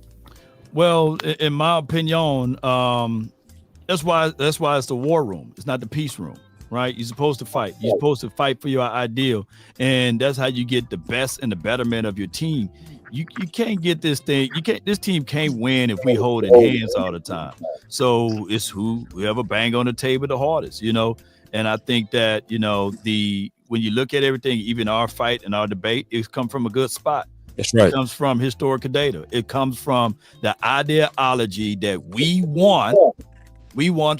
Well, in my opinion, that's why it's the war room. It's not the peace room, right? You're supposed to fight. You're supposed to fight for your ideal, and that's how you get the best and the betterment of your team. You can't get this thing. This team can't win if we hold in hands all the time. So it's whoever bang on the table the hardest, you know. And I think that, you know, when you look at everything, even our fight and our debate, it's come from a good spot. That's right. It comes from historical data. It comes from the ideology that we want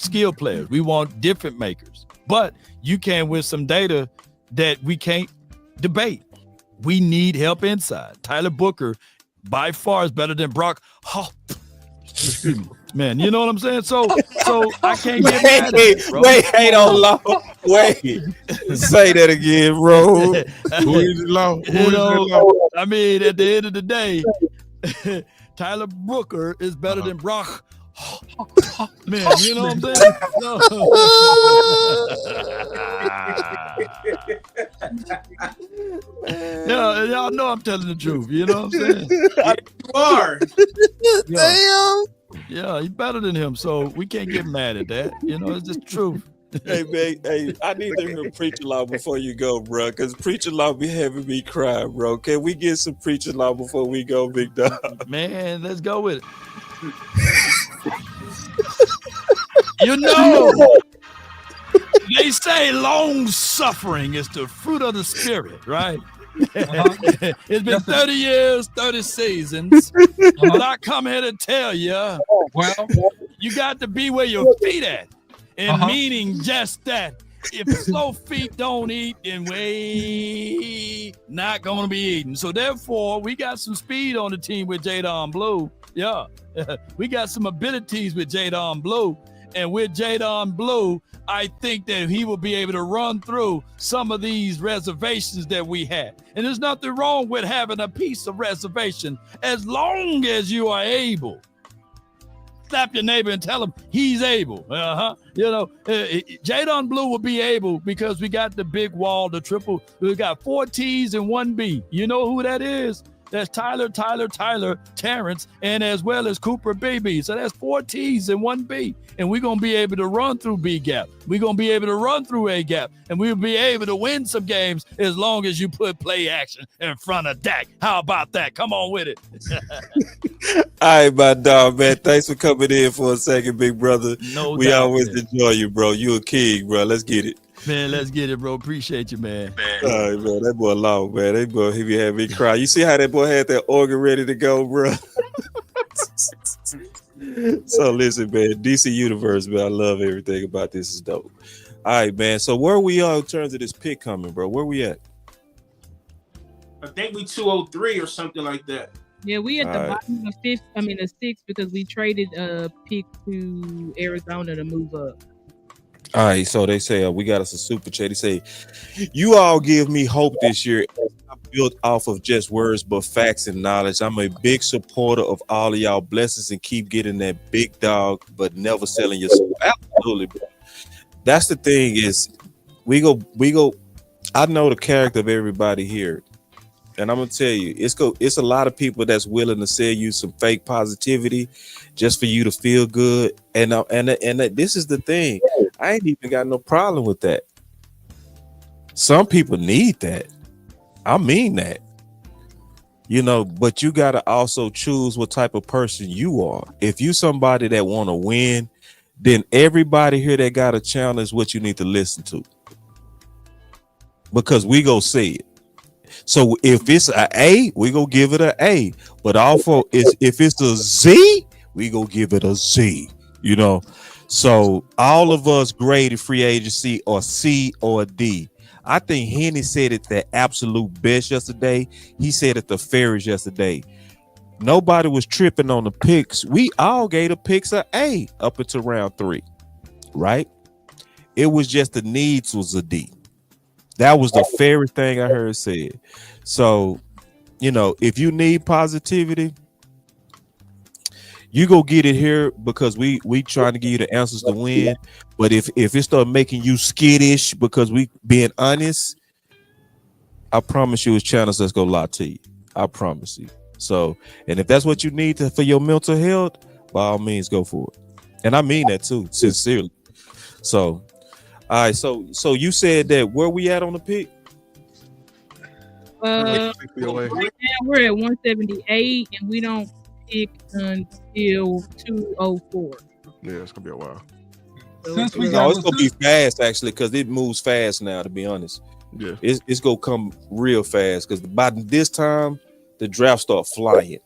skill players. We want different makers. But you can with some data that we can't debate. We need help inside. Tyler Booker, by far, is better than Brock. Oh, man, you know what I'm saying? So I can't get mad at it, bro. Wait, on Law. Wait. Say that again, bro. Who is it, Law? I mean, at the end of the day, Tyler Booker is better than Brock. Man, you know what I'm saying? Yeah, y'all know I'm telling the truth. You know what I'm saying? You are. Damn. Yeah, he's better than him, so we can't get mad at that. You know, it's just the truth. Hey, man, hey, I need to hear Preacher Law before you go, bro, because Preacher Law be having me cry, bro. Can we get some Preacher Law before we go, big dog? Man, let's go with it. You know, they say long suffering is the fruit of the spirit, right? It's been 30 years, 30 seasons. But I come here to tell you, well, you got to be where your feet at. And meaning just that. If slow feet don't eat, then we not going to be eating. So therefore, we got some speed on the team with Jadon Blue. Yeah, we got some abilities with Jadon Blue. And with Jadon Blue, I think that he will be able to run through some of these reservations that we had. And there's nothing wrong with having a piece of reservation as long as you are able. Slap your neighbor and tell him he's able. Jadon Blue will be able because we got the big wall, the triple. We got 4 T's and 1 B. You know who that is? That's Tyler, Terrence, and as well as Cooper Baby. So that's 4 T's and 1 B. And we're going to be able to run through B gap. We're going to be able to run through A gap. And we'll be able to win some games as long as you put play action in front of Dak. How about that? Come on with it. All right, my dog, man. Thanks for coming in for a second, big brother. We always enjoy you, bro. You a king, bro. Let's get it. Man, let's get it, bro. Appreciate you, man. All right, man. That boy long, man. That boy, he be having me cry. You see how that boy had that organ ready to go, bro? So listen, man. DC Universe, man. I love everything about this. Is dope. All right, man. So where we are in terms of this pick coming, bro? Where we at? I think we 203 or something like that. Yeah, we at the bottom of the 6th because we traded a pick to Arizona to move up. All right, so they say we got us a super chat. They say, you all give me hope this year. I'm built off of just words, but facts and knowledge. I'm a big supporter of all of y'all. Blessings and keep getting that big dog, but never selling your soul. Absolutely, bro. That's the thing is, we go. I know the character of everybody here, and I'm gonna tell you, it's a lot of people that's willing to sell you some fake positivity just for you to feel good. And this is the thing. I ain't even got no problem with that. Some people need that. I mean that. But you got to also choose what type of person you are. If you somebody that want to win, then everybody here that got a channel is what you need to listen to. Because we go say it. So if it's an A, we go give it an A. But also, if it's a Z, we go give it a Z. So all of us graded free agency or C or a D. I think Henny said it the absolute best yesterday. He said it the fairest yesterday. Nobody was tripping on the picks. We all gave the picks an A up until round 3, right? It was just the needs was a D. That was the fairest thing I heard said. So, if you need positivity, you go get it here because we trying to give you the answers to win. But if it start making you skittish because we being honest, I promise you it's channels that's gonna lie to you. I promise you. So, and if that's what you need for your mental health, by all means go for it. And I mean that too, sincerely. So, all right. So you said that where we at on the pick? Right now we're at 178 and we don't pick until 204. Yeah, it's gonna be a while. Since it's gonna be fast actually, because it moves fast now. To be honest, yeah, it's gonna come real fast because by this time the draft start flying.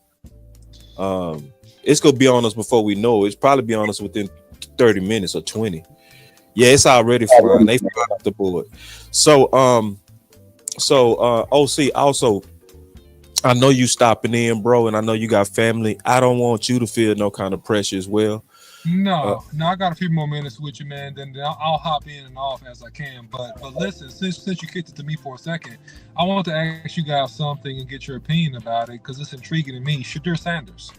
It's gonna be on us before we know it. It's probably be on us within 30 minutes or 20. Yeah, it's already flying. They fly off the board. So OC also. I know you stopping in, bro, and I know you got family. I don't want you to feel no kind of pressure as well. No, I got a few more minutes with you, man. Then I'll hop in and off as I can. But listen, since you kicked it to me for a second, I want to ask you guys something and get your opinion about it because it's intriguing to me. Shadur Sanders,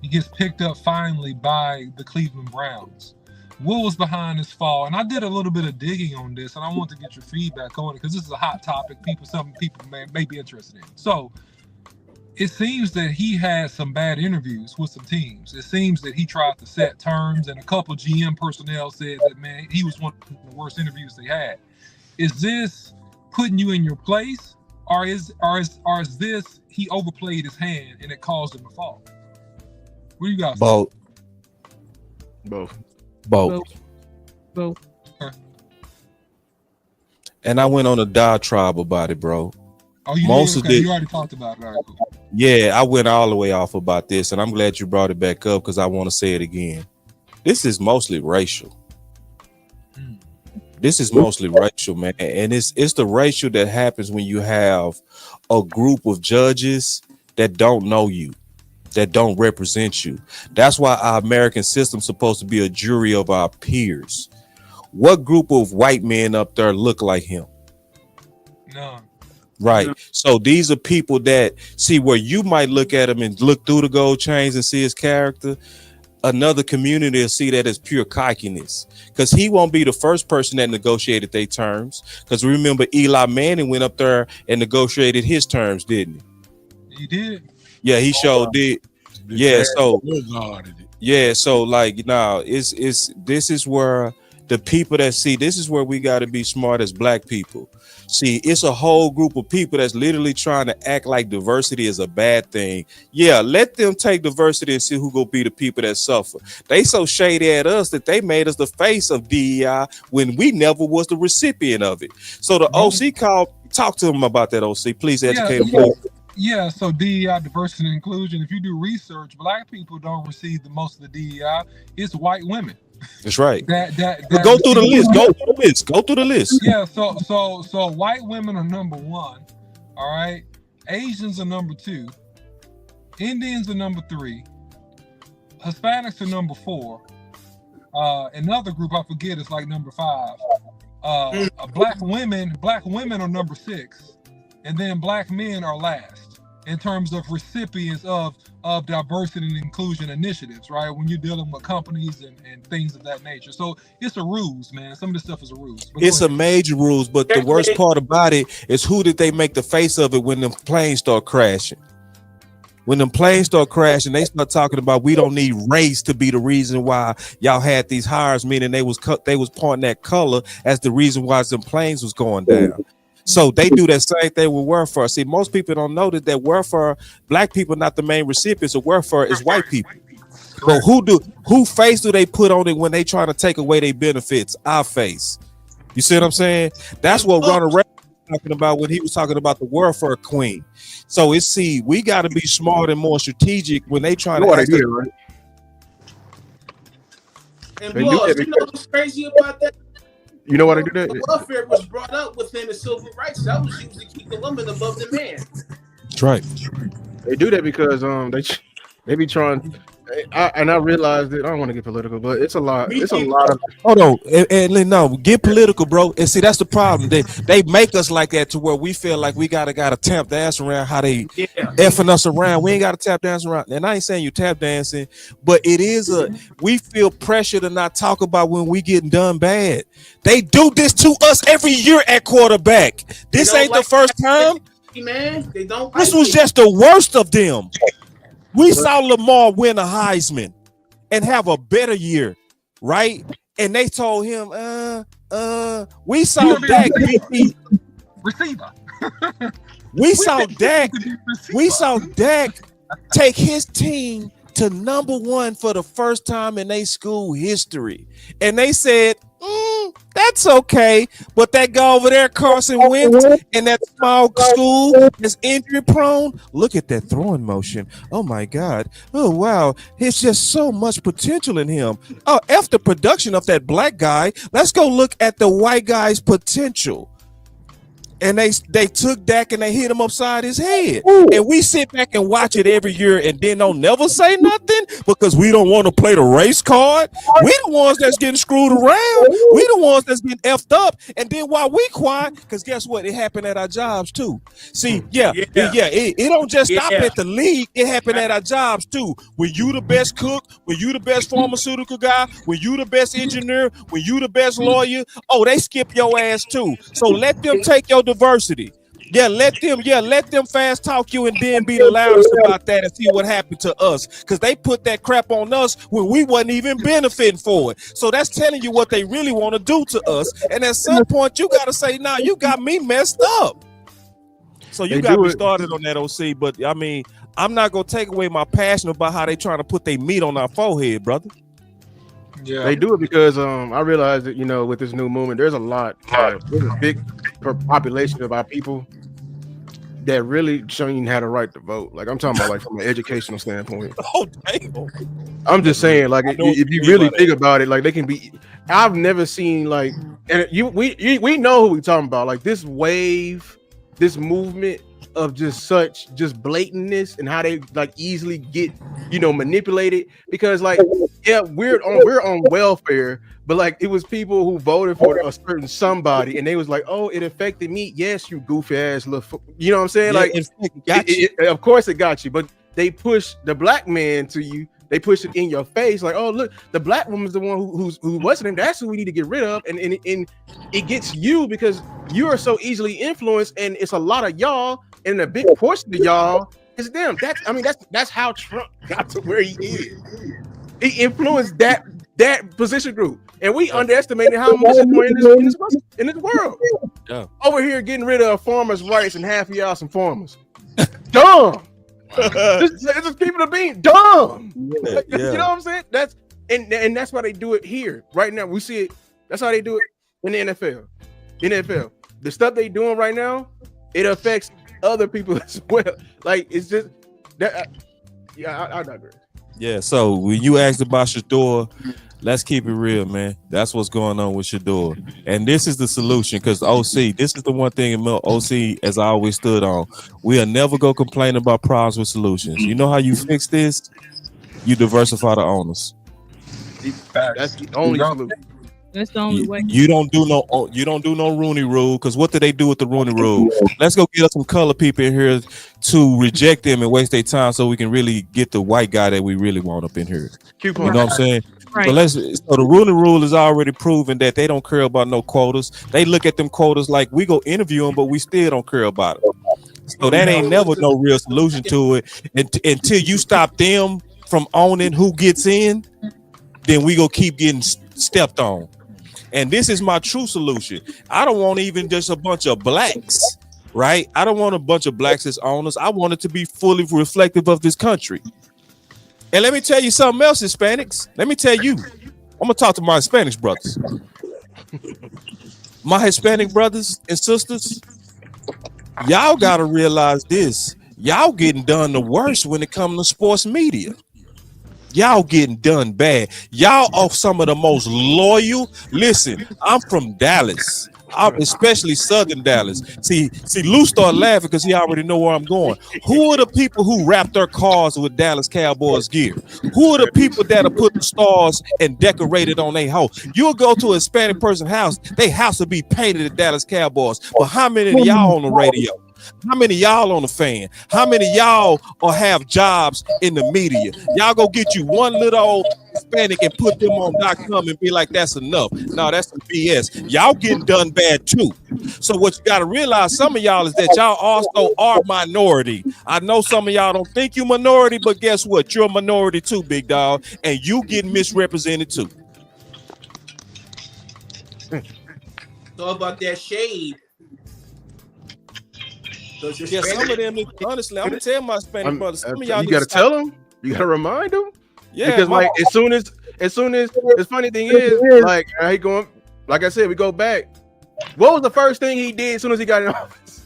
he gets picked up finally by the Cleveland Browns. What was behind this fall? And I did a little bit of digging on this, and I want to get your feedback on it because this is a hot topic. Some people may be interested in. So. It seems that he had some bad interviews with some teams. It seems that he tried to set terms, and a couple GM personnel said that, man, he was one of the worst interviews they had. Is this putting you in your place, or is this he overplayed his hand and it caused him to fall? What do you guys think? Both. Okay. And I went on a diatribe about it, bro. Oh, you Most did? of Okay, the you already talked about it. All right, cool. Yeah, I went all the way off about this, and I'm glad you brought it back up because I want to say it again. This is mostly racial. This is mostly racial, man, and it's the racial that happens when you have a group of judges that don't know you, that don't represent you. That's why our American system's supposed to be a jury of our peers. What group of white men up there look like him? No. Right. So these are people that see where you might look at him and look through the gold chains and see his character. Another community will see that as pure cockiness, because he won't be the first person that negotiated their terms. Because remember, Eli Manning went up there and negotiated his terms, didn't he? He did. Yeah, he sure did. Yeah, so yeah, so like now it's this is where the people that see this is where we got to be smart as black people. See, it's a whole group of people that's literally trying to act like diversity is a bad thing. Yeah, let them take diversity and see who gonna be the people that suffer. They so shady at us that they made us the face of DEI when we never was the recipient of it. So the OC talk to them about that. OC, please educate them. Please. Yeah, so DEI, diversity and inclusion. If you do research, black people don't receive the most of the DEI. It's white women. That's right. That go through the list. Go through the list. Go through the list. Yeah. So white women are number one. All right. Asians are number two. Indians are number three. Hispanics are number four. Another group I forget is like number five. Black women are number six, and then black men are last in terms of recipients of diversity and inclusion initiatives, right? When you're dealing with companies and things of that nature. So it's a ruse, man. Some of this stuff is a ruse. But It's a major ruse, but the worst part about it is who did they make the face of it when them planes start crashing? When them planes start crashing, they start talking about we don't need race to be the reason why y'all had these hires, meaning they was pointing that color as the reason why some planes was going down. So they do that same thing with welfare. See, most people don't know that welfare, black people not the main recipients of welfare, is white people. But who face do they put on it when they try to take away their benefits? Our face. You see what I'm saying? That's what Ronald Reagan was talking about when he was talking about the welfare queen. So we got to be smart and more strategic when they try to. Right? And Boss, you know what's crazy about that? You know what I do that? Welfare was brought up within the civil rights. That was used to keep the woman above the man. That's right. They do that because they be trying. I realized that I don't want to get political, but it's a lot. It's a lot of. Hold on, and no, get political, bro. And see, that's the problem. They make us like that to where we feel like we gotta tap dance around how they effing us around. We ain't gotta tap dance around. And I ain't saying you tap dancing, but it is we feel pressure to not talk about when we getting done bad. They do this to us every year at quarterback. This ain't the first time. Man, they don't. This was just the worst of them. We saw Lamar win a Heisman and have a better year, right? And they told him, we saw Dak receiver. We saw Dak take his team to number one for the first time in their school history. And they said, that's okay. But that guy over there, Carson Wentz, in that small school is injury prone. Look at that throwing motion. Oh my God. Oh wow. It's just so much potential in him. Oh, after production of that black guy, let's go look at the white guy's potential. And they took Dak and they hit him upside his head. And we sit back and watch it every year and then don't never say nothing because we don't want to play the race card. We the ones that's getting screwed around. We the ones that's getting effed up. And then while we quiet, because guess what? It happened at our jobs too. See, it don't just stop at the league. It happened at our jobs too. When you the best cook, when you the best pharmaceutical guy, when you the best engineer, when you the best lawyer, they skip your ass too. So let them take your diversity. Let them fast talk you and then be the loudest about that and see what happened to us. Because they put that crap on us when we wasn't even benefiting for it. So that's telling you what they really want to do to us. And at some point, you got to say, nah, you got me messed up. So you got me started on that, OC. But I mean, I'm not going to take away my passion about how they trying to put their meat on our forehead, brother. Yeah, they do it because I realize that with this new movement, there's a big population of our people that really showing you how to right to vote. Like I'm talking about, like from an educational standpoint. Oh, damn. I'm just saying, like if you really think about it, like they can be. I've never seen like, and we know who we talking about. Like this wave, this movement of just blatantness and how they like easily get manipulated, because like we're on welfare, but like it was people who voted for a certain somebody and they was like, oh, it affected me. Yes, you goofy ass little you know what I'm saying? Yeah, like of course it got you, but they push the black man to you. They push it in your face, like, oh look, the black woman's the one who wasn't him. That's who we need to get rid of, and it gets you because you are so easily influenced, and it's a lot of y'all, and a big portion of y'all is them. That's how Trump got to where he is. He influenced that position group, and we underestimated how much is more in this world. Yeah. Over here getting rid of farmers' rights and half of y'all some farmers. Dumb. just keep it a bean. Dumb. Yeah. You know what I'm saying? That's why they do it here right now. We see it. That's how they do it in the NFL. The stuff they doing right now, it affects other people as well. Like it's just that. I digress. Yeah. So when you asked about Shador, let's keep it real, man. That's what's going on with Shador, and this is the solution. Because OC, this is the one thing OC, as I always stood on. We'll never go complain about problems with solutions. You know how you fix this? You diversify the owners. That's the only solution. That's the only way. You don't do no Rooney Rule, because what do they do with the Rooney Rule? Let's go get us some color people in here to reject them and waste their time so we can really get the white guy that we really want up in here. You know what I'm saying? Right. So the Rooney Rule is already proven that they don't care about no quotas. They look at them quotas like we go interview them, but we still don't care about it. So that ain't never no real solution to it. Until you stop them from owning who gets in, then we go keep getting stepped on. And this is my true solution. I don't want even just a bunch of blacks, right? I don't want a bunch of blacks as owners. I want it to be fully reflective of this country. And let me tell you something else, Hispanics. Let me tell you, I'm gonna talk to my Hispanic brothers. My Hispanic brothers and sisters, y'all gotta realize this. Y'all getting done the worst when it comes to sports media. Y'all getting done bad. Y'all are some of the most loyal. Listen, I'm from Dallas. I'm especially Southern Dallas. See, Lou started laughing because he already know where I'm going. Who are the people who wrap their cars with Dallas Cowboys gear? Who are the people that are put the stars and decorated on their house? You'll go to a Hispanic person's house, their house will be painted at Dallas Cowboys. But how many of y'all on the radio? How many of y'all on the fan? How many of y'all or have jobs in the media? Y'all go get you one little old Hispanic and put them on .com and be like, that's enough. No, that's some BS. Y'all getting done bad too. So what you got to realize, some of y'all, is that y'all also are minority. I know some of y'all don't think you minority, but guess what? You're a minority too, big dog, and you getting misrepresented too. It's all about that shade. Yeah, some of them, honestly, I'm gonna tell my Hispanic brothers, some of y'all you gotta tell them, you gotta remind them. Yeah, because like as soon as the funny thing is, like he going, like I said, we go back. What was the first thing he did as soon as he got in office?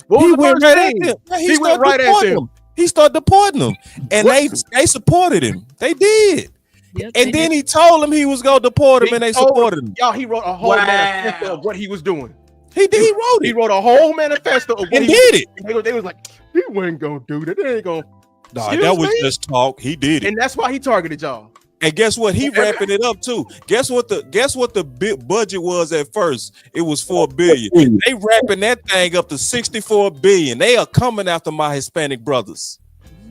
What was the first thing? He went right at him. He started deporting them, and they supported him. They did. Yep, and then he told them he was gonna deport him, and they supported him. Y'all, he wrote a whole manifesto of what he was doing. He did. He wrote it. He wrote a whole manifesto of what and he did it. They was like, he wasn't gonna do that. They ain't gonna. Nah, that was just talk. He did it, and that's why he targeted y'all. And guess what? He wrapping it up too. Guess what the big budget was at first? It was $4 billion. They wrapping that thing up to $64 billion. They are coming after my Hispanic brothers.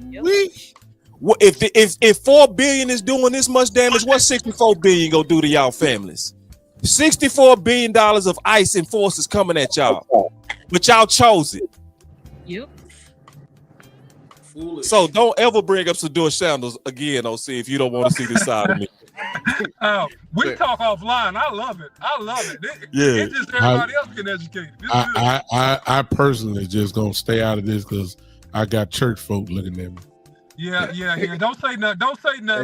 Yep. If $4 billion is doing this much damage, what $64 billion gonna do to y'all families? $64 billion of ICE enforcers coming at y'all, but y'all chose it. Yep. Foolish. So don't ever bring up Shador Sanders again, OC, if you don't want to see this side of me. We talk offline. I love it. Yeah. It's just everybody else can educate. I personally just gonna stay out of this because I got church folk looking at me. Yeah. Don't say nothing.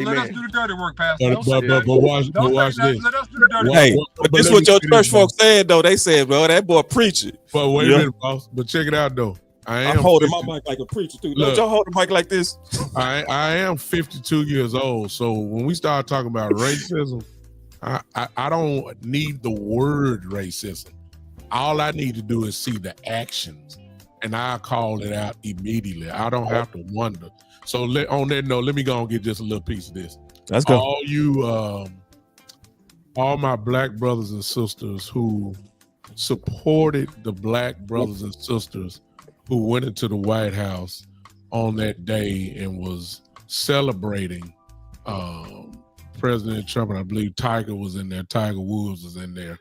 Let us do the dirty work, Pastor. But watch this. Let us do the dirty work. Hey, but this is what your church folks said, though. They said, well, that boy preaching. But wait a minute, boss. But check it out, though. I'm holding my mic like a preacher too. Don't y'all hold the mic like this? I am 52 years old. So when we start talking about racism, I don't need the word racism. All I need to do is see the actions, and I call it out immediately. I don't have to wonder. So on that note, let me go and get just a little piece of this. Let's go. All my black brothers and sisters who supported the black brothers and sisters who went into the White House on that day and was celebrating President Trump, and I believe Tiger was in there, Tiger Woods was in there.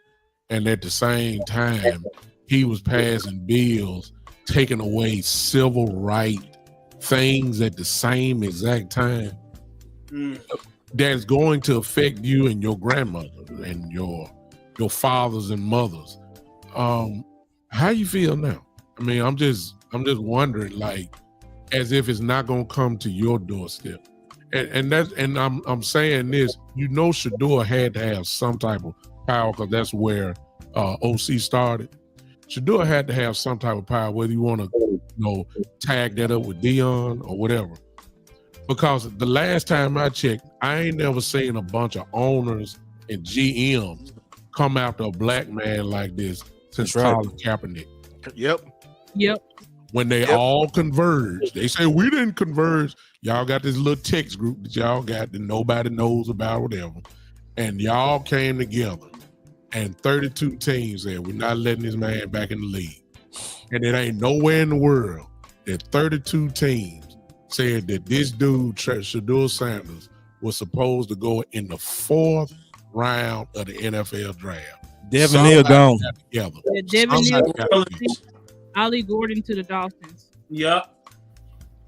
And at the same time, he was passing bills, taking away civil right things at the same exact time. That's going to affect you and your grandmother and your fathers and mothers. How you feel now? I mean, I'm just wondering, like, as if it's not gonna come to your doorstep. And I'm saying this, Shador had to have some type of power, because that's where OC started. Shador had to have some type of power, whether you want to tag that up with Dion or whatever. Because the last time I checked, I ain't never seen a bunch of owners and GMs come after a black man like this since Colin Kaepernick. Yep. When they all converged, they say we didn't converge. Y'all got this little text group that y'all got that nobody knows about, whatever. And y'all came together, and 32 teams said, we're not letting this man back in the league. And it ain't nowhere in the world that 32 teams said that this dude, Shador Sanders, was supposed to go in the 4th round of the NFL draft. Devin Neal gone. Devin Neal, Ollie Gordon to the Dolphins. Yep.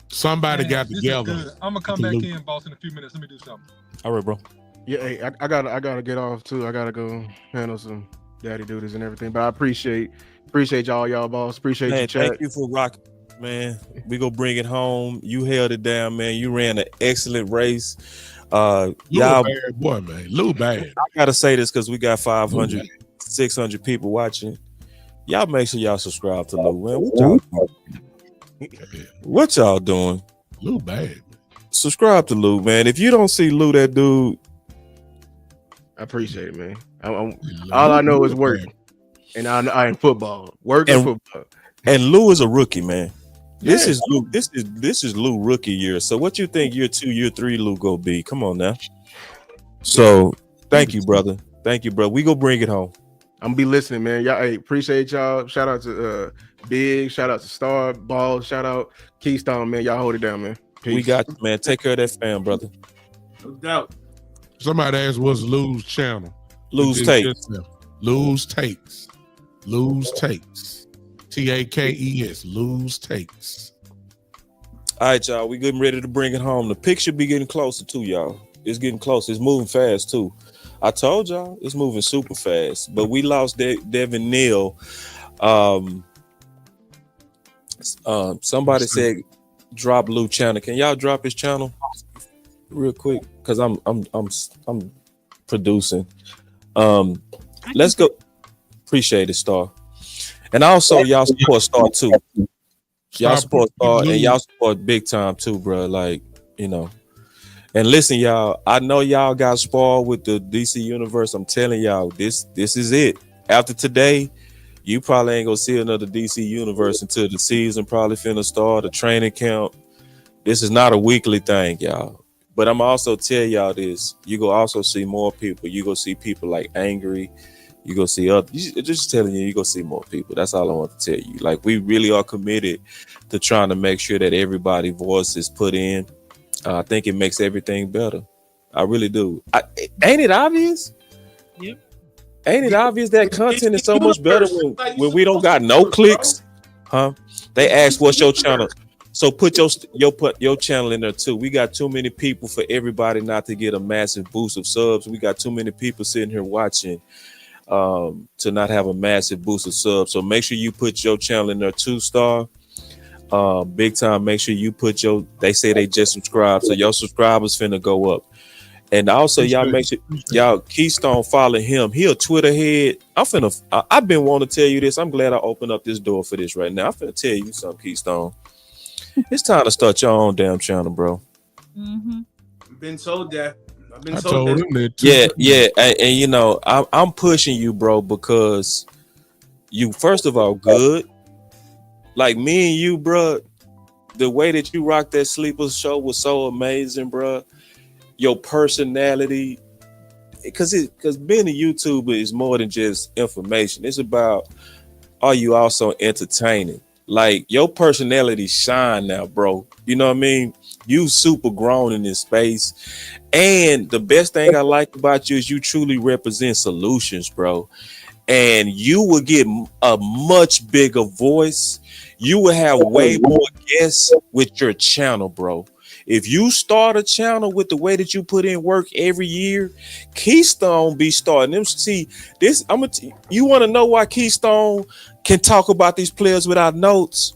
Somebody got together. I'm gonna come back in, boss, in a few minutes. Let me do something. All right, bro. Yeah, hey, I gotta get off too. I gotta go handle some daddy duties and everything. But I appreciate y'all, boss. Appreciate you, chat. Thank you for rocking, man. We go bring it home. You held it down, man. You ran an excellent race. Y'all, bad boy, man. Lou bad. I gotta say this because we got 500, 600 people watching. Y'all make sure y'all subscribe to Lou, man. What y'all doing? Lou bad. Subscribe to Lou, man. If you don't see Lou, that dude, I appreciate it, man. All I know is work, and I in football, work and football. And Lou is a rookie, man. This is Lou. This is Lou rookie year. So what you think year 2, year 3 Lou go be? Come on now. So thank you, brother. Thank you, bro. We go bring it home. I'm gonna be listening, man. Y'all, hey, appreciate y'all. Shout out to Big. Shout out to Star Ball. Shout out Keystone, man. Y'all hold it down, man. Peace. We got you, man. Take care of that fam, brother. No doubt. Somebody asked what's Lou's channel. Lou's Takes. Lou's Takes. Lou's Takes. TAKES. Lou's Takes. All right, y'all. We getting ready to bring it home. The pick should be getting closer too, y'all. It's getting closer. It's moving fast too. I told y'all it's moving super fast. But we lost Devin Neal. Somebody said drop Lou channel. Can y'all drop his channel real quick? Because I'm producing. Let's go. Appreciate it, Star. And also y'all support Star too. Y'all support Star and y'all support big time too, bro. Like, you know. And listen, y'all, I know y'all got spoiled with the DC Universe. I'm telling y'all, this is it. After today, you probably ain't gonna see another DC Universe until the season probably finna start, the training camp. This is not a weekly thing, y'all. But I'm also tell y'all this. You go also see more people. You go see people like Angry. You go see other. Just telling you go see more people. That's all I want to tell you. Like, we really are committed to trying to make sure that everybody's voice is put in. I think it makes everything better. I really do. Ain't it obvious? Yep. Ain't it obvious that content is so much better when we don't got no clicks? Huh? They ask what's your channel. So put your channel in there too. We got too many people for everybody not to get a massive boost of subs. We got too many people sitting here watching to not have a massive boost of subs. So make sure you put your channel in there too, Star. Big time. Make sure you put they say they just subscribed, so your subscribers finna go up. And also, y'all make sure y'all Keystone follow him. He a Twitter head. I've been wanting to tell you this. I'm glad I opened up this door for this right now. I'm finna tell you something, Keystone. It's time to start your own damn channel, bro. I've been told that. I've been I told told that. him that too. Yeah. And you know, I'm pushing you, bro, because you first of all good. Like me and you, bro. The way that you rock that Sleepers show was so amazing, bro. Your personality, because being a YouTuber is more than just information. It's about, are you also entertaining? Like your personality shine now, bro. You know what I mean? You super grown in this space. And the best thing I like about you is you truly represent solutions, bro. And you will get a much bigger voice. You will have way more guests with your channel, bro. If you start a channel with the way that you put in work every year, Keystone be starting them. See, this you want to know why Keystone can talk about these players without notes?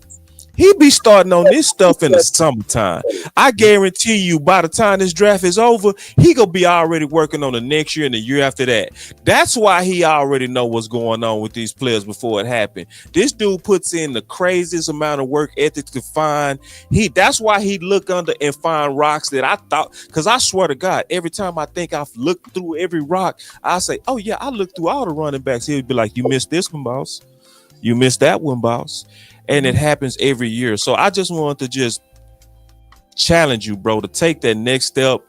He be starting on this stuff in the summertime. I guarantee you by the time this draft is over, he gonna be already working on the next year and the year after that. That's why he already know what's going on with these players before it happened. This dude puts in the craziest amount of work ethic to find. That's why he look under and find rocks that I thought, because I swear to God, every time I think I've looked through every rock, I say, oh yeah, I looked through all the running backs. He'll be like, you missed this one, boss. You missed that one, boss. And it happens every year. So I just wanted to just challenge you, bro, to take that next step.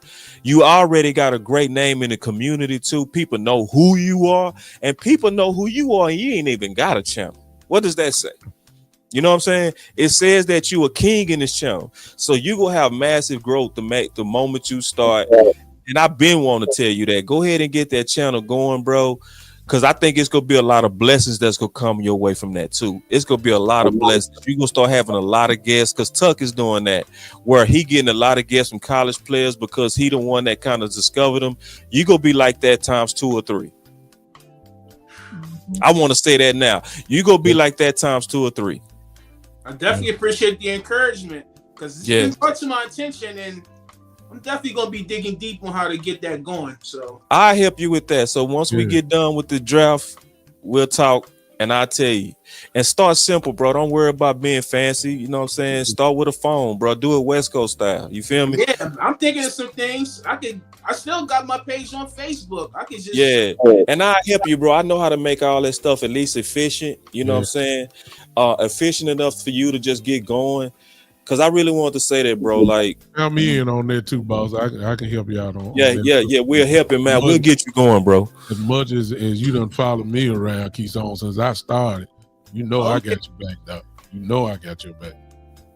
You already got a great name in the community too. People know who you are, and people know who you are, and you ain't even got a channel. What does that say? You know what I'm saying? It says that you a king in this channel. So you gonna have massive growth to make the moment you start. And I've been wanting to tell you that. Go ahead and get that channel going, bro. Because I think it's going to be a lot of blessings that's going to come your way from that, too. It's going to be a lot of blessings. You're going to start having a lot of guests because Tuck is doing that, where he getting a lot of guests from college players because he the one that kind of discovered them. You're going to be like that times 2 or 3. I want to say that now. You're going to be like that times 2 or 3. I definitely appreciate the encouragement because it's been brought to my attention, and I'm definitely gonna be digging deep on how to get that going. So I'll help you with that. So once we get done with the draft, we'll talk and I'll tell you. And start simple, bro. Don't worry about being fancy. You know what I'm saying? Start with a phone, bro. Do it West Coast style. You feel me? Yeah, I'm thinking of some things. I still got my page on Facebook. I can just and I'll help you, bro. I know how to make all that stuff at least efficient. You know what I'm saying? Efficient enough for you to just get going. Cause I really want to say that, bro. Like, count me in on that too, boss. I can help you out on. Yeah. We'll help him, man. We'll get you going, bro. As much as you done followed me around, Keystone, since I started, I got you backed up. I got your back.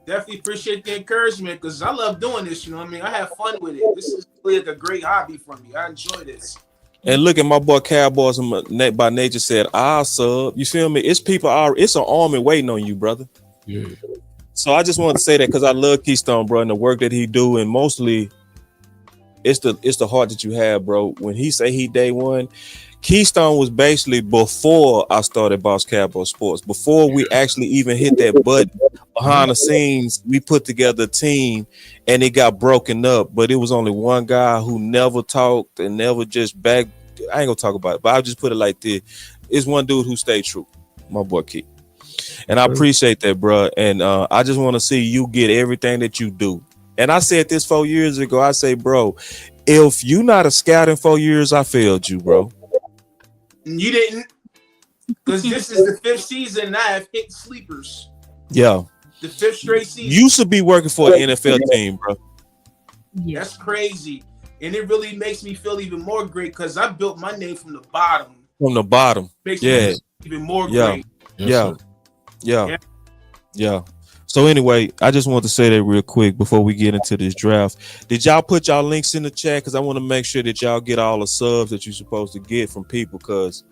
Definitely appreciate the encouragement because I love doing this. You know what I mean? I have fun with it. This is really like a great hobby for me. I enjoy this. And look at my boy Cowboys by Nature said, "I'll sub." You feel me? It's it's an army waiting on you, brother. Yeah. So I just wanted to say that because I love Keystone, bro, and the work that he do, and mostly it's the heart that you have, bro. When he say he day one, Keystone was basically before I started Boss Cowboy Sports, before we actually even hit that button. Behind the scenes, we put together a team, and it got broken up. But it was only one guy who never talked and never just back. I ain't gonna talk about it, but I'll just put it like this: it's one dude who stayed true, my boy Key. And I appreciate that, bro. And I just want to see you get everything that you do. And I said this 4 years ago. I say, bro, if you not a scout in 4 years, I failed you, bro. You didn't, because this is the 5th season and I have hit sleepers. Yeah. The 5th straight season. You should be working for an NFL team, bro. That's crazy. And it really makes me feel even more great because I built my name from the bottom. From the bottom. Makes me feel even more great. Yeah. So anyway, I just want to say that real quick before we get into this draft. Did y'all put y'all links in the chat? Because I want to make sure that y'all get all the subs that you're supposed to get from people. Because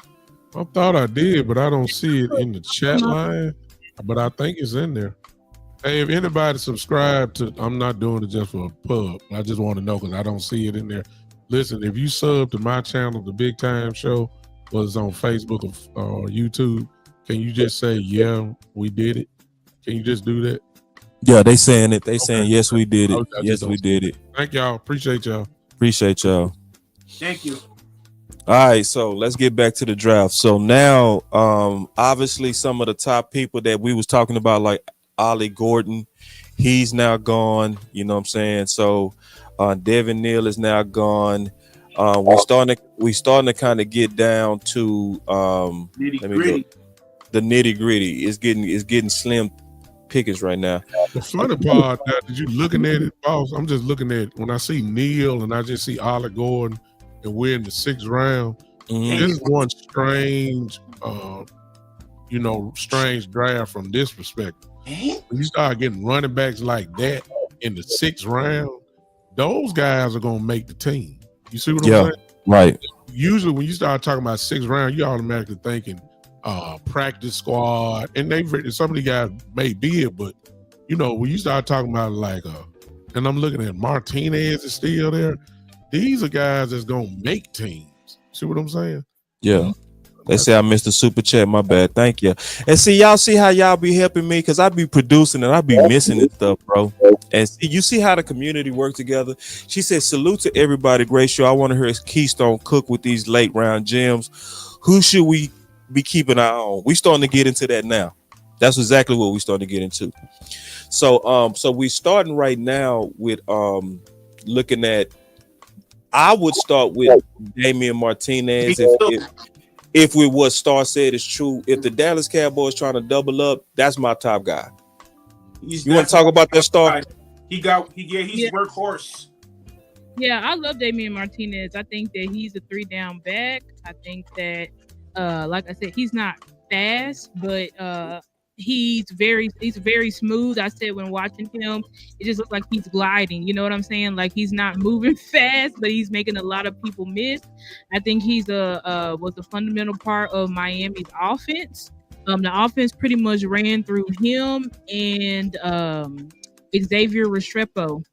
I thought I did, but I don't see it in the chat line. But I think it's in there. Hey, if anybody subscribe to, I'm not doing it just for a pub. I just want to know because I don't see it in there. Listen, if you sub to my channel, The Big Time Show, was on Facebook or YouTube, can you just say, yeah, we did it? Can you just do that? yeah, they saying it. They saying yes, we did it. Yes, we did it. Thank y'all. Appreciate y'all. Appreciate y'all. Thank you. All right, so let's get back to the draft. So now, obviously, some of the top people that we was talking about, like Ollie Gordon, he's now gone. You know what I'm saying? So Devin Neal is now gone. We starting to kind of get down to Nitty let me gritty. go. The nitty gritty. It's getting slim pickings right now. The funny part that you looking at it, boss. I'm just looking at when I see Neil and I just see Ollie Gordon, and we're in the 6th round. This is one strange, strange draft from this perspective. When you start getting running backs like that in the 6th round, those guys are gonna make the team. You see what I'm saying? Right. Usually, when you start talking about 6th round, you're automatically thinking practice squad, and some of the guys may be it, but when you start talking about and I'm looking at Martinez is still there. These are guys that's gonna make teams. See what I'm saying? Yeah. They say I missed the super chat. My bad. Thank you. And see, y'all see how y'all be helping me because I be producing and I be missing this stuff, bro. And see, you see how the community work together. She said, "Salute to everybody. Great show. I want to hear Keystone cook with these late round gems. Who should we be keeping an eye on?" We starting to get into that now. That's exactly what we starting to get into. So we starting right now with looking at. I would start with Damian Martinez if with what Star said is true. If the Dallas Cowboys trying to double up, that's my top guy. You want to talk about that, Star? He's workhorse. Yeah, I love Damian Martinez. I think that he's a 3-down back. I think that, like I said, he's not fast, but he's very smooth. I said when watching him, it just looks like he's gliding. You know what I'm saying? Like he's not moving fast, but he's making a lot of people miss. I think he's was a fundamental part of Miami's offense. The offense pretty much ran through him and Xavier Restrepo,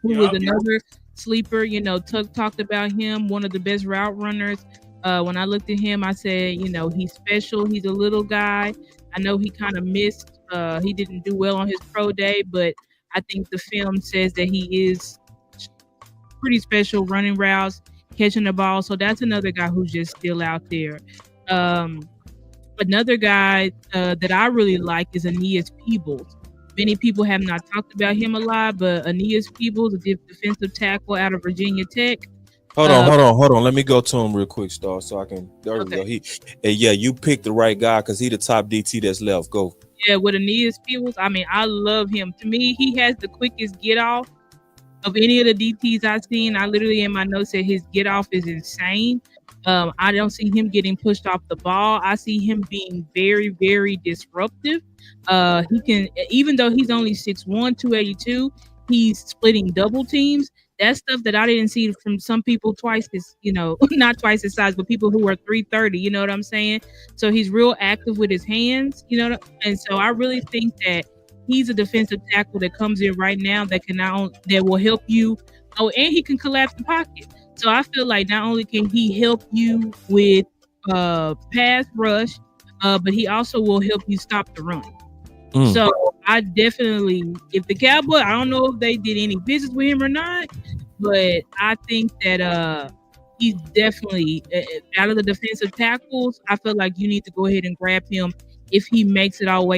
who was another sleeper. Tug talked about him, one of the best route runners. When I looked at him, I said, he's special. He's a little guy. I know he kind of missed. He didn't do well on his pro day, but I think the film says that he is pretty special running routes, catching the ball. So that's another guy who's just still out there. Another guy that I really like is Aeneas Peebles. Many people have not talked about him a lot, but Aeneas Peebles, a defensive tackle out of Virginia Tech. Hold on. Let me go to him real quick, Star, so I can. There we go. You picked the right guy because he the top DT that's left. Go. Yeah, with Aeneas Peebles, I love him. To me, he has the quickest get off of any of the DTs I've seen. I literally in my notes said his get off is insane. I don't see him getting pushed off the ball. I see him being very, very disruptive. He can, even though he's only 6'1", 282, he's splitting double teams. That's stuff that I didn't see from some people twice his, not twice his size, but people who are 330, you know what I'm saying? So he's real active with his hands, and so I really think that he's a defensive tackle that comes in right now that will help you. Oh, and he can collapse the pocket. So I feel like not only can he help you with pass rush, but he also will help you stop the run. So I definitely, if the Cowboys, I don't know if they did any visits with him or not, but I think that he's definitely out of the defensive tackles. I feel like you need to go ahead and grab him if he makes it all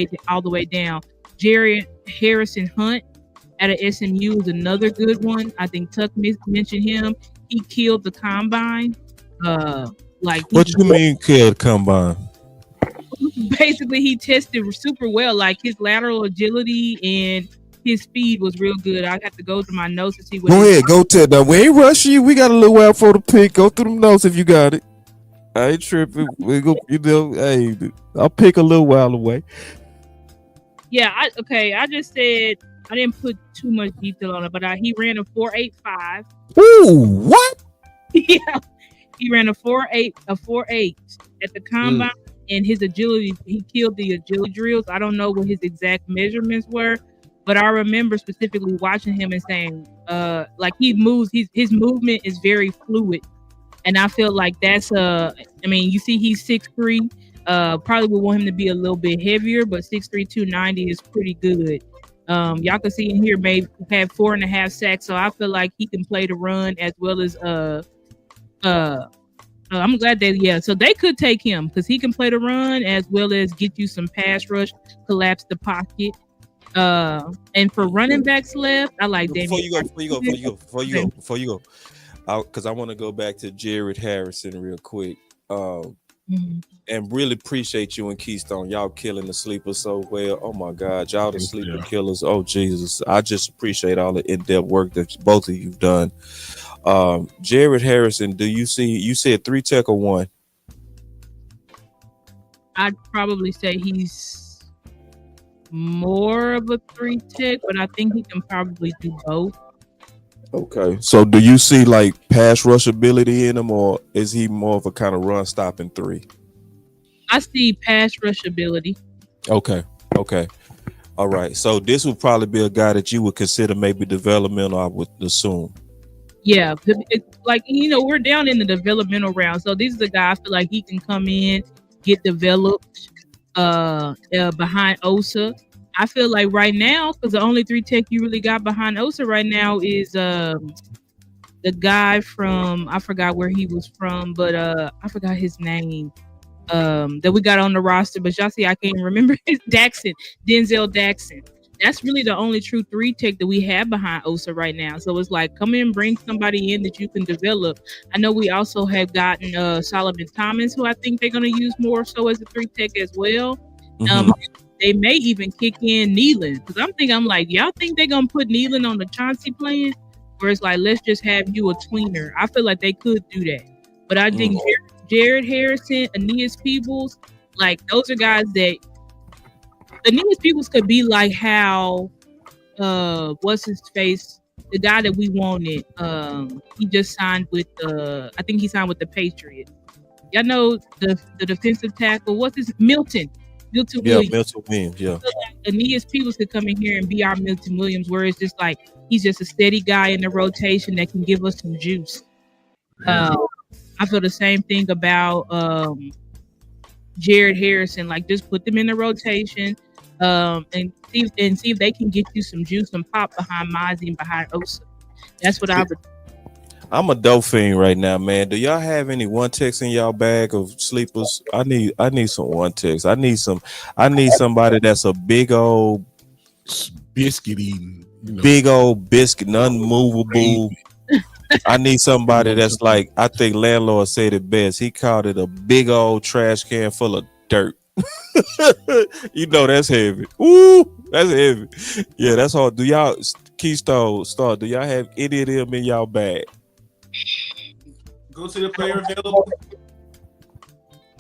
the way down. Jerry Harrison Hunt out of SMU is another good one. I think Tuck mentioned him. He killed the combine. What you mean killed combine? Basically, he tested super well. Like his lateral agility and his speed was real good. I have to go through my notes to see what. Go ahead, go tell them. We ain't rushing you. We got a little while for the pick. Go through them notes if you got it. I ain't tripping. We go. Hey, I'll pick a little while away. Yeah. I just said I didn't put too much detail on it, but he ran a 4.85. Ooh, what? Yeah, he ran a 4.8 at the combine. And his agility, he killed the agility drills. I don't know what his exact measurements were, but I remember specifically watching him and saying, he moves. His movement is very fluid, and I feel like that's you see, he's 6'3". Probably would want him to be a little bit heavier, but 6'3", 290 is pretty good. Y'all can see in here, maybe had 4.5 sacks, so I feel like he can play the run as well as I'm glad that so they could take him because he can play the run as well as get you some pass rush, collapse the pocket. And for running backs left, I like Before Damian. you go, because I want to go back to Jared Harrison real quick. And really appreciate you and Keystone. Y'all killing the sleepers so well. Oh my God, y'all the sleeper killers. Oh Jesus, I just appreciate all the in-depth work that both of you've done. Jared Harrison, do you see? You said 3 tech or 1? I'd probably say he's more of a 3 tech, but I think he can probably do both. Okay, so do you see like pass rush ability in him, or is he more of a kind of run stopping 3? I see pass rush ability. Okay. All right. So this would probably be a guy that you would consider maybe developmental, I would assume. Yeah, it's like, we're down in the developmental round. So this is a guy I feel like he can come in, get developed behind Osa. I feel like right now, because the only 3 tech you really got behind Osa right now is the guy from, I forgot where he was from, but I forgot his name. That we got on the roster, but y'all see I can't remember his Denzel Daxon. That's really the only true 3 tech that we have behind Osa right now. So it's like, come in, bring somebody in that you can develop. I know we also have gotten Solomon Thomas, who I think they're going to use more so as a 3 tech as well. They may even kick in Nealon, because I'm like, y'all think they're going to put Nealon on the Chauncey plan? Where it's like, let's just have you a tweener. I feel like they could do that. But I think Jared Harrison, Aeneas Peebles, like those are guys that Aeneas Peebles could be like how what's his face, the guy that we wanted. He just signed with I think he signed with the Patriots. Y'all know the defensive tackle. What's his Milton Williams. Milton Williams. Yeah. So like, Aeneas Peebles could come in here and be our Milton Williams, where it's just like he's just a steady guy in the rotation that can give us some juice. I feel the same thing about Jared Harrison. Like, just put them in the rotation and see if they can get you some juice and pop behind Mozzie and behind Osa. That's what I would. I'm a dope fiend right now, man. Do y'all have any 1 techs in y'all bag of sleepers? I need some 1 techs. I need somebody that's a big old biscuit eating, big old biscuit, unmovable. I need somebody that's like, I think landlord said it best. He called it a big old trash can full of dirt. That's heavy. Ooh, that's heavy. Yeah, that's all. Do y'all, Keystone Star, do y'all have any of them in y'all bag? Go to the player available.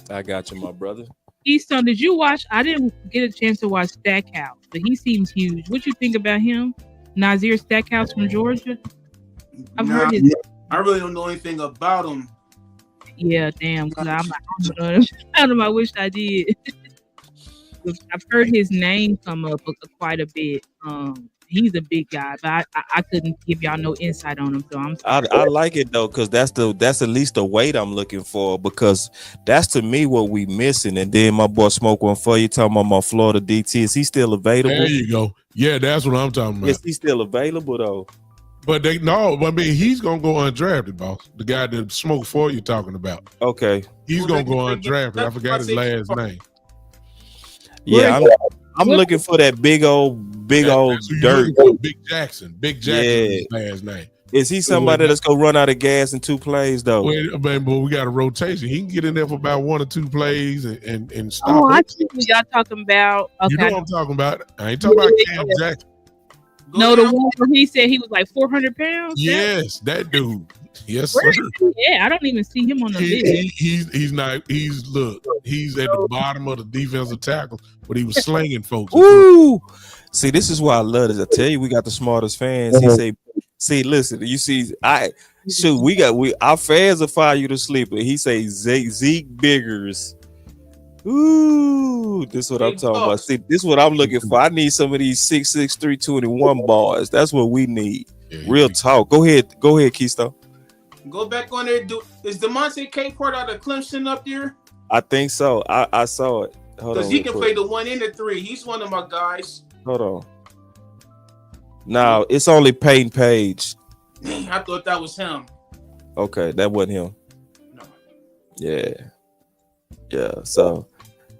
I got you, my brother. Keystone, did you watch? I didn't get a chance to watch Stackhouse, but he seems huge. What you think about him? Nazir Stackhouse from Georgia? I've heard his. I really don't know anything about him. Yeah, damn. I wish I did. I've heard his name come up quite a bit. He's a big guy, but I couldn't give y'all no insight on him. So I like it though, because that's at least the weight I'm looking for, because that's to me what we missing. And then my boy Smoke One for you talking about my Florida DT. Is he still available? There you go. Yeah, that's what I'm talking about. Is he still available though? But he's gonna go undrafted, boss. The guy that Smoke for you talking about. Okay. He's gonna go undrafted. I forgot his last name. Yeah, I'm looking for that big old dirt. Big Jackson. Big Jackson is his last name. Is he somebody that's gonna run out of gas in 2 plays though? But we got a rotation. He can get in there for about 1 or 2 plays and stop. Oh, I see what y'all talking about. Okay. You know what I'm talking about. I ain't talking about Cam Jackson. No, the one where he said he was like 400 pounds. Yes, that dude. Yes, sir. Yeah, I don't even see him on the list. He's not. He's at the bottom of the defensive tackle, but he was slinging folks. Ooh, see, this is why I love this. I tell you, we got the smartest fans. He say, "See, listen, you see, our fans will fire you to sleep." But he say Zeke Biggers. Ooh, this is what I'm talking about. See, this is what I'm looking for. I need some of these 6'6", 321 bars. That's what we need. Real talk. Go ahead, Keystone. Go back on there. Is DeMonte Capehart out of Clemson up there? I think so. I saw it. Because he can play the 1 and the 3. He's one of my guys. Hold on. Now it's only Peyton Page. I thought that was him. Okay, that wasn't him. Yeah. Yeah. So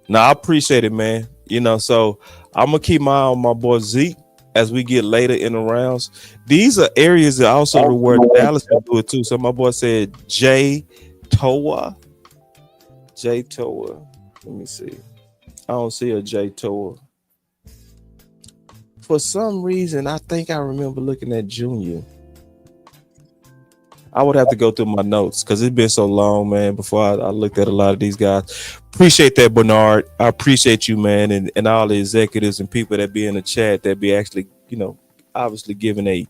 now I appreciate it, man. You know, so I'm gonna keep my eye on my boy Zeke as we get later in the rounds. These are areas that also where Dallas can do it too. So my boy said Jay Toa. Jay Toa. Let me see. I don't see a Jay Toa. For some reason, I think I remember looking at Junior. I would have to go through my notes because it's been so long, man, before I looked at a lot of these guys. Appreciate that, Bernard. I appreciate you, man, and all the executives and people that be in the chat that be actually, you know, obviously giving they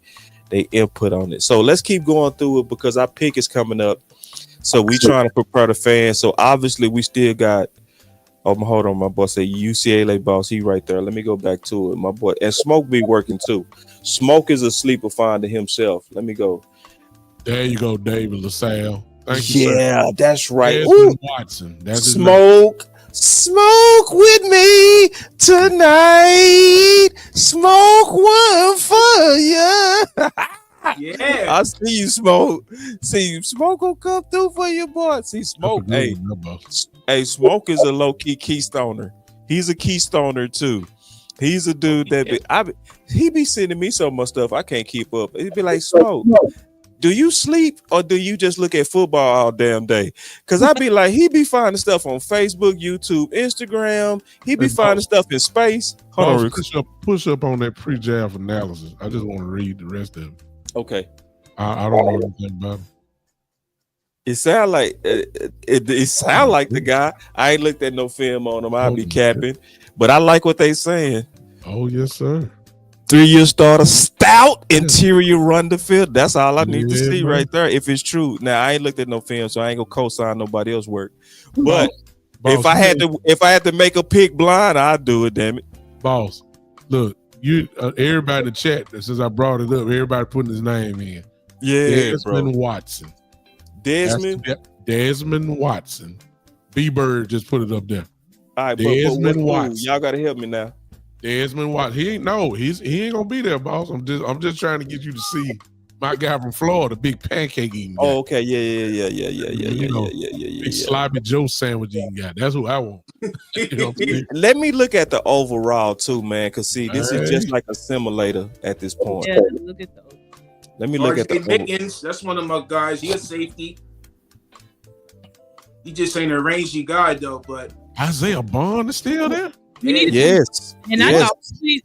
input on it. So let's keep going through it because our pick is coming up. So we trying to prepare the fans. So obviously we still got, hold on, my boy say UCLA boss. He right there. Let me go back to it, my boy. And Smoke be working too. Smoke is a sleeper finder himself. Let me go. There you go, David LaSalle. Thank you, yeah, sir. that's right. Desmond Watson. That's his Smoke with me tonight. Smoke one for you. Yeah. I see you, Smoke. See you, Smoke will come through for your boy. See, Smoke. Hey, Smoke is a low-key Keystoner. He's a Keystoner too. He's a dude that he be sending me so much stuff I can't keep up. He'd be like, Smoke, do you sleep or do you just look at football all damn day? Because I be like, he be finding stuff on Facebook, YouTube, Instagram. He be finding stuff in space. Hold on, push up on that pre-draft analysis. I just want to read the rest of it. Okay. I don't know anything about it. It sound like it sound like the guy. I ain't looked at no film on him. I'll be capping, but I like what they saying. Oh yes, sir. 3-year starter, stout interior run the field. That's all I need to see right there. If it's true. Now I ain't looked at no film, so I ain't gonna co-sign nobody else's work. But if I had to make a pick blind, I'd do it. Damn it, boss. Look, you everybody in the chat since I brought it up, everybody putting his name in. Yeah, Desmond Watson. Desmond Watson. B-Bird just put it up there. All right, Desmond Watson. Y'all gotta help me now. Desmond Watson. He ain't gonna be there, boss. I'm just trying to get you to see my guy from Florida, big pancake eating guy. Oh, okay, yeah. Big sloppy Joe sandwich eating guy. That's who I want. Let me look at the overall too, man. Cause see, this is just like a simulator at this point. Yeah, look at the. Let me look at the. Dickens, that's one of my guys. He a safety. He just ain't a rangy guy though, but Isaiah Bond is still there. Yes. And that's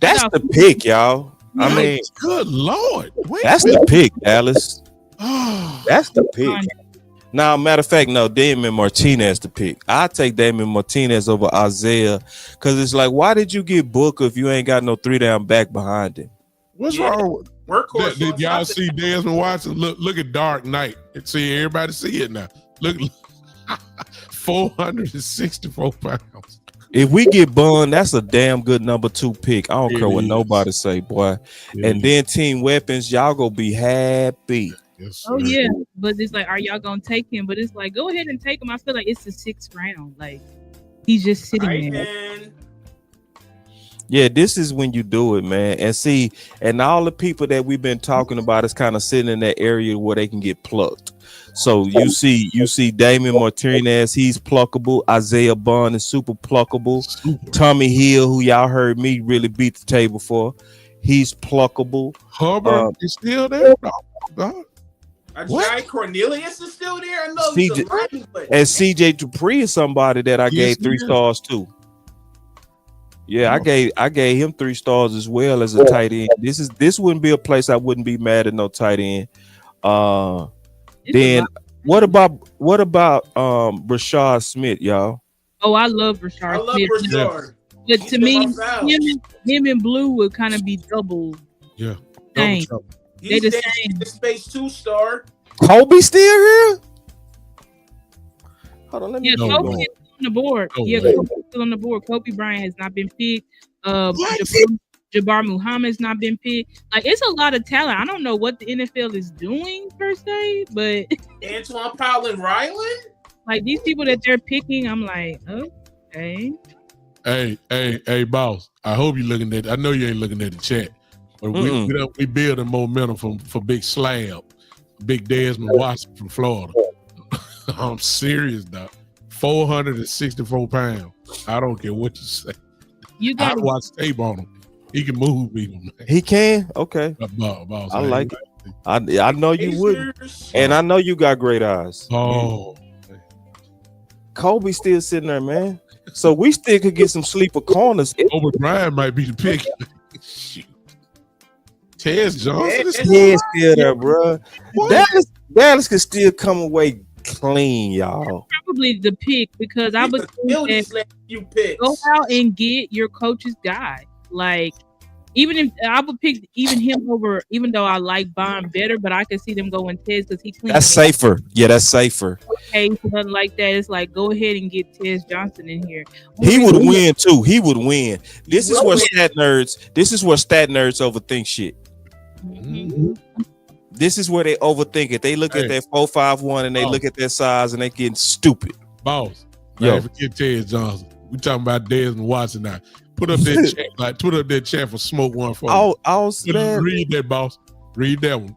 the pick, y'all. I mean, good Lord. That's the pick, Dallas. That's the pick. Now, matter of fact, no, Damon Martinez the pick. I take Damon Martinez over Isaiah because it's like, why did you get Booker if you ain't got no 3-down back behind him? What's wrong with workhorse? Did y'all see Desmond Watson? Look at Dark Knight. See, everybody see it now. Look, 464 pounds. If we get Bun, that's a damn good number 2 pick. I don't care what nobody say, boy. And then team weapons, y'all gonna be happy. Yes, oh yeah, but it's like, are y'all gonna take him? But it's like, go ahead and take him. I feel like it's the 6th round. Like he's just sitting there. Yeah, this is when you do it, man. And see, and all the people that we've been talking about is kind of sitting in that area where they can get plucked. So you see Damon Martinez, he's pluckable. Isaiah Bond is super pluckable. Tommy Hill, who y'all heard me really beat the table for, he's pluckable. Hubbard is still there. Jai Cornelius is still there. I know he's a lineman, but and CJ Dupree is somebody that I gave 3 stars to. Yeah, I gave him 3 stars as well as a tight end. This wouldn't be a place I wouldn't be mad at no tight end. Then what about Rashad Smith, y'all? Oh, I love Rashad. I love Rashad. But to me, him and Blue would kind of be double. Yeah. Thing. They the same. The space 2-star. Kobe still here? Hold on, let me. Yeah, Kobe is on the board. Kobe's still on the board. Kobe Bryant has not been picked. Jabbar Muhammad's not been picked. Like, it's a lot of talent. I don't know what the NFL is doing per se, but Antoine Powell and Ryland, like these people that they're picking, I'm like, okay. Hey, boss. I hope you're looking at. I know you ain't looking at the chat, but we building momentum for Big Slab, Big Desmond Watson from Florida. I'm serious, doc. 464 pounds. I don't care what you say. You I got watch tape on him. He can move people, man. He can? Okay. Boss, I man. like it. I know you would. And I know you got great eyes. Oh. Kobe still sitting there, man. So we still could get some sleeper corners. Kobe Bryant might be the pick. Shoot. Tez Johnson is Ted's still there, bro. Dallas can still come away clean, y'all. probably the pick because I would think that go out and get your coach's guy. Like, even if I would pick even him over, even though I like Bond better, but I can see them going Tez because he cleans. That's safer. Yeah, that's safer. Okay, nothing like that. It's like go ahead and get Tez Johnson in here. He would win too. He would win. This is where stat nerds overthink shit. Mm-hmm. This is where they overthink it. They look at that 4.51 and they look at their size and they getting stupid. Boss, Yo. man, forget Ted Johnson. We talking about Desmond Watson now. Put up that chat, like put up that chat for smoke one for me. Read that, boss. Read that one.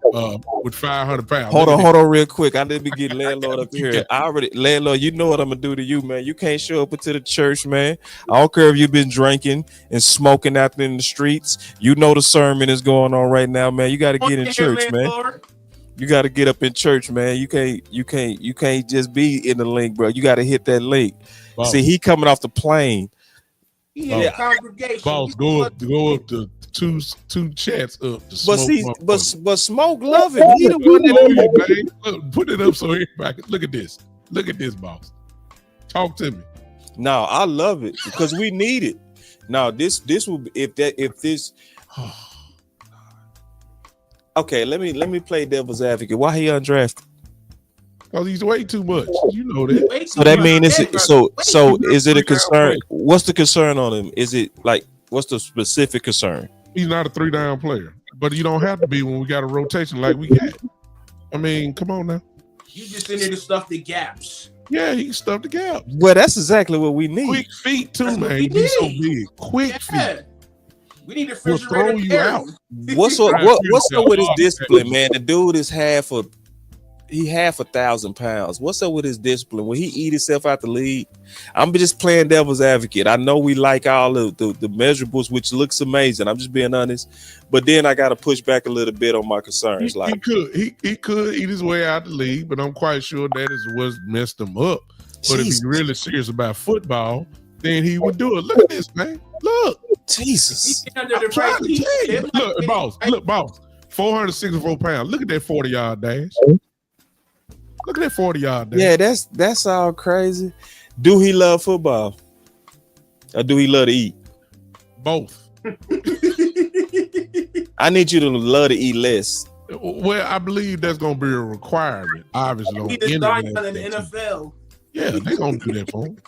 With 500 pounds. Hold on, real quick. I didn't be getting landlord up here. Landlord, you know what I'm gonna do to you, man. You can't show up into the church, man. I don't care if you've been drinking and smoking out in the streets. You know the sermon is going on right now, man. You got to get in church, man. You got to get up in church, man. You can't just be in the link, bro. You got to hit that link. Boss. See, he coming off the plane. Boss, go up to two chats up. To But Smoke love it. He the one that Look, put it up so everybody can look at this. Look at this, boss. Talk to me. No, I love it because we need it. Now this will be if this. Okay, let me play devil's advocate. Why he undrafted? Because he's way too much. You know that. So that means is it a concern? What's the concern on him? Is it like what's the specific concern? He's not a 3-down player, but you don't have to be when we got a rotation like we got. I mean, come on now. You just in there to stuff the gaps. Yeah, he can stuff the gap. Well, that's exactly what we need. Quick feet too, man. He's so big. Quick feet. We need to We'll throw you out. What's up with his discipline, man? The dude is half 1,000 pounds. What's up with his discipline? Will he eat himself out the league? I'm just playing devil's advocate. I know we like all of the measurables, which looks amazing. I'm just being honest, but then I got to push back a little bit on my concerns. He could eat his way out the league, but I'm quite sure that is what's messed him up. But if he's really serious about football, then he would do it. Look at this, man. Look, Jesus. I'm trying to tell you. Look, boss. 464 pounds. Look at that 40-yard dash. Look at that 40-yard dash. Yeah, that's all crazy. Do he love football? Or do he love to eat? Both. I need you to love to eat less. Well, I believe that's going to be a requirement. Obviously, on He the the internet. Zion in the NFL. Yeah, they're going to do that for him.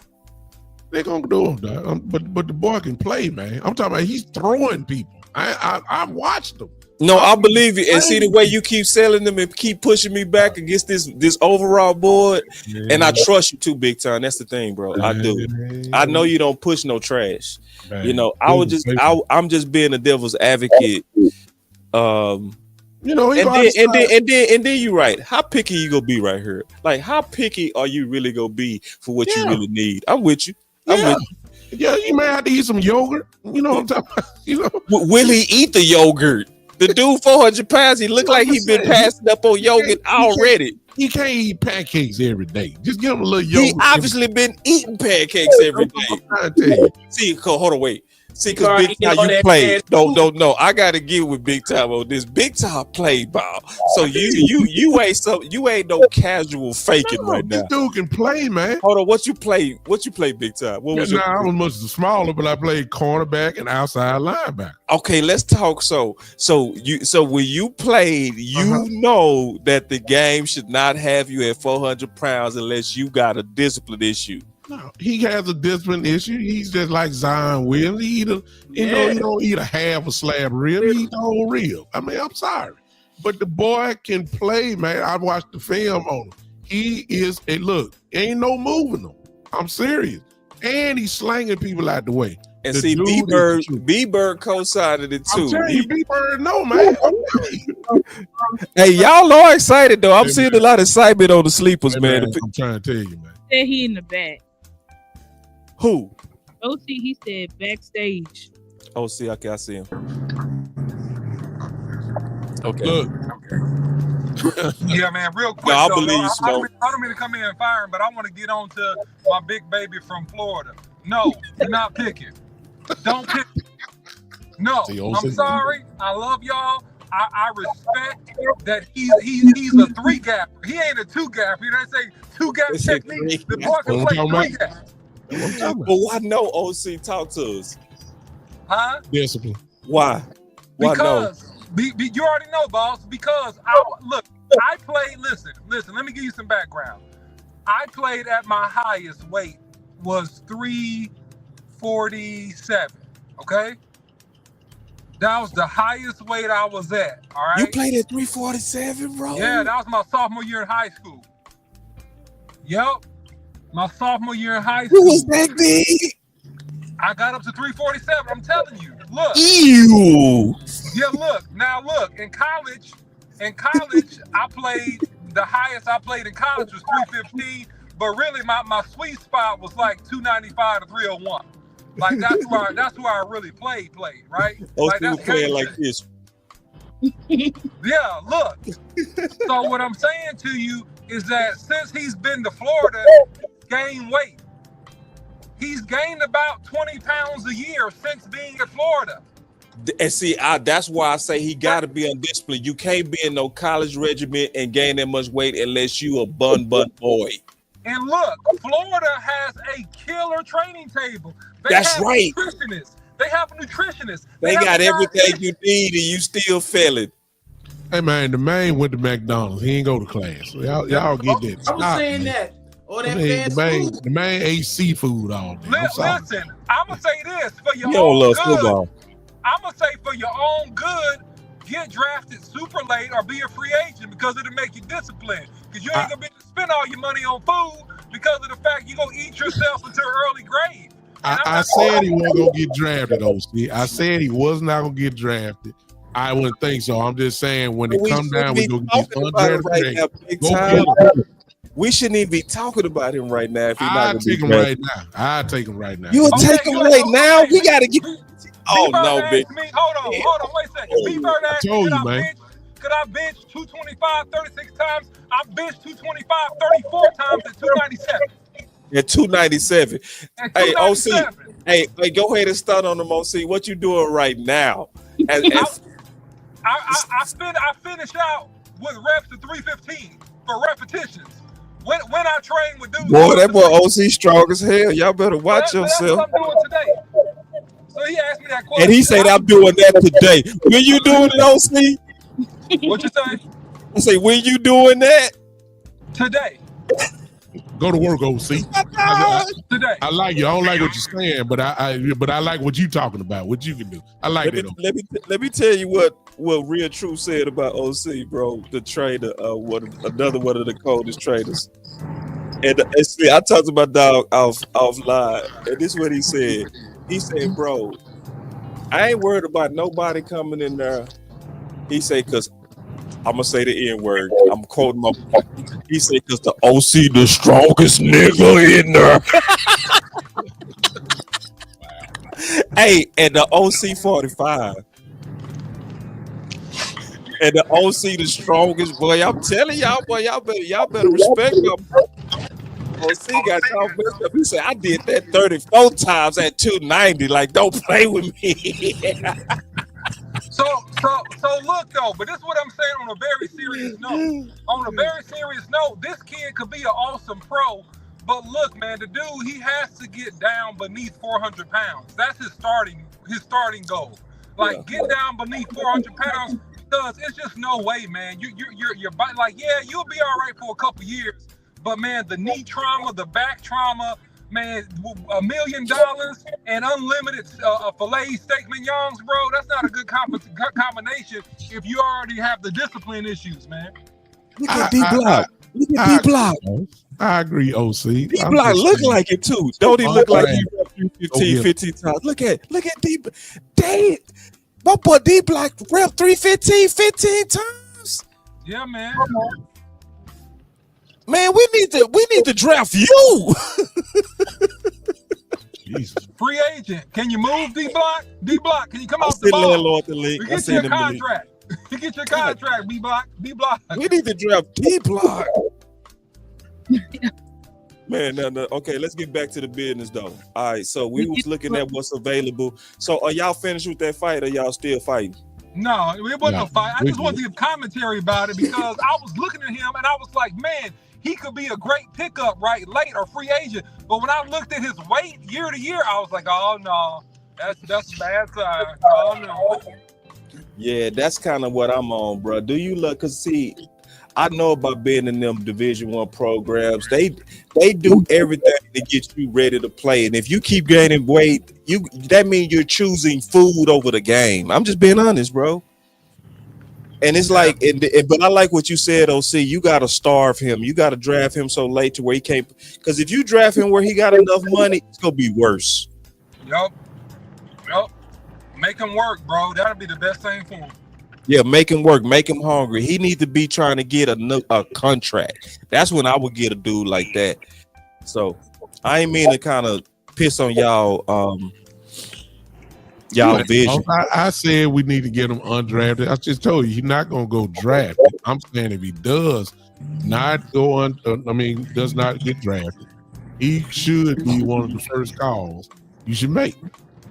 They're going to do him, dog. But the boy can play, man. I'm talking about he's throwing people. I've watched him. No, I believe you. And see the way you keep selling them and keep pushing me back against this overall board. Yeah. And I trust you too, big time. That's the thing, bro. I do. I know you don't push no trash. Man. You know, I'm just being a devil's advocate. You know, and then you're right. How picky you gonna be right here? Like, how picky are you really gonna be for what you really need? I'm with you. Yeah, you may have to eat some yogurt. You know what I'm talking about? You know, will he eat the yogurt? The dude 400 pounds. He look like he been passing up on yogurt already. He can't eat pancakes every day. Just give him a little yogurt. He obviously been eating pancakes every day. I'm trying to tell you. See, hold on, wait. See, because Big Time you played. No. I gotta get with Big Time on this. Big Time played ball. So you ain't no casual faking right now. This dude can play, man. Hold on, what you play, Big Time? What was I was much smaller, but I played cornerback and outside linebacker. Okay, let's talk. So when you played, you know that the game should not have you at 400 pounds unless you got a discipline issue. No, he has a discipline issue. He's just like Zion Williams. He don't eat a half a slab rib. He eat the whole rib. I mean, I'm sorry, but the boy can play, man. I watched the film on him. He is ain't no moving him. I'm serious, and he's slanging people out the way. And The see, dude B-Bird co-signed it too. I'm telling you, B-Bird, no, man. Hey, y'all are excited though. I'm seeing a lot of excitement on the sleepers, man. I'm trying to tell you, man. Said he in the back. Who? OC, he said backstage. Oh, see, okay, I see him. Okay. Look. Yeah, man, real quick. No, I though, believe I Smoke. don't mean to come in and fire him, but I want to get on to my big baby from Florida. No, you're not picking. Don't pick. No, I'm sorry. I love y'all. I respect that he's a 3-gapper. He ain't a 2-gapper. You know what I say? 2-gap technique. The boy can play 3-gap. But why no, OC? Talk to us. Huh? Discipline. Why? Why Because you already know, boss. Because I played. Listen. Let me give you some background. I played at my highest weight was 347. Okay, that was the highest weight I was at. All right. You played at 347, bro? Yeah, that was my sophomore year in high school. Yep, my sophomore year in high school. Who was that big? I got up to 347. I'm telling you. Look. Ew. Yeah, look. Now look. In college, I played the highest I played in college was 315. But really, my sweet spot was like 295 to 301. Like that's where I really played, right? Like that's playing like this. Yeah, look. So what I'm saying to you is that since he's been to Florida, gained weight. He's gained about 20 pounds a year since being in Florida. And see, that's why I say he got to be undisciplined. You can't be in no college regiment and gain that much weight unless you a bun boy. And look, Florida has a killer training table. That's right. They have a nutritionist. They got everything you need, and you still failing. Hey man, the man went to McDonald's. He ain't go to class. Y'all get that. I was saying that. Or that fast food. The man ate seafood all day. Listen, I'm gonna say this for your You don't own love good. football. I'm gonna say for your own good, get drafted super late or be a free agent because it'll make you disciplined. Because you ain't gonna be able to spend all your money on food because of the fact you're gonna eat yourself into an early grave. I said he wasn't gonna get drafted, OC. I said he was not gonna get drafted. I wouldn't think so. I'm just saying when it comes down, we gonna get undrafted. Right now, we shouldn't even be talking about him right now. If he's not gonna take him right now. I take him right now. You will take him right now. We gotta get. Oh no, bitch. Hold on, wait a second. B-Bird asked me, could I bench 225 36 times? I benched 225 34 times at 297. At 297. Hey, OC. Hey, go ahead and start on them, OC. What you doing right now? I finish out with reps to 315 for repetitions. When I train with dudes. Boy, that boy OC strong as hell. Y'all better watch yourself. That's what I'm doing today. So he asked me that question. And he said, I'm doing that today. When you doing it, OC? What you say? I say, when you doing that? Today. Go to work, OC. Today. I like you. I don't like what you're saying, but I like what you talking about. What you can do. I like that. Let me tell you what Real True said about OC, bro. The trader, another one of the coldest traders. And see, I talked about dog offline, and this is what he said. He said, bro, I ain't worried about nobody coming in there. He said, because I'm going to say the N-word. I'm quoting my boy. He said, because the OC the strongest nigga in there. Hey, and the OC 45. And the OC the strongest, boy. I'm telling y'all, boy, y'all better respect my bro. OC got y'all messed up. He said, I did that 34 times at 290. Like, don't play with me. So look though, but this is what I'm saying on a very serious note. On a very serious note, this kid could be an awesome pro, but look, man, the dude, he has to get down beneath 400 pounds. That's his starting goal. Like, get down beneath 400 pounds because it's just no way, man. You're like, yeah, you'll be all right for a couple years, but man, the knee trauma, the back trauma, man, $1 million and unlimited filet steak mignons, bro. That's not a good combination if you already have the discipline issues, man. Look at D-Block. Look at D-Block. I agree, OC. D-Block look like it too. Don't he look like he 315 15 times. Look at D. Dang, my boy D Block rep 315 15 times. Yeah, man. Man, we need to draft you. Jesus. Free agent. Can you move D Block? D Block, can you come off the ball? Landlord the league. We get you a contract. You get your contract, B Block. B Block. We need to draft D Block. Man, no. Okay, let's get back to the business though. All right, so we was looking at what's available. So are y'all finished with that fight, or y'all still fighting? No, it wasn't a fight. I just wanted to give commentary about it because I was looking at him and I was like, man, he could be a great pickup right late or free agent. But when I looked at his weight year to year, I was like, oh no, that's a bad sign. Oh no. Yeah, that's kind of what I'm on, bro. Do you look? Cause see, I know about being in them Division I programs. They do everything to get you ready to play. And if you keep gaining weight, that means you're choosing food over the game. I'm just being honest, bro. And it's like, but I like what you said, OC. You got to starve him. You got to draft him so late to where he can't. Because if you draft him where he got enough money, it's gonna be worse. Yup. Make him work, bro. That'll be the best thing for him. Yeah, make him work, make him hungry. He needs to be trying to get a contract. That's when I would get a dude like that. So I ain't mean to kind of piss on y'all vision. I said we need to get him undrafted. I just told you he's not gonna go drafted. I'm saying if he does not go does not get drafted, he should be one of the first calls you should make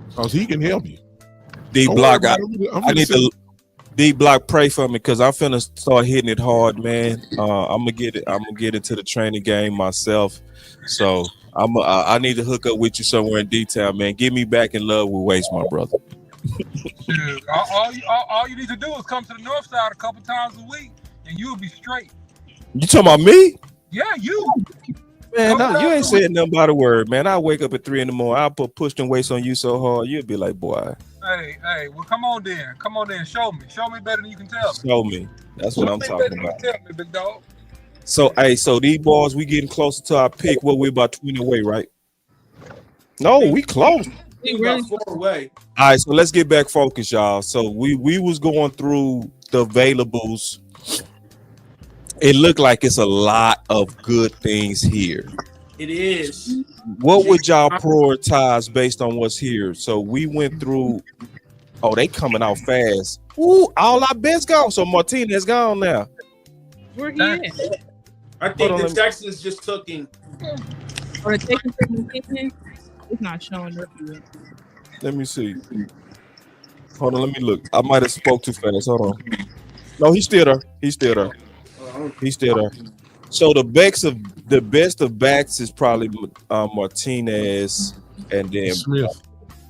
because he can help you. D Block, I need to D Block pray for me because I'm finna start hitting it hard, man. I'm gonna get into the training game myself. So I need to hook up with you somewhere in detail, man. Get me back in love with Waste, my brother. Dude, all you need to do is come to the north side a couple times a week and you'll be straight. You talking about me? Yeah, you. Man, no, you ain't saying nothing about a word, man. I wake up at 3 a.m. I'll push them weights on you so hard, you'll be like, boy. Hey, well, come on then. Show me better than you can tell me. Show me. That's what I'm talking about. Tell me, big dog. So, so these boys, we getting closer to our pick. What we about 20 away, right? No, we close. We about 4 away. All right, so let's get back focused, y'all. So we was going through the availables. It looked like it's a lot of good things here. It is. What would y'all prioritize based on what's here? So we went through. Oh, they coming out fast. Ooh, all our bets gone. So Martinez gone now. Where he at? I think the Texans just took him. Or the Texans, it's not showing up yet. Let me see. Hold on, let me look. I might have spoke too fast. Hold on. No, he's still there. He's still there. So the best of backs is probably Martinez and then Smith.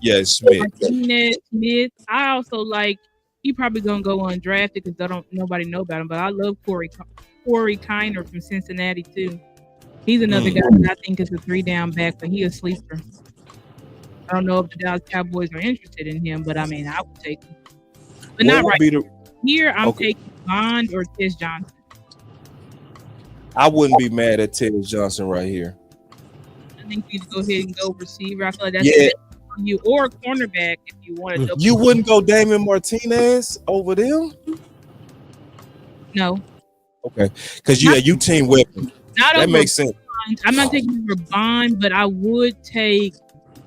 Yeah, Smith. Martinez, Smith. I also like. He probably gonna go undrafted because nobody know about him. But I love Corey Kiner from Cincinnati too. He's another guy that I think is a 3-down back, but he a sleeper. I don't know if the Dallas Cowboys are interested in him, but I mean I would take him. But not right here. I'm taking Bond or Tez Johnson. I wouldn't be mad at Tez Johnson right here. I think you need to go ahead and go receiver. I feel like that's the best on you, or cornerback if you want to. You wouldn't go Damon Martinez over them? No. Okay, because you team weapon. That makes sense. Bond. I'm not taking over Bond, but I would take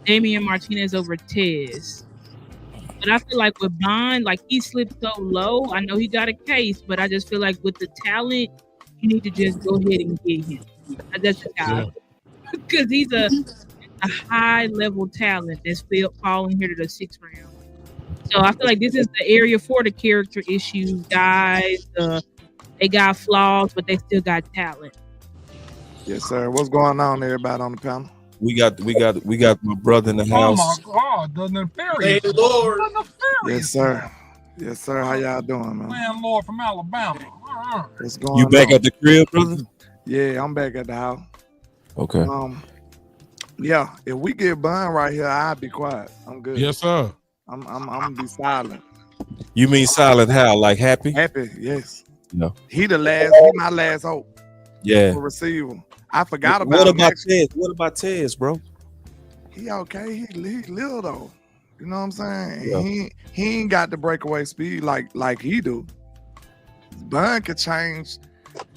Damian Martinez over Tez. But I feel like with Bond, like he slipped so low. I know he got a case, but I just feel like with the talent, you need to just go ahead and get him. That's just how. Because he's a high level talent that's falling here to the 6th round. So I feel like this is the area for the character issues guys. They got flaws, but they still got talent. Yes, sir. What's going on, everybody on the panel? We got my brother in the house. Oh my God, the nefarious. Hey, Lord. Yes, sir. Yes, sir. How y'all doing, man? Landlord from Alabama. What's going You on? back at the crib, brother? Yeah, I'm back at the house. Okay. Yeah, if we get Bun right here, I'll be quiet. I'm good. Yes, sir. I'm gonna be silent. You mean silent how? Like happy? Happy, yes. No. He my last hope. Yeah. For receiver. I forgot about What him. about Tez? What about Tez, bro? he okay. He little though. You know what I'm saying? Yeah. He ain't got the breakaway speed like he do. Bun could change.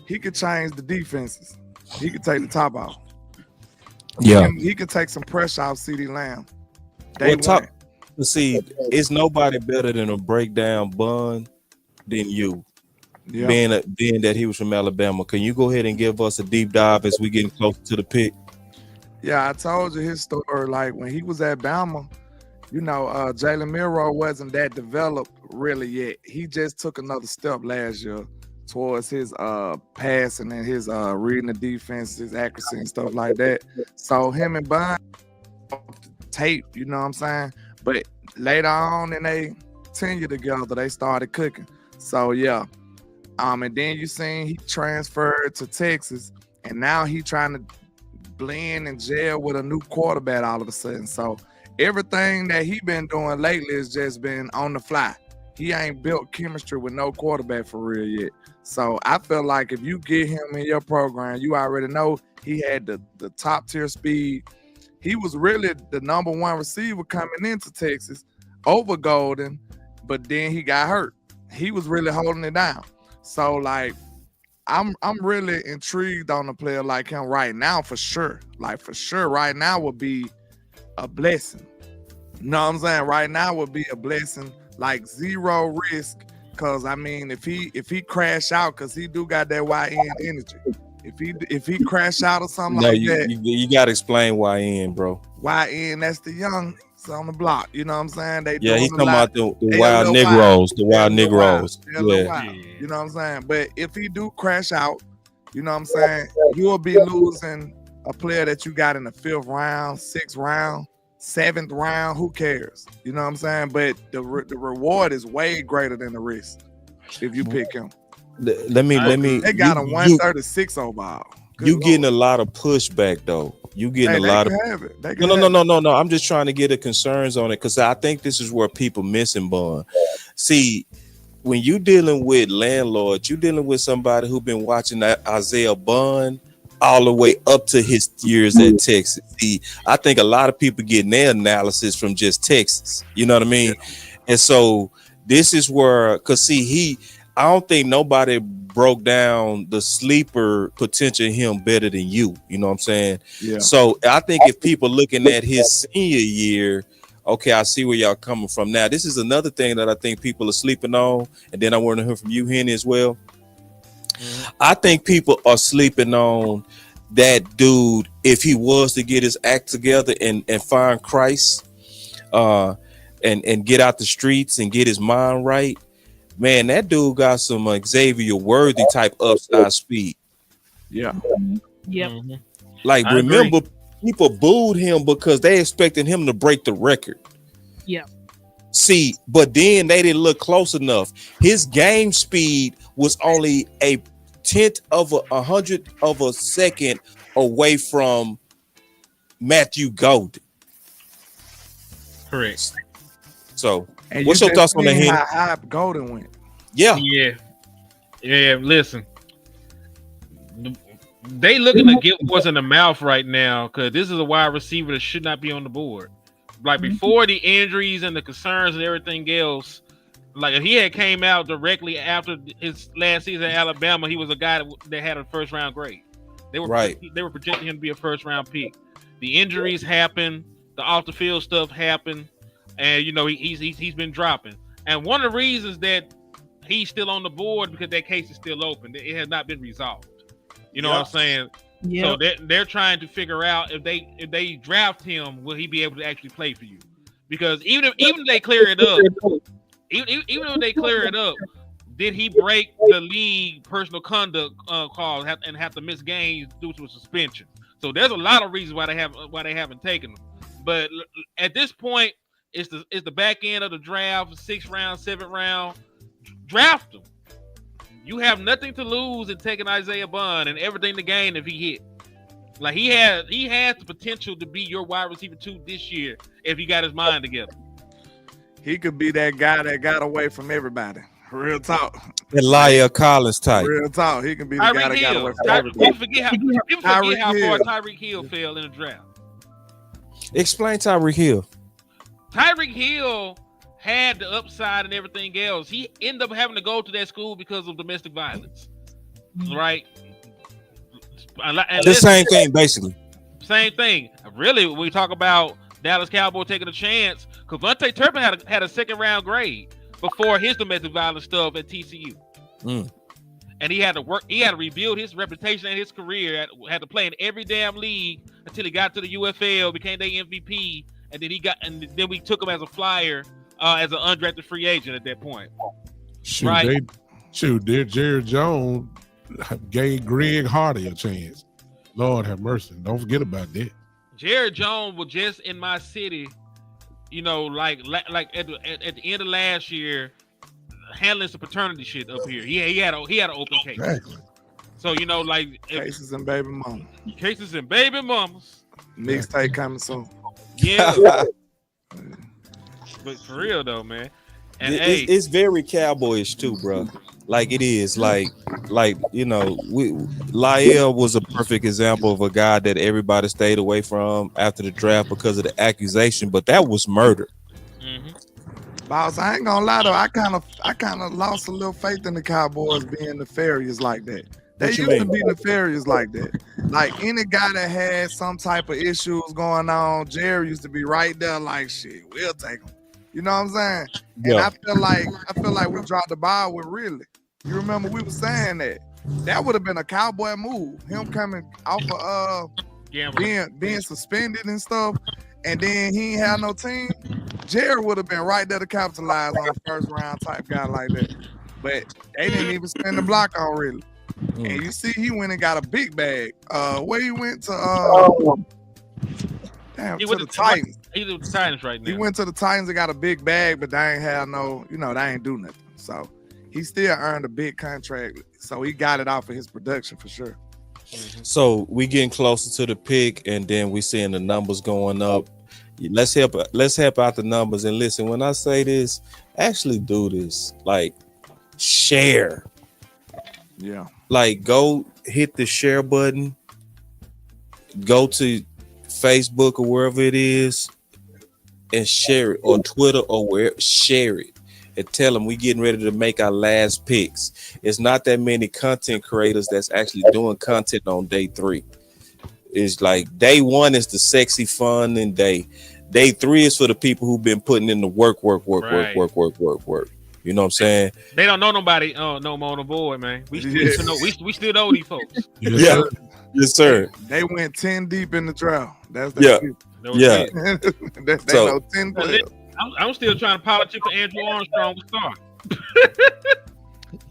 He could change the defenses. He could take the top off. Yeah. He could take some pressure off CD Lamb. See, it's nobody better than a breakdown Bun than you. Yeah. Being that he was from Alabama. Can you go ahead and give us a deep dive as we getting closer to the pick? Yeah, I told you his story. Like when he was at Bama, you know, Jalen Milroe wasn't that developed really yet. He just took another step last year towards his passing and his reading the defense, his accuracy and stuff like that. So him and Bun tape, you know what I'm saying? But later on in their tenure together, they started cooking. So yeah. And then you seen he transferred to Texas, and now he trying to blend and gel with a new quarterback all of a sudden. So everything that he been doing lately has just been on the fly. He ain't built chemistry with no quarterback for real yet. So I feel like if you get him in your program, you already know he had the top tier speed. He was really the number one receiver coming into Texas over Golden, but then he got hurt. He was really holding it down. So like I'm really intrigued on a player like him right now for sure. Like for sure right now would be a blessing. You know what I'm saying? Right now would be a blessing, like zero risk. Cause I mean if he crash out, cause he do got that YN energy. If he crash out or something that, you gotta explain YN, bro. YN, that's the young on the block, you know what I'm saying? He's talking about the wild Negroes, the wild Negroes. Yeah. You know what I'm saying? But if he do crash out, you know what I'm saying, you will be losing a player that you got in the 5th round, 6th round, 7th round. Who cares? You know what I'm saying? But the reward is way greater than the risk if you pick him. Let me. They got a 136 overall. You getting a lot of pushback though. You getting a lot of. No. I'm just trying to get the concerns on it because I think this is where people missing Bun. See, when you dealing with landlords, you dealing with somebody who been watching that Isaiah Bun all the way up to his years at Texas. See, I think a lot of people getting their analysis from just Texas. You know what I mean? Yeah. And so this is where, cause see, I don't think nobody broke down the sleeper potential in him better than you. You know what I'm saying? Yeah. So I think if people looking at his senior year, okay, I see where y'all coming from. Now, this is another thing that I think people are sleeping on, and then I want to hear from you, Henny, as well. I think people are sleeping on that dude if he was to get his act together and find Christ, and get out the streets and get his mind right. Man, that dude got some Xavier Worthy type upside speed. Yeah. Yep. Like, remember, people booed him because they expected him to break the record. Yeah. See, but then they didn't look close enough. His game speed was only a 1/10 of a 100th of a second away from Matthew Golden. Correct. So, what's your thoughts on that? How high Golden went? Yeah. Listen, they looking to get what's in the mouth right now because this is a wide receiver that should not be on the board. Like before the injuries and the concerns and everything else, like if he had came out directly after his last season at Alabama, he was a guy that had a 1st round grade. They were projecting him to be a 1st round pick. The injuries happened, the off the field stuff happened. And you know he's been dropping, and one of the reasons that he's still on the board because that case is still open. It has not been resolved. You know what I'm saying? Yeah. So they're trying to figure out if they draft him, will he be able to actually play for you? Because even if they clear it up, even if they clear it up, did he break the league personal conduct clause and have to miss games due to a suspension? So there's a lot of reasons why they haven't taken him. But at this point. It's the back end of the draft, 6th round, 7th round. Draft him. You have nothing to lose in taking Isaiah Bun and everything to gain if he hit. Like he has the potential to be your wide receiver 2 this year if he got his mind together. He could be that guy that got away from everybody. Real talk. Elijah Collins type. Real talk. He can be the guy that got away from everybody. People forget how far Tyreek Hill fell in the draft. Explain Tyreek Hill. Tyreek Hill had the upside and everything else. He ended up having to go to that school because of domestic violence, right? The same thing, basically. Same thing. Really, when we talk about Dallas Cowboys taking a chance, because Vontae Turpin had a second round grade before his domestic violence stuff at TCU. And he had to work, he had to rebuild his reputation and his career, had to play in every damn league until he got to the UFL, became their MVP, and then we took him as a flyer, as an undrafted free agent at that point. Shoot, Jerry Jones gave Greg Hardy a chance. Lord have mercy. Don't forget about that. Jared Jones was just in my city, you know, like at the end of last year, handling some paternity shit up here. He had an open case. Exactly. So, you know, like cases and baby mamas. Cases and baby mamas. Mixtape coming soon. Yeah. But for real though, man. And it's very Cowboyish too, bro. Like it is, like you know, Lyle was a perfect example of a guy that everybody stayed away from after the draft because of the accusation, but that was murder. Boss, I ain't gonna lie though, I kind of lost a little faith in the Cowboys being nefarious like that. They used to be nefarious like that. Like any guy that had some type of issues going on, Jerry used to be right there like, shit, we'll take him. You know what I'm saying? And I feel like we dropped the ball with Ridley. You remember we were saying that would have been a Cowboy move. Him coming off of being suspended and stuff, and then he ain't had no team. Jerry would have been right there to capitalize on a first round type guy like that. But they didn't even spend the block on Ridley. And you see, he went and got a big bag. Where he went to the Titans. He's with the Titans right now. He went to the Titans and got a big bag, but they ain't have no, you know, they ain't do nothing. So he still earned a big contract. So he got it off of his production for sure. So we getting closer to the pick, and then we seeing the numbers going up. Let's help out the numbers. And listen, when I say this, actually do this. Like share. Yeah. Like go hit the share button. Go to Facebook or wherever it is and share it, or Twitter or where, share it and tell them we getting ready to make our last picks. It's not that many content creators that's actually doing content on day 3. It's like day 1 is the sexy fun, and day 3 is for the people who've been putting in the work. You know what I'm saying? They don't know nobody no more on the board, man. We still know these folks. Yeah. Yes, sir. They went 10 deep in the draft. That's yeah. They know 10 players. I'm still trying to politic for Andrew Armstrong to start.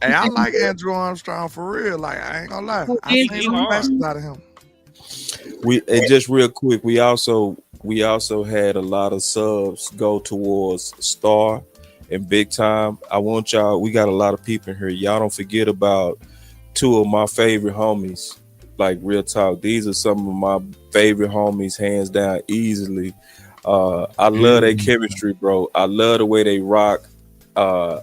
Hey, I like Andrew Armstrong for real. Like, I ain't gonna lie. I seen some flashes out of him. And just real quick, we also had a lot of subs go towards Star and Big Time. I want y'all, we got a lot of people in here. Y'all don't forget about 2 of my favorite homies. Like real talk, these are some of my favorite homies, hands down, easily. I love their chemistry, bro. I love the way they rock. I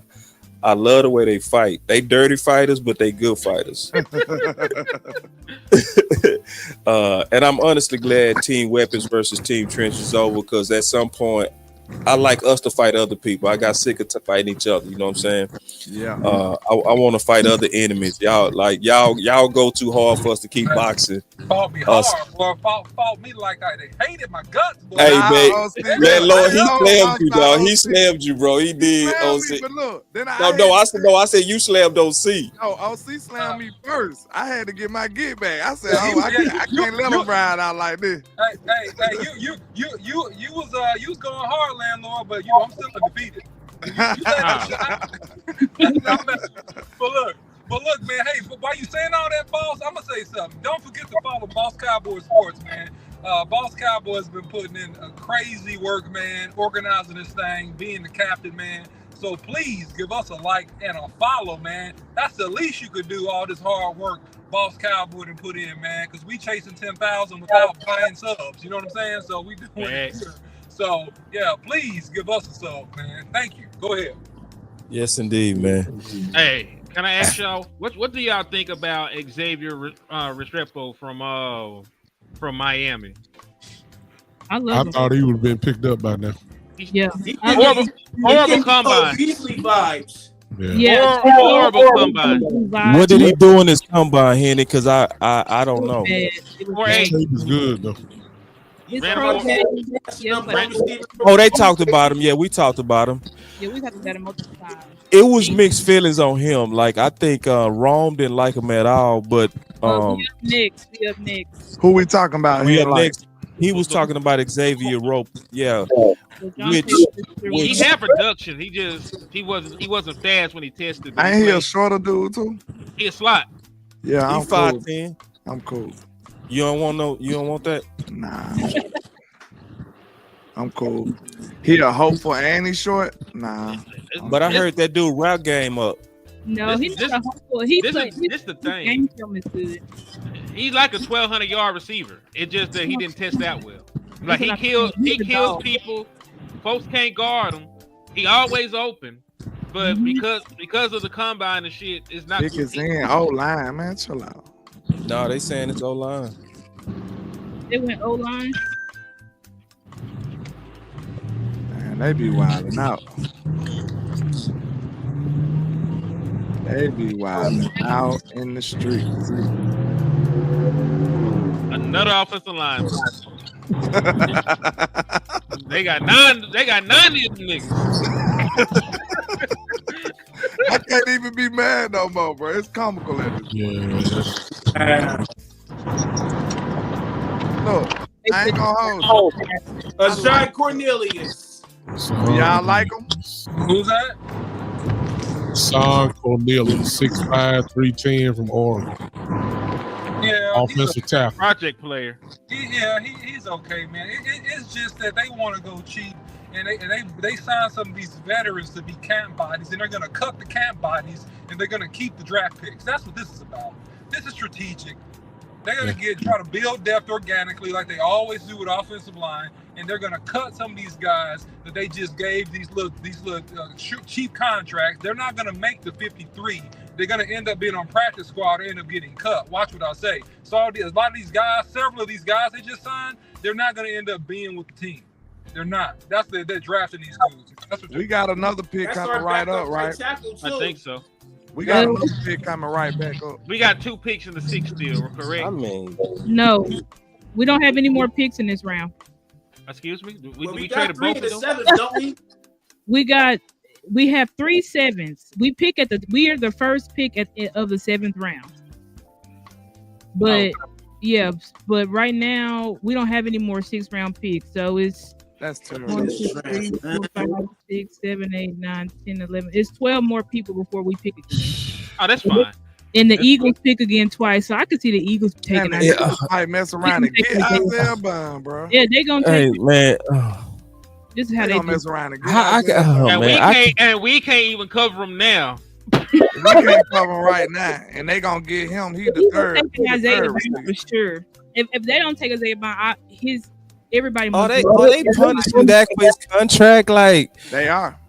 love the way they fight. They dirty fighters, but they good fighters. And I'm honestly glad Team Weapons versus Team Trench is over, because at some point I like us to fight other people. I got sick of fighting each other. You know what I'm saying? Yeah. I want to fight other enemies. Y'all go too hard for us to keep boxing. Fought me hard, boy. Fought me like they hated my guts, boy. Hey, man, Lord, he slammed you, dog. He slammed you, bro. He did. But look, then I said you slammed OC. No, OC slammed me first. I had to get my get back. I said, I can't let him ride out like this. Hey, you was going hard, landlord, but I'm still undefeated. But look, man. Hey, while you saying all that, boss, I'm gonna say something. Don't forget to follow Boss Cowboy Sports, man. Boss Cowboy's been putting in a crazy work, man, organizing this thing, being the captain, man. So please give us a like and a follow, man. That's the least you could do. All this hard work Boss Cowboy done put in, man, because we chasing 10,000 without buying subs. You know what I'm saying? So we doing it here. So yeah, please give us a sub, man. Thank you. Go ahead. Yes, indeed, man. Hey, can I ask y'all what do y'all think about Xavier Restrepo from Miami? I love I him. thought he would have been picked up by now. Yeah. Horrible combine. Beasley vibes. Yeah. Horrible combine. What did he do in his combine, Henny? Because I don't know. His tape is good though. His Ran pro a day, yeah, Oh, they talked about him. Yeah, we talked about him. yeah, we talked about him multiple times. It was mixed feelings on him. Like I think Rome didn't like him at all, but We up next. Who we talking about? we here, up like? next. He was talking about Xavier Rope. Yeah, which He had production. He wasn't fast when he tested. but Ain't he a played- shorter dude too? He a slot. Yeah, he I'm cool. 5'10". I'm cool. You don't want no. You don't want that. Nah, I'm cool. He a hopeful and he short? Nah. But I heard that dude route game up. No, he's not a hopeful. He This played. is the thing. Game film is good. He's like a 1,200-yard receiver. It's just that he didn't test that well. Like he He's kills a dog. people. Folks can't guard him. He always open, but because of the combine and shit, it's not. Pick is in. Oh, line, man. Chill out. No, they saying it's O-line. They went O line. Man, they be wilding out. They be wilding out in the streets. Another offensive line. They got nine of them niggas. I can't even be mad no more, bro. It's comical at this point. Look, I ain't gonna hold you. Ashai Cornelius. Y'all like him? Who's that? Son Cornelius, 6'5", 310 from Oregon. Yeah, Offensive tackle. Project player. He's okay, man. It's just that they want to go cheap, and they sign some of these veterans to be camp bodies, and they're gonna cut the camp bodies, and they're gonna keep the draft picks. That's what this is about. This is strategic. They're gonna try to build depth organically, like they always do with offensive line, and they're gonna cut some of these guys that they just gave these little cheap contracts. They're not gonna make the 53. They're gonna end up being on practice squad or end up getting cut. Watch what I say. So a lot of these guys, several of these guys they just signed, they're not gonna end up being with the team. They're not. They're drafting these dudes. That's what We got another pick coming right up, right? I think so. We got another pick coming right back up. We got 2 picks in the 6th still, correct? I mean, No, we don't have any more picks in this round. Excuse me. We traded got 3 both to of them. 7, don't we? We have 3 7s. We are the first pick of the 7th round. But yeah, but right now we don't have any more 6th round picks. So it's That's terrible. 1, 2, 3, 4, 5, 6, 7, 8, 9, 10, 11. It's 12 more people before we pick again. Oh, that's fine. And the Eagles pick again twice, so I could see the Eagles taking out. Might mess around and get Isaiah Bond, bro. Yeah, they're gonna hey take. man, This is how They they gonna do. mess around and get Isaiah Bond. And we can't even cover them now. We can't cover him right now, and they gonna get him. He the third. Taking he the Isaiah third Bond for sure. If they don't take Isaiah Bond, everybody. are they punishing Dak for his contract? Like They are.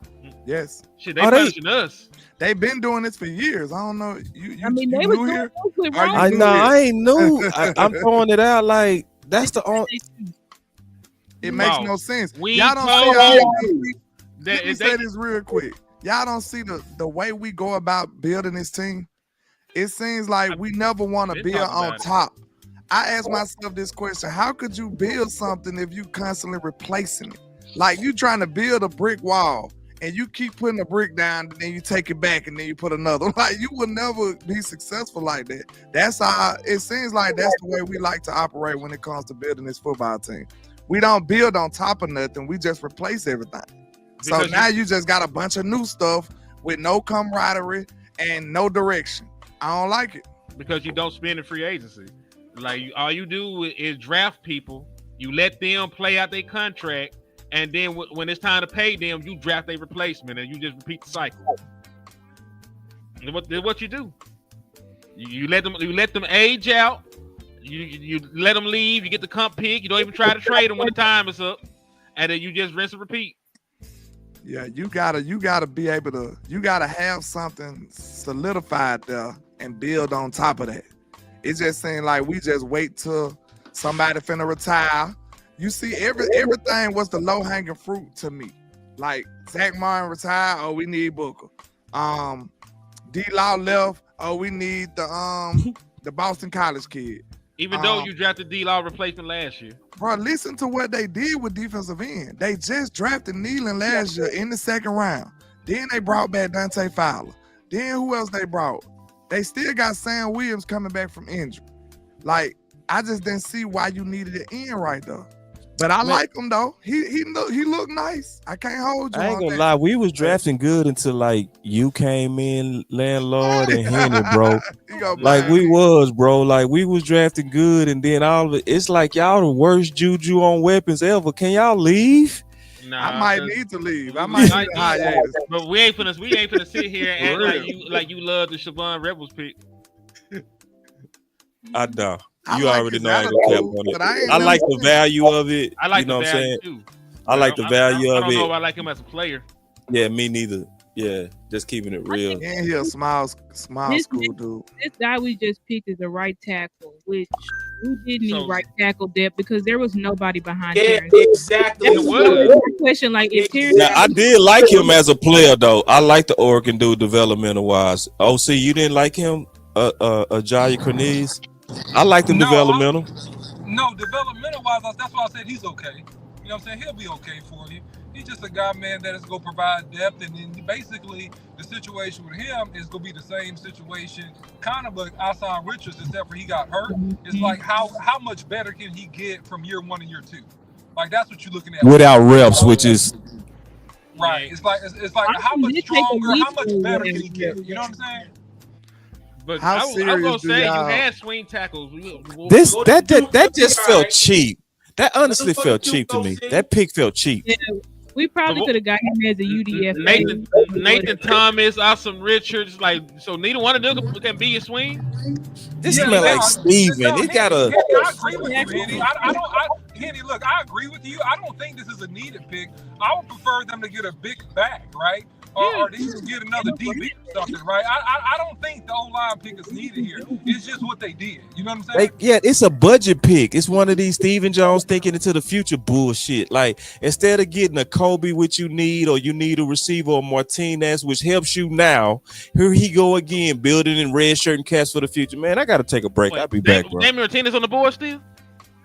Yes. Shit, they punishing us. They've been doing this for years. I don't know. I mean, they you was new doing here? this with Are you Rome. I new know here? I ain't new. I'm throwing it out like that's the only. It makes No. no sense. We Y'all don't told see. you Let me say this real quick. Y'all don't see the way we go about building this team. It seems like we never want to been build talking on about it. top. I ask myself this question: how could you build something if you constantly replacing it? Like you trying to build a brick wall and you keep putting a brick down, and then you take it back and then you put another. Like you will never be successful like that. That's how it seems like that's the way we like to operate when it comes to building this football team. We don't build on top of nothing. We just replace everything. So Because now you just got a bunch of new stuff with no camaraderie and no direction. I don't like it. Because you don't spend in free agency. Like all you do is draft people. You let them play out their contract, and then when it's time to pay them, you draft a replacement, and you just repeat the cycle. What you do? You let them age out. You let them leave. You get the comp pick. You don't even try to trade them when the time is up, and then you just rinse and repeat. Yeah, you gotta be able to. You gotta have something solidified there and build on top of that. It just seems like we just wait till somebody finna retire, You see, everything was the low hanging fruit to me. Like Zach Martin retired. Oh, we need Booker. D Law left. Oh, we need the Boston College kid. Even though you drafted D-Law replacement last year. Bro, listen to what they did with defensive end. They just drafted Nealon last year in the second round. Then they brought back Dante Fowler. Then who else they brought? They still got Sam Williams coming back from injury. Like, I just didn't see why you needed an end right there. But I like him though. He looked nice. I can't hold you. I ain't gonna lie, we was drafting good until like you came in, landlord and Henry, bro. Like we was, bro. Like we was drafting good, and then all of it. It's like y'all the worst juju on weapons ever. Can y'all leave? Nah, I might need to leave. I might need to hiatus. But we ain't finna sit here and act like you love the Siobhan Rebels pick. I know. I You like already his know I ain't gonna cap on but I it. ain't I like never the value of it. I like you know the what I'm value saying? too. I like the value I of don't know if it. I like him as a player. Yeah, me neither. Yeah, just keeping it real. And he a small school dude. This guy we just picked is a right tackle, which we did need right tackle depth because there was nobody behind Terrence. Exactly. That was a question. Like if Terrence, Now, I did like him as a player, though. I like the Oregon dude developmental wise. OC, you didn't like him, Jaya Cornelius? I liked him developmental. No, developmental wise, that's why I said he's okay. You know what I'm saying? He'll be okay for you. He's just a guy, man, that is going to provide depth. And then basically the situation with him is going to be the same situation, kind of like Asan Richards, except for he got hurt. It's like how much better can he get from year one and year two? Like that's what you're looking at. Without reps, which is right. It's like how much stronger, how much better can he get? You know what I'm saying? But How I was serious gonna do say you y'all- had swing tackles. That just felt cheap. That honestly felt cheap to me. That pick felt cheap. yeah, we probably could have got him as a UDFA. Nathan Thomas, Awesome Richards, like so neither one of them can be your swing. This smell like Steven. It got a. I agree with you, Henny. Henny, look, I agree with you. I don't think this is a needed pick. I would prefer them to get a big back, right? Or they can get another DB or something, right? I don't think the O-line pick is needed here. It's just what they did. You know what I'm saying? Like, yeah, it's a budget pick. It's one of these Stephen Jones thinking into the future bullshit. Like, instead of getting a Kobe, which you need, or you need a receiver or Martinez, which helps you now, here he go again, building in red shirt and cats for the future. Man, I got to take a break. I'll be back, bro. Damien Martinez on the board still?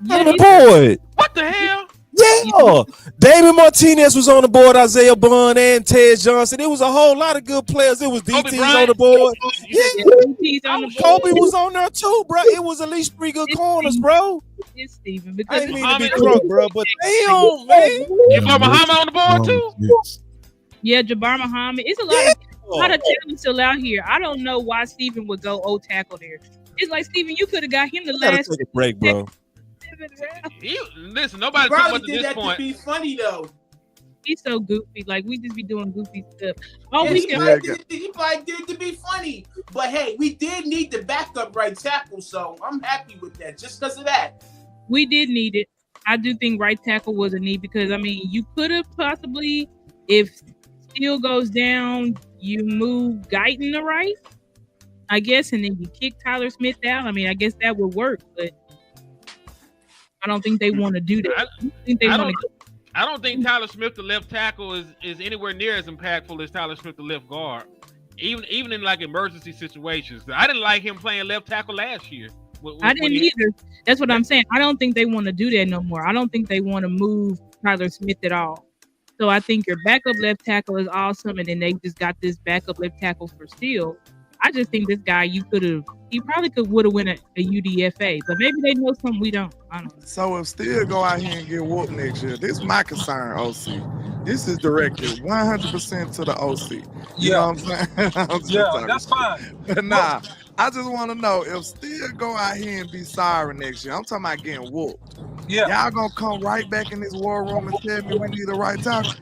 On the board. What the hell? Yeah, David Martinez was on the board, Isaiah Bond and Ted Johnson. It was a whole lot of good players. It was DT's on the board. Yeah, Kobe was on there too, bro. It was at least 3 good corners, bro. It's Steven I because didn't mean to be drunk, bro, but damn, man. Jabbar Muhammad on the board too? Yeah, Jabbar Muhammad. It's a lot of talent still out here. I don't know why Steven would go O tackle there. It's like Steven, you could have got him the last. Take a break, bro. Listen, nobody He took probably much did at this that point. to be funny though. He's so goofy. Like we just be doing goofy stuff. Oh, Yeah, we he can. probably did it to be funny. But hey, we did need the backup right tackle, so I'm happy with that just because of that. We did need it. I do think right tackle was a need because I mean you could have possibly, if Steele goes down, you move Guyton to right, I guess, and then you kick Tyler Smith out. I mean, I guess that would work, but I don't think they want to do that. I don't think Tyler Smith, the left tackle, is anywhere near as impactful as Tyler Smith, the left guard. Even in like emergency situations. I didn't like him playing left tackle last year. I didn't either. That's what I'm saying. I don't think they want to do that no more. I don't think they want to move Tyler Smith at all. So I think your backup left tackle is awesome, and then they just got this backup left tackle for Steele. I just think this guy, he probably would have won a UDFA, but maybe they know something we don't. I don't know. So if Steele go out here and get whooped next year, this is my concern, OC. This is directed 100% to the OC. You know what I'm saying? That's fine. But nah, I just want to know if Steele go out here and be sorry next year. I'm talking about getting whooped. Yeah. Y'all gonna come right back in this war room and tell me we need a right tackle?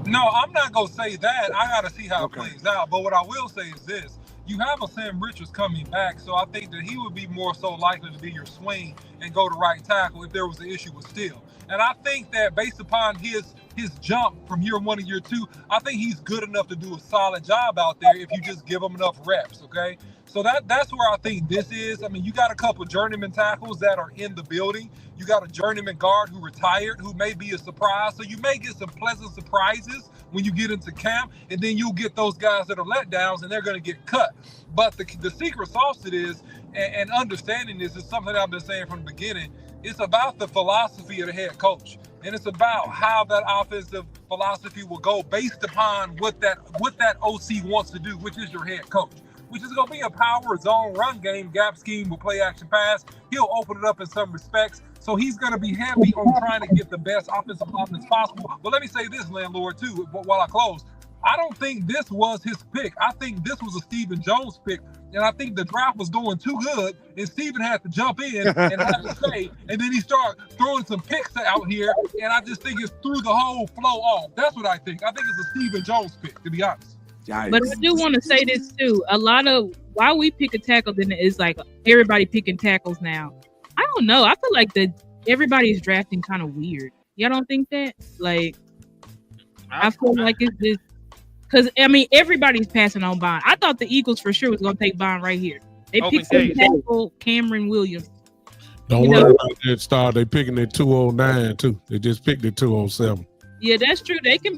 No, I'm not gonna say that. I gotta see how it plays out. But what I will say is this: you have a Sam Richards coming back, so I think that he would be more so likely to be your swing and go to right tackle if there was an issue with Steele. And I think that based upon his jump from year one to year two, I think he's good enough to do a solid job out there if you just give him enough reps. Okay. So that's where I think this is. I mean, you got a couple journeyman tackles that are in the building. You got a journeyman guard who retired, who may be a surprise. So you may get some pleasant surprises when you get into camp, and then you'll get those guys that are letdowns, and they're going to get cut. But the secret sauce to this, and understanding this, is something that I've been saying from the beginning. It's about the philosophy of the head coach, and it's about how that offensive philosophy will go based upon what that OC wants to do, which is your head coach, which is going to be a power zone run game, gap scheme with play action pass. He'll open it up in some respects. So he's going to be heavy on trying to get the best offensive offense possible. But let me say this, landlord, too, while I close. I don't think this was his pick. I think this was a Stephen Jones pick. And I think the draft was going too good, and Stephen had to jump in and have to say, and then he started throwing some picks out here, and I just think it threw the whole flow off. That's what I think. I think it's a Stephen Jones pick, to be honest. But I do want to say this too. A lot of why we pick a tackle, then it's like everybody picking tackles now. I don't know. I feel like everybody's drafting kind of weird. Y'all don't think that? Like, I feel like it's just because I mean everybody's passing on Bond. I thought the Eagles for sure was gonna take Bond right here. They picked some tackle, Cameron Williams. Don't worry about that star. They picking at 209 too. They just picked at 207. Yeah, that's true. They can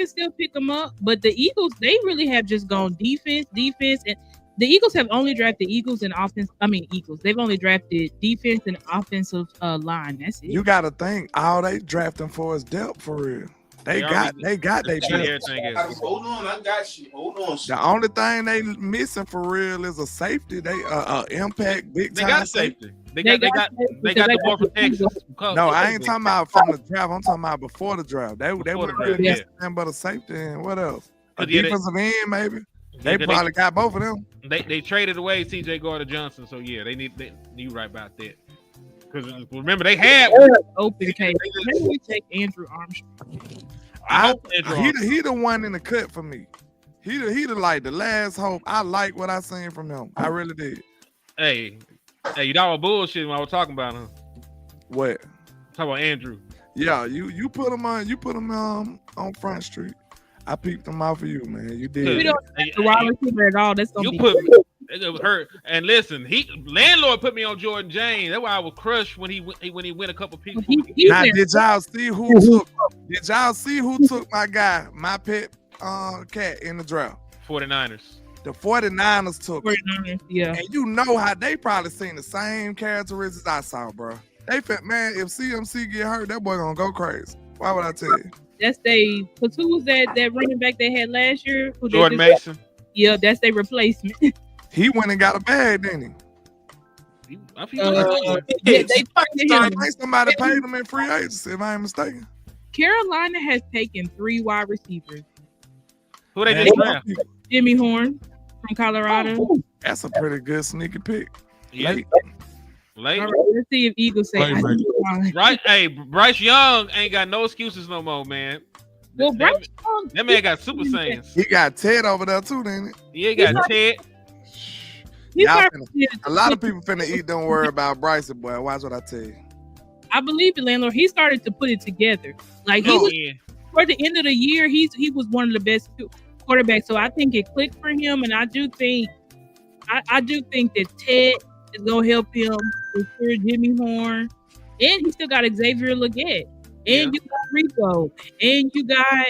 still pick them up. But the Eagles, they really have just gone defense, and the Eagles have only drafted Eagles and offense. I mean, Eagles. They've only drafted defense and offensive line. That's it. You got to think all they drafting for is depth for real. They got their depth. Hold on, I got you. Hold on. The only thing they missing for real is a safety. They impact big time. They got safety. They got the boy from Texas. No, I ain't talking about from the draft. I'm talking about before the draft. They were really missing them but a safety and what else? A defensive end maybe. They probably got both of them. They traded away T.J. Gardner-Johnson, so yeah, you right about that. Because remember they had open case. Maybe we take Andrew Armstrong. He the one in the cut for me. He the like the last hope. I like what I seen from him. I really did. Hey, you know what bullshit when I was talking about him. What? Talk about Andrew. Yeah, you put him on Front Street. I peeped him out for you, man. You did. We don't have the wide receiver at all. That's gonna be it was hurt. And listen, landlord put me on Jordan James. That's why I was crushed when he went a couple people. Now, did y'all see who took my guy, my pet cat in the draft? 49ers. The 49ers took 49ers, yeah. And you know how they probably seen the same characteristics I saw, bro. They felt, man, if CMC get hurt, that boy gonna go crazy. Why would I tell you? That's because who was that running back they had last year? Jordan Mason. Yeah, that's their replacement. He went and got a bag, didn't he? They somebody paid him in free agency, if I ain't mistaken. Carolina has taken 3 wide receivers. Who they just draft? Jimmy Horn from Colorado. That's a pretty good sneaky pick. Yeah. Late. All right, let's see if Eagles say right. Hey, Bryce Young ain't got no excuses no more, man. Well, Bryce Young, that man got Super Saiyans. He got Ted over there too, didn't he? Yeah, he got Ted. A lot of people finna eat. Don't worry about Bryson, boy. Watch what I tell you. I believe the landlord. He started to put it together. Like he was for the end of the year. He was one of the best quarterbacks. So I think it clicked for him, and I do think that Ted is gonna help him with Jimmy Horn, and he still got Xavier Legette, and you got Rico, and you got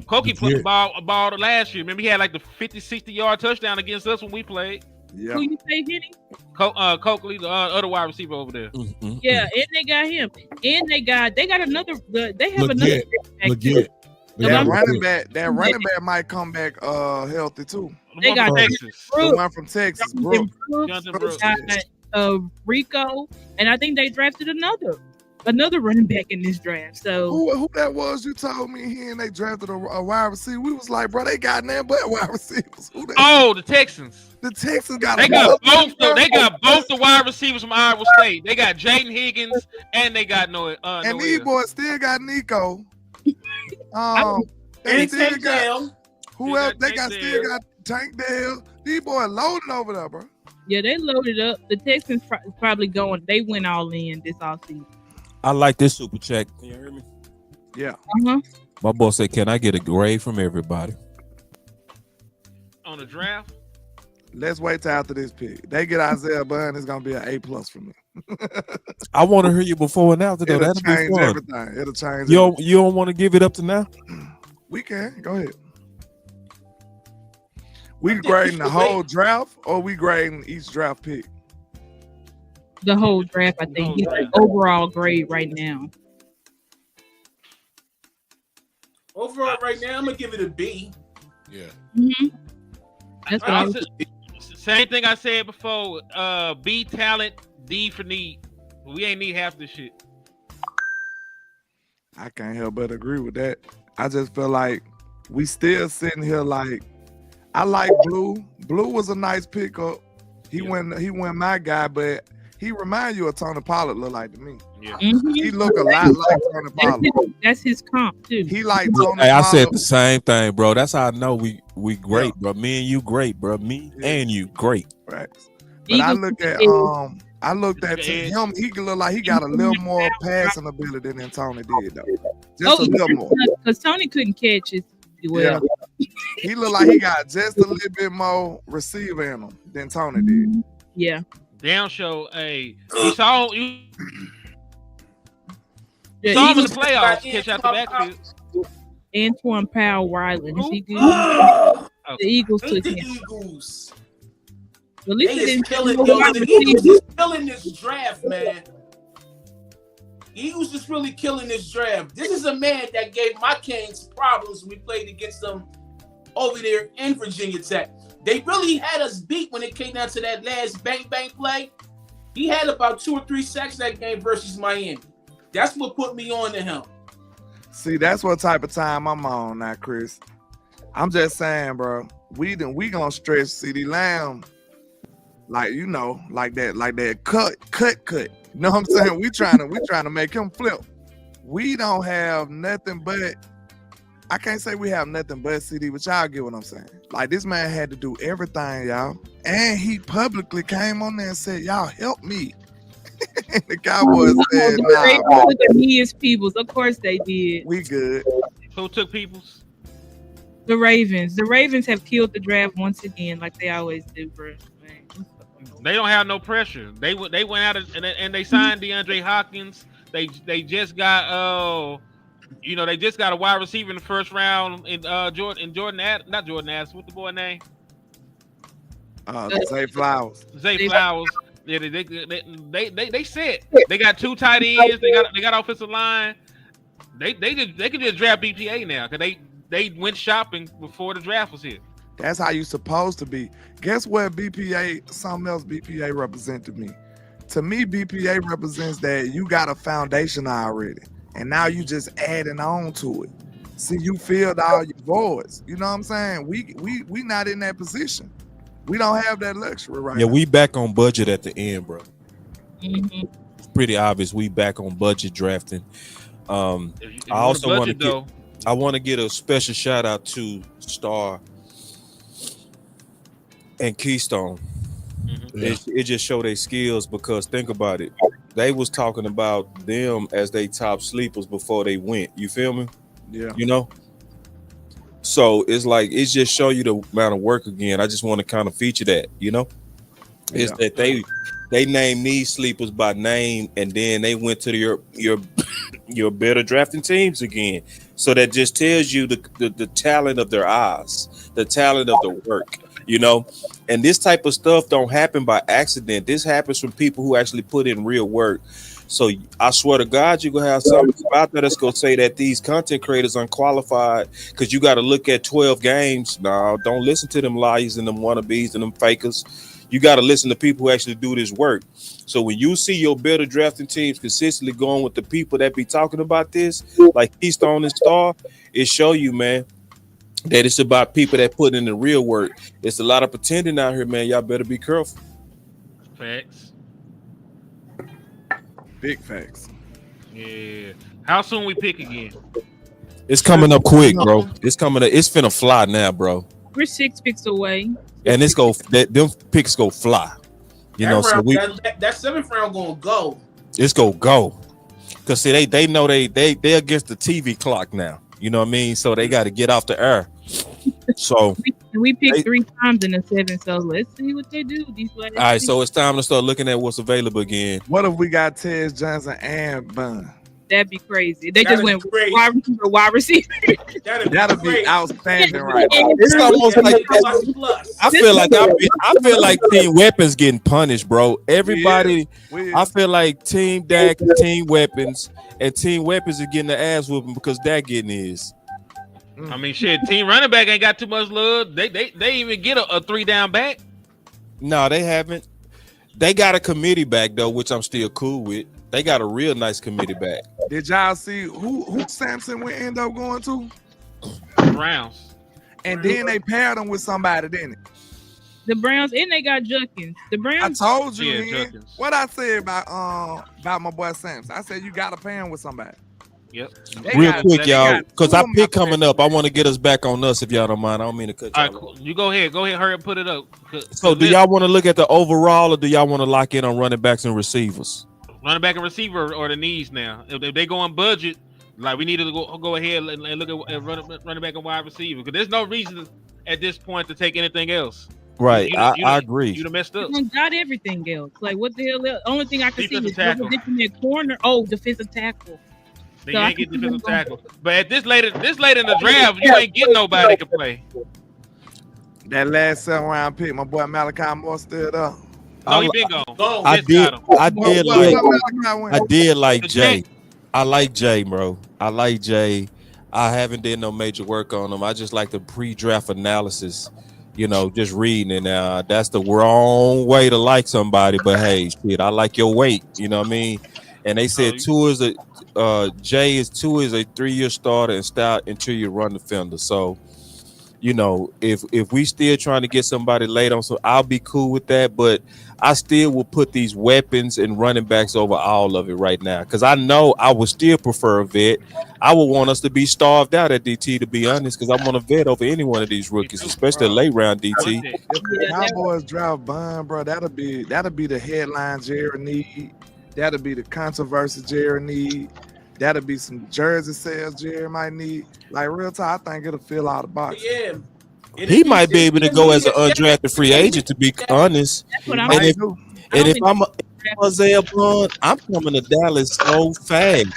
Koki put the ball last year. Remember he had like the 50-60 yard touchdown against us when we played. Yeah. Who you say, Henny? Coakley, the other wide receiver over there. Yeah, and they got him, and they got another. They have another. Legit. That running back might come back healthy too. They got Texas. The one from Texas, Brooks. Rico, and I think they drafted another running back in this draft. So who that was? You told me and they drafted a wide receiver. We was like, bro, they got nothing but wide receivers. The Texans. The Texans got both. They got both the wide receivers from Iowa State. They got Jaden Higgins and they got Noah. And these boys still got Nico. They still got who else? They still got Tank Dale. These boys loaded over there, bro. Yeah, they loaded up. The Texans probably going. They went all in this offseason. I like this super check. Can you hear me? Yeah. My boss said, "Can I get a grade from everybody?" On the draft? Let's wait till after this pick. They get Isaiah Bond, it's gonna be an A+ for me. I want to hear you before and after though. It'll That'll be change fun. everything. It'll change. You don't want to give it up to now? We can go ahead. We grading the whole draft, or we grading each draft pick? The whole draft, I think. He's like overall grade right now. Overall, right now, I'm gonna give it a B. Yeah. Mm-hmm. That's what I was. Same thing I said before. B talent, D for need. We ain't need half this shit. I can't help but agree with that. I just feel like we still sitting here like I like Blue. Blue was a nice pickup. He went my guy, but he remind you of Tony Pollard look like to me. Yeah. Mm-hmm. He look a lot like Tony Pollard. That's his comp too. He like Tony Hey, I Pollard. said the same thing, bro. That's how I know we great, bro. Me and you great, bro. Me and you great. Right. But I looked at him. He look like he got a little more passing ability than Tony did, though. Just a little more. Because Tony couldn't catch it well. Yeah. He looked like he got just a little bit more receiver in him than Tony did. Yeah. Down show, hey, you saw him in the Eagles- playoffs catch out the backfield. Antoine Powell Ryland. Is he good? Okay. The Eagles took him. Eagles. Well, at least They they is didn't killing, go yo, wide the Eagles receiver. is killing this draft, man. The Eagles just really killing this draft. This is a man that gave my Canes problems when we played against them over there in Virginia Tech. They really had us beat when it came down to that last bang play. He had about 2 or 3 sacks that game versus Miami. That's what put me on to him. See, that's what type of time I'm on now, Chris. I'm just saying, bro. We gonna stretch CD Lamb like that cut. You know what I'm saying? We trying to make him flip. We don't have nothing but. I can't say we have nothing but CD, but y'all get what I'm saying. Like, this man had to do everything, y'all. And he publicly came on there and said, y'all help me. And the Cowboys said, nah. He is Peoples. Of course they did. We good. Who took Peoples? The Ravens. The Ravens have killed the draft once again, like they always do, bro. They don't have no pressure. They went out and they signed DeAndre Hopkins. They just got they just got a wide receiver in the first round in Jordan Adams. What's the boy name? Zay Flowers. Zay Flowers. Yeah, they set. They got 2 tight ends. They got offensive line. They can just draft BPA now because they went shopping before the draft was here. That's how you supposed to be. Guess what something else BPA represent to me? To me, BPA represents that you got a foundation already. And now you just adding on to it. See, you filled all your voids. You know what I'm saying? We not in that position. We don't have that luxury right now. Yeah, we back on budget at the end, bro. Mm-hmm. It's pretty obvious we back on budget drafting. I also want to get a special shout out to Star and Keystone. Mm-hmm. Yeah. It just showed their skills because think about it. They was talking about them as they top sleepers before they went. You feel me? Yeah. You know? So it's like it's just show you the amount of work again. I just want to kind of feature that, you know? Is that they named these sleepers by name and then they went to your better drafting teams again. So that just tells you the talent of their eyes, the talent of the work, you know. And this type of stuff don't happen by accident. This happens from people who actually put in real work. So I swear to God, you're gonna have something out there that's gonna say that these content creators unqualified because you got to look at 12 games. No, don't listen to them liars and them wannabes and them fakers. You got to listen to people who actually do this work. So when you see your better drafting teams consistently going with the people that be talking about this, like Keystone and Star, it show you, man, that it's about people that put in the real work. It's a lot of pretending out here, man. Y'all better be careful. Facts. Big facts. Yeah. How soon we pick again? It's coming up quick, bro. It's finna fly now, bro. We're 6 picks away. And them picks go fly. You know, so that 7th round gonna go. It's gonna go. Cause see, they know they against the TV clock now. You know what I mean? So they got to get off the air. So And we picked 3 times in the 7, so let's see what they do. These last All right, weeks. so it's time to start looking at what's available again. What if we got Ted Johnson and Bun? That'd be crazy. They That'd just went be great. wide receiver. That'd be outstanding, right? It's almost like I feel like Team Weapons getting punished, bro. Everybody, I feel like Team Dak, Team Weapons, and Team Weapons is getting the ass whooping because Dak getting his. I mean, shit. Team running back ain't got too much love. They even get a 3 down back. No, they haven't. They got a committee back though, which I'm still cool with. They got a real nice committee back. Did y'all see who Samson would end up going to? Browns. And then they paired him with somebody, didn't it? The Browns, and they got Junkins. The Browns. I told you, Yeah, man, Junkins. what I said about my boy Samson. I said you gotta pair him with somebody. Yep. Real quick, y'all, because our pick coming up. I want to get us back on us if y'all don't mind. I don't mean to cut All y'all right, off. cool. You go ahead, hurry up, put it up. So, do y'all want to look at the overall, or do y'all want to lock in on running backs and receivers? Running back and receiver or the needs now? If they go on budget, like we need to go ahead and look at running back and wide receiver, because there's no reason at this point to take anything else. Right, I agree. You done messed up. You got everything else. Like what the hell? The only thing I can see Defensive is tackle. that corner. Oh, defensive tackle. They So I ain't get think defensive we're gonna- tackle. But at this late in the draft, you ain't getting nobody to play. That last 7th-round pick, my boy Malachi Moore still up. No, he been gone. I did like The Jay. I like Jay, bro. I like Jay. I haven't did no major work on him. I just like the pre-draft analysis. You know, just reading it now. That's the wrong way to like somebody, but hey, shit, I like your weight. You know what I mean? And they said Jay is 3 year starter and start until you run defender. So, you know, if we still trying to get somebody late on, so I'll be cool with that. But I still will put these weapons and running backs over all of it right now, because I know I would still prefer a vet. I would want us to be starved out at DT, to be honest, because I want a vet over any one of these rookies, especially a late round DT. If the Cowboys draft Bun, bro, that'll be the headline Jerry need. That'll be the controversy Jerry need. That'll be some jersey sales Jerry might need. Like real talk, I think it'll fill out the box. Yeah. He might be able to go as an undrafted free agent, to be honest. what And if I'm Isaiah Bond, I'm coming to Dallas so fast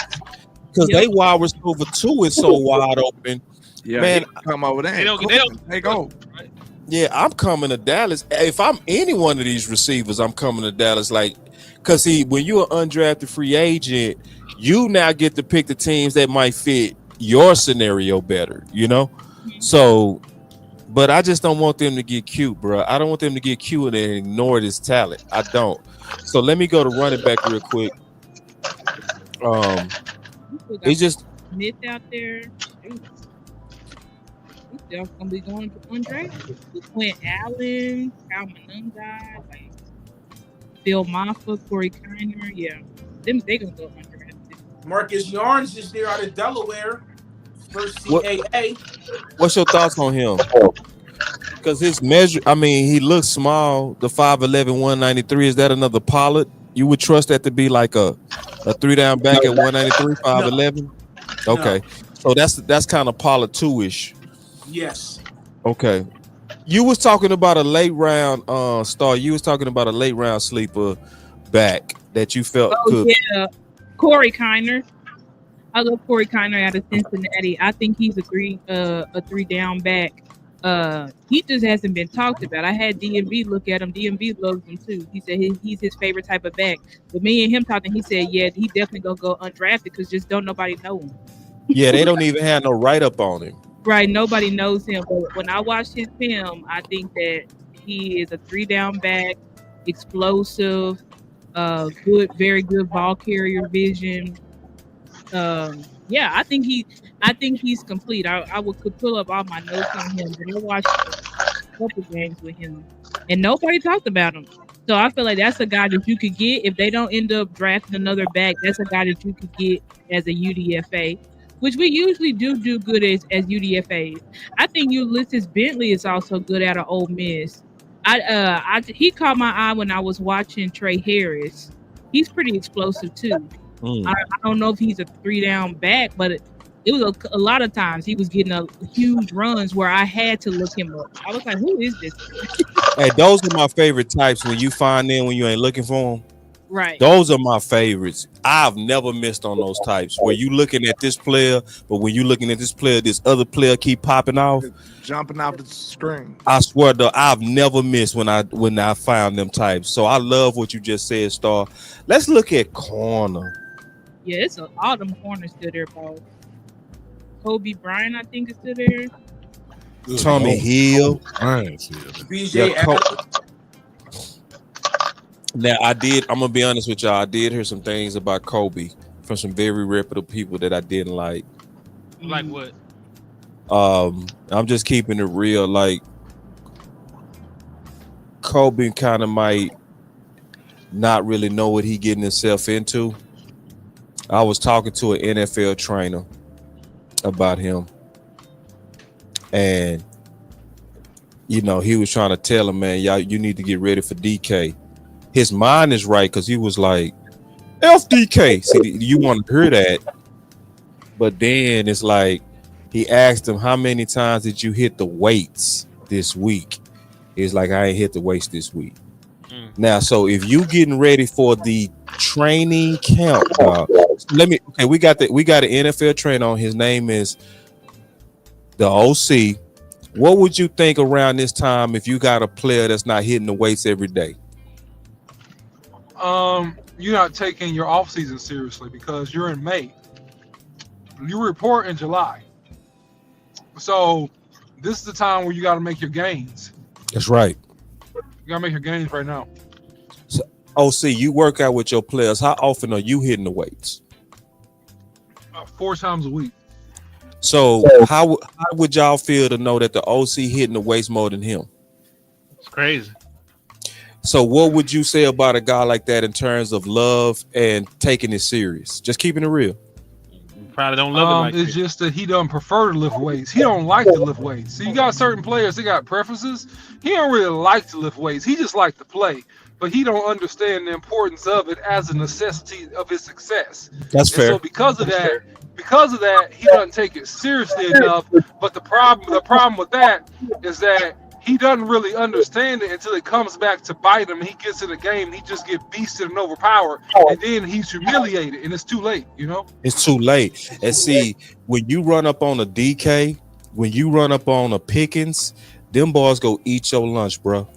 because they wide receiver 2 is so wide open. Yeah, man, come over there. They don't take over. Yeah, I'm coming to Dallas. If I'm any one of these receivers, I'm coming to Dallas. Like, because when you're an undrafted free agent, you now get to pick the teams that might fit your scenario better, you know? So, but I just don't want them to get cute, bro. I don't want them to get cute and ignore this talent. I don't. So let me go to running back real quick. It's just Smith out there. They're gonna be going to undrafted. Quinn Allen, Calvin Nungai, like Bill Maffa, Corey Kiner. Yeah, they gonna go undrafted. Marcus Yarns is there out of Delaware. First CAA. What's your thoughts on him? Because his measure, I mean, he looks small. The 5'11", 193. Is that another Pollard? You would trust that to be like a 3 down back at 193, 5'11"? Okay. So that's kind of Pollard 2-ish. Yes. Okay. You was talking about a late round star. You was talking about a late round sleeper back that you felt could. Yeah, Corey Kiner. I love Corey Kiner out of Cincinnati. I think he's a 3 down back. He just hasn't been talked about. I had DMV look at him. DMV loves him too. He said he's his favorite type of back. But me and him talking, he said, yeah, he definitely gonna go undrafted because just don't nobody know him. Yeah, they don't even have no write up on him. Right, nobody knows him. But when I watched his film, I think that he is a 3 down back, explosive, good, very good ball carrier vision. Yeah, I think he's complete. I could pull up all my notes on him, but I watched a couple games with him, and nobody talked about him. So I feel like that's a guy that you could get if they don't end up drafting another back. That's a guy that you could get as a UDFA, which we usually do good as UDFAs. I think Ulysses Bentley is also good out of Ole Miss. He caught my eye when I was watching Trey Harris. He's pretty explosive too. I don't know if he's a 3 down back, but it was a lot of times he was getting a huge runs where I had to look him up. I was like, who is this? Hey, those are my favorite types when you find them when you ain't looking for them. Right. Those are my favorites. I've never missed on those types where you looking at this player, but when you looking at this player, this other player keep popping off. Jumping off the screen. I swear though, I've never missed when I found them types. So I love what you just said, Star. Let's look at corner. Yeah, it's all them corners still there, bro. Kobe Bryant, I think, is still there. Tommy Hill. BJ. Now I'm gonna be honest with y'all. I did hear some things about Kobe from some very reputable people that I didn't like. Like what? I'm just keeping it real. Like Kobe kind of might not really know what he getting himself into. I was talking to an NFL trainer about him, and he was trying to tell him, man, y'all, you need to get ready for DK. His mind is right because he was like, FDK. See, you want to hear that, but then it's like he asked him, how many times did you hit the weights this week? He's like, I ain't hit the weights this week. Now, so if you getting ready for the training camp, we got an NFL trainer on. His name is the OC. What would you think around this time if you got a player that's not hitting the weights every day? You're not taking your off season seriously because you're in May. You report in July. So this is the time where you got to make your gains. That's right. You got to make your gains right now. So, OC, you work out with your players. How often are you hitting the weights? 4 times a week. So how would y'all feel to know that the OC hitting the weights more than him? It's crazy. So what would you say about a guy like that in terms of love and taking it serious? Just keeping it real. You probably don't love it like It's just that he doesn't prefer to lift weights. He don't like to lift weights. So you got certain players, they got preferences. He don't really like to lift weights. He just like to play. But he don't understand the importance of it as a necessity of his success. That's fair. So because of that, he doesn't take it seriously enough. But the problem with that is that he doesn't really understand it until it comes back to bite him. He gets in the game, he just gets beasted and overpowered, and then he's humiliated, and it's too late, It's too late. And see, when you run up on a DK, when you run up on a Pickens, them boys go eat your lunch, bro.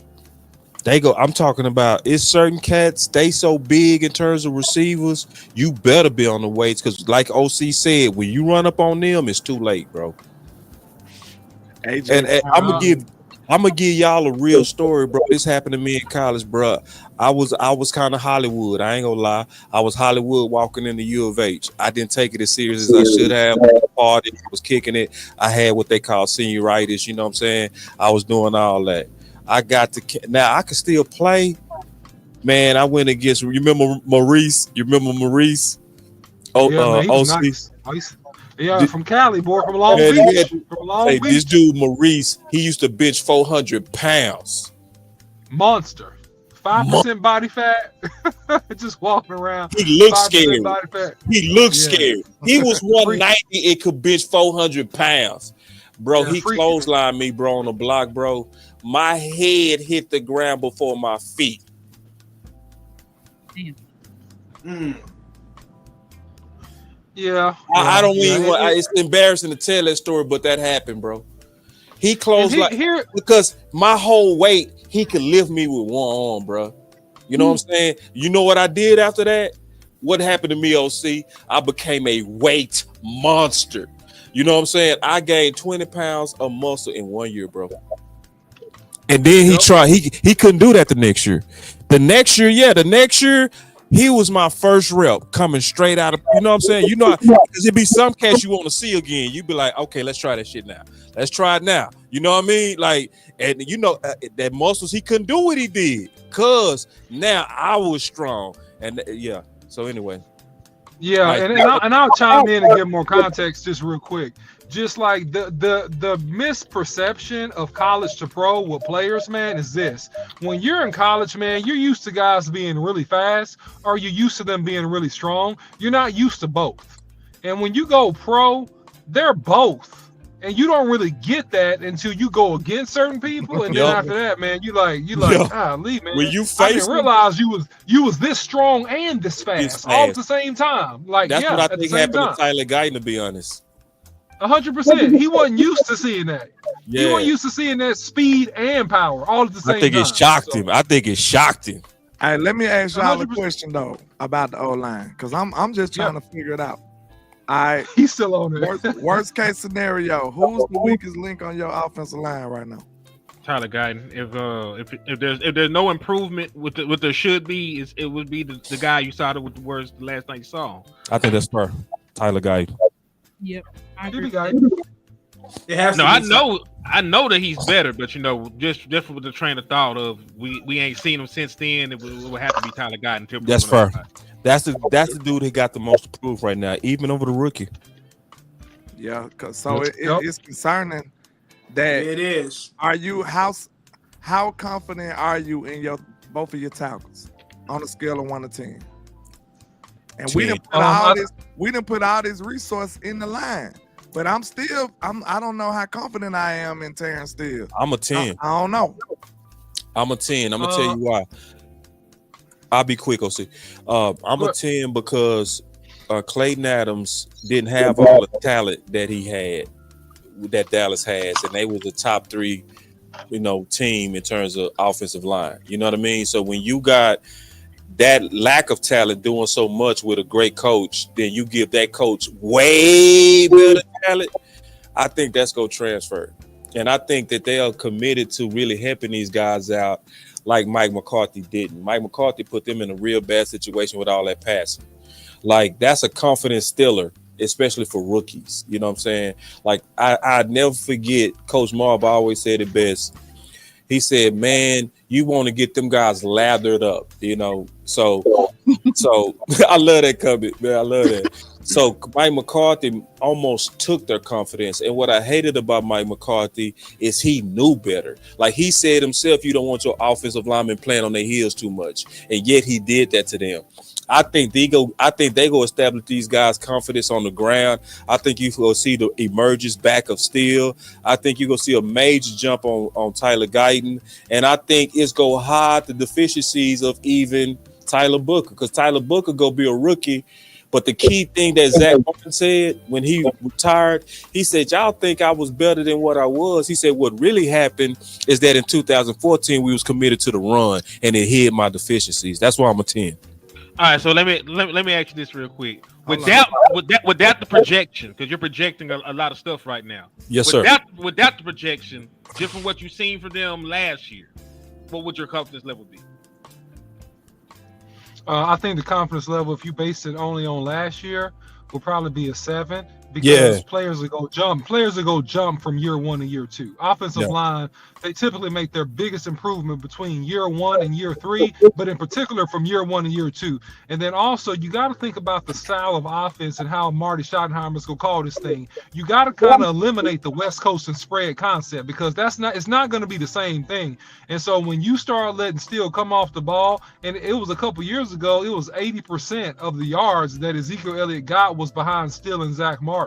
They go. I'm talking about it's certain cats. They so big in terms of receivers. You better be on the weights because, like OC said, when you run up on them, it's too late, bro. And I'm gonna give y'all a real story, bro. This happened to me in college, bro. I was kind of Hollywood. I ain't gonna lie. I was Hollywood walking in the U of H. I didn't take it as serious as I should have. Party, I was kicking it. I had what they call senioritis. You know what I'm saying? I was doing all that. I got to now. I can still play. Man, I went against. You remember Maurice? Oh, yeah, man, OC. Nice. Yeah, from Cali, boy, from Long Beach. This dude Maurice, he used to bench 400 pounds. Monster. 5% body fat. Just walking around. He looks scary. Body fat. He looks scary. He was 190 and could bench 400 pounds. Bro, he clotheslined me, bro, on the block, bro. My head hit the ground before my feet. Yeah. I don't even it's embarrassing to tell that story, but that happened, bro. He closed because my whole weight, he could lift me with one arm, bro. You know what I'm saying? You know what I did after that? What happened to me, OC? I became a weight monster. You know what I'm saying? I gained 20 pounds of muscle in 1 year, bro. And then he tried, he couldn't do that the next year. The next year, he was my first rep coming straight out of, you know what I'm saying? You know, because it'd be some cats you want to see again. You'd be like, okay, let's try that shit now. Let's try it now. You know what I mean? Like, and you know, that muscles, he couldn't do what he did because now I was strong. And yeah, so anyway. Yeah, like, and I'll chime in and give more context just real quick. Just like the misperception of college to pro with players, man, is this. When you're in college, man, you're used to guys being really fast or you're used to them being really strong. You're not used to both. And when you go pro, they're both. And you don't really get that until you go against certain people, and then after that, man, you like, Lee, man. When you I face didn't them, realize you was this strong and this fast, all at the same time. Like, that's what I at the think same happened time. to Tyler Guyton, to be honest. 100%. He wasn't used to seeing that. He Yeah. wasn't used to seeing that speed and power all at the same time. I think it shocked him. I think it shocked him. Hey, let me ask y'all a 100%. question though about the O-line, because I'm just trying to figure it out. All right, he's still on it. Worst case scenario, who's the weakest link on your offensive line right now? Tyler Guyton. If there's no improvement with what there should be, it would be the guy you saw with the words the last night you saw. I think that's fair. Tyler Guyton. Yep. I agree. I know that he's better, but just with the train of thought of we ain't seen him since then, it would have to be Tyler Guyton. That's fair. That's the dude that got the most to prove right now, even over the rookie. Yeah, so it's concerning that it is. Are you how confident are you in both of your tackles on a scale of 1 to 10? And 10. we didn't put all this resource in the line. But I don't know how confident I am in Terrence Steele. I'm a 10. I don't know. I'm a 10. I'm gonna tell you why. I'll be quick, OC. I'm a 10 because Clayton Adams didn't have all the talent that he had, that Dallas has, and they was a top 3, team in terms of offensive line. You know what I mean? So when you got that lack of talent doing so much with a great coach, then you give that coach way better talent. I think that's going to transfer. And I think that they are committed to really helping these guys out like Mike McCarthy didn't. Mike McCarthy put them in a real bad situation with all that passing. Like, that's a confidence stiller, especially for rookies. You know what I'm saying? Like, I'd never forget Coach Marv always said it best. He said, man, you want to get them guys lathered up, So I love that comment, man. I love that. So Mike McCarthy almost took their confidence. And what I hated about Mike McCarthy is he knew better. Like he said himself, you don't want your offensive linemen playing on their heels too much. And yet he did that to them. I think they go establish these guys' confidence on the ground. I think you will see the emergence back of Steele. I think you're gonna see a major jump on Tyler Guyton. And I think it's gonna hide the deficiencies of even Tyler Booker, because Tyler Booker gonna be a rookie. But the key thing that Zach Martin said when he retired, he said, y'all think I was better than what I was. He said, what really happened is that in 2014, we was committed to the run and it hid my deficiencies. That's why I'm a 10. All right, so let me ask you this real quick. Without the projection, because you're projecting a lot of stuff right now. Yes, sir. Without the projection, just from what you've seen from them last year, what would your confidence level be? I think the confidence level, if you base it only on last year, will probably be a 7. Because players will go jump from year 1 to year 2. Offensive line, they typically make their biggest improvement between year 1 and year 3, but in particular from year 1 to year 2. And then also you got to think about the style of offense and how Marty Schottenheimer's gonna call this thing. You got to kind of eliminate the West Coast and spread concept, because it's not going to be the same thing. And so when you start letting Steele come off the ball, and it was a couple years ago, it was 80% of the yards that Ezekiel Elliott got was behind Steele and Zach Martin.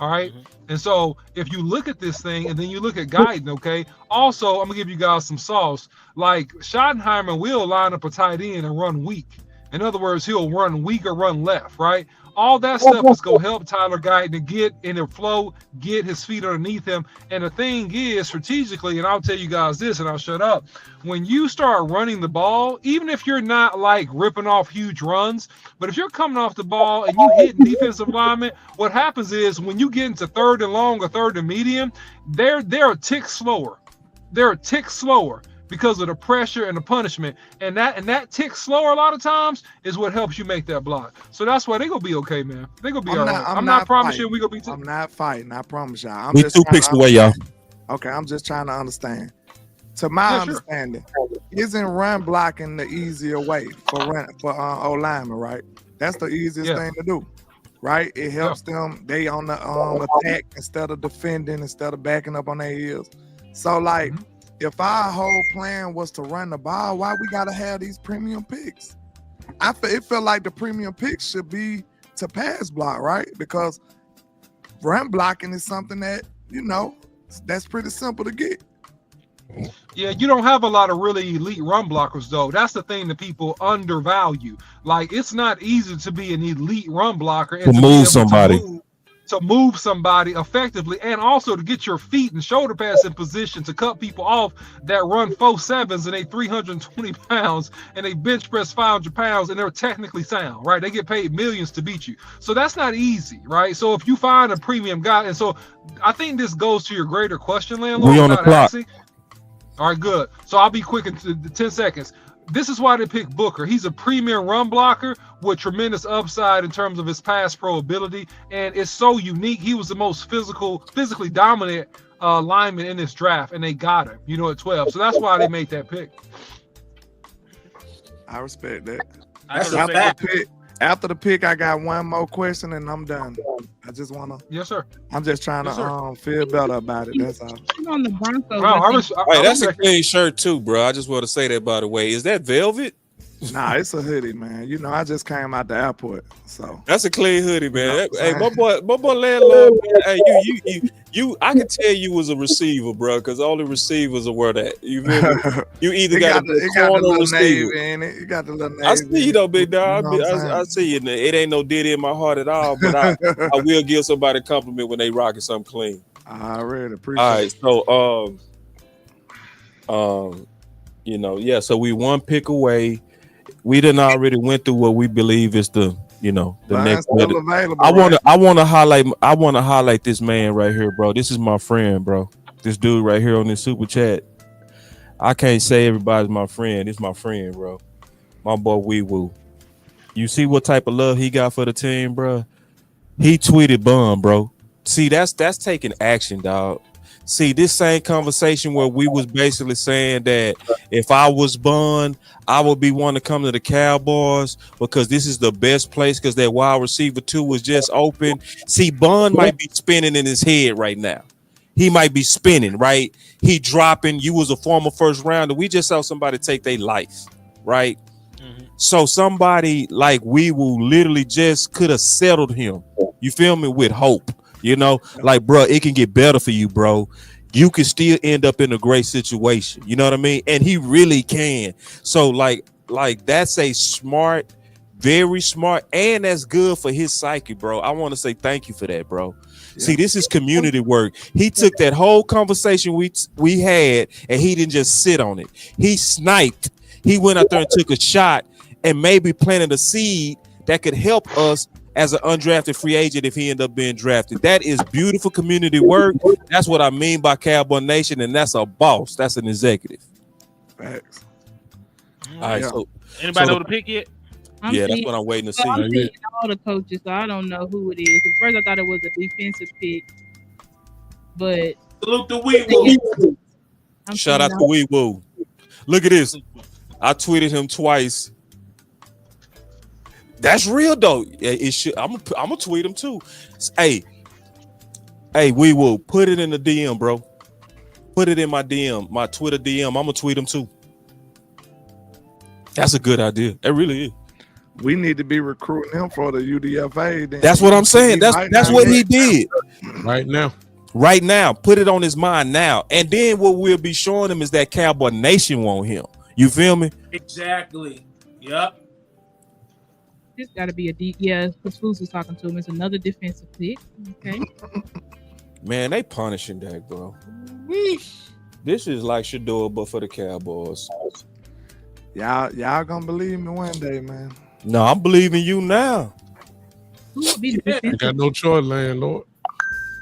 All right. And so if you look at this thing and then you look at Guyton, okay, also I'm gonna give you guys some sauce. Like Schottenheimer will line up a tight end and run weak. In other words, he'll run weak or run left, right? All that stuff is gonna help Tyler Guyton to get in the flow, get his feet underneath him. And the thing is, strategically, and I'll tell you guys this and I'll shut up. When you start running the ball, even if you're not like ripping off huge runs, but if you're coming off the ball and you hit defensive linemen, what happens is when you get into 3rd and long or 3rd and medium, they're a tick slower. They're a tick slower because of the pressure and the punishment. And that tick slower a lot of times is what helps you make that block. So that's why they're gonna be okay, man. They're gonna be all right. I'm not promising we're gonna be I'm not fighting, I promise y'all. I'm we just 2 picks away, y'all. Okay, I'm just trying to understand. To my understanding, isn't run blocking the easier way for O-linemen, right? That's the easiest thing to do, right? It helps them. They on the attack instead of defending, instead of backing up on their heels. So like, if our whole plan was to run the ball, why we gotta have these premium picks? It felt like the premium picks should be to pass block, right? Because run blocking is something that, that's pretty simple to get. Yeah, you don't have a lot of really elite run blockers, though. That's the thing that people undervalue. Like, it's not easy to be an elite run blocker and To to move be able somebody. to move somebody effectively, and also to get your feet and shoulder pads in position to cut people off that run 4.7s and they 320 pounds and they bench press 500 pounds and they're technically sound, right? They get paid millions to beat you. So that's not easy, right? So if you find a premium guy, and so I think this goes to your greater question, landlord. We on the without clock. asking. All right, good. So I'll be quick in 10 seconds. This is why they picked Booker. He's a premier run blocker with tremendous upside in terms of his pass pro ability, and it's so unique. He was the most physically dominant lineman in this draft, and they got him, at 12. So that's why they made that pick. I respect that. That's After the pick, I got one more question and I'm done. I just wanna. Yes, sir. I'm just trying to feel better about it. That's all. He's on the Broncos. Hey, that's a clean shirt too, bro. I just want to say that, by the way. Is that velvet? Nah, it's a hoodie, man. I just came out the airport, so That's a clean hoodie, man. Hey, my boy landlord, man. Hey, you. I can tell you was a receiver, bro, because only receivers are wear that. You feel me? You either got the corner little receiver. navy in it. You got the little navy. I see you though, big dog. You know what I'm I see you. It ain't no diddy in my heart at all, but I will give somebody a compliment when they rocking something clean. I really appreciate All right, so yeah. So we one pick away. We done already went through what we believe is the next. still available, I want to highlight this man right here, bro. This is my friend, bro. This dude right here on this super chat. I can't say everybody's my friend. It's my friend, bro. My boy Wee Woo. You see what type of love he got for the team, bro? He tweeted bum, bro. See, that's taking action, dog. See, this same conversation where we was basically saying that if I was Bun, I would be one to come to the Cowboys because this is the best place because that wide receiver 2 was just open. See, Bun might be spinning in his head right now. He might be spinning, right? He dropping. You was a former first rounder. We just saw somebody take their life, right? So somebody like we will literally just could have settled him. You feel me? With hope. Like, bro, it can get better for you, bro. You can still end up in a great situation. You know what I mean? And he really can. So, like that's a smart, very smart, and that's good for his psyche, bro. I want to say thank you for that, bro. Yeah. See, this is community work. He took that whole conversation we had, and he didn't just sit on it. He sniped. He went out there and took a shot and maybe planted a seed that could help us as an undrafted free agent if he ended up being drafted. That is beautiful community work. That's what I mean by Cowboy Nation, and that's a boss. That's an executive. Facts. All right, so anybody know the pick yet? That's what I'm waiting to see. I'm seeing all the coaches, so I don't know who it is. At first, I thought it was a defensive pick, but salute the Wee Woo. Shout out to Wee Woo. Look at this. I tweeted him twice. That's real though. It should. I'm gonna tweet him too. Hey, Wee Woo, put it in the DM, bro. Put it in my DM, my Twitter DM. I'm gonna tweet him too. That's a good idea. It really is. We need to be recruiting him for the UDFA. Then. That's what I'm saying. That's what he did. Right now. Right now. Put it on his mind now. And then what we'll be showing him is that Cowboy Nation want him. You feel me? Exactly. Yep. It's got to be because Foos was talking to him. It's another defensive pick. Okay. Man, they punishing that, bro. This is like Shador, but for the Cowboys. Y'all gonna believe me one day, man. No, I'm believing you now. You got no choice, landlord.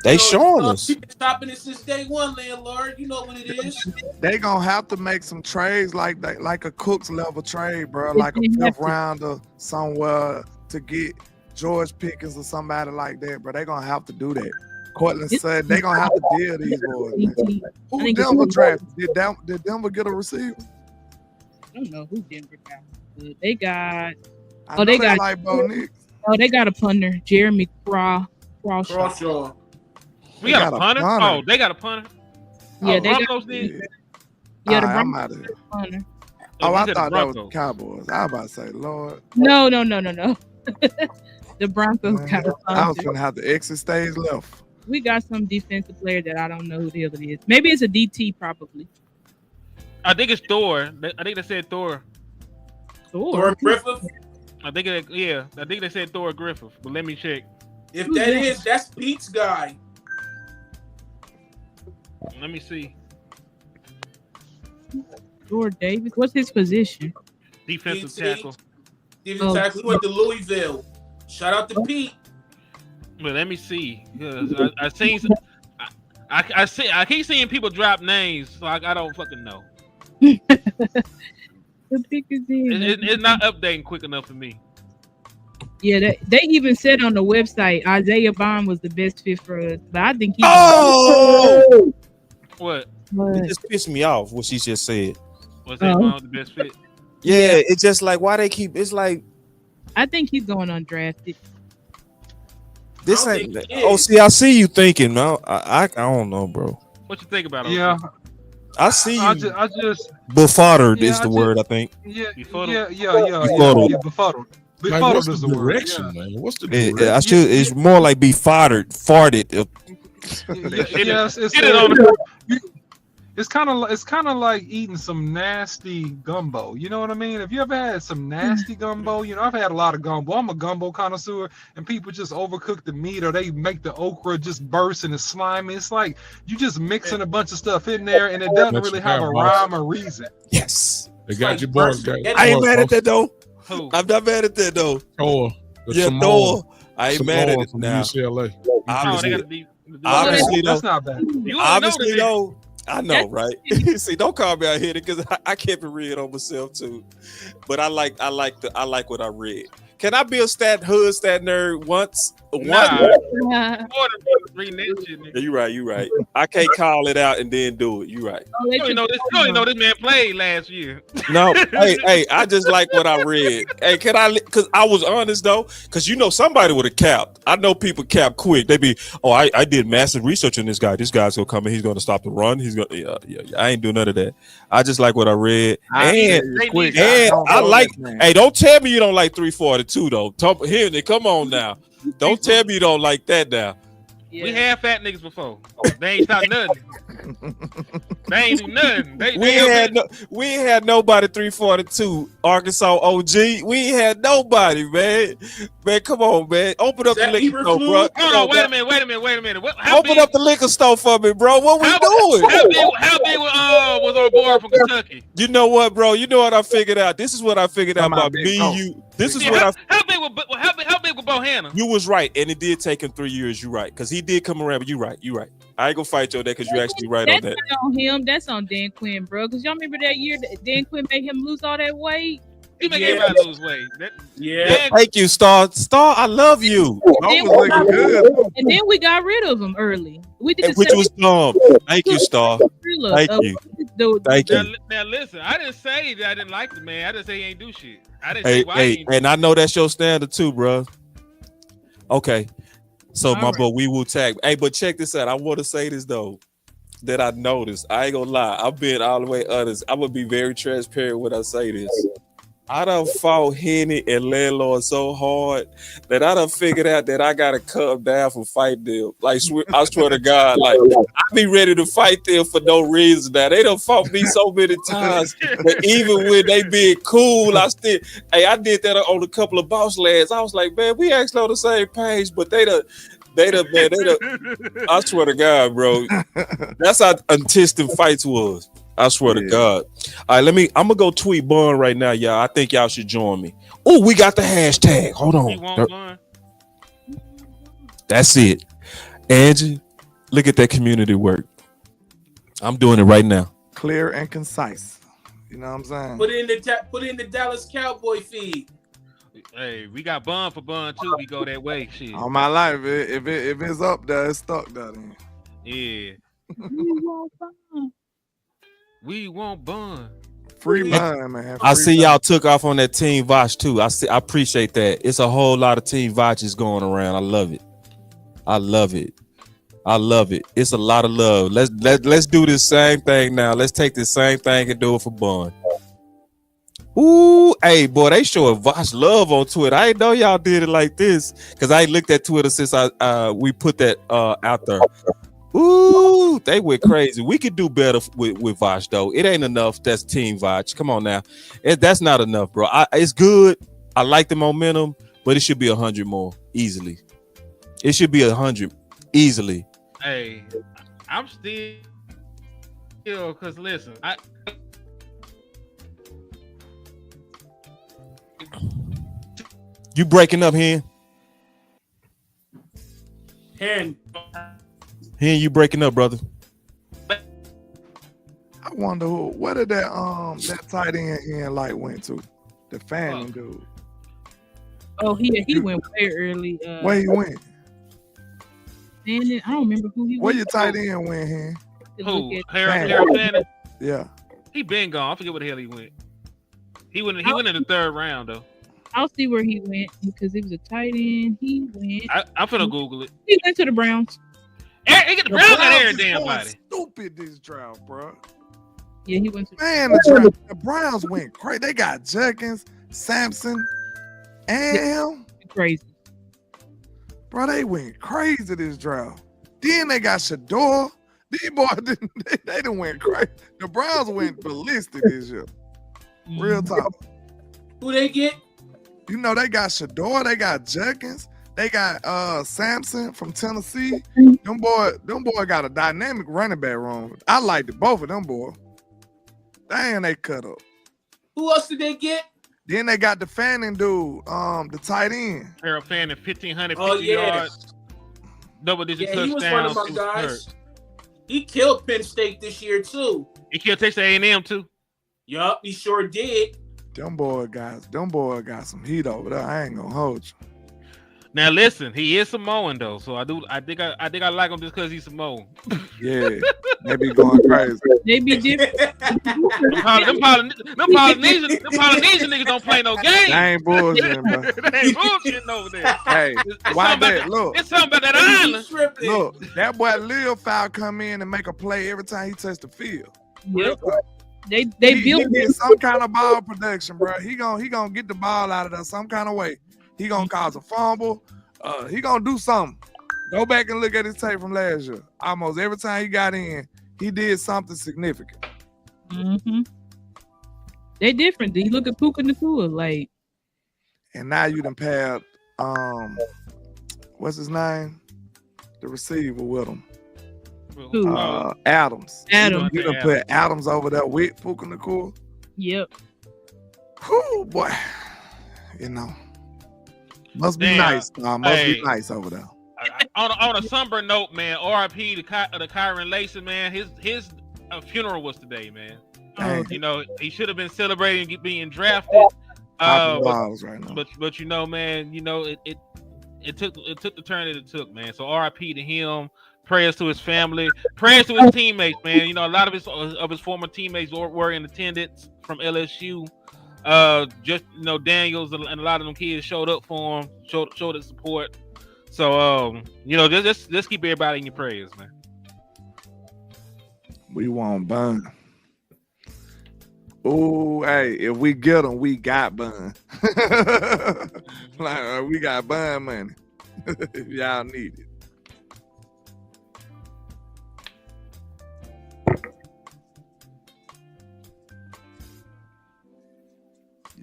They showing us. You've been stopping it since day one, landlord. You know what it is. They gonna have to make some trades like that, like a Cooks level trade, bro. Like a 5th rounder somewhere to get George Pickens or somebody like that, bro. They gonna have to do that. Cortland said they gonna have to deal these boys. Man. Who Denver drafted? Did Denver get a receiver? I don't know who Denver got. They got. They got like Bo Nix. They got a punter, Jeremy Crawshaw. We got a punter? Oh, they got a punter. Yeah, they Broncos did. Yeah, the I'm out of here. Punter. Oh, I thought that was the Cowboys. I was about to say, Lord. No. The Broncos got a punter. I was gonna have to exit stage left. we got some defensive player that I don't know who the hell it is. Maybe it's a DT, probably. I think it's Thor. I think they said Thor. Thor Griffith. I think they said Thor Griffith. But let me check. If that is, that's Pete's guy. Let me see. Thor Davis. What's his position? Defensive tackle. Defensive tackle. He went to Louisville. Shout out to Pete. Well, let me see. I seen. I keep seeing people drop names, so I don't fucking know. It's not updating quick enough for me. Yeah, they even said on the website Isaiah Bond was the best fit for us, but I think he. Oh! What? It just pissed me off what she just said. Was that Bond the best fit? Yeah, it's just like why they keep. It's like I think he's going undrafted. this ain't. Oh, see, I see you thinking. No, I don't know, bro. What you think about it? Yeah. I see you. I just Befuddled Yeah, is the I word, just- I think. yeah, Befuddled. yeah, befuddled. Like, Befuddled what's is the the word. direction, Yeah. man? What's the It- direction? I should. It's more like be farted. Yes, it's kind of like eating some nasty gumbo. You know what I mean? Have you ever had some nasty gumbo? You know, I've had a lot of gumbo. I'm a gumbo connoisseur, and people just overcook the meat, or they make the okra just burst and it's slimy. It's like you just mixing a bunch of stuff in there, and it doesn't That's really bad, have a boss. rhyme or reason. Yes. They got your boys. I ain't mad at that though. Who? I'm not mad at that though. Thor. Yeah, Thor. I ain't mad at it from now. UCLA. Obviously, Obviously, though. That's not bad. Obviously, though. I know, right? See, don't call me out here because I kept it real on myself too. But I like what I read. Can I be a stat nerd once? Nah. Yeah. Yeah, you right. I can't call it out and then do it. You right. You don't know this man played last year. No, hey, I just like what I read. Hey, can I? Because I was honest though, because you know somebody would have capped. I know people cap quick. They be, I did massive research on this guy. This guy's gonna come in. He's gonna stop the run. He's gonna, yeah. I ain't do none of that. I just like what I read, and I like. Hey, don't tell me you don't like 342 though. Here, come on now. Don't tell me you don't like that now. We had fat niggas before. They ain't stop nothing. They ain't do nothing. We ain't had nobody 342 Arkansas OG. We ain't had nobody, man. Man, come on, man. Open up the liquor store, bro. Hold on, wait a minute. Open up the liquor store for me, bro. What we doing? How big was our boy from Kentucky? You know what, bro? You know what I figured out? This is what I figured out about me, you. This is what How big was Bohanna? You was right, and it did take him 3 years. You right, because he did come around. But you right. I ain't gonna fight you on that because you actually right on that. That's not on him. That's on Dan Quinn, bro. Because y'all remember that year that Dan Quinn made him lose all that weight. He made everybody lose weight. Thank you, Star. Star, I love you. And then we got rid of him early. We did Which was dumb. Thank you, Star. Thank you. Thank you. Now listen, I didn't say that I didn't like the man. I didn't say he ain't do shit. I didn't say why he ain't do and I know that's your standard too, bro. Okay. So my boy, we will tag. Hey, but check this out. I want to say this though, that I noticed. I ain't gonna lie. I'm being all the way honest. I'm gonna be very transparent when I say this. I done fought Henny and Landlord so hard that I done figured out that I gotta come down for fight them. Like I swear to God, like I be ready to fight them for no reason. Now they done fought me so many times that even when they being cool, I still. Hey, I did that on a couple of boss lads. I was like, man, we actually on the same page, but they done. I swear to God, bro. That's how intense the fights was. I swear to God. All right, I'm gonna go tweet Bun right now, y'all. I think y'all should join me. Oh, we got the hashtag. Hold on. That's it. Angie, look at that community work. I'm doing it right now. Clear and concise. You know what I'm saying? Put in the Dallas Cowboy feed. Hey, we got Bun for Bun too. We go that way. Shit. All my life, if it's up there, it's stuck there. Then. Yeah. We want Bun. Free Bun, man. I see y'all took off on that Team Voch too. I appreciate that. It's a whole lot of Team Voches going around. I love it. It's a lot of love. Let's do this same thing now. Let's take this same thing and do it for Bun. Ooh, hey, boy, they showing Vosh love on Twitter. I didn't know y'all did it like this because I ain't looked at Twitter since we put that out there. Ooh, they went crazy. We could do better with Vosh though. It ain't enough. That's Team Vosh. Come on now, that's not enough, bro. It's good. I like the momentum, but it should be 100 more easily. It should be 100 easily. Hey, I'm still because listen, You breaking up, Hen? Hen, you breaking up, brother. I wonder where did that tight end Hen like went to? The Fanning dude. Oh, he went way early. Where he went? Man, I don't remember who he Where went your tight end went, Hen? who? Harold Fanning? Yeah. He been gone. I forget where the hell he went. He went in the third round though. I'll see where he went because he was a tight end. He went. I'm finna Google it. He went to the Browns. He get the Browns got every damn going body. Stupid this draft, bro. Yeah, he went to the Browns went crazy. They got Jenkins, Sampson, and him. Crazy. Bro, they went crazy this draft. Then they got Shador. These boys they done went crazy. The Browns went ballistic this year. Real talk. Who they get? You know, they got Shador, they got Jenkins, they got Sampson from Tennessee. Them boy got a dynamic running back room. I liked it, both of them boys. Dang, they cut up. Who else did they get? Then they got the Fanning dude, the tight end. Harold Fanning, 1,550 Oh, yeah. yards, double-digit touchdowns. He was one of my guys. He killed Penn State this year too. He killed Texas A&M too. Yup, he sure did. Them boy got some heat over there. I ain't gonna hold you. Now listen, he is Samoan though, so I think I like him just because he's Samoan. Yeah, they be going crazy. They be different. them Polynesian niggas don't play no games. They ain't bullshitting, bro. They ain't bullshitting over there. Hey, why that? Look, it's something about that island. Look, that boy Lil Foul come in and make a play every time he touch the field. Yep. They He built get some kind of ball production, bro. He gonna get the ball out of there some kind of way. He gonna cause a fumble. He gonna do something. Go back and look at his tape from last year. Almost every time he got in, he did something significant. Mm-hmm. They different. You look at Puka Nacua, like. And now you done paired, what's his name? The receiver with him. Adams. You done put Adams over there with Puka Nacua. Yep. Whew, boy. You know. Must be nice. Must be nice over there. On a somber note, man, RIP to Kyron Lacy, man. His funeral was today, man. You know, he should have been celebrating being drafted. Right now. But you know, man, you know, it took the turn that it took, man. So RIP to him. Prayers to his family. Prayers to his teammates, man. You know, a lot of his former teammates were in attendance from LSU. Just you know, Daniels and a lot of them kids showed up for him, showed his support. So you know, just keep everybody in your prayers, man. We want Bun. Oh, hey, if we get him, we got Bun. Like we got Bun money. If y'all need it.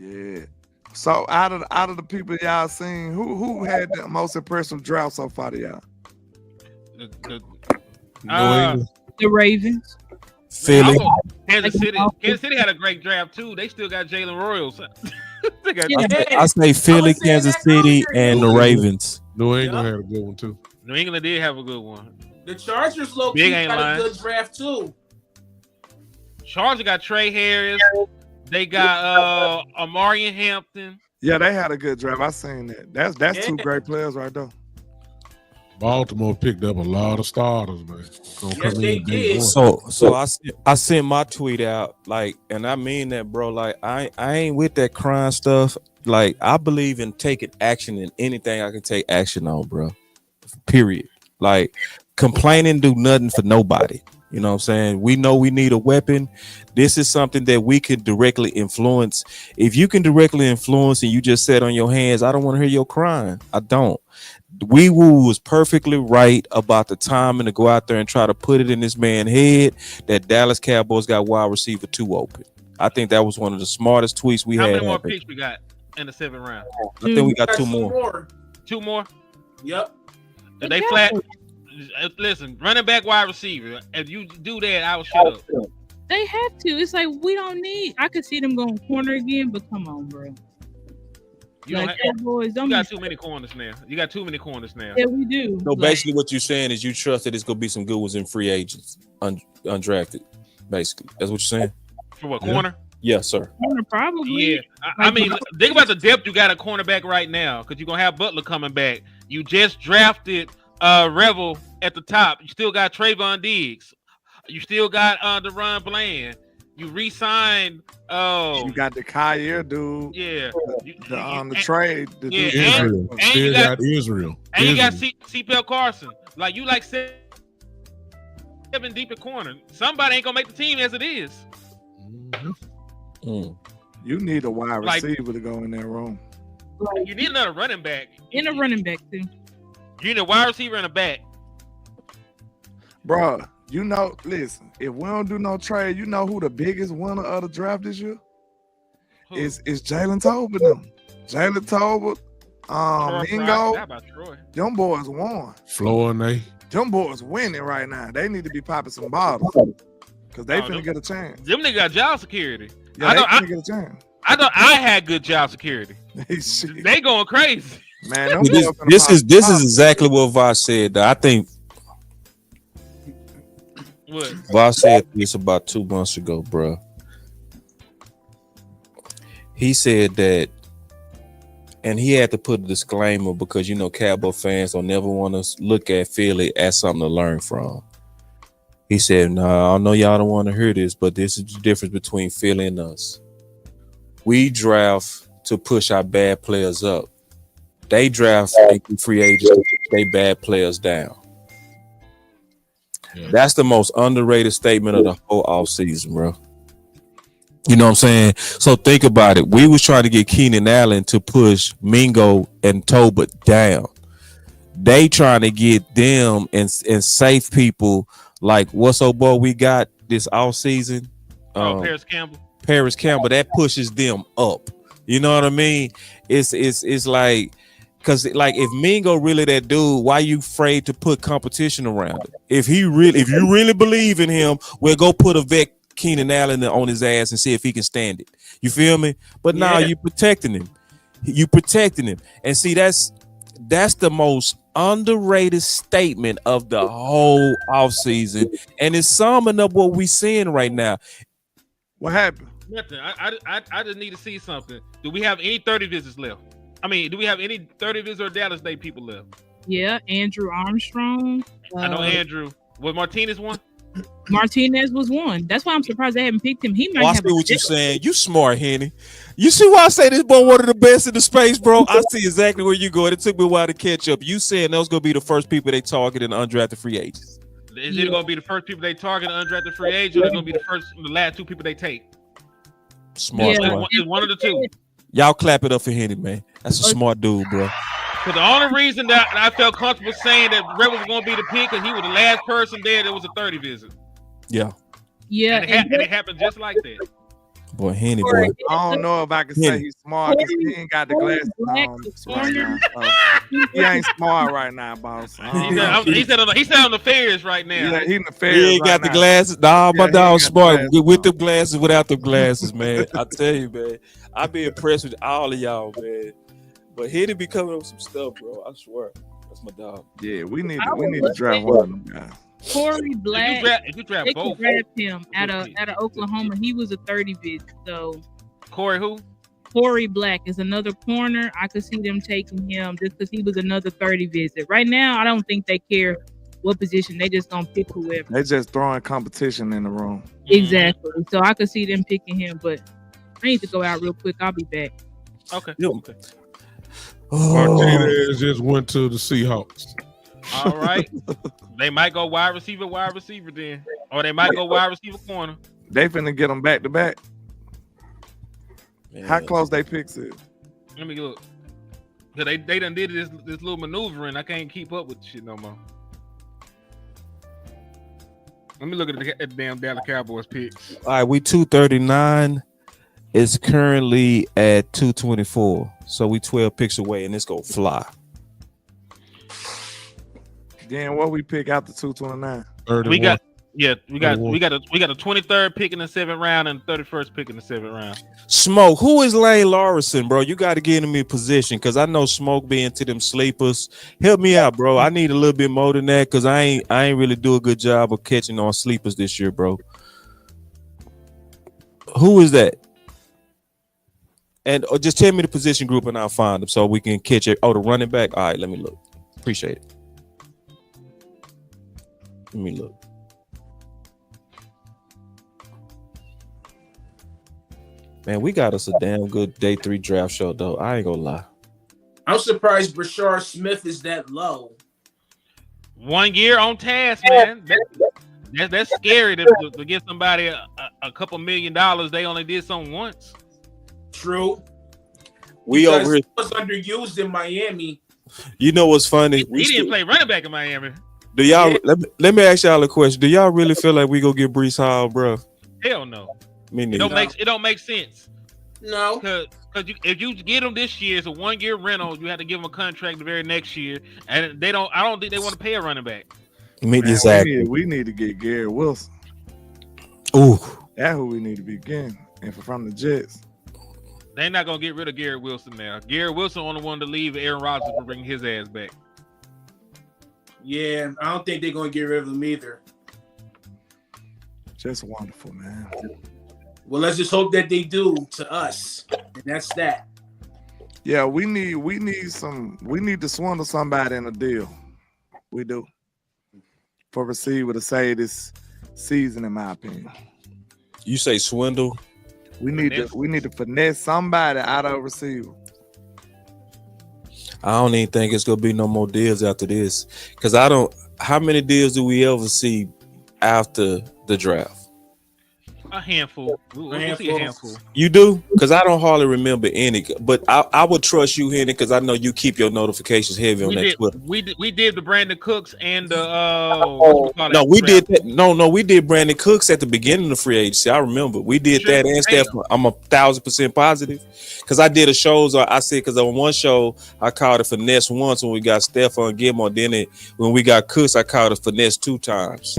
Yeah. So out of the people y'all seen, who had the most impressive draft so far to y'all? The Ravens. Philly. Kansas City had a great draft too. They still got Jalen Royals. I say Philly, Kansas City, and the Ravens. New England had a good one too. New England did have a good one. The Chargers low-key got lying. a good draft too. Chargers got Trey Harris. They got Amarian Hampton. Yeah, they had a good draft. I seen that. That's two great players right there. Baltimore picked up a lot of starters, man. Yes, they did. So I sent my tweet out, like, and I mean that, bro. Like, I ain't with that crying stuff. Like, I believe in taking action in anything I can take action on, bro. Period. Like, complaining do nothing for nobody. You know what I'm saying? We know we need a weapon. This is something that we can directly influence. If you can directly influence and you just sat on your hands, I don't want to hear your crying. I don't. Wee Woo was perfectly right about the timing to go out there and try to put it in this man's head that Dallas Cowboys got wide receiver 2 open. I think that was one of the smartest tweets we How had. many more picks we got in the 7th round? I think we got 2 more. 2 more? Yep. If they flat, listen, running back, wide receiver. If you do that, I will shut up. They have to. It's like we don't need. I could see them going corner again, but come on, bro. You, like, you got too many corners now. You got too many corners now. Yeah, we do. So basically, what you're saying is you trust that it's gonna be some good ones in free agents, undrafted. Basically, that's what you're saying. For what, corner? Yes, sir. Corner, probably. Yeah, I mean, think about the depth you got at cornerback right now, because you're gonna have Butler coming back. You just drafted Revel at the top. You still got Trayvon Diggs. You still got DeRon Bland. You re-signed. You got the Kyer dude. Yeah. The trade. Israel. Still got Israel. And you got CPL Carson. Like, you like 7 deep at corner. Somebody ain't gonna make the team as it is. You need a wide receiver to go in that room. You need another running back. And a running back too. You need a wide receiver and a back. Bruh, you know, listen, if we don't do no trade, you know who the biggest winner of the draft this year? Is Jalen Tolbert them. Jalen Tolbert, Mingo. Them boys won. Florida. Them boys winning right now. They need to be popping some bottles. Because they finna get a chance. Them niggas got job security. Yeah, they finna get a chance. I had good job security. They going crazy. Man, this is exactly what Voss said. I think what Voss said this about 2 months ago, bro. He said that, and he had to put a disclaimer because you know Cowboy fans don't never want to look at Philly as something to learn from. He said, "No, I know y'all don't want to hear this, but this is the difference between Philly and us. We draft to push our bad players up. They draft free agents to push their bad players down." Yeah. That's the most underrated statement of the whole offseason, bro. You know what I'm saying? So think about it. We was trying to get Keenan Allen to push Mingo and Tolbert down. They trying to get them and safe people like what's up, boy? We got this offseason. Paris Campbell. Paris Campbell, that pushes them up. You know what I mean? It's like, because like if Mingo really that dude, why you afraid to put competition around it? If you really believe in him, we'll go put a vet Keenan Allen on his ass and see if he can stand it. You feel me? But now you protecting him. You protecting him. And see, that's the most underrated statement of the whole offseason. And it's summing up what we seeing right now. What happened? Nothing. I just need to see something. Do we have any 30 visits left? I mean, do we have any 30 visits or Dallas Day people left? Yeah, Andrew Armstrong. I know Andrew. Was Martinez one? Martinez was one. That's why I'm surprised they haven't picked him. He might I have. see what you're saying. You smart, Henny. You see why I say this boy one of the best in the space, bro? I see exactly where you going. It took me a while to catch up. You saying those gonna be the first people they target in the undrafted free agents? Is it gonna be the first people they target in undrafted free agents, or is it gonna be the last 2 people they take? Smart. It's one of the 2. Y'all clap it up for Henny, man. That's a smart dude, bro. So the only reason that I felt comfortable saying that Rebel was going to be the pick because he was the last person there that was a 30 visit. Yeah. Yeah. And it happened just like that. Boy, Henny, boy. I don't know if I can say he's smart because he ain't got the glasses on right now. So he ain't smart right now, boss. He said on the fairs right now. Yeah, he in the fairs. He ain't got the glasses. Nah, my dog's smart. With them glasses, without them glasses, man. I tell you, man. I be impressed with all of y'all, man. But Henny be coming up with some stuff, bro. I swear. That's my dog. Yeah, we need to draft one of them guys. Corey Black. If you draft they both, could draft him out of Oklahoma. He was a 30 visit. So Corey who? Corey Black is another corner. I could see them taking him just because he was another 30 visit. Right now, I don't think they care what position. They just gonna pick whoever. They just throwing competition in the room. Exactly. So I could see them picking him, but I need to go out real quick. I'll be back. Okay. Okay. Martinez just went to the Seahawks. All right. They might go wide receiver then. Or they might go wide receiver corner. They finna get them back to back. How close they picks is? Let me look. Cause they done did this little maneuvering. I can't keep up with the shit no more. Let me look at the damn Dallas Cowboys picks. All right, we 239. It's currently at 224. So we 12 picks away, and it's gonna fly. Then what we pick out the 229? We got a 23rd pick in the 7th round and 31st pick in the 7th round. Smoke, who is Lane Lawrenson, bro? You got to get him in position because I know Smoke be into them sleepers. Help me out, bro. I need a little bit more than that because I ain't really do a good job of catching on sleepers this year, bro. Who is that? And just tell me the position group and I'll find them so we can catch it. Oh, the running back. All right, let me look. Appreciate it. Let me look. Man, we got us a damn good day 3 draft show, though. I ain't gonna lie. I'm surprised Brashard Smith is that low. 1 year on task, man. That's scary to give somebody a couple $1 million. They only did something once. True. We Because over here. he was underused in Miami. You know what's funny? He didn't play running back in Miami. Do y'all? Let me ask y'all a question. Do y'all really feel like we go get Breece Hall, bro? Hell no. Me It neither. don't make sense. No. Because if you get him this year, it's a 1 year rental. You have to give him a contract the very next year, and I don't think they want to pay a running back. Exactly. We need to get Gary Wilson. Ooh. That's who we need to be getting. And from the Jets. They're not gonna get rid of Garrett Wilson now. Garrett Wilson only wanted to leave. Aaron Rodgers to bring his ass back. Yeah, I don't think they're gonna get rid of him either. Just wonderful, man. Well, let's just hope that they do to us, and that's that. Yeah, we need to swindle somebody in a deal. We do. For receiver to say this season, in my opinion. You say swindle? We need to finesse somebody out of a receiver. I don't even think it's gonna be no more deals after this. Cause how many deals do we ever see after the draft? A handful. We'll see a handful. You do? Because I don't hardly remember any. But I would trust you, Henry, because I know you keep your notifications heavy on that Twitter. We did the Brandon Cooks and the we did Brandon Cooks at the beginning of free agency. I remember we did that and Steph. I'm 1,000% positive because I did a shows. I said because on one show I called it finesse once when we got Stephon Gilmore. Then when we got Cooks, I called it finesse 2 times.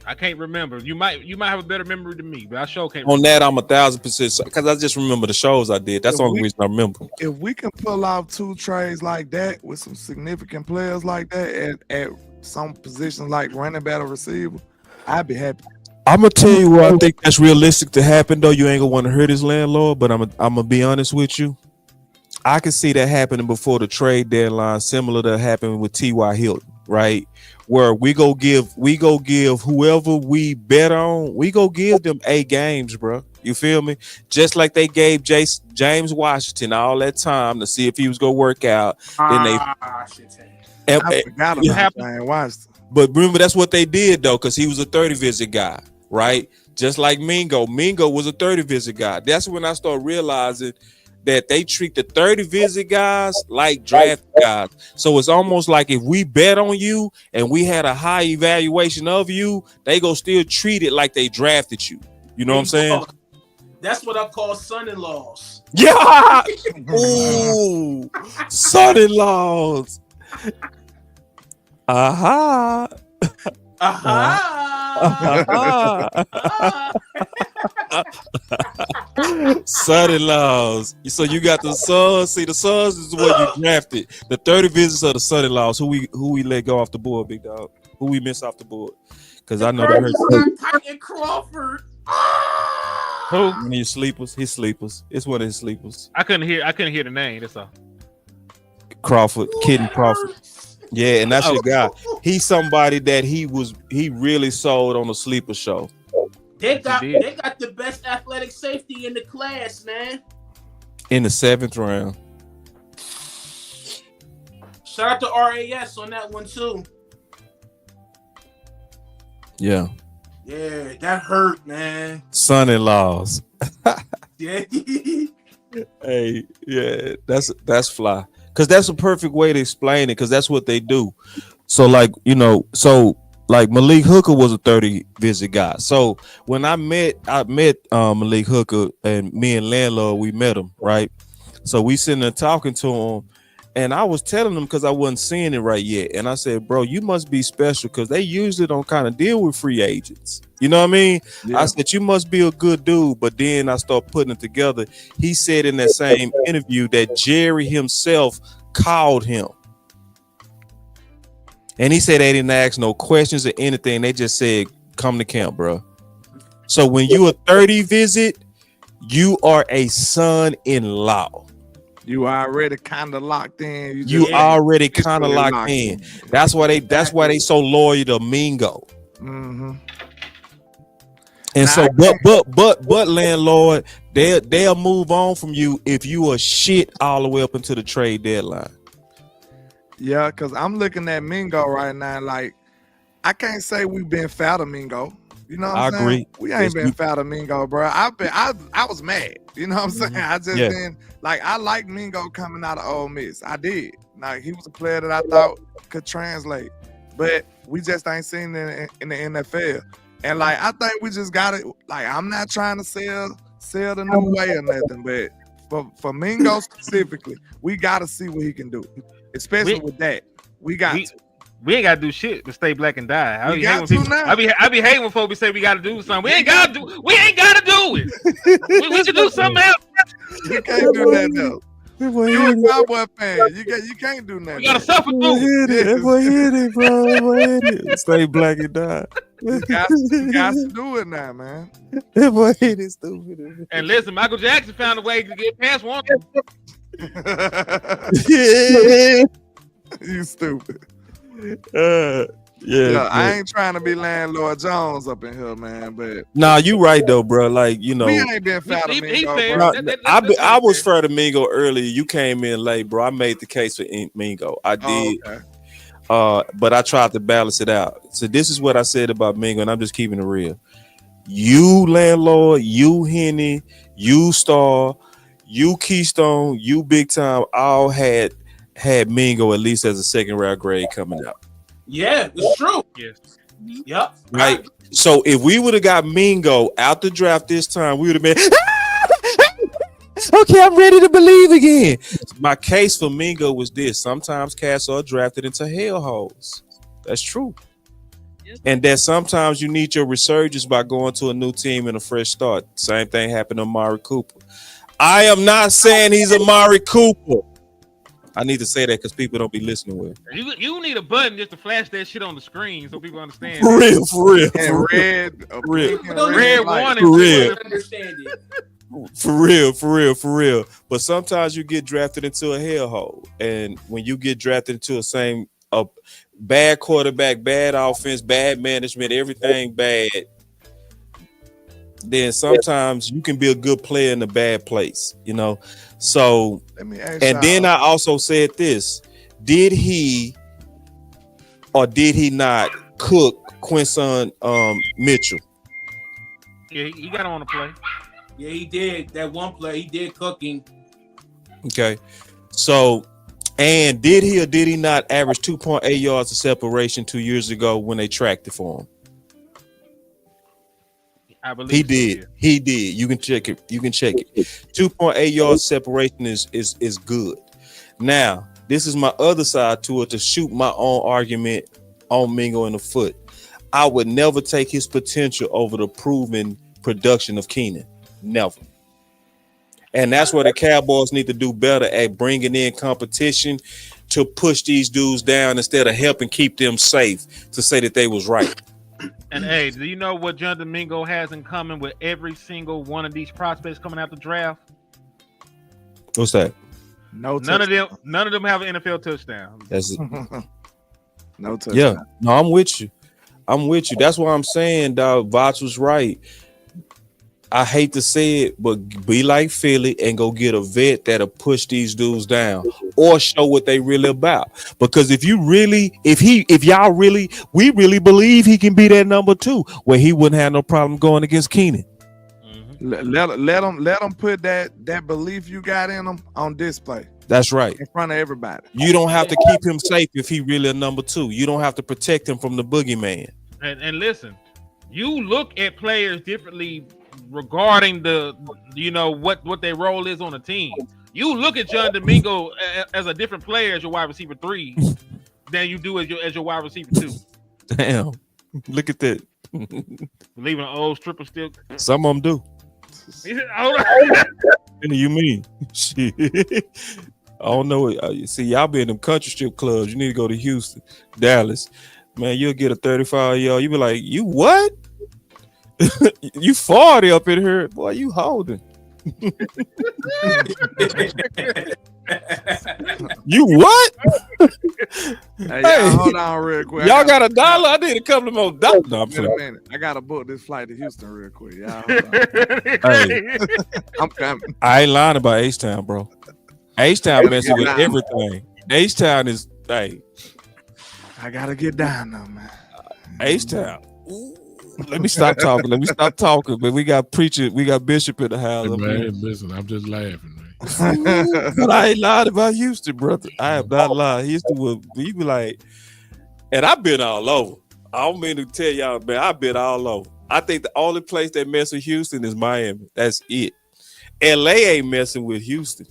I can't remember. You might have a better memory than me, but I sure can't. On that, I'm 1,000% because I just remember the shows I did. That's the only reason I remember. If we can pull off 2 trades like that with some significant players like that at some positions like running back or receiver, I'd be happy. I'm gonna tell you what I think that's realistic to happen. Though you ain't gonna want to hurt his landlord, but I'm gonna be honest with you. I can see that happening before the trade deadline, similar to happening with T.Y. Hilton, right? Where we go give whoever we bet on, we go give them 8 games, bro. You feel me? Just like they gave James Washington all that time to see if he was gonna work out. I forgot about James Washington. But remember, that's what they did though, because he was a 30 visit guy, right? Just like Mingo. Mingo was a 30 visit guy. That's when I started realizing that they treat the 30 visit guys like draft guys. So it's almost like if we bet on you and we had a high evaluation of you, they go still treat it like they drafted you. You know what I'm saying? That's what I call son-in-laws. Yeah. Ooh, son-in-laws. Aha. Son-in-laws. So you got the sons. See, the sons is what you drafted. The 30 visits of the son-in-laws. Who we let go off the board, big dog? Who we miss off the board? Because I know they hurt. Titan Crawford. Who? One of your sleepers. His sleepers. It's one of his sleepers. I couldn't hear the name. That's all. Crawford, Kitten Crawford. Yeah, and that's your guy. He's somebody that he really sold on a sleeper show. They got the best athletic safety in the class, man. In the 7th round. Shout out to RAS on that one too. Yeah. Yeah, that hurt, man. Son-in-laws. Yeah. Hey, yeah, that's fly. Cause that's a perfect way to explain it. Cause that's what they do. So like, like Malik Hooker was a 30 visit guy. So when I met Malik Hooker, and me and Landlord, we met him, right? So we sitting there talking to him, and I was telling him because I wasn't seeing it right yet. And I said, bro, you must be special because they usually don't kind of deal with free agents. You know what I mean? Yeah. I said, you must be a good dude. But then I start putting it together. He said in that same interview that Jerry himself called him. And he said they didn't ask no questions or anything. They just said, come to camp, bro. So when you a 30 visit, you are a son-in-law. You already kind of locked in. You already kind of locked in. That's why they so loyal to Mingo. Mm-hmm. And so, but landlord, they'll move on from you if you are shit all the way up into the trade deadline. Yeah, because I'm looking at Mingo right now. Like, I can't say we've been foul to Mingo. You know what I'm saying? Agree. We ain't been foul to Mingo, bro. I was mad. You know what I'm saying? I just been like, I like Mingo coming out of Ole Miss. I did. Like, he was a player that I thought could translate, but we just ain't seen it in the NFL. And like, I think we just got it. Like, I'm not trying to sell the new way or nothing, but for Mingo specifically, we got to see what he can do, especially with that. We ain't got to do shit but stay black and die. I be hating when folks say we got to do something. We ain't got to do it. we can do something else. You can't do that though. You a Cowboy fan. You can't do nothing. You gotta suffer through it. That boy hit it, bro. That boy hit it. Stay black and die. You got to do it now, man. That boy hit it stupid. And listen, Michael Jackson found a way to get past one. Yeah. You stupid. Yeah, I ain't trying to be Landlord Jones up in here, man. But nah, you right though, bro. Like, you know, we ain't been foul to Mingo, bro. No, I was fair to Mingo earlier. You came in late, bro. I made the case for Mingo. I did. But I tried to balance it out. So this is what I said about Mingo, and I'm just keeping it real. You Landlord, you Henny, you Star, you Keystone, you Big Time, all had Mingo at least as a second round grade coming out. Yeah, it's true. Yes. Yep. Right. So if we would have got Mingo out the draft this time, we would have been okay, I'm ready to believe again. My case for Mingo was this: sometimes cats are drafted into hellholes. That's true. And that sometimes you need your resurgence by going to a new team and a fresh start. Same thing happened to Amari Cooper. I am not saying he's Amari Cooper. I need to say that because people don't be listening with. You need a button just to flash that shit on the screen so people understand. For real. And red warning. For real. Understand it. For real. But sometimes you get drafted into a hellhole, and when you get drafted into a bad quarterback, bad offense, bad management, everything bad, then sometimes you can be a good player in a bad place, you know. So, and then I also said this: did he or did he not cook Quinson Mitchell? Yeah, he got on the play. Yeah, he did. That one play, he did cooking. Okay, so and did he or did he not average 2.8 yards of separation 2 years ago when they tracked it for him? I believe he did. He did. You can check it. 2.8 yards separation is good. Now, this is my other side to it to shoot my own argument on Mingo in the foot. I would never take his potential over the proven production of Keenan. Never. And that's where the Cowboys need to do better at bringing in competition to push these dudes down instead of helping keep them safe to say that they was right. And hey, do you know what John Domingo has in common with every single one of these prospects coming out the draft? What's that? No, none of them have an NFL touchdown. That's it. No touchdown. Yeah, no, I'm with you. That's why I'm saying, dog. Voch was right. I hate to say it, but be like Philly and go get a vet that'll push these dudes down or show what they really about. Because if y'all really, we really believe he can be that number 2, where he wouldn't have no problem going against Keenan. Let them put that belief you got in them on display. That's right. In front of everybody. You don't have to keep him safe if he really a number 2. You don't have to protect him from the boogeyman. And listen, you look at players differently regarding the what their role is on the team. You look at John Domingo as a different player as your wide receiver 3 than you do as your wide receiver 2. Damn, look at that. Leaving an old stripper still. Some of them do. What do you mean? Shit. I don't know. See, y'all be in them country strip clubs. You need to go to Houston, Dallas. Man, you'll get a 35-year-old. You be like, you what? You 40 up in here, boy. You holding? You what? Hey, hold on real quick. Y'all got $1? I need a couple of more dollars. No, Wait a minute. I gotta book this flight to Houston real quick. Y'all, hey, I'm coming. I ain't lying about H-Town, bro. H-Town messing with everything. H-Town is, hey. I gotta get down now, man. H-Town. Let me stop talking. But we got preacher, we got Bishop in the house. Hey, man, listen, I'm just laughing, man. But I ain't lied about Houston, brother. I have not lied. Houston will be like, and I've been all over. I don't mean to tell y'all, man, I've been all over. I think the only place that mess with Houston is Miami. That's it. LA ain't messing with Houston.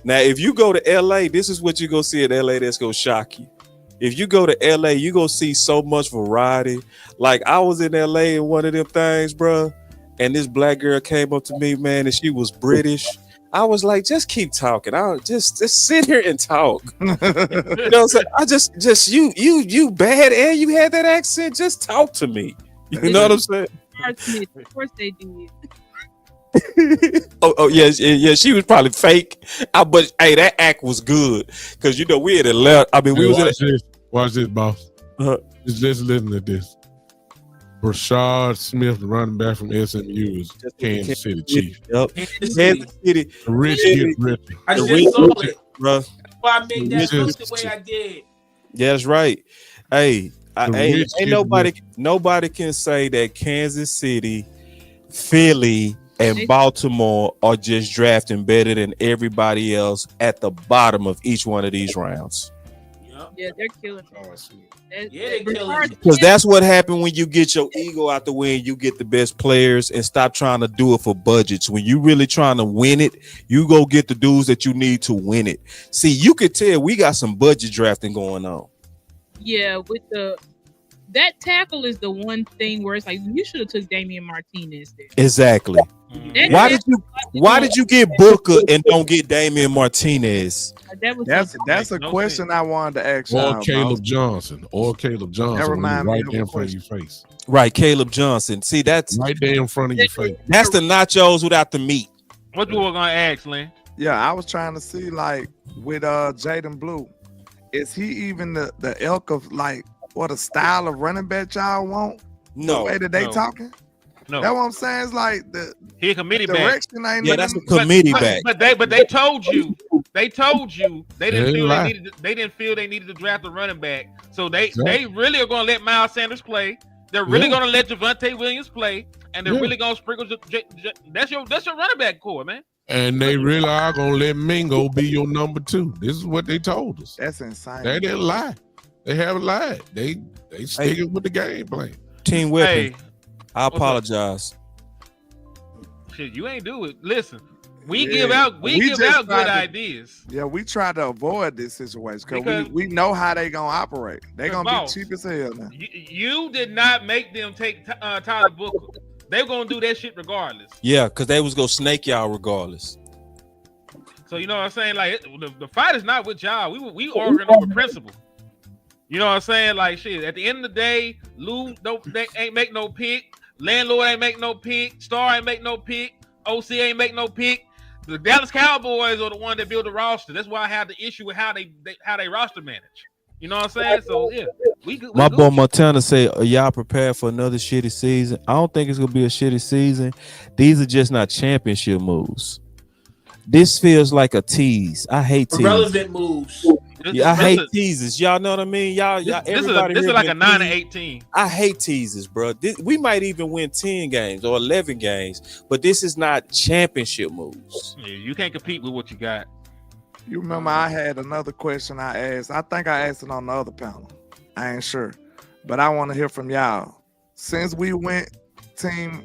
Now, if you go to LA, this is what you're gonna see in LA that's gonna shock you. If you go to LA, you gonna see so much variety. Like I was in LA in one of them things, bro, and this black girl came up to me, man, and she was British. I was like, just keep talking. I'll just sit here and talk. You know what I'm saying? I just you bad and you had that accent. Just talk to me. You know what I'm saying? Of course they did. Oh yeah, she was probably fake. But hey, that act was good because we had Atlanta. I mean, we was watch this, boss. Just listen to this. Brashard Smith, the running back from SMU, is Kansas City Chief. Yep. Kansas City. The rich get richer. I just saw it. Bro. That's why I made that look the way I did. Yeah, that's right. Hey, ain't nobody can say that Kansas City, Philly, and Baltimore are just drafting better than everybody else at the bottom of each one of these rounds. Yeah, they're killing it. They're killing it. Because that's what happened when you get your ego out the way and you get the best players and stop trying to do it for budgets. When you really trying to win it, you go get the dudes that you need to win it. See, you could tell we got some budget drafting going on. Yeah, with that tackle is the one thing where it's like you should have took Damian Martinez there. Exactly. Why did you get Booker and don't get Damian Martinez? That's a question I wanted to ask. Or Caleb Johnson. Never mind right there in front of your face. Right, Caleb Johnson. See, that's right there in front of your face. That's the nachos without the meat. What you were gonna ask, Lynn? Yeah, I was trying to see like with Jaden Blue, is he even the ilk of like what a style of running back y'all want? No, the way that they talking. No, that's what I'm saying. It's like he a committee direction back. ain't that's a committee back. But they told you they didn't feel they needed to draft a running back. So they really are gonna let Miles Sanders play. They're really gonna let Javonte Williams play, and they're really gonna sprinkle. That's your running back core, man. And they really are gonna let Mingo be your number 2. This is what they told us. That's insane. They didn't lie. They haven't lied. They sticking with the game plan. Team weapon. I apologize. Shit, you ain't do it. Listen, we give out good ideas. Yeah, we try to avoid this situation because we know how they gonna operate. They gonna be cheap as hell now. You did not make them take Tyler Booker. They were gonna do that shit regardless. Yeah, because they was gonna snake y'all regardless. So you know what I'm saying? Like the fight is not with y'all. We arguing over principle. You know what I'm saying? Like shit. At the end of the day, Lou they ain't make no pick. Landlord ain't make no pick. Star ain't make no pick. OC ain't make no pick. The Dallas Cowboys are the one that build the roster. That's why I have the issue with how they roster manage. You know what I'm saying? So yeah, we good. My boy Montana say, "Are y'all prepared for another shitty season?" I don't think it's gonna be a shitty season. These are just not championship moves. This feels like a tease. I hate tease. Irrelevant moves. Yeah, I hate teases. Y'all know what I mean? Y'all, everybody. This is here like a been 9 to teased. 18. I hate teases, bro. We might even win 10 games or 11 games, but this is not championship moves. Yeah, you can't compete with what you got. You remember I had another question I asked. I think I asked it on the other panel. I ain't sure. But I want to hear from y'all. Since we went team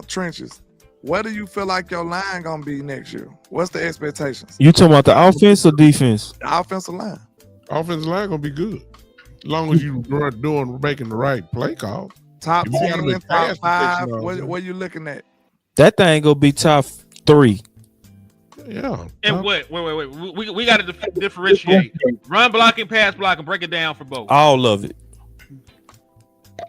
trenches, what do you feel like your line gonna be next year? What's the expectations? You talking about the offense or defense? The offensive line. Offensive line gonna be good. As long as you making the right play call. Top If you got 10 them and top pass 5. protection, What you looking at? That thing gonna be top 3. Yeah. And wait. We got to differentiate run blocking, pass blocking, break it down for both. All of it.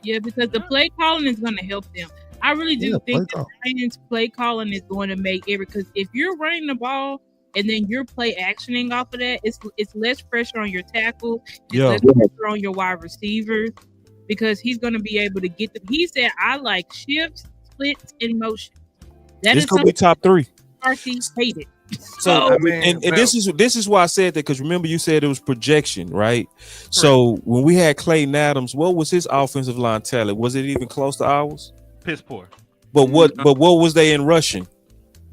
Yeah, because the play calling is going to help them. I really do think the Giants' play calling is going to make because if you're running the ball and then you're play actioning off of that, it's less pressure on your tackle, it's less pressure on your wide receivers because he's going to be able to get them. He said, "I like shifts, splits, and motion." It's gonna be top 3. McCarthy hated. So and this is why I said that because remember you said it was projection, right? So when we had Clayton Adams, what was his offensive line talent? Was it even close to ours? Piss poor. But what was they in rushing?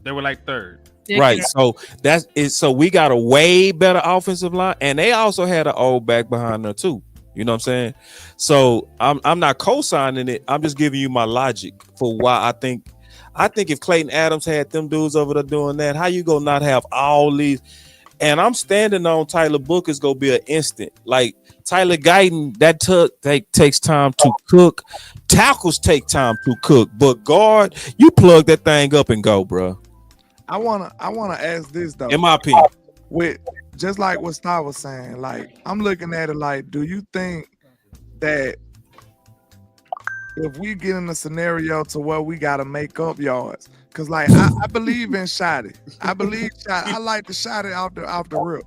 They were like 3rd. Right. So that's it. So we got a way better offensive line, and they also had an old back behind her too. You know what I'm saying? So I'm not co-signing it. I'm just giving you my logic for why I think if Clayton Adams had them dudes over there doing that, how you gonna not have all these? And I'm standing on Tyler Booker's gonna be an instant. Like Tyler Guyton, that takes time to cook. Tackles take time to cook, but guard, you plug that thing up and go, bro. I wanna ask this though. In my opinion, with just like what Star was saying, like I'm looking at it like, do you think that if we get in a scenario to where we gotta make up yards? Cause like I believe in Shotty. I like the Shotty off the rip.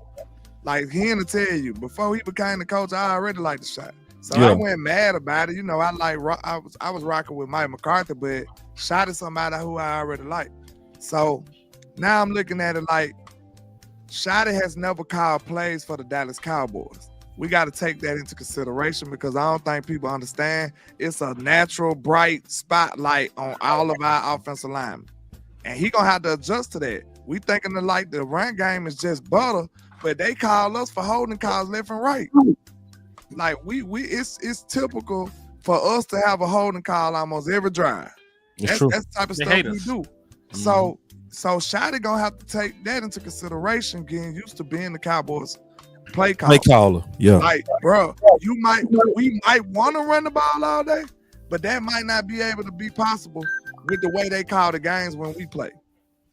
Like he to tell you before he became the coach, I already liked the shot. So I went mad about it. You know, I was rocking with Mike McCarthy, but Shotty somebody who I already liked. So now I'm looking at it like Shotty has never called plays for the Dallas Cowboys. We got to take that into consideration because I don't think people understand it's a natural bright spotlight on all of our offensive linemen. And he gonna have to adjust to that. We thinking that like the run game is just butter, but they call us for holding calls left and right. Like it's typical for us to have a holding call almost every drive. That's the type of stuff we do. So Shotty gonna have to take that into consideration, getting used to being the Cowboys play caller. Yeah. Like, bro, we might want to run the ball all day, but that might not be able to be possible with the way they call the games when we play.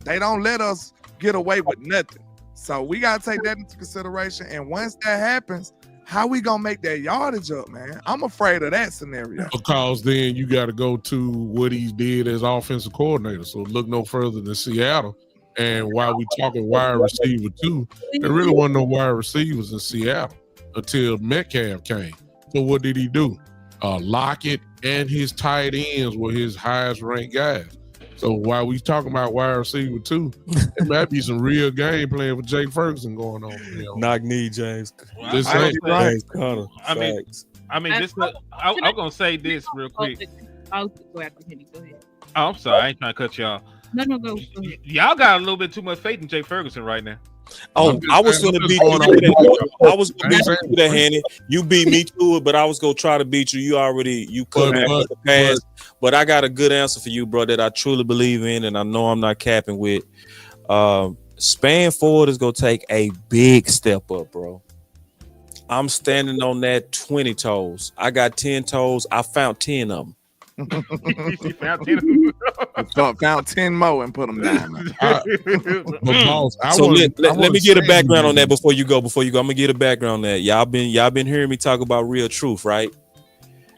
They don't let us get away with nothing. So we gotta take that into consideration. And once that happens, how we gonna make that yardage up, man? I'm afraid of that scenario. Because then you got to go to what he did as offensive coordinator. So look no further than Seattle. And while we talking wide receiver too, there really wasn't no wide receivers in Seattle until Metcalf came. So what did he do? Lockett and his tight ends were his highest ranked guys. So while we talking about wide receiver too, there might be some real game playing with Jake Ferguson going on. You know? Knock knee, James. This ain't right. I'm gonna say this real quick. I'll go after Henny. Go ahead. Oh, I'm sorry, I ain't trying to cut y'all. No, go. Y'all got a little bit too much faith in Jake Ferguson right now. Oh, I was gonna beat you. I was gonna beat you to that, Hanny. You beat me to it, but I was gonna try to beat you. You cut me the pass. But I got a good answer for you, bro, that I truly believe in, and I know I'm not capping with. Span forward is gonna take a big step up, bro. I'm standing on that 20 toes. I got 10 toes. I found 10 of them. Found 10 more and put them down. So let me get a background on that before you go. I'm gonna get a background on that. Y'all been hearing me talk about real truth, right?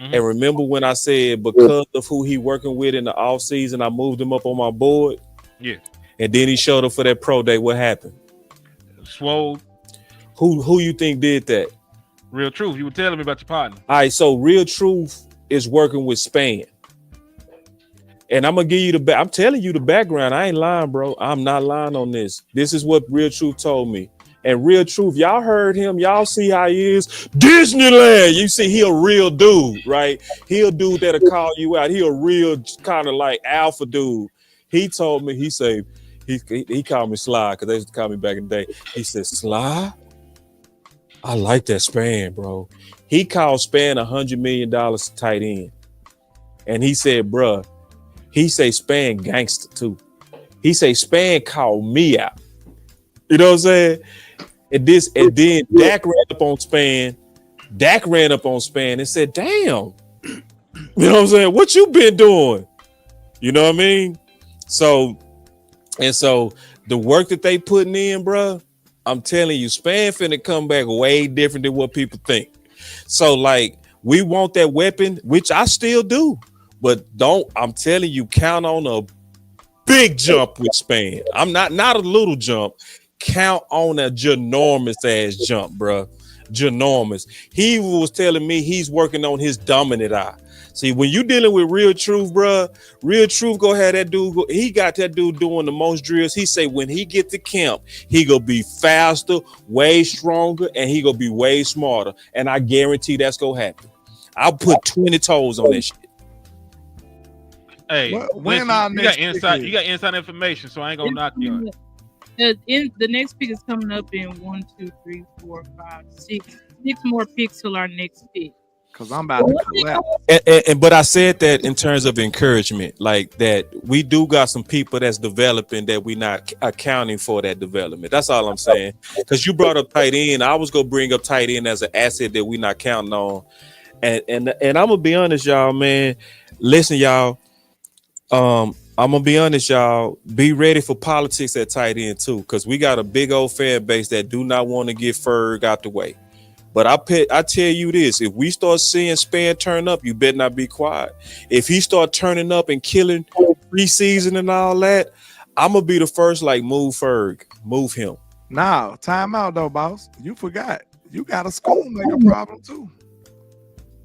Mm-hmm. And remember when I said because of who he working with in the off season, I moved him up on my board. Yeah. And then he showed up for that pro day. What happened? Swole. Who you think did that? Real truth. You were telling me about your partner. All right, so Real Truth is working with Span. And I'm gonna give you I'm telling you the background. I ain't lying, bro. I'm not lying on this. This is what Real Truth told me. And Real Truth, y'all heard him. Y'all see how he is. Disneyland. You see, he a real dude, right? He a dude that'll call you out. He a real kind of like alpha dude. He told me, he called me Sly, because they used to call me back in the day. He said, Sly, I like that Span, bro. He called Span $100 million tight end. And he said, bruh, he say Span gangster too. He say Span called me out. You know what I'm saying? And then Dak ran up on Span. Dak ran up on Span and said, damn. You know what I'm saying? What you been doing? You know what I mean? So the work that they putting in, bruh, I'm telling you, Span finna come back way different than what people think. So like, we want that weapon, which I still do. But I'm telling you, count on a big jump with Span. I'm not a little jump. Count on a ginormous ass jump, bro. Ginormous. He was telling me he's working on his dominant eye. See, when you dealing with Real Truth, bro, Real Truth go have that dude. He got that dude doing the most drills. He say when he get to camp, he gonna be faster, way stronger, and he gonna be way smarter. And I guarantee that's gonna happen. I'll put 20 toes on that shit. Hey, when you got inside information, so I ain't gonna knock you on it. The next pick is coming up in 1, 2, 3, 4, 5, 6 more picks till our next pick. Cause I'm about to collapse. But I said that in terms of encouragement, like that we do got some people that's developing that we not accounting for that development. That's all I'm saying. Because you brought up tight end, I was gonna bring up tight end as an asset that we not counting on. And I'm gonna be honest, y'all, man. Listen, y'all. I'm gonna be honest, y'all. Be ready for politics at tight end too, because we got a big old fan base that do not want to get Ferg out the way. But I tell you this: if we start seeing Span turn up, you better not be quiet. If he start turning up and killing preseason and all that, I'm gonna be the first like move Ferg, move him. Now, time out though, boss. You forgot. You got a school maker problem too.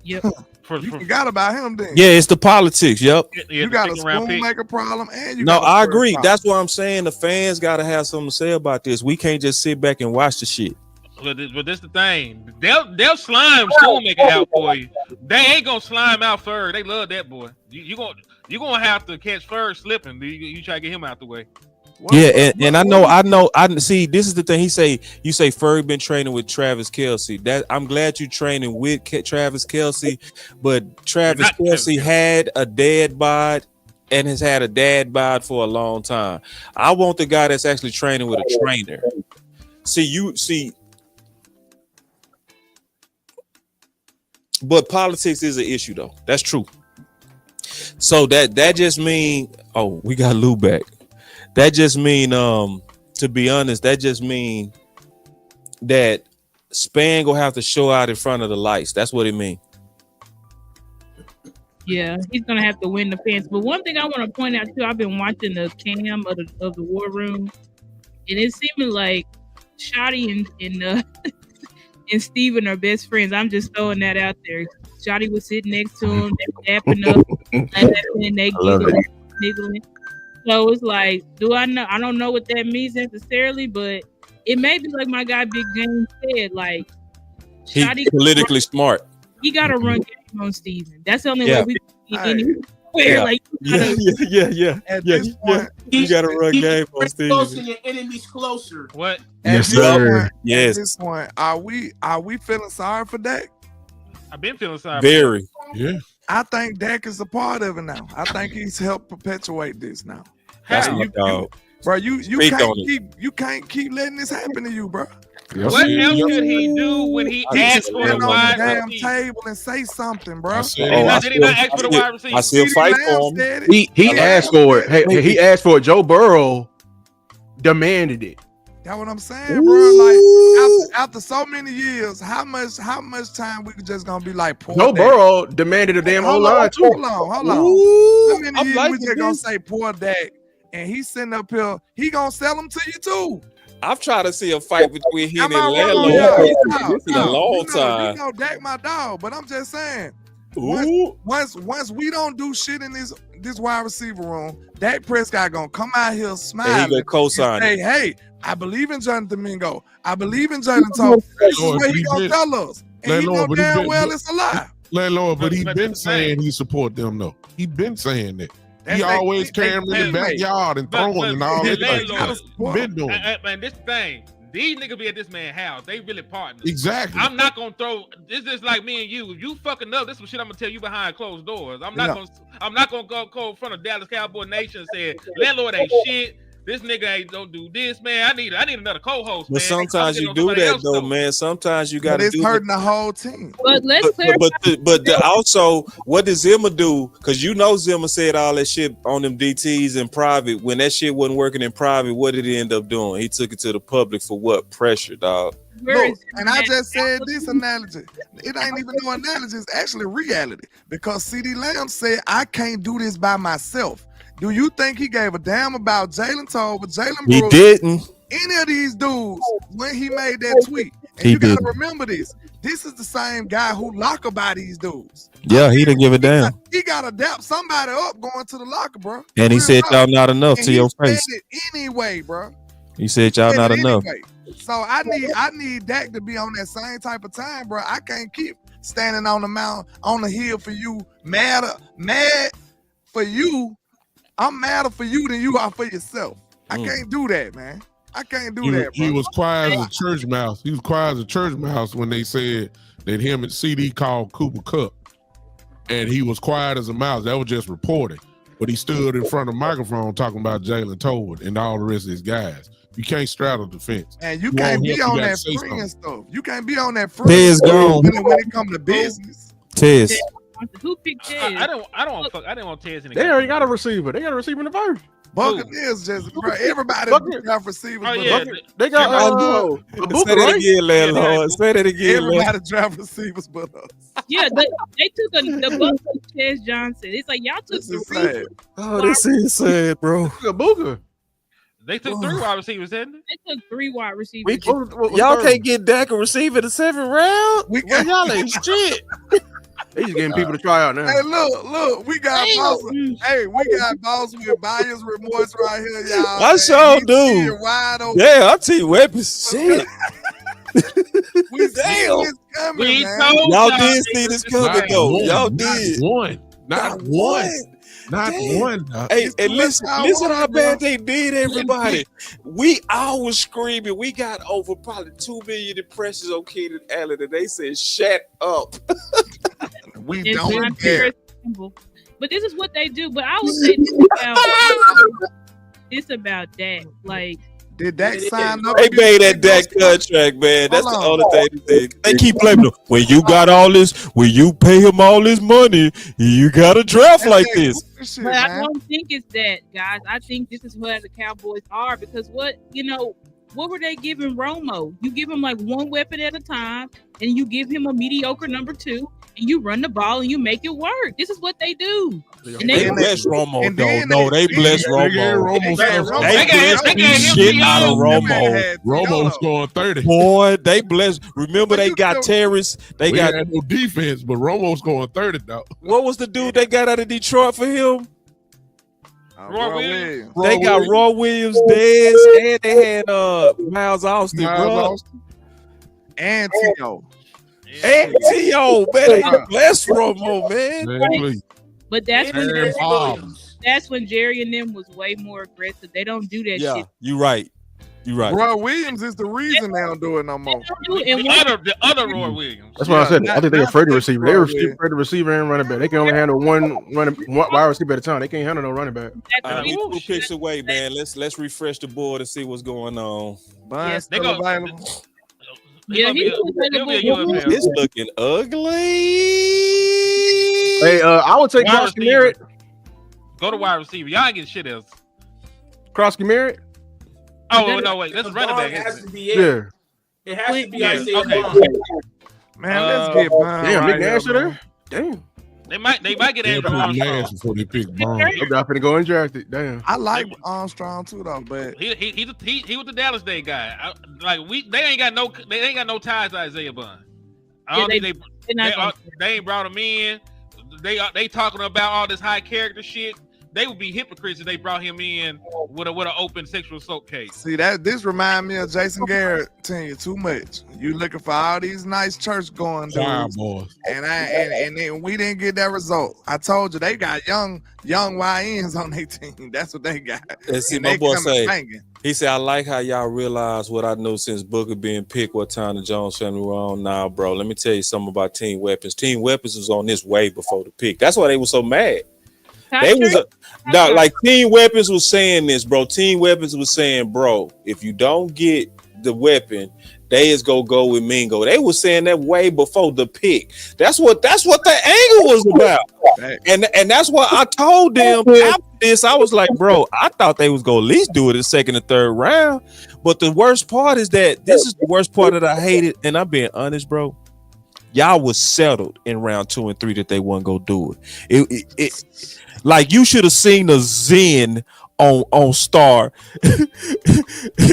Yep. You forgot about him then. Yeah, it's the politics. Yep. You got a spoonmaker problem, and you no, got I agree. Problem. That's what I'm saying. The fans got to have something to say about this. We can't just sit back and watch the shit. But this the thing. They'll slime Schoolmaker out for you. They ain't gonna slime out Ferg. They love that boy. You gonna have to catch Ferg slipping. You try to get him out the way. And I know. I see. This is the thing. You say Ferg been training with Travis Kelce. That I'm glad you training with Travis Kelce, but Travis Kelce had a dad bod and has had a dad bod for a long time. I want the guy that's actually training with a trainer. But politics is an issue though. That's true. So that just mean. Oh, we got Lou back. That just mean, to be honest, that just mean that Span gonna have to show out in front of the lights. That's what it mean. Yeah, he's gonna have to win the fans. But one thing I want to point out too, I've been watching the cam of the War Room, and it's seeming like Shotty and Steven are best friends. I'm just throwing that out there. Shotty was sitting next to him, they dapping up, and they giggling. So it's like, do I know? I don't know what that means necessarily, but it may be like my guy Big James said, like he's politically smart. He got to run game on Steven. That's the only way we can get anywhere. Like, yeah. At this point, you got to run game on Steven. Closer, your enemy's closer. What? Yes, sir. Yes. At this point, are we feeling sorry for Dak? I've been feeling sorry. Very. Yeah. I think Dak is a part of it now. I think he's helped perpetuate this now. That's my dog. Bro, you can't keep letting this happen to you, bro. Yes, what else could he do when he asked for a wide damn table and say something, bro? Did he not ask for the wide receiver? I still fight for him. He asked for it. Hey, he asked for it. Joe Burrow demanded it. That's what I'm saying, bro. Like after so many years, how much time we just gonna be like poor Joe Burrow demanded a damn O-line too. Hold on. How many years we just gonna say poor Dak, and he's sitting up here, he gonna sell them to you too. I've tried to see a fight between him Am and I wrong, Landlord. y'all? This is a long time. You know, Dak my dog, but I'm just saying. Ooh. Once we don't do shit in this wide receiver room, Dak Prescott gonna come out here And smiling. he gonna co-sign Hey, it. hey, I believe in Jonathan Mingo. I believe in Jalen Tolbert. This is Lord, what he he gonna been- tell us. And he know Landlord, but he damn been- well it's a lie. Landlord, but he But been that's the thing. saying he support them though. He been saying that. That's He they- always they- carry him in they- the backyard and throwing and all that. Like, Landlord, he been doing it. man, this thing, these niggas be at this man's house. They really partners. Exactly. I'm not gonna throw. This is like me and you. If you fucking up, this some shit I'm gonna tell you behind closed doors. I'm not gonna go in front of Dallas Cowboy Nation and say Landlord ain't shit. This nigga ain't don't do this, man. I need another co-host. But man. sometimes you do that though, man. Sometimes you But gotta it's do hurting the whole team. But let's also, what does Zimmer do? Because you know Zimmer said all that shit on them DTs in private. When that shit wasn't working in private, what did he end up doing? He took it to the public for what? Pressure, dog. Look, and I just said this analogy. It ain't even no analogy. It's actually reality. Because CeeDee Lamb said, I can't do this by myself. Do you think he gave a damn about Jalen Tolbert, Jalen He Brooks, didn't. any of these dudes when he made that tweet? And He you got to didn't. remember this. This is the same guy who locker by these dudes. Yeah, he didn't give a damn. He got to dap somebody up going to the locker, bro. And he Real said talk. y'all not enough And to he your said face. it anyway, bro. He said y'all Said not it enough. anyway. So I need Dak to be on that same type of time, bro. I can't keep standing on the mountain, on the hill for you, mad for you. I'm madder for you than you are for yourself. I can't do that, man. I can't do that, bro. He was quiet as a church mouse. He was quiet as a church mouse when they said that him and CD called Cooper Kupp, and he was quiet as a mouse. That was just reported, but he stood in front of the microphone talking about Jalen Tolbert and all the rest of his guys. You can't straddle the fence. And you want can't him, be you on gotta that say free something. and stuff. You can't be on that free Tez gone. when it comes to business. Tez. Who picked Tez? I didn't want Tez in the They game. already got a receiver. They got a receiver in the first. Buccaneers just, bro, everybody got receivers. Oh, but yeah. They got Say that again, landlord. Say that again, Lord. everybody draft receivers but us. Yeah, they took the Bucks took Tez Johnson. It's like y'all took This is three. sad. Oh, this is sad, bro. Booker. They took 3 wide receivers, didn't they? They took 3 wide receivers. Y'all can't get Dak a receiver the 7th round. Well, y'all ain't shit. They just getting people to try out now. Hey, look, we got boss. Hey, we got boss with buyer's remorse right here, y'all. I sure He do. see it wide open. Yeah, I tell you weapons. Shit. We see this coming, We man. told Y'all did see this coming Not though. one, Y'all not did. one. Not one. Not Damn. one. Hey, It's and too much listen power, how bro. bad they did everybody. We all was screaming. We got over probably 2 million impressions on Keenan Allen, and they said, "Shut up." We It's don't not care. very simple. But this is what they do. But I would say this about Dak. Like, Did Dak sign up? They to be made the that Dak contract, man. That's the Hold only thing they did. They keep blaming him. When you got all this, when you pay him all this money, you got a draft like this. Shit, but I man. don't think it's that, guys. I think this is where the Cowboys are because what were they giving Romo? You give him like one weapon at a time, and you give him a mediocre number 2, and you run the ball and you make it work. This is what they do. And They bless Romo, and though. then No, they bless Romo. They They bless they the gave him shit out of 3 Romo. Romo scoring 30. Boy, they bless. Remember, they got Terrace. They We got had no defense, but Romo scoring 30 though. what was the dude they got out of Detroit for him? Roy Williams. They got Roy Williams, Dez, and they had Miles Austin, bro. And T.O. And T.O. Man, they bless Romo, man. But that's when Aaron Bob. that's when Jerry and them was way more aggressive. They don't do that Yeah, shit. you right. You right. Roy Williams is the reason they don't do it no more. The other Roy Williams. That's why I said I think they're afraid of not receiver. Roy They're Williams. afraid of receiver and running back. They can only handle one wide receiver at a time. They can't handle no running back. We 2 picks away, man. Let's refresh the board and see what's going on. Bond's They still go- available. Yeah, he's He'll be a UFL. It's looking ugly. Hey, I would take Wide Krosky receiver. Merritt. Go to wide receiver. Y'all ain't getting shit else. Krosky Merritt. Oh no, wait. This is running Bond back. has isn't to it? be it. Yeah. It has to be Yeah, Isaiah okay. Bond. Man, let's get Bond. Damn, right Nick Nash here, there. man. Damn. They might get They'll Andrew pick Armstrong. Nash before they pick Bond. I'm finna go undrafted. Damn. I like Armstrong too though, but He was the Dallas Day guy. They ain't got no ties to Isaiah Bond. I don't think they ain't brought him in. They talking about all this high character shit. They would be hypocrites if they brought him in with an open sexual assault case. see that this remind me of Jason Garrett telling you too much. You looking for all these nice church going dudes, and we didn't get that result. I told you they got young YNs on their team. That's what they got. And see, And my they boy coming say, banging. he said, I like how y'all realize what I know since Booker being picked, what time the Jones family were on. Nah, bro, let me tell you something about Team Weapons. Team Weapons was on this way before the pick. That's why they were so mad. They was like Team Weapons was saying this, bro. Team Weapons was saying, bro, if you don't get the weapon, they is go with Mingo. They was saying that way before the pick. That's what the angle was about. And that's what I told them after this. I was like, bro, I thought they was gonna at least do it in second and third round. But the worst part is that this is the worst part that I hated, and I'm being honest, bro. Y'all was settled in round 2 and 3 that they wasn't gonna do it. Like you should have seen the zen on Star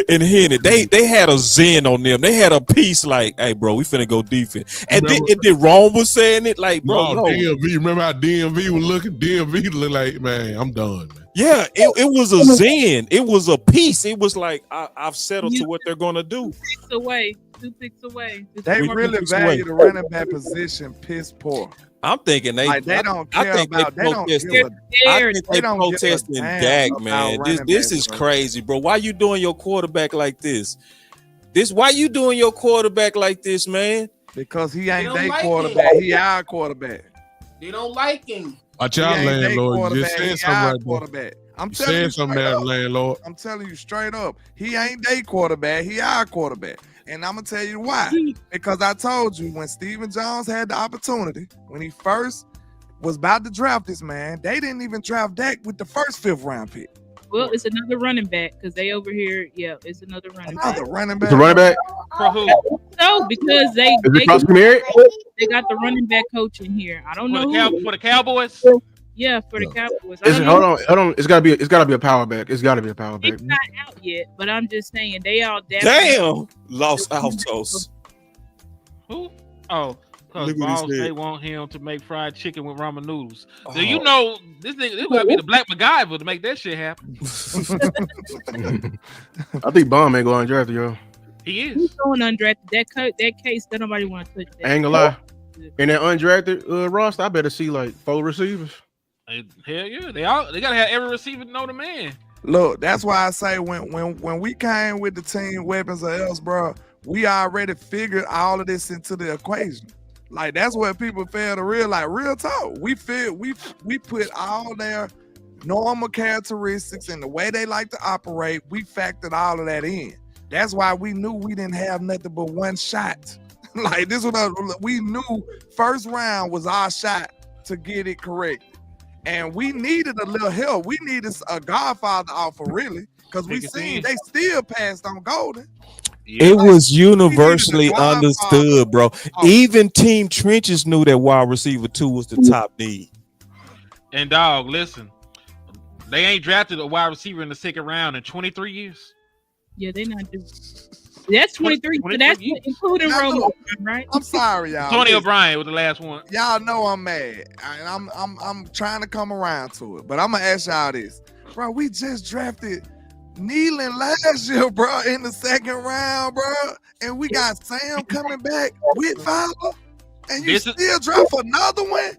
and Henny. They had a zen on them. They had a piece like, hey, bro, we finna go defense. And then Rome was saying it like, bro, no. DMV. Remember how DMV was looking? DMV looked like, man, I'm done, man. Yeah, it was a zen. It was a piece. It was like I've settled to what they're gonna do. 2 picks away. They really value the running back position piss poor. I'm thinking they don't care about. They don't give a. I think they protesting Dak, man. This is crazy, bro. Why you doing your quarterback like this? Why you doing your quarterback like this, man? Because he ain't their quarterback. He our quarterback. They don't like him. Watch out, landlord. You just saying something right there. I'm telling you something there, landlord. I'm telling you straight up. He ain't their quarterback. He our quarterback. And I'm gonna tell you why. Because I told you when Stephen Jones had the opportunity, when he first was about to draft this man, they didn't even draft Dak with the first 5th round pick. Well, it's another running back because they over here. Yeah, it's another running back. Another running back. It's a running back. For who? No, because they got the running back coach in here. I don't know for the Cowboys. Yeah, for the Cowboys. Hold on. It's gotta be a power back. It's gotta be a power back. It's not out yet, but I'm just saying they all damn Los Altos. Who? Oh, because Look what he Balls said. they want him to make fried chicken with ramen noodles. Do you know this nigga? This gotta be the Black MacGyver to make that shit happen. I think Bomb ain't going undrafted, yo. He is. He's going undrafted. That case, that nobody want to touch that. I ain't gonna lie. In that undrafted roster, I better see like 4 receivers. Hell yeah, they gotta have every receiver know the man. Look, that's why I say when we came with the team weapons or else, bro, we already figured all of this into the equation. Like that's what people fail to realize. Real talk. We put all their normal characteristics and the way they like to operate. We factored all of that in. That's why we knew we didn't have nothing but one shot. Like this was we knew first round was our shot to get it correct. And we needed a little help. We needed a Godfather offer, really, because we seen they still passed on Golden. It was universally understood, bro. Even Team Trenches knew that wide receiver 2 was the top need. And dog, listen, they ain't drafted a wide receiver in the 2nd round in 23 years. Yeah, they not just. That's 23. So that's including Romo, right? I'm sorry, y'all. Tony O'Brien was the last one. Y'all know I'm mad, and I'm trying to come around to it, but I'm gonna ask y'all this, bro. We just drafted Nealon last year, bro, in the 2nd round, bro, and we got Sam coming back with Fowler, and you still drop another one.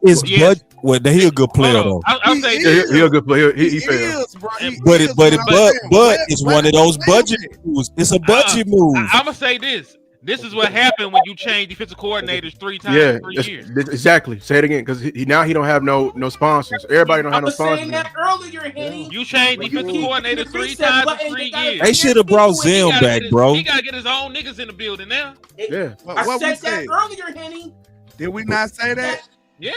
Well, he a good player though. I'll say he a good player. He is, bro. But it's one of those budget moves. It's a budget move. I'm gonna say this. This is what happened when you change defensive coordinators 3 times in 3 years. Exactly. Say it again, because he don't have no sponsors. Everybody don't have no sponsors. I was saying that earlier, Henny. You changed defensive coordinators 3 times in 3 years. They should have brought Zim back, bro. He gotta get his own niggas in the building now. Yeah. I said that earlier, Henny. Did we not say that? Yeah.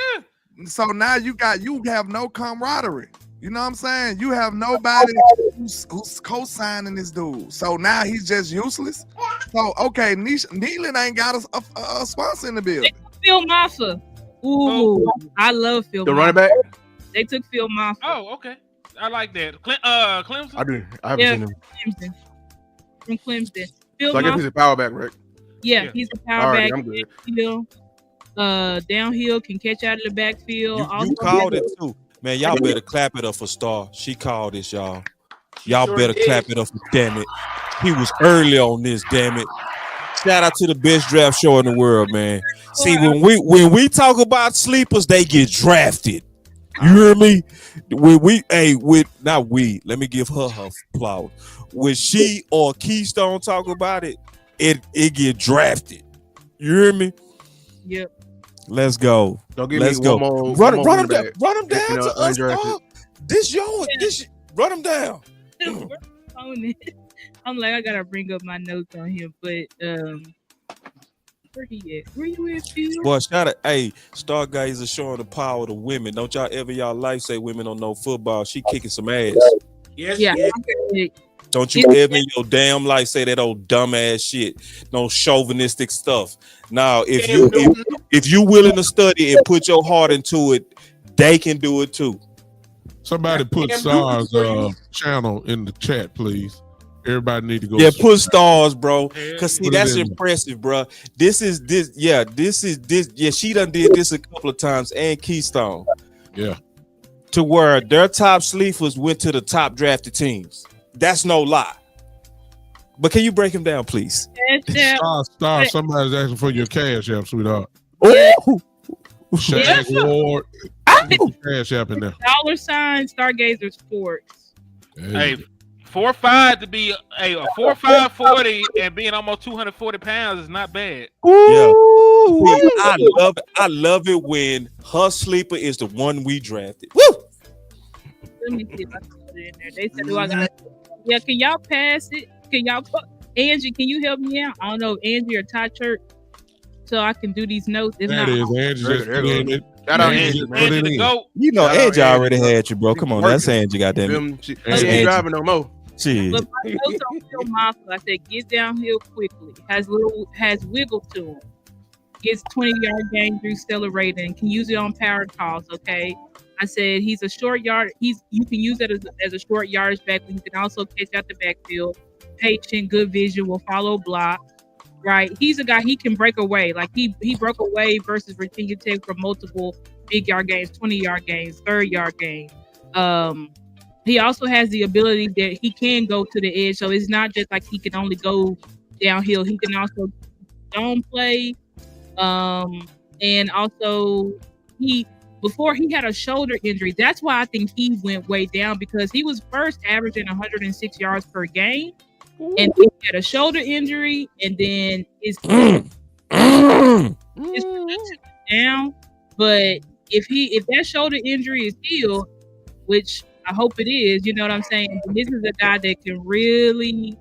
So now you have no camaraderie. You know what I'm saying? You have nobody who's co-signing this dude. So now he's just useless. So okay, Nealon ain't got a sponsor in the building. Phil Maffa. Ooh, I love Phil. The running back? They took Phil Moffitt. Oh, okay. I like that. Clemson. I do. I haven't seen him. Clemson. From Clemson. Phil So I guess he's a power back, right? Yeah, he's a power Alright, back. I'm good. Downhill, can catch out of the backfield. You called it too. Man, y'all better clap it up for Star. She called this, y'all. Y'all better clap it up for damn it. He was early on this, damn it. Shout out to the best draft show in the world, man. See, when we talk about sleepers, they get drafted. You hear me? Let me give her flowers. When she or Keystone talk about it, it get drafted. You hear me? Yep. Let's go. Don't give Let's me go. one more. Run him down You know, to us, undrafted. dog. This yours. Run him down. I'm like, I gotta bring up my notes on him, but where he at? Where you at, Phil? Boy, shout out, hey, Star guys are showing the power to women. Don't y'all ever y'all life say women don't know football. She kicking some ass. Yes, yeah. Don't you ever in your damn life say that old dumb ass shit, no chauvinistic stuff. Now, if you willing to study and put your heart into it, they can do it too. Somebody put Star's channel in the chat, please. Everybody need to go. Yeah, put Stars, bro. Cause see, Put it that's in. impressive, bro. This. Yeah, she done did this a couple of times, and Keystone. Yeah. To where their top sleepers went to the top drafted teams. That's no lie. But can you break him down, please? Star, somebody's asking for your cash app, sweetheart. Oh, Shaq Ward. Cash app in there. $, Stargazer Sports. Hey, 4'5" to be a 4'5" 40 and being almost 240 pounds is not bad. Yeah. See, I love it when her sleeper is the one we drafted. Woo! Let me see if I can put it in there. They said, "Do I got?" Yeah, can y'all pass it? Can y'all put Angie? Can you help me out? I don't know if Angie or Ty Church, so I can do these notes. If That not, is Angie just put in it. Shout out Angie Angie, just man. put it in. You know, Shout out Angie already Angie, bro. had you, bro. Come on, Working. that's Angie, goddamn it. She ain't driving no more. Shit. But my notes on Phil Moffitt, I said, get downhill quickly. Has wiggle to him. Gets 20-yard game through accelerating and can use it on power calls. Okay. I said he's a short yard. You can use it as a short yardage back, but he can also catch out the backfield. Patient, good vision, will follow block. Right. He's a guy, he can break away. Like he broke away versus Virginia Tech for multiple big yard games, 20-yard games, 30-yard games. He also has the ability that he can go to the edge. So it's not just like he can only go downhill. He can also zone play. And also before he had a shoulder injury. That's why I think he went way down, because he was first averaging 106 yards per game. And he had a shoulder injury, and then his production went down. But if that shoulder injury is healed, which I hope it is, you know what I'm saying? This is a guy that can really,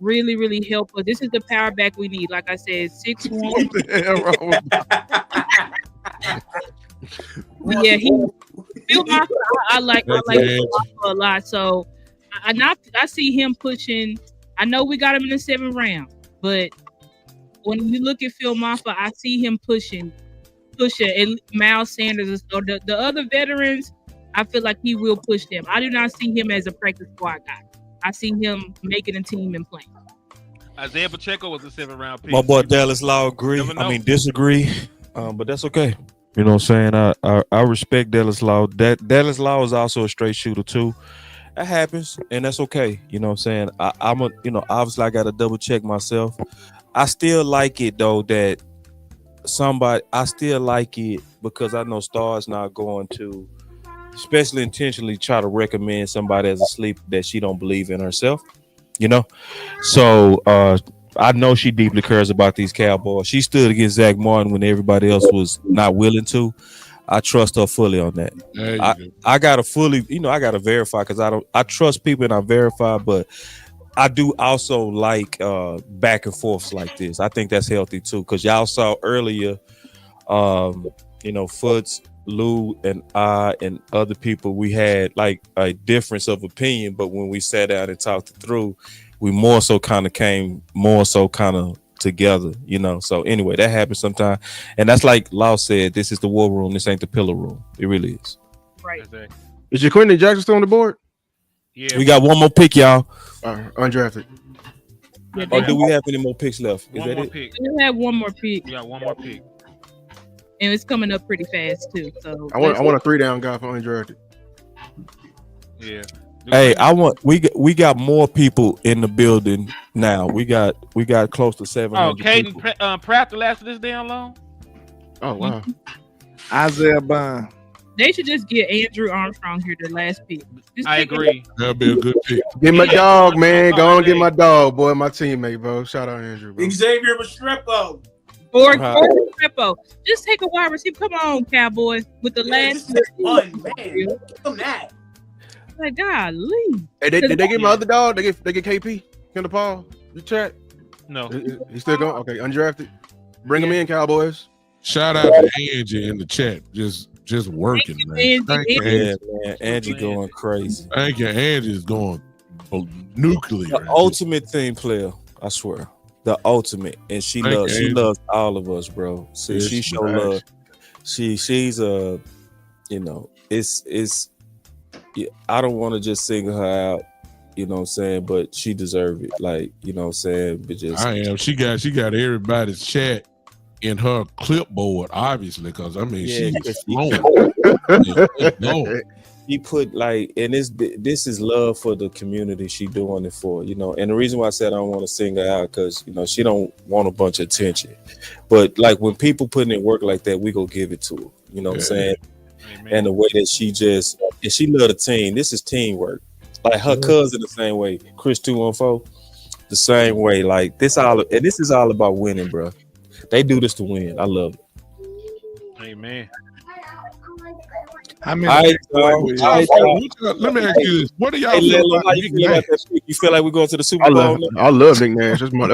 really, really help us. This is the power back we need. Like I said, 6'1". What the hell wrong with Yeah, Phil Moffitt, I like Phil Moffitt a lot. So I see him pushing. I know we got him in the 7th round, but when you look at Phil Moffitt, I see him pushing, and Miles Sanders or the other veterans. I feel like he will push them. I do not see him as a practice squad guy. I see him making a team and playing. Isaiah Pacheco was a 7th round pick. My boy Dallas Law disagree, but that's okay. You know what I'm saying? I respect Dallas Law. Dallas Law is also a straight shooter too. That happens, and that's okay. You know what I'm saying? Obviously I got to double check myself. I still like it though that I still like it because I know Star's not going to, especially intentionally, try to recommend somebody as a sleeper that she don't believe in herself. You know? So I know she deeply cares about these Cowboys. She stood against Zach Martin when everybody else was not willing to. I trust her fully on that. I gotta fully, I gotta verify because I trust people and I verify, but I do also like back and forths like this. I think that's healthy too, because y'all saw earlier, Foots, Lou, and I and other people, we had like a difference of opinion, but when we sat down and talked it through, we more so kind of came more so kind of together, So anyway, that happens sometimes, and that's like Law said. This is the war room. This ain't the pillow room. It really is. Right. Is Jaquindon Jackson still on the board? Yeah. We got one more pick, y'all. Undrafted. Or do we have any more picks left? Is One that more it? pick. We have one more pick, We got one more pick. and it's coming up pretty fast too. So I want a 3-down guy for undrafted. Yeah. Hey, we got more people in the building now. We got close to 700. Oh, Caden Pratt lasted this damn long? Oh wow. Isaiah Bond. They should just get Andrew Armstrong here, the last pick. Just I pick him. agree. That'll be a good pick. Get my dog, man. Go on, get my dog, boy. My teammate, bro. Shout out Andrew, bro. Xavier Restrepo. Or Restrepo. Just take a wide receiver. Come on, Cowboys. With the last one, man. Give them that. Like, golly. Hey, did they get my other dog? They get KP? Kendall Paul? You chat? No. He's still going? Okay, undrafted. Bring him in, Cowboys. Shout out to Angie in the chat. Just working, man. Thank you, Yeah, Angie. man. Angie going crazy. Thank you. Angie's going nuclear. The ultimate team player, I swear. The ultimate. And she Thank loves you, Angie. all of us, bro. See, Yes, she show nice. love. She's it's I don't want to just single her out, you know what I'm saying, but she deserves it. Like, you know what I'm saying? But just I am. She got everybody's chat in her clipboard, obviously, because Yeah, she's 'cause flowing. He put like, and this is love for the community she doing it for, and the reason why I said I don't want to sing her out, because she don't want a bunch of attention, but like when people putting in work like that, we go give it to her, you know what I'm saying? And the way that she love the team, this is teamwork. Like her cousin the same way, Chris 214, the same way. Like this is all about winning, bro. They do this to win. I love it. Amen. How many? Let me ask you this: what do y'all Hey, feel Lelo, about how you Nick feel about Nash? that pick? You feel like we're going to the Super Bowl? I love Nick Nash. That's my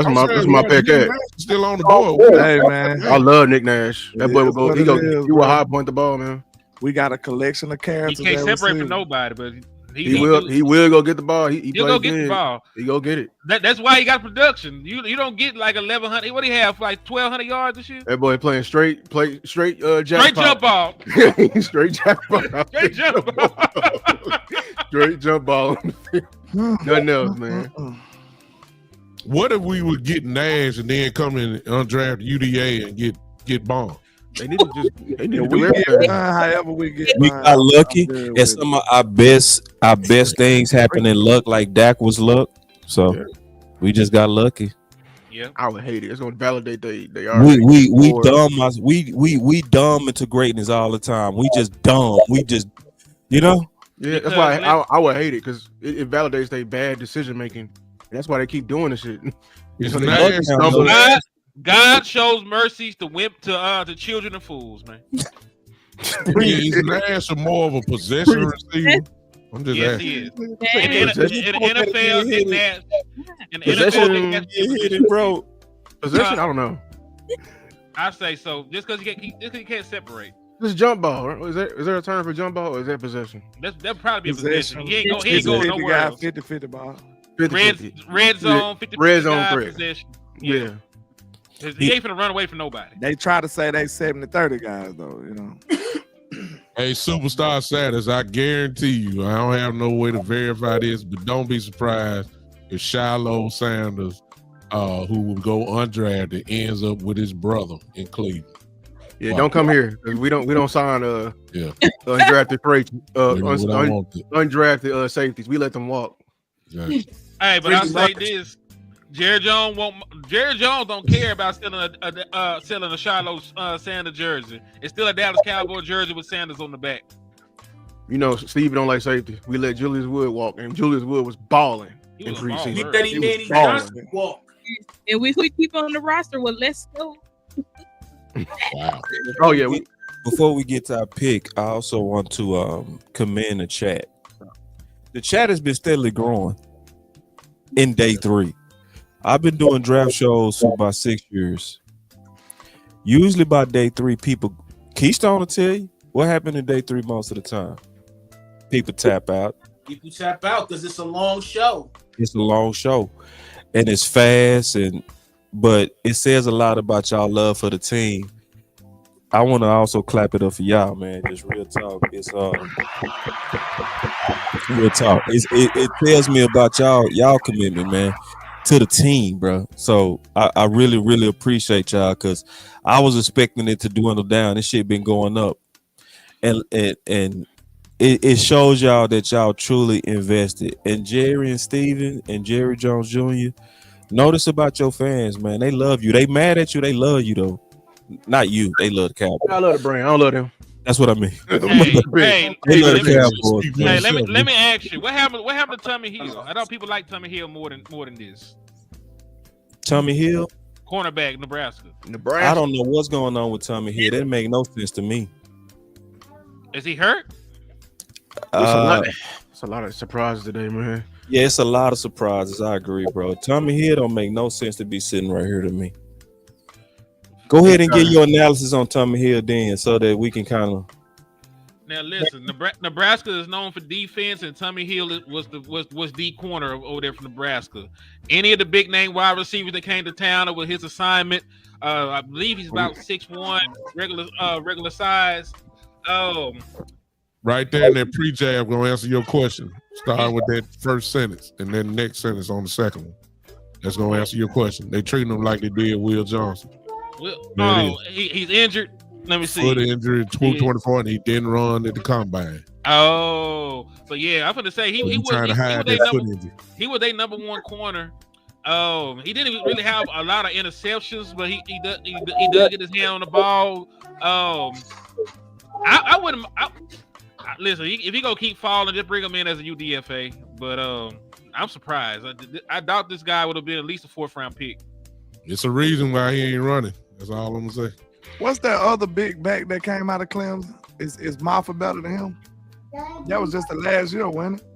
pick. Nick Nash is still on the board. Hey, man. I love Nick Nash. That boy will It's go. what He it go. is, He will bro. high point the ball, man. We got a collection of He characters. can't that separate receive. from nobody, but He will go get the ball. He He'll plays go get the big. ball. He go get it. That's why he got production. You don't get like 1,100. What do he have? Like 1,200 yards this year? That boy playing straight jackpot. Straight jump ball. Straight jackpot. Straight jump ball. Straight jump ball. Nothing else, man. What if we would get Nash and then come in undrafted UDA and get bombed? They need to do We get everything. however we get. We mine, got lucky, I'm good and with some of our best things happen in luck, like Dak was luck. So we just got lucky. Yeah, I would hate it. It's gonna validate they We dumb into greatness all the time. We just dumb. We just Yeah, that's Because why I would hate it, because it validates their bad decision making. And that's why they keep doing this shit. It's So they Nash, stumble. God shows mercies to children and fools, man. is Nash more of a possession receiver? I'm just Yes, asking. he is. In the NFL, Nick Nash. In the NFL, Nick Nash, bro. Possession, I don't know. I say so. Just because he can't separate. This jump ball, right? Is there a term for jump ball, or is that possession? That'd probably be a Possession. possession. He ain't going nowhere else. 50-50 ball. 50-50. Red zone, 50 Red zone threat. possession. Yeah. He ain't finna run away from nobody. They try to say they 70-30 guys, though, Hey, Superstar Status, I guarantee you, I don't have no way to verify this, but don't be surprised if Shiloh Sanders, who will go undrafted, ends up with his brother in Cleveland. Yeah, don't come here, 'cause we don't sign undrafted undrafted safeties. We let them walk. Exactly. Hey, but I'll say this: Jerry Jones don't care about selling a Shiloh Sanders jersey. It's still a Dallas Cowboy jersey with Sanders on the back. You know, Steve don't like safety. We let Julius Wood walk, and Julius Wood was balling in was a preseason. baller. He said he made was Johnson walk. And we keep on the roster. Well, let's go. Wow. Oh yeah. Before we get to our pick, I also want to commend the chat. The chat has been steadily growing in day 3. I've been doing draft shows for about 6 years. Usually by day 3, Keystone will tell you what happened in day 3 most of the time. People tap out. People tap out because it's a long show. It's a long show, and it's fast. but it says a lot about y'all love for the team. I want to also clap it up for y'all, man. Just real talk. It's real talk. It tells me about y'all commitment, man, to the team, bro. So I really, really appreciate y'all, because I was expecting it to dwindle down. This shit been going up, and it shows y'all that y'all truly invested. And Jerry and Steven and Jerry Jones Jr., notice about your fans, man. They love you. They mad at you. They love you though. Not you. They love the Cowboys. I love the brand. I don't love them. That's what I mean. Hey, They love the Cowboys. Hey, let me ask you, what happened to Tommy Hill? I know people like Tommy Hill more than this. Tommy Hill, cornerback, Nebraska. I don't know what's going on with Tommy Hill. That make no sense to me. Is he hurt? It's a lot of surprises today, man. Yeah, it's a lot of surprises. I agree, bro. Tommy Hill don't make no sense to be sitting right here to me. Go ahead and get your analysis on Tommy Hill then, so that we can kind of. Now listen, Nebraska is known for defense, and Tommy Hill was the corner over there from Nebraska. Any of the big name wide receivers that came to town with his assignment, I believe he's about 6'1", regular size. Right there in that pre-jab, gonna answer your question. Start with that first sentence, and then next sentence on the second one. That's gonna answer your question. They treating him like they did Will Johnson. He's injured. Let me see. Foot injury, 224, and he didn't run at the combine. Oh, so yeah, I'm gonna say he was their number one corner. He didn't really have a lot of interceptions, but he does get his hand on the ball. I wouldn't. Listen, if he gonna keep falling, just bring him in as a UDFA. But I'm surprised. I doubt this guy would have been at least a 4th round pick. It's a reason why he ain't running. That's all I'm gonna say. What's that other big back that came out of Clemson? Is Maffa better than him? That was just the last year, wasn't it?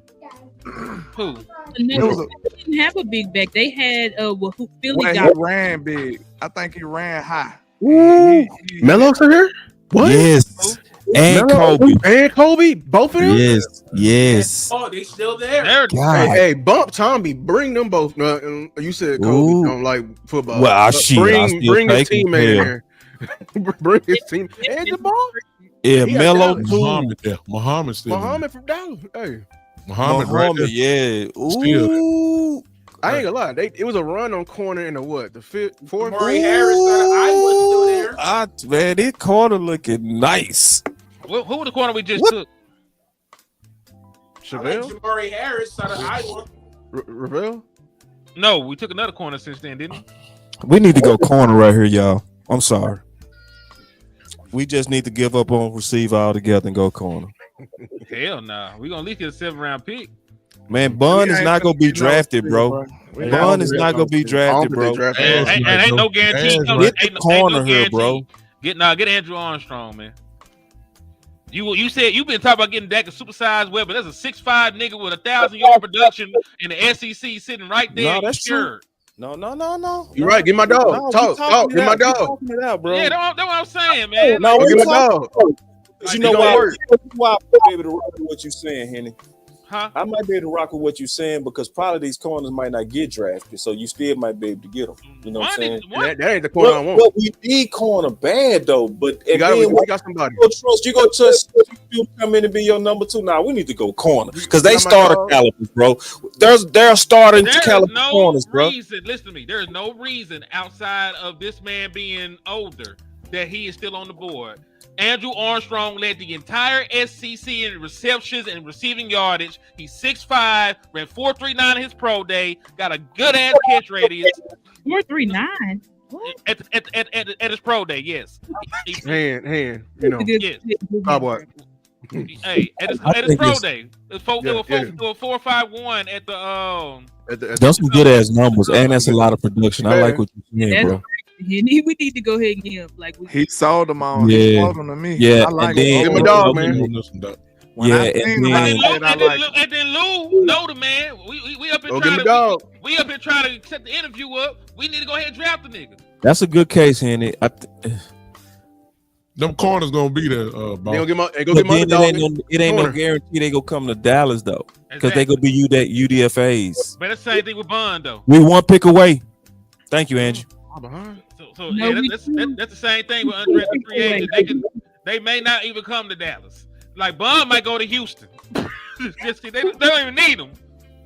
Who? No, they didn't have a big back. They had who Philly Well, got. he ran big. I think he ran high. Melo's in here? What? Yes. And Melo Kobe. And Kobe? Both of them? Yes. Oh, they still there. Hey, bump Tommy. Bring them both. You said Kobe don't like football. Well, But shit, bring his take him. teammate in here. Bring his team. And the ball. Yeah, He got Melo Dallas. too. Muhammad still. Muhammad from Dallas. Hey. Muhammad right there. Yeah. Still. Ooh. I ain't gonna lie. It was a run on corner in the what? The fourth? Murray Harris out of Iowa still there. Man, this corner looking nice. Who was the corner we just took? Chevelle? Jamari Harris out of Iowa. Ravel? No, we took another corner since then, didn't we? We need to go corner right here, y'all. I'm sorry. We just need to give up on receiver altogether and go corner. Hell nah. We're gonna at least get a 7th round pick. Man, Bun is not gonna be drafted, bro. Bun is not gonna be drafted, bro. And ain't no guarantee. Get the corner here, bro. Get Andrew Armstrong, man. You said you've been talking about getting Dak a supersized weapon. There's a 6'5" nigga with 1,000-yard production in the SEC sitting right there. No, that's true. No. You right. Get my dog. No, talk. Get my dog. Talking it out, bro. Yeah, that's what I'm saying, man. No, Get my dog. You know why? I might be able to rock with what you're saying, Henny. Huh? I might be able to rock with what you're saying because probably these corners might not get drafted, so you still might be able to get them. You know what I'm saying? That ain't the corner I want. But we need corner bad though. But we got somebody. You go trust you come in and be your number 2. Now we need to go corner because they starter calibers, bro. They're starting caliber corners, bro. Listen to me. There is no reason outside of this man being older that he is still on the board. Andrew Armstrong led the entire SEC in receptions and receiving yardage. He's 6'5", ran 4.39 in his pro day, got a good ass catch radius. 4.39. At his pro day, yes. Hand, you know. Yes. Cowboy. Hey, at his pro day, it was 4.51 at the That's some good ass numbers, and that's a lot of production. I like what you're saying, bro. We need to go ahead and get him. Like he sold them on. Yeah. He sold them to me. Yeah, I like and it. then, dog, man. And then Lou, know the man. We up here trying to set the interview up. We need to go ahead and draft the nigga. That's a good case, Henny. Them corners gonna be there. They get my dog. It ain't no guarantee they gonna come to Dallas though, because they gonna be UDFAs. But the same thing with Bond though. We one pick away. Thank you, Angie. behind. So yeah, that's the same thing with undrafted free agents. They may not even come to Dallas. Like Bond might go to Houston. Just they don't even need him.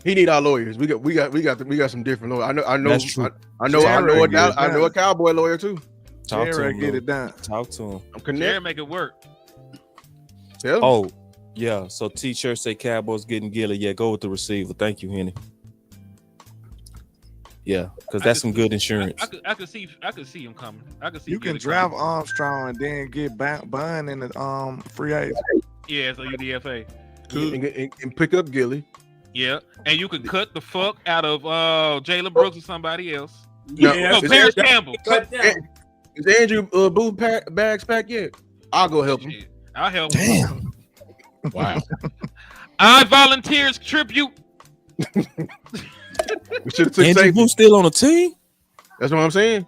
He need our lawyers. We got some different lawyers. I know. That's true. I know a Cowboy lawyer too. Talk to him. Get it done. Talk to him. I'm connected. Jared make it work. Yeah. Oh, yeah. So T-shirt say Cowboys getting Gilly. Yeah, go with the receiver. Thank you, Henny. Yeah, because that's some good insurance. I could see him coming. I could see you can draft Armstrong and then get Bun in the free agent. Yeah, so you DFA. And pick up Gilly. Yeah, and you could cut the fuck out of Jalen Brooks or somebody else. No, Paris Campbell. Is Andrew Booth bags packed yet? I'll go help him. I'll help him. Damn. Wow. I volunteers tribute. We should have took Andrew safety. Booth still on the team? That's what I'm saying.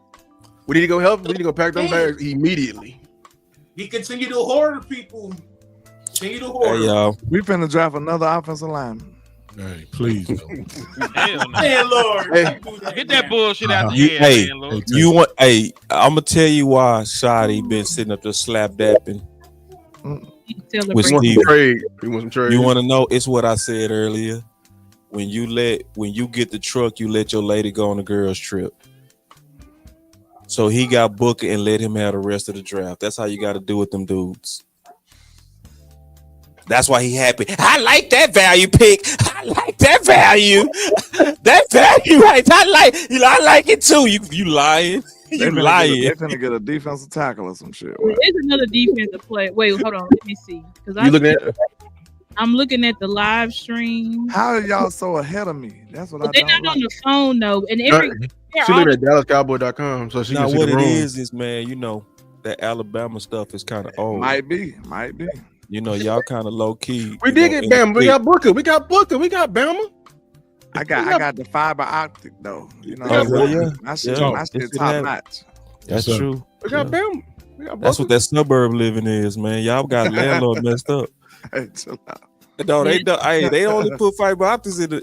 We need to go help. We need to go pack them bags immediately. He continue to hoard people. Continue to hoard. Hey, y'all. We finna draft another offensive lineman. Hey, please. Hell no. Hey, Lord. Hey. Get that bullshit out the air, Hey, man, Lord. you want? Hey, I'm gonna tell you why Shotty been sitting up there slap dapping with Steve. He wants some trade. You want to know? It's what I said earlier. When you get the truck, you let your lady go on the girls' trip. So he got Booker and let him have the rest of the draft. That's how you got to do with them dudes. That's why he happy. I like that value pick. I like that value. That value right. I like it too. You lying. You lying. They're finna get a defensive tackle or some shit. There's another defensive play. Wait, hold on. Let me see. I'm looking at the live stream. How are y'all so ahead of me? That's what They're not on the phone though. And every She looked at DallasCowboy.com, so she now can see what the it room. is man, you know that Alabama stuff is kind of old. Might be. You know, y'all kind of low key. We did get Bama. We got Booker. We got Bama. I got the fiber optic though. You know, my shit top notch. That's true. We got Bama. That's what that suburb living is, man. Y'all got landlord messed up. Hey, chill out. No, they don't. They only put fiber optics in the.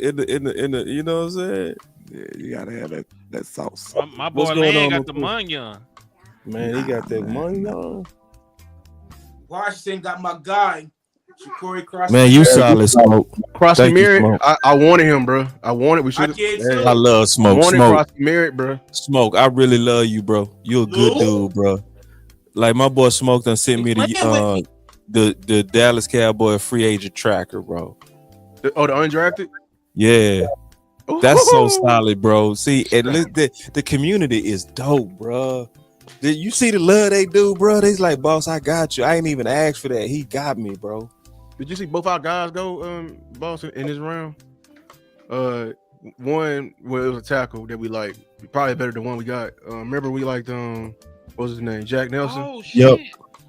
You know what I'm saying? Yeah, you gotta have that sauce. My boy Lane got the money on. Man, he got that money on. Washington got my guy, Ja'Cory Cross. Man, you solid, Smoke. Cross the Thank you, mirror. Smoke. I wanted him, bro. I wanted. We should. I love Smoke. I wanted Smoke. Cross the mirror, bro. Smoke. I really love you, bro. You a good dude, bro. Like my boy Smoke done sent me the Dallas Cowboy free agent tracker, bro. The undrafted. Yeah. That's so solid, bro. See, and the community is dope, bro. You see the love they do, bro. They's like, boss, I got you. I ain't even asked for that. He got me, bro. Did you see both our guys go, boss, in this round? One, well, it was a tackle that we like, probably better than one we got. Remember we liked what was his name? Jack Nelson. Oh shit. Yep.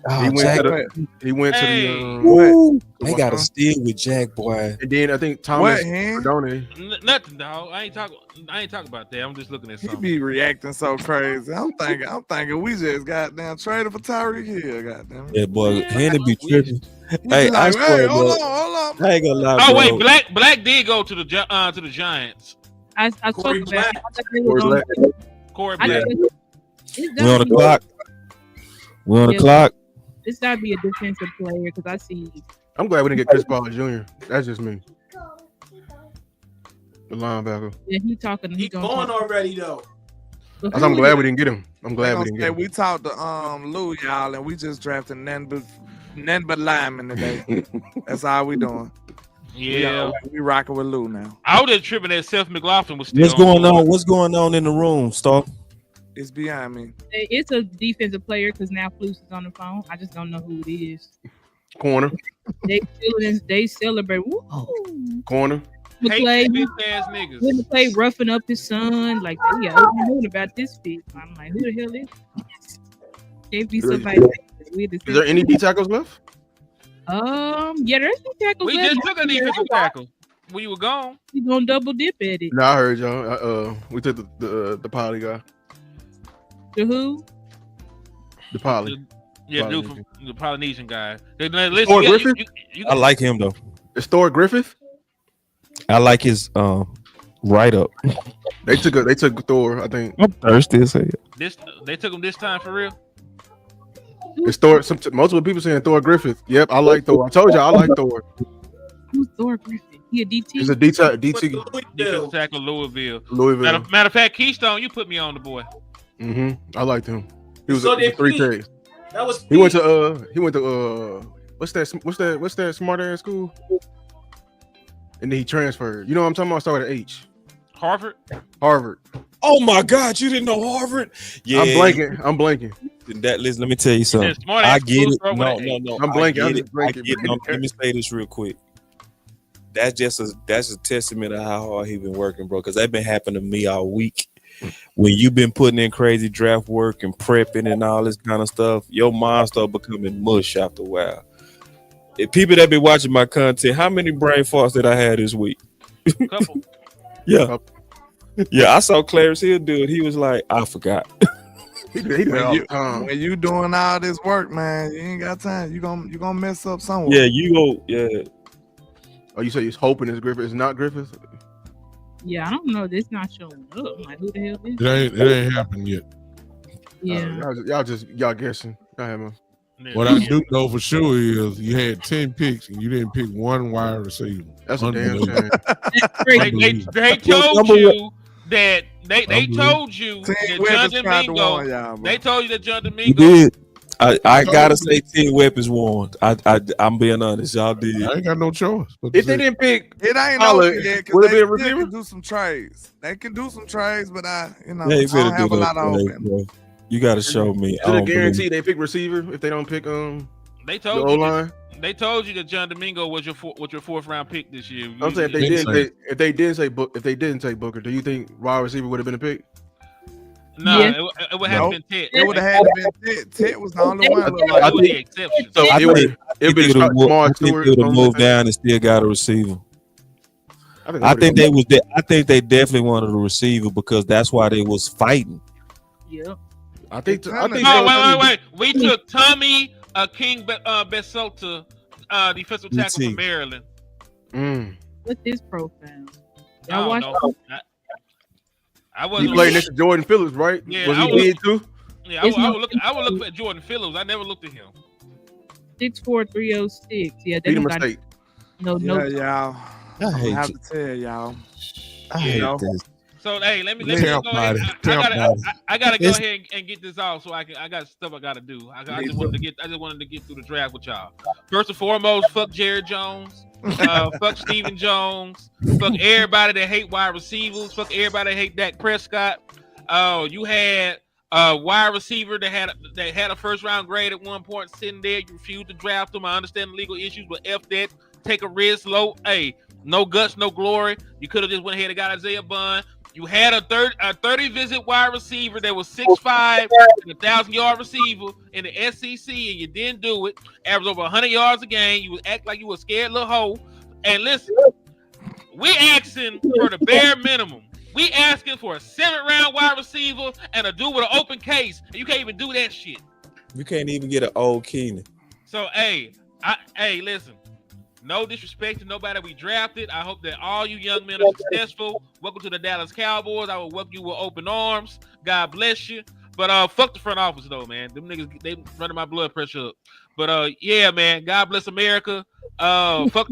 He went to the they got to steal with Jack, boy. And then I think Thomas Cardone. Nothing, dog. I ain't talking about that. I'm just looking at He something. be reacting so crazy. I'm thinking we just goddamn traded for Tyreek Hill, goddamn. Yeah, boy, Henry be tripping. Hey, I swear, hold bro. on. I ain't gonna lie, Oh bro. wait, Black did go to the Giants. I spoke Corey about Black. it. I thought they was on- Corey I Black. thought it's We on gotta the be- clock. We on the Yeah. clock. It's gotta be a defensive player because I see. I'm glad we didn't get Chris Paul Jr. That's just me. The linebacker. Yeah, he talking. He He gone already though. I'm glad we didn't get him. I'm glad we didn't get him. We talked to Lou, y'all, and we just drafted none but linemen today. That's all we doing. Yeah. We rocking with Lou now. I was just tripping that Seth McLaughlin was still. What's going on? What's going on in the room, Star? It's beyond me. It's a defensive player because now Flus is on the phone. I just don't know who it is. Corner. They celebrate. Woo. Corner. McClay, ass niggas. when McClay roughing up his son, like they got known about this pick. I'm like, who the hell is this? Can't be somebody. Is there any D tackles left? Yeah, there's some tackles. We just took a defensive tackle when you were gone. We gonna double dip at it. No, I heard y'all. We took the poly guy. The who? The poly. Yeah, dude from the Polynesian guy. Listen, Thor Griffith? I like him though. It's Thor Griffith. I like his right up. They took Thor. I think I'm thirsty as hell. They took him this time for real. it's Thor. Multiple people saying Thor Griffith. Yep, I like Thor. I told you I like Thor. Who's Thor Griffin? He a DT? He's a DT. Defensive tackle Louisville. Louisville. Matter of fact, Keystone, you put me on the boy. I liked him. He was So a did 3 Pete. tag. That was He went to what's that smart ass school? And then he transferred. You know what I'm talking about? Started at H. Harvard. Oh my God, you didn't know Harvard? Yeah, I'm blanking. Listen, let me tell you something. smart I ass get it. schools No. I'm blanking. I I'm get just it. blanking, I get it. man. Let me say this real quick. That's a testament of how hard he been working, bro. Because that been happening to me all week. When you've been putting in crazy draft work and prepping and all this kind of stuff, your mind start becoming mush after a while. If people that be watching my content, how many brain farts did I have this week? Couple. Yeah. Yeah, I saw Clarence Hill do it. He was like, I forgot. When you doing all this work, man, you ain't got time. You gonna mess up somewhere. Yeah, you go. Yeah. Oh, you say he's hoping it's Griffith. It's not Griffith. Yeah, I don't know. This not showing up. I'm like, who the hell is It ain't happened yet. Yeah. Y'all guessing. Y'all have What I do know for sure is you had 10 picks and you didn't pick one wide receiver. That's a damn shame. They told you that they told you that John Domingo. They told you that John Domingo. You did. I gotta say, 10 weapons won. I'm being honest. Y'all did. I ain't got no choice. If they didn't pick, It ain't Pollard, over yet would it because be a they receiver? can do some trades. They can do some trades, but I Yeah, you don't better have do a lot that, of bro. open. You gotta show me. Is it a guarantee they pick receiver if they don't pick They the told O-line? They told you that John Domingo was your fourth round pick this year. I'm saying if they didn't say Booker, do you think wide receiver would have been a pick? No, Yeah. it would have been Ted. It would have had to been Ted. Ted was the only one. Look I like think- the exception. So I it would think have been I think Stewart. they would have moved down and still got a receiver. I think they definitely wanted a receiver because that's why they was fighting. Yep. I think. Wait. We took Tommy King Besota, defensive tackle from Maryland. What's his profile? I Y'all don't watch know. I He wasn't. played next to Jordan Phillips, right? Yeah, Was I he was- big too? Yeah, I would look at Jordan Phillips. I never looked at him. 6'4", 306. Yeah, they Beat him don't got mistake. no. Yeah, y'all. I hate have you. to tell y'all. I hate this. So hey, let me Tell just go ahead. about it. I gotta go It's- ahead and get this off so I got stuff I gotta do. I just wanted to get through the draft with y'all. First and foremost, fuck Jared Jones, fuck Stephen Jones, fuck everybody that hate wide receivers, fuck everybody that hate Dak Prescott. You had a wide receiver that had a first round grade at one point sitting there. You refused to draft him. I understand the legal issues, but F that. Take a risk, low. Hey, no guts, no glory. You could have just went ahead and got Isaiah Bond. You had a 30-visit wide receiver that was 6'5", and 1,000-yard receiver in the SEC, and you didn't do it. Averaged over 100 yards a game. You would act like you were a scared little hoe. And listen, we asking for the bare minimum. We asking for a 7th-round wide receiver and a dude with an open case, and you can't even do that shit. You can't even get an old Keenan. So, listen. No disrespect to nobody we drafted. I hope that all you young men are successful. Welcome to the Dallas Cowboys. I will welcome you with open arms. God bless you. But fuck the front office though, man. Them niggas, they running my blood pressure up. But yeah, man. God bless America. Fuck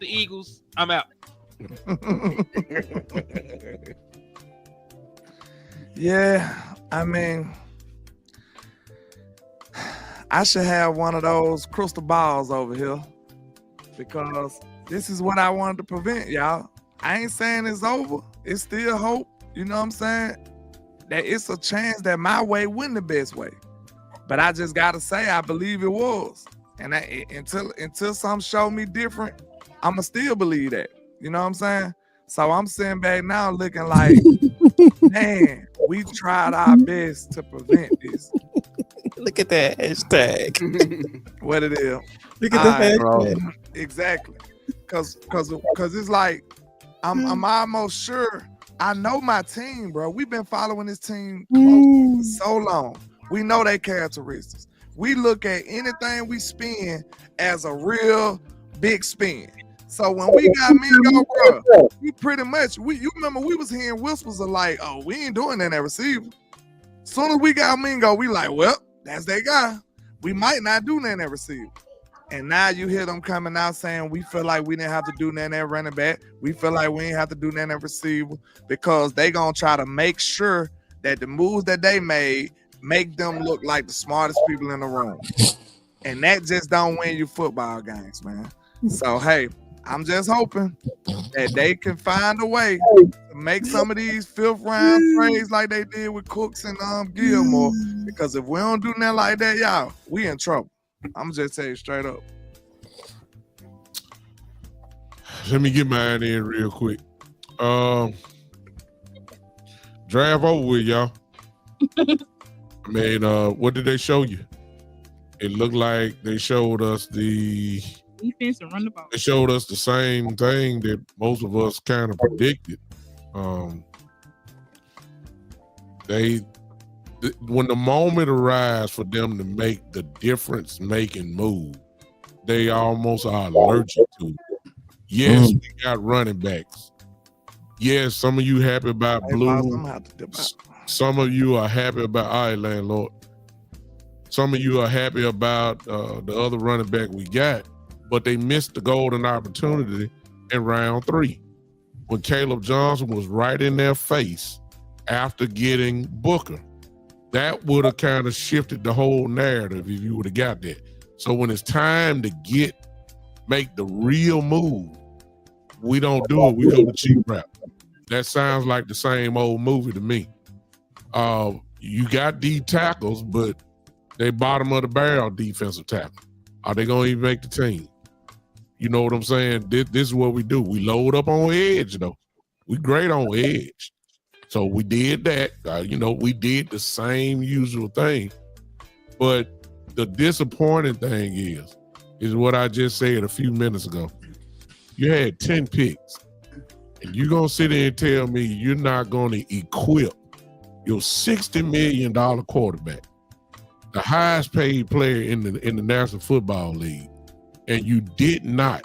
the Eagles. I'm out. Yeah, I mean, I should have one of those crystal balls over here because this is what I wanted to prevent, y'all. I ain't saying it's over. It's still hope. You know what I'm saying? That it's a chance that my way wasn't the best way. But I just gotta say, I believe it was. And until some show me different, I'ma still believe that. You know what I'm saying? So I'm sitting back now looking like, man, we tried our best to prevent this. Look at that hashtag. What it is. Look at that hashtag. Exactly. Cause it's like I'm almost sure I know my team, bro. We've been following this team for so long. We know their characteristics. We look at anything we spin as a real big spin. So when we got Mingo, bro, we pretty much you remember we was hearing whispers of like, oh, we ain't doing that at receiver. Soon as we got Mingo, we like, well, that's that guy. We might not do that at receiver. And now you hear them coming out saying we feel like we didn't have to do that at running back. We feel like we ain't have to do that at receiver because they gonna try to make sure that the moves that they made make them look like the smartest people in the room. And that just don't win you football games, man. So hey, I'm just hoping that they can find a way to make some of these fifth round trades like they did with Cooks and Gilmore. Because if we don't do nothing like that, y'all, we in trouble. I'm just tell you straight up. Let me get mine in real quick. Draft over with, y'all. I mean, what did they show you? It looked like they showed us the defense and run the ball. They showed us the same thing that most of us kind of predicted. When the moment arrives for them to make the difference-making move, they almost are allergic to it. Yes, we got running backs. Yes, some of you happy about Blue. Some of you are happy about, all right, landlord. Some of you are happy about the other running back we got, but they missed the golden opportunity in round 3 when Caleb Johnson was right in their face after getting Booker. That would have kind of shifted the whole narrative if you would have got that. So when it's time to make the real move, we don't do it. We go the cheap route. That sounds like the same old movie to me. You got D tackles, but they bottom of the barrel defensive tackle. Are they going to even make the team? You know what I'm saying? This is what we do. We load up on edge, though. We great on edge. So we did that. We did the same usual thing. But the disappointing thing is what I just said a few minutes ago. You had 10 picks, and you're going to sit there and tell me you're not going to equip your $60 million quarterback, the highest paid player in the National Football League, and you did not,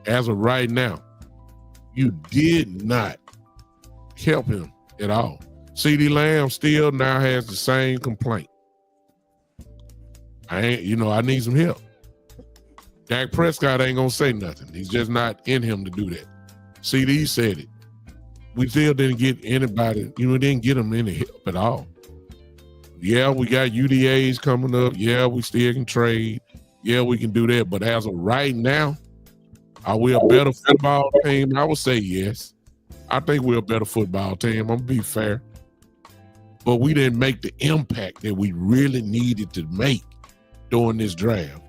as of right now, you did not help him at all. CeeDee Lamb still now has the same complaint. I need some help. Dak Prescott ain't gonna say nothing. He's just not in him to do that. CD said it. We still didn't get anybody, didn't get him any help at all. Yeah, we got UDAs coming up. Yeah, we still can trade. Yeah, we can do that. But as of right now, are we a better football team? I would say yes. I think we're a better football team. I'm gonna be fair. But we didn't make the impact that we really needed to make during this draft.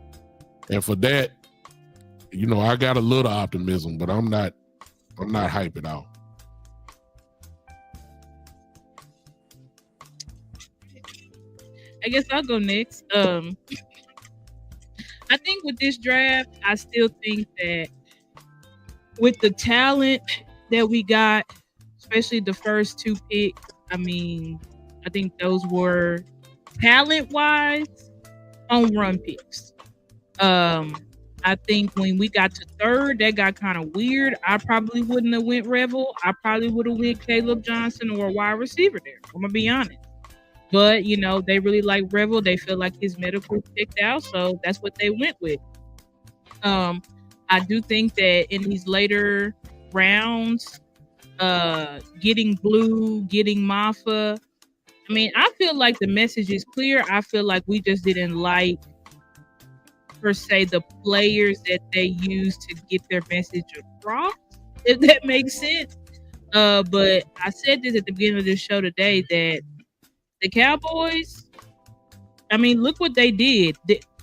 And for that, I got a little optimism, but I'm not hype at all. I guess I'll go next. I think with this draft, I still think that with the talent that we got, especially the first 2 picks, I think those were talent-wise on run picks. I think when we got to 3rd, that got kind of weird. I probably wouldn't have went Revel. I probably would have went Caleb Johnson or a wide receiver there. I'm gonna be honest. But they really like Revel. They feel like his medical checked out, so that's what they went with. I do think that in these later rounds, getting Blue, getting Mafa, I feel like the message is clear. I feel like we just didn't like, per se, the players that they use to get their message across, if that makes sense. But I said this at the beginning of this show today, that the Cowboys, look what they did.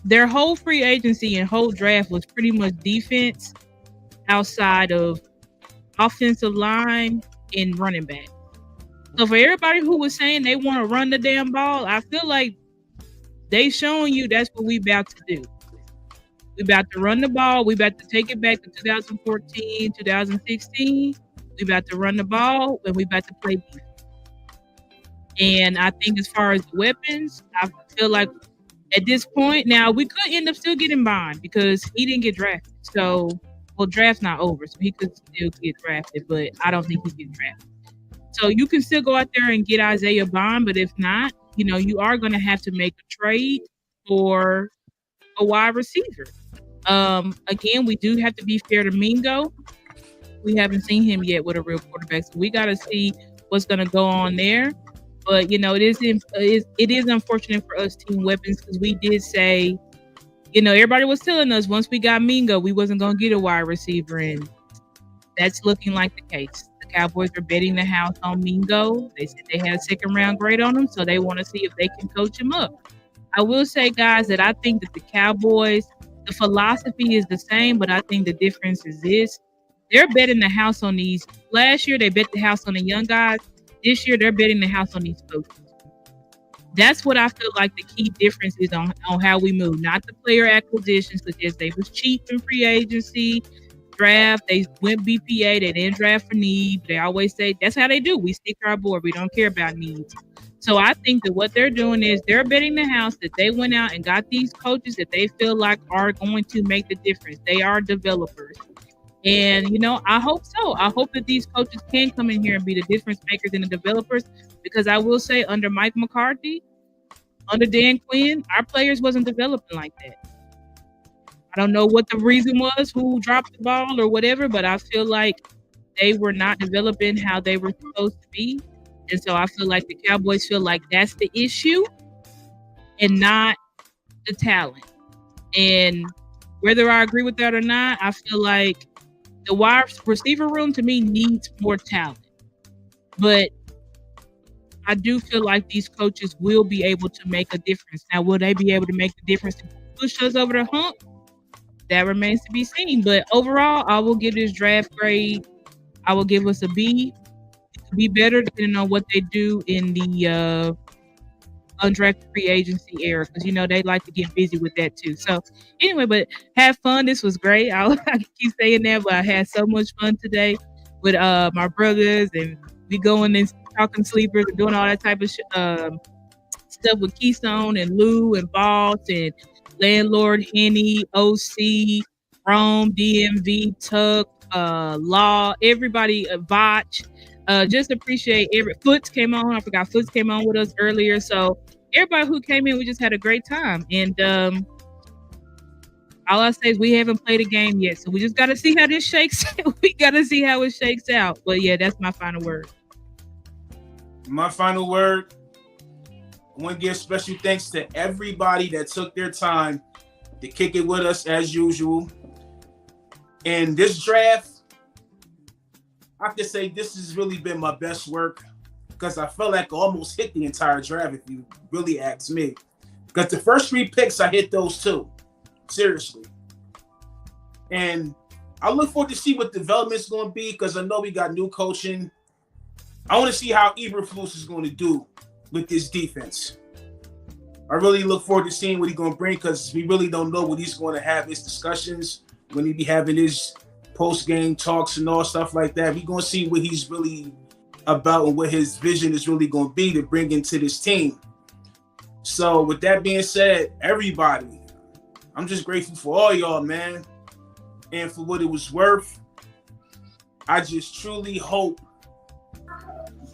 Their whole free agency and whole draft was pretty much defense outside of offensive line and running back. So for everybody who was saying they want to run the damn ball, I feel like they showing you that's what we about to do. We about to run the ball. We about to take it back to 2014, 2016. We about to run the ball, and we about to play defense. And I think as far as weapons, I feel like at this point, now we could end up still getting Bond because he didn't get drafted. So Well, draft's not over, so he could still get drafted, but I don't think he gets drafted. So you can still go out there and get Isaiah Bond, but if not, you are going to have to make a trade for a wide receiver. Again, we do have to be fair to Mingo. We haven't seen him yet with a real quarterback, so we got to see what's going to go on there. But it is unfortunate for us team weapons because we did say, everybody was telling us once we got Mingo, we wasn't going to get a wide receiver, and that's looking like the case. The Cowboys are betting the house on Mingo. They said they had a second round grade on him, so they want to see if they can coach him up. I will say, guys, that I think that the Cowboys, the philosophy is the same, but I think the difference is this. They're betting the house on these. Last year, they bet the house on the young guys. This year, they're betting the house on these coaches. That's what I feel like the key difference is on how we move. Not the player acquisitions, because they was cheap in free agency, draft. They went BPA. They didn't draft for need. They always say, that's how they do. We stick to our board. We don't care about needs. So I think that what they're doing is they're betting the house that they went out and got these coaches that they feel like are going to make the difference. They are developers. And, I hope so. I hope that these coaches can come in here and be the difference makers and the developers, because I will say under Mike McCarthy, under Dan Quinn, our players wasn't developing like that. I don't know what the reason was, who dropped the ball or whatever, but I feel like they were not developing how they were supposed to be. And so I feel like the Cowboys feel like that's the issue and not the talent. And whether I agree with that or not, I feel like the wide receiver room to me needs more talent. But I do feel like these coaches will be able to make a difference. Now, will they be able to make the difference to push us over the hump? That remains to be seen. But overall, I will give this draft grade, I will give us a B. It could be better depending on what they do in the undrafted free agency era, because they like to get busy with that too. So anyway, but have fun. This was great. I keep saying that, but I had so much fun today with my brothers, and we going and talking sleepers and doing all that type of stuff with Keystone and Lou and Boss and Landlord, Henny, OC, Rome, DMV, Tuck, Law, everybody, Botch. Just appreciate Foots came on. I forgot Foots came on with us earlier. So everybody who came in, we just had a great time. And all I say is we haven't played a game yet, so we just got to see how this shakes. We got to see how it shakes out. But yeah, that's my final word. My final word, I want to give special thanks to everybody that took their time to kick it with us as usual. And this draft, I have to say this has really been my best work, because I felt like I almost hit the entire draft, if you really ask me. Because the first 3 picks, I hit those too. Seriously. And I look forward to see what development's going to be, because I know we got new coaching. I want to see how Eberflus is going to do with this defense. I really look forward to seeing what he's going to bring, because we really don't know what he's going to have his discussions when he be having his post-game talks and all stuff like that. We're going to see what he's really about and what his vision is really going to be to bring into this team. So with that being said, everybody, I'm just grateful for all y'all, man. And for what it was worth, I just truly hope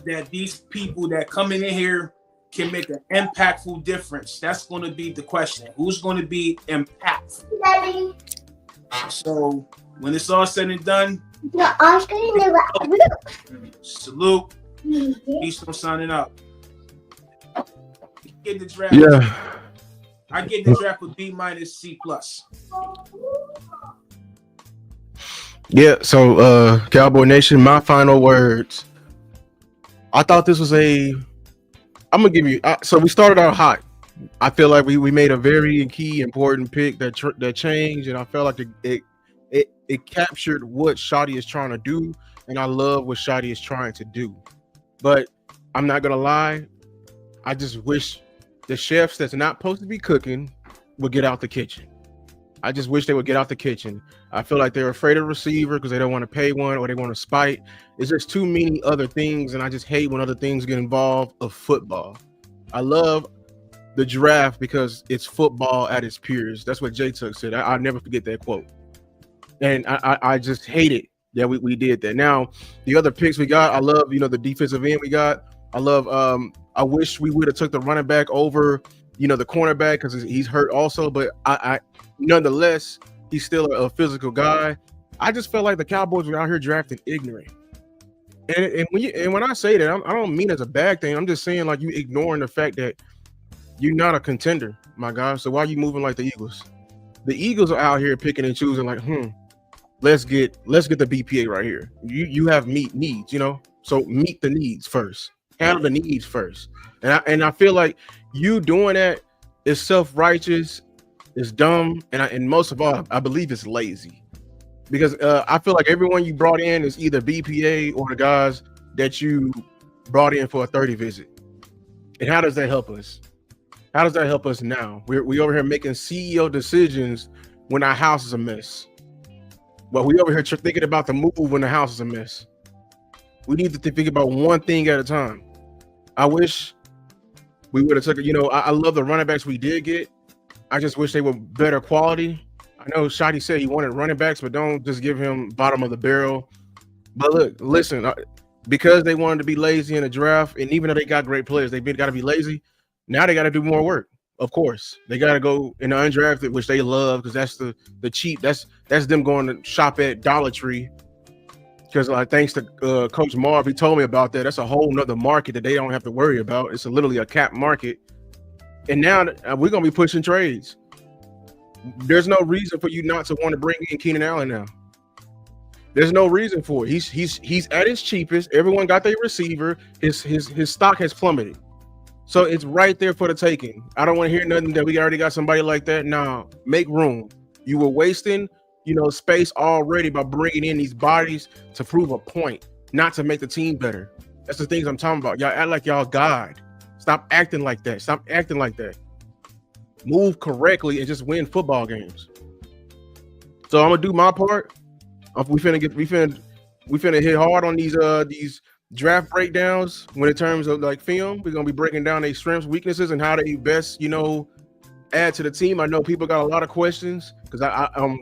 that these people that coming in here can make an impactful difference. That's going to be the question. Who's going to be impactful? Daddy. So when it's all said and done, salute. Keystone signing up. Get the draft. Yeah. I get the draft with B- C+. Yeah, so Cowboy Nation, my final words. I thought this was I'm gonna give you. So we started out hot. I feel like we made a very key important pick that changed, and I felt like it captured what Shotty is trying to do, and I love what Shotty is trying to do. But I'm not gonna lie, I just wish the chefs that's not supposed to be cooking would get out the kitchen. I just wish they would get out the kitchen. I feel like they're afraid of a receiver because they don't want to pay one, or they want to spite. It's just too many other things, and I just hate when other things get involved of football. I love the draft because it's football at its purest. That's what Jay Tuck said. I'll never forget that quote. And I just hate it that we did that. Now, the other picks we got, I love, the defensive end we got. I love, I wish we would have took the running back over, the cornerback because he's hurt also. But I nonetheless, he's still a physical guy. I just felt like the Cowboys were out here drafting ignorant. And when I say that, I don't mean it's a bad thing. I'm just saying like you ignoring the fact that you're not a contender, my guy. So why are you moving like the Eagles? The Eagles are out here picking and choosing like, let's get the BPA right here. You have needs, so meet the needs first. Handle the needs first. And I feel like you doing that is self-righteous, is dumb, and most of all, I believe it's lazy. Because I feel like everyone you brought in is either BPA or the guys that you brought in for a 30 visit. And how does that help us? How does that help us now? We over here making CEO decisions when our house is a mess. But we over here thinking about the move when the house is a mess. We need to think about one thing at a time. I wish we would have took it. I love the running backs we did get. I just wish they were better quality. I know Shotty said he wanted running backs, but don't just give him bottom of the barrel. But listen, because they wanted to be lazy in the draft, and even though they got great players, they got to be lazy. Now they got to do more work. Of course, they got to go in the undrafted, which they love because that's the cheap. That's them going to shop at Dollar Tree. Because thanks to Coach Marv, he told me about that. That's a whole nother market that they don't have to worry about. It's literally a cap market. And now we're gonna be pushing trades. There's no reason for you not to want to bring in Keenan Allen now. There's no reason for it. He's at his cheapest. Everyone got their receiver. His stock has plummeted. So it's right there for the taking. I don't want to hear nothing that we already got somebody like that. No, make room. You were wasting, space already by bringing in these bodies to prove a point, not to make the team better. That's the things I'm talking about. Y'all act like y'all God. Stop acting like that. Stop acting like that. Move correctly and just win football games. So I'm gonna do my part. We finna hit hard on these draft breakdowns when in terms of like film. We're gonna be breaking down their strengths, weaknesses, and how they best, add to the team. I know people got a lot of questions because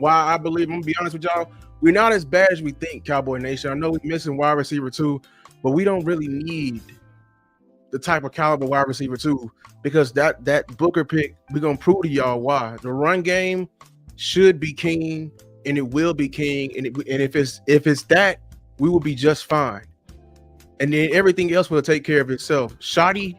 why I believe, I'm gonna be honest with y'all, we're not as bad as we think, Cowboy Nation. I know we're missing wide receiver 2, but we don't really need the type of caliber wide receiver 2 because that Booker pick, we're gonna prove to y'all why. The run game should be king and it will be king, and if it's that, we will be just fine. And then everything else will take care of itself. Shotty,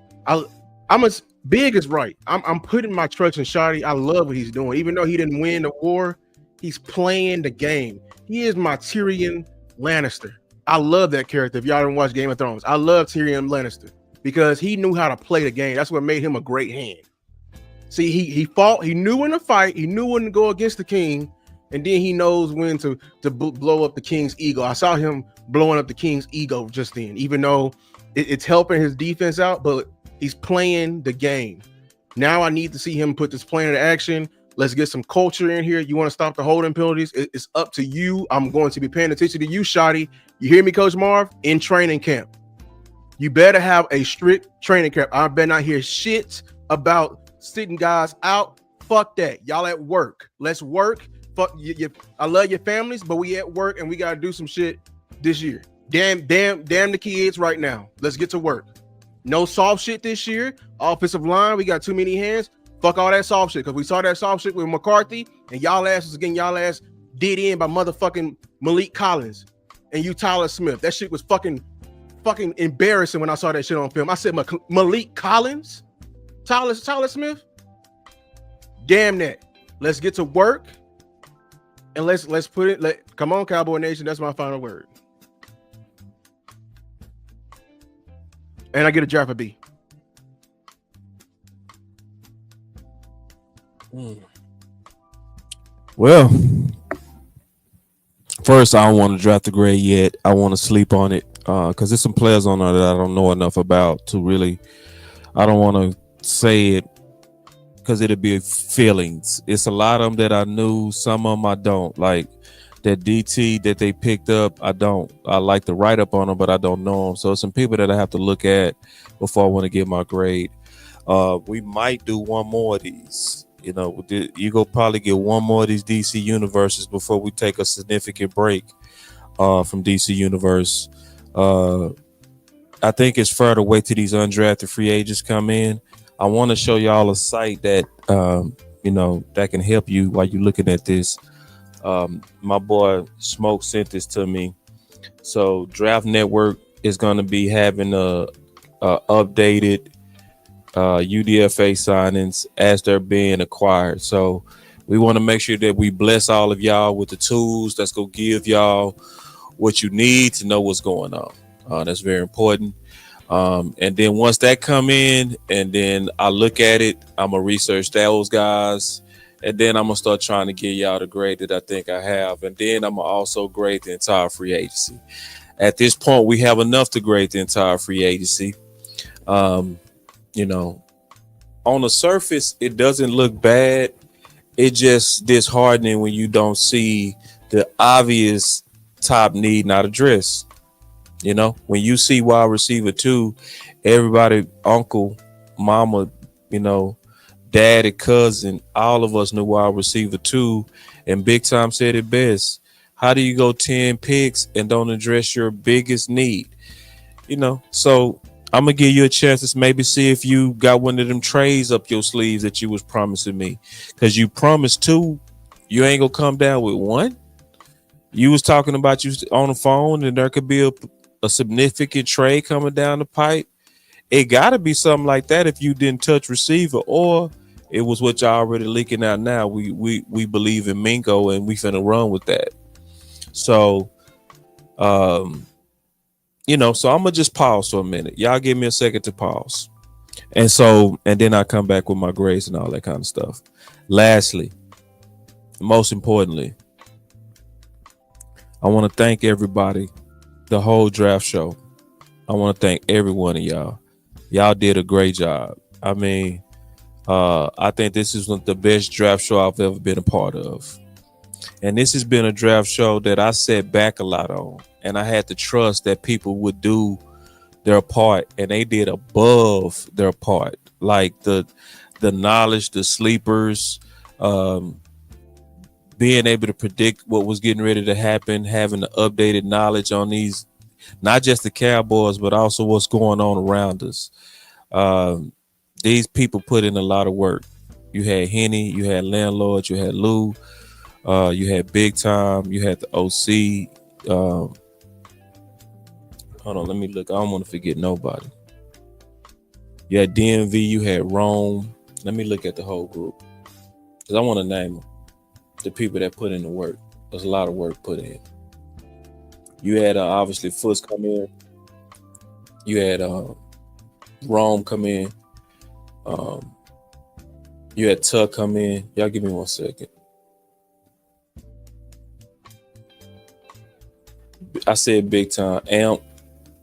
Big is right. I'm putting my trust in Shotty. I love what he's doing. Even though he didn't win the war, he's playing the game. He is my Tyrion Lannister. I love that character. If y'all didn't watch Game of Thrones, I love Tyrion Lannister because he knew how to play the game. That's what made him a great hand. See, he fought. He knew when to fight. He knew when to go against the king, and then he knows when to blow up the king's ego. I saw him blowing up the king's ego just then, even though it's helping his defense out, but he's playing the game. Now I need to see him put this plan into action. Let's get some culture in here. You want to stop the holding penalties? It's up to you. I'm going to be paying attention to you, Shotty. You hear me, Coach Marv? In training camp, you better have a strict training camp. I better not hear shit about sitting guys out. Fuck that. Y'all at work. Let's work. Fuck you. I love your families, but we at work and we got to do some shit this year. Damn the kids right now. Let's get to work. No soft shit this year. Offensive line, we got too many hands. Fuck all that soft shit, because we saw that soft shit with McCarthy, and y'all ass was getting y'all ass did in by motherfucking Malik Collins and you Tyler Smith. That shit was fucking embarrassing when I saw that shit on film. I said Malik Collins, Tyler Smith. Damn that. Let's get to work and let's put it. Come on, Cowboy Nation. That's my final word. And I get a draft a B. Well, first, I don't want to draft the grade yet. I want to sleep on it because there's some players on there that I don't know enough about to really. I don't want to say it because it'll be feelings. It's a lot of them that I knew. Some of them I don't. Like that DT that they picked up, I don't. I like the write up on them, but I don't know them. So some people that I have to look at before I want to give my grade. We might do one more of these. You know, you go probably get one more of these DC universes before we take a significant break from DC universe. I think it's fair to wait till these undrafted free agents come in. I want to show y'all a site that that can help you while you're looking at this. My boy Smoke sent this to me. So Draft Network is going to be having a updated UDFA signings as they're being acquired. So we want to make sure that we bless all of y'all with the tools that's going to give y'all what you need to know what's going on. That's very important. And then once that come in, and then I look at it, I'm gonna research those guys, and then I'm gonna start trying to get y'all the grade that I think I have, and then I'm gonna also grade the entire free agency. At this point, we have enough to grade the entire free agency. On the surface, it doesn't look bad. It just disheartening when you don't see the obvious top need not addressed. When you see wide receiver 2, everybody, uncle, mama, daddy, cousin, all of us knew wide receiver 2, and Big Time said it best. How do you go 10 picks and don't address your biggest need? So I'm gonna give you a chance to maybe see if you got one of them trades up your sleeves that you was promising me, because you promised 2, you ain't gonna come down with 1. You was talking about you on the phone, and there could be a significant trade coming down the pipe. It got to be something like that if you didn't touch receiver, or it was what y'all already leaking out now. We believe in Mingo, and we finna run with that. So, so I'm gonna just pause for a minute. Y'all give me a second to pause, and then I come back with my grades and all that kind of stuff. Lastly, most importantly, I want to thank everybody. The whole draft show. I want to thank every one of y'all. Y'all did a great job. I mean, I think this is the best draft show I've ever been a part of. And this has been a draft show that I sat back a lot on. And I had to trust that people would do their part. And they did above their part. Like the knowledge, the sleepers, being able to predict what was getting ready to happen, having the updated knowledge on these, not just the Cowboys, but also what's going on around us. These people put in a lot of work. You had Henny, you had Landlord, you had Lou, you had Big Time, you had the OC. Hold on, let me look. I don't want to forget nobody. You had DMV, you had Rome. Let me look at the whole group, because I want to name them. The people that put in the work. There's a lot of work put in. You had obviously Fuss come in. You had Rome come in. You had Tuck come in. Y'all give me 1 second. I said Big Time. Amp,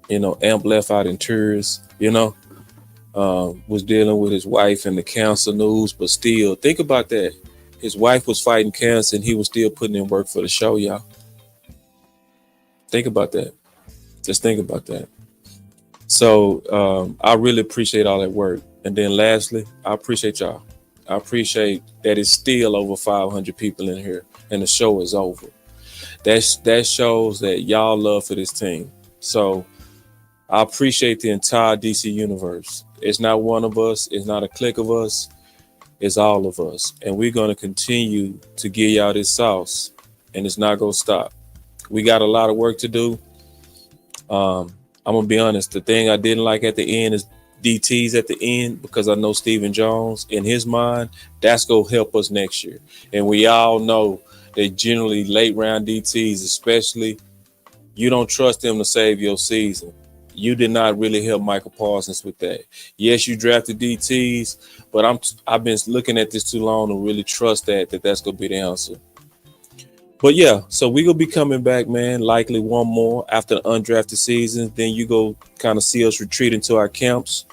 Amp left out in tears, was dealing with his wife and the cancer news, but still, think about that. His wife was fighting cancer and he was still putting in work for the show, y'all. Think about that. Just think about that. So I really appreciate all that work. And then lastly, I appreciate y'all. I appreciate that it's still over 500 people in here and the show is over. That shows that y'all love for this team. So I appreciate the entire DC universe. It's not one of us. It's not a clique of us. It's all of us. And we're going to continue to give y'all this sauce. And it's not going to stop. We got a lot of work to do. I'm going to be honest. The thing I didn't like at the end is DTs at the end, because I know Stephen Jones, in his mind, that's going to help us next year. And we all know that generally late round DTs, especially, you don't trust them to save your season. You did not really help Michael Parsons with that. Yes, you drafted DTs, but I've been looking at this too long to really trust that's going to be the answer. But yeah, so we're going to be coming back, man, likely one more after the undrafted season. Then you go kind of see us retreat into our camps.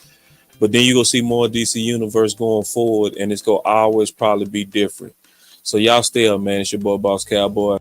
But then you go see more DC Universe going forward, and it's going to always probably be different. So y'all stay up, man. It's your boy, Boss Cowboy.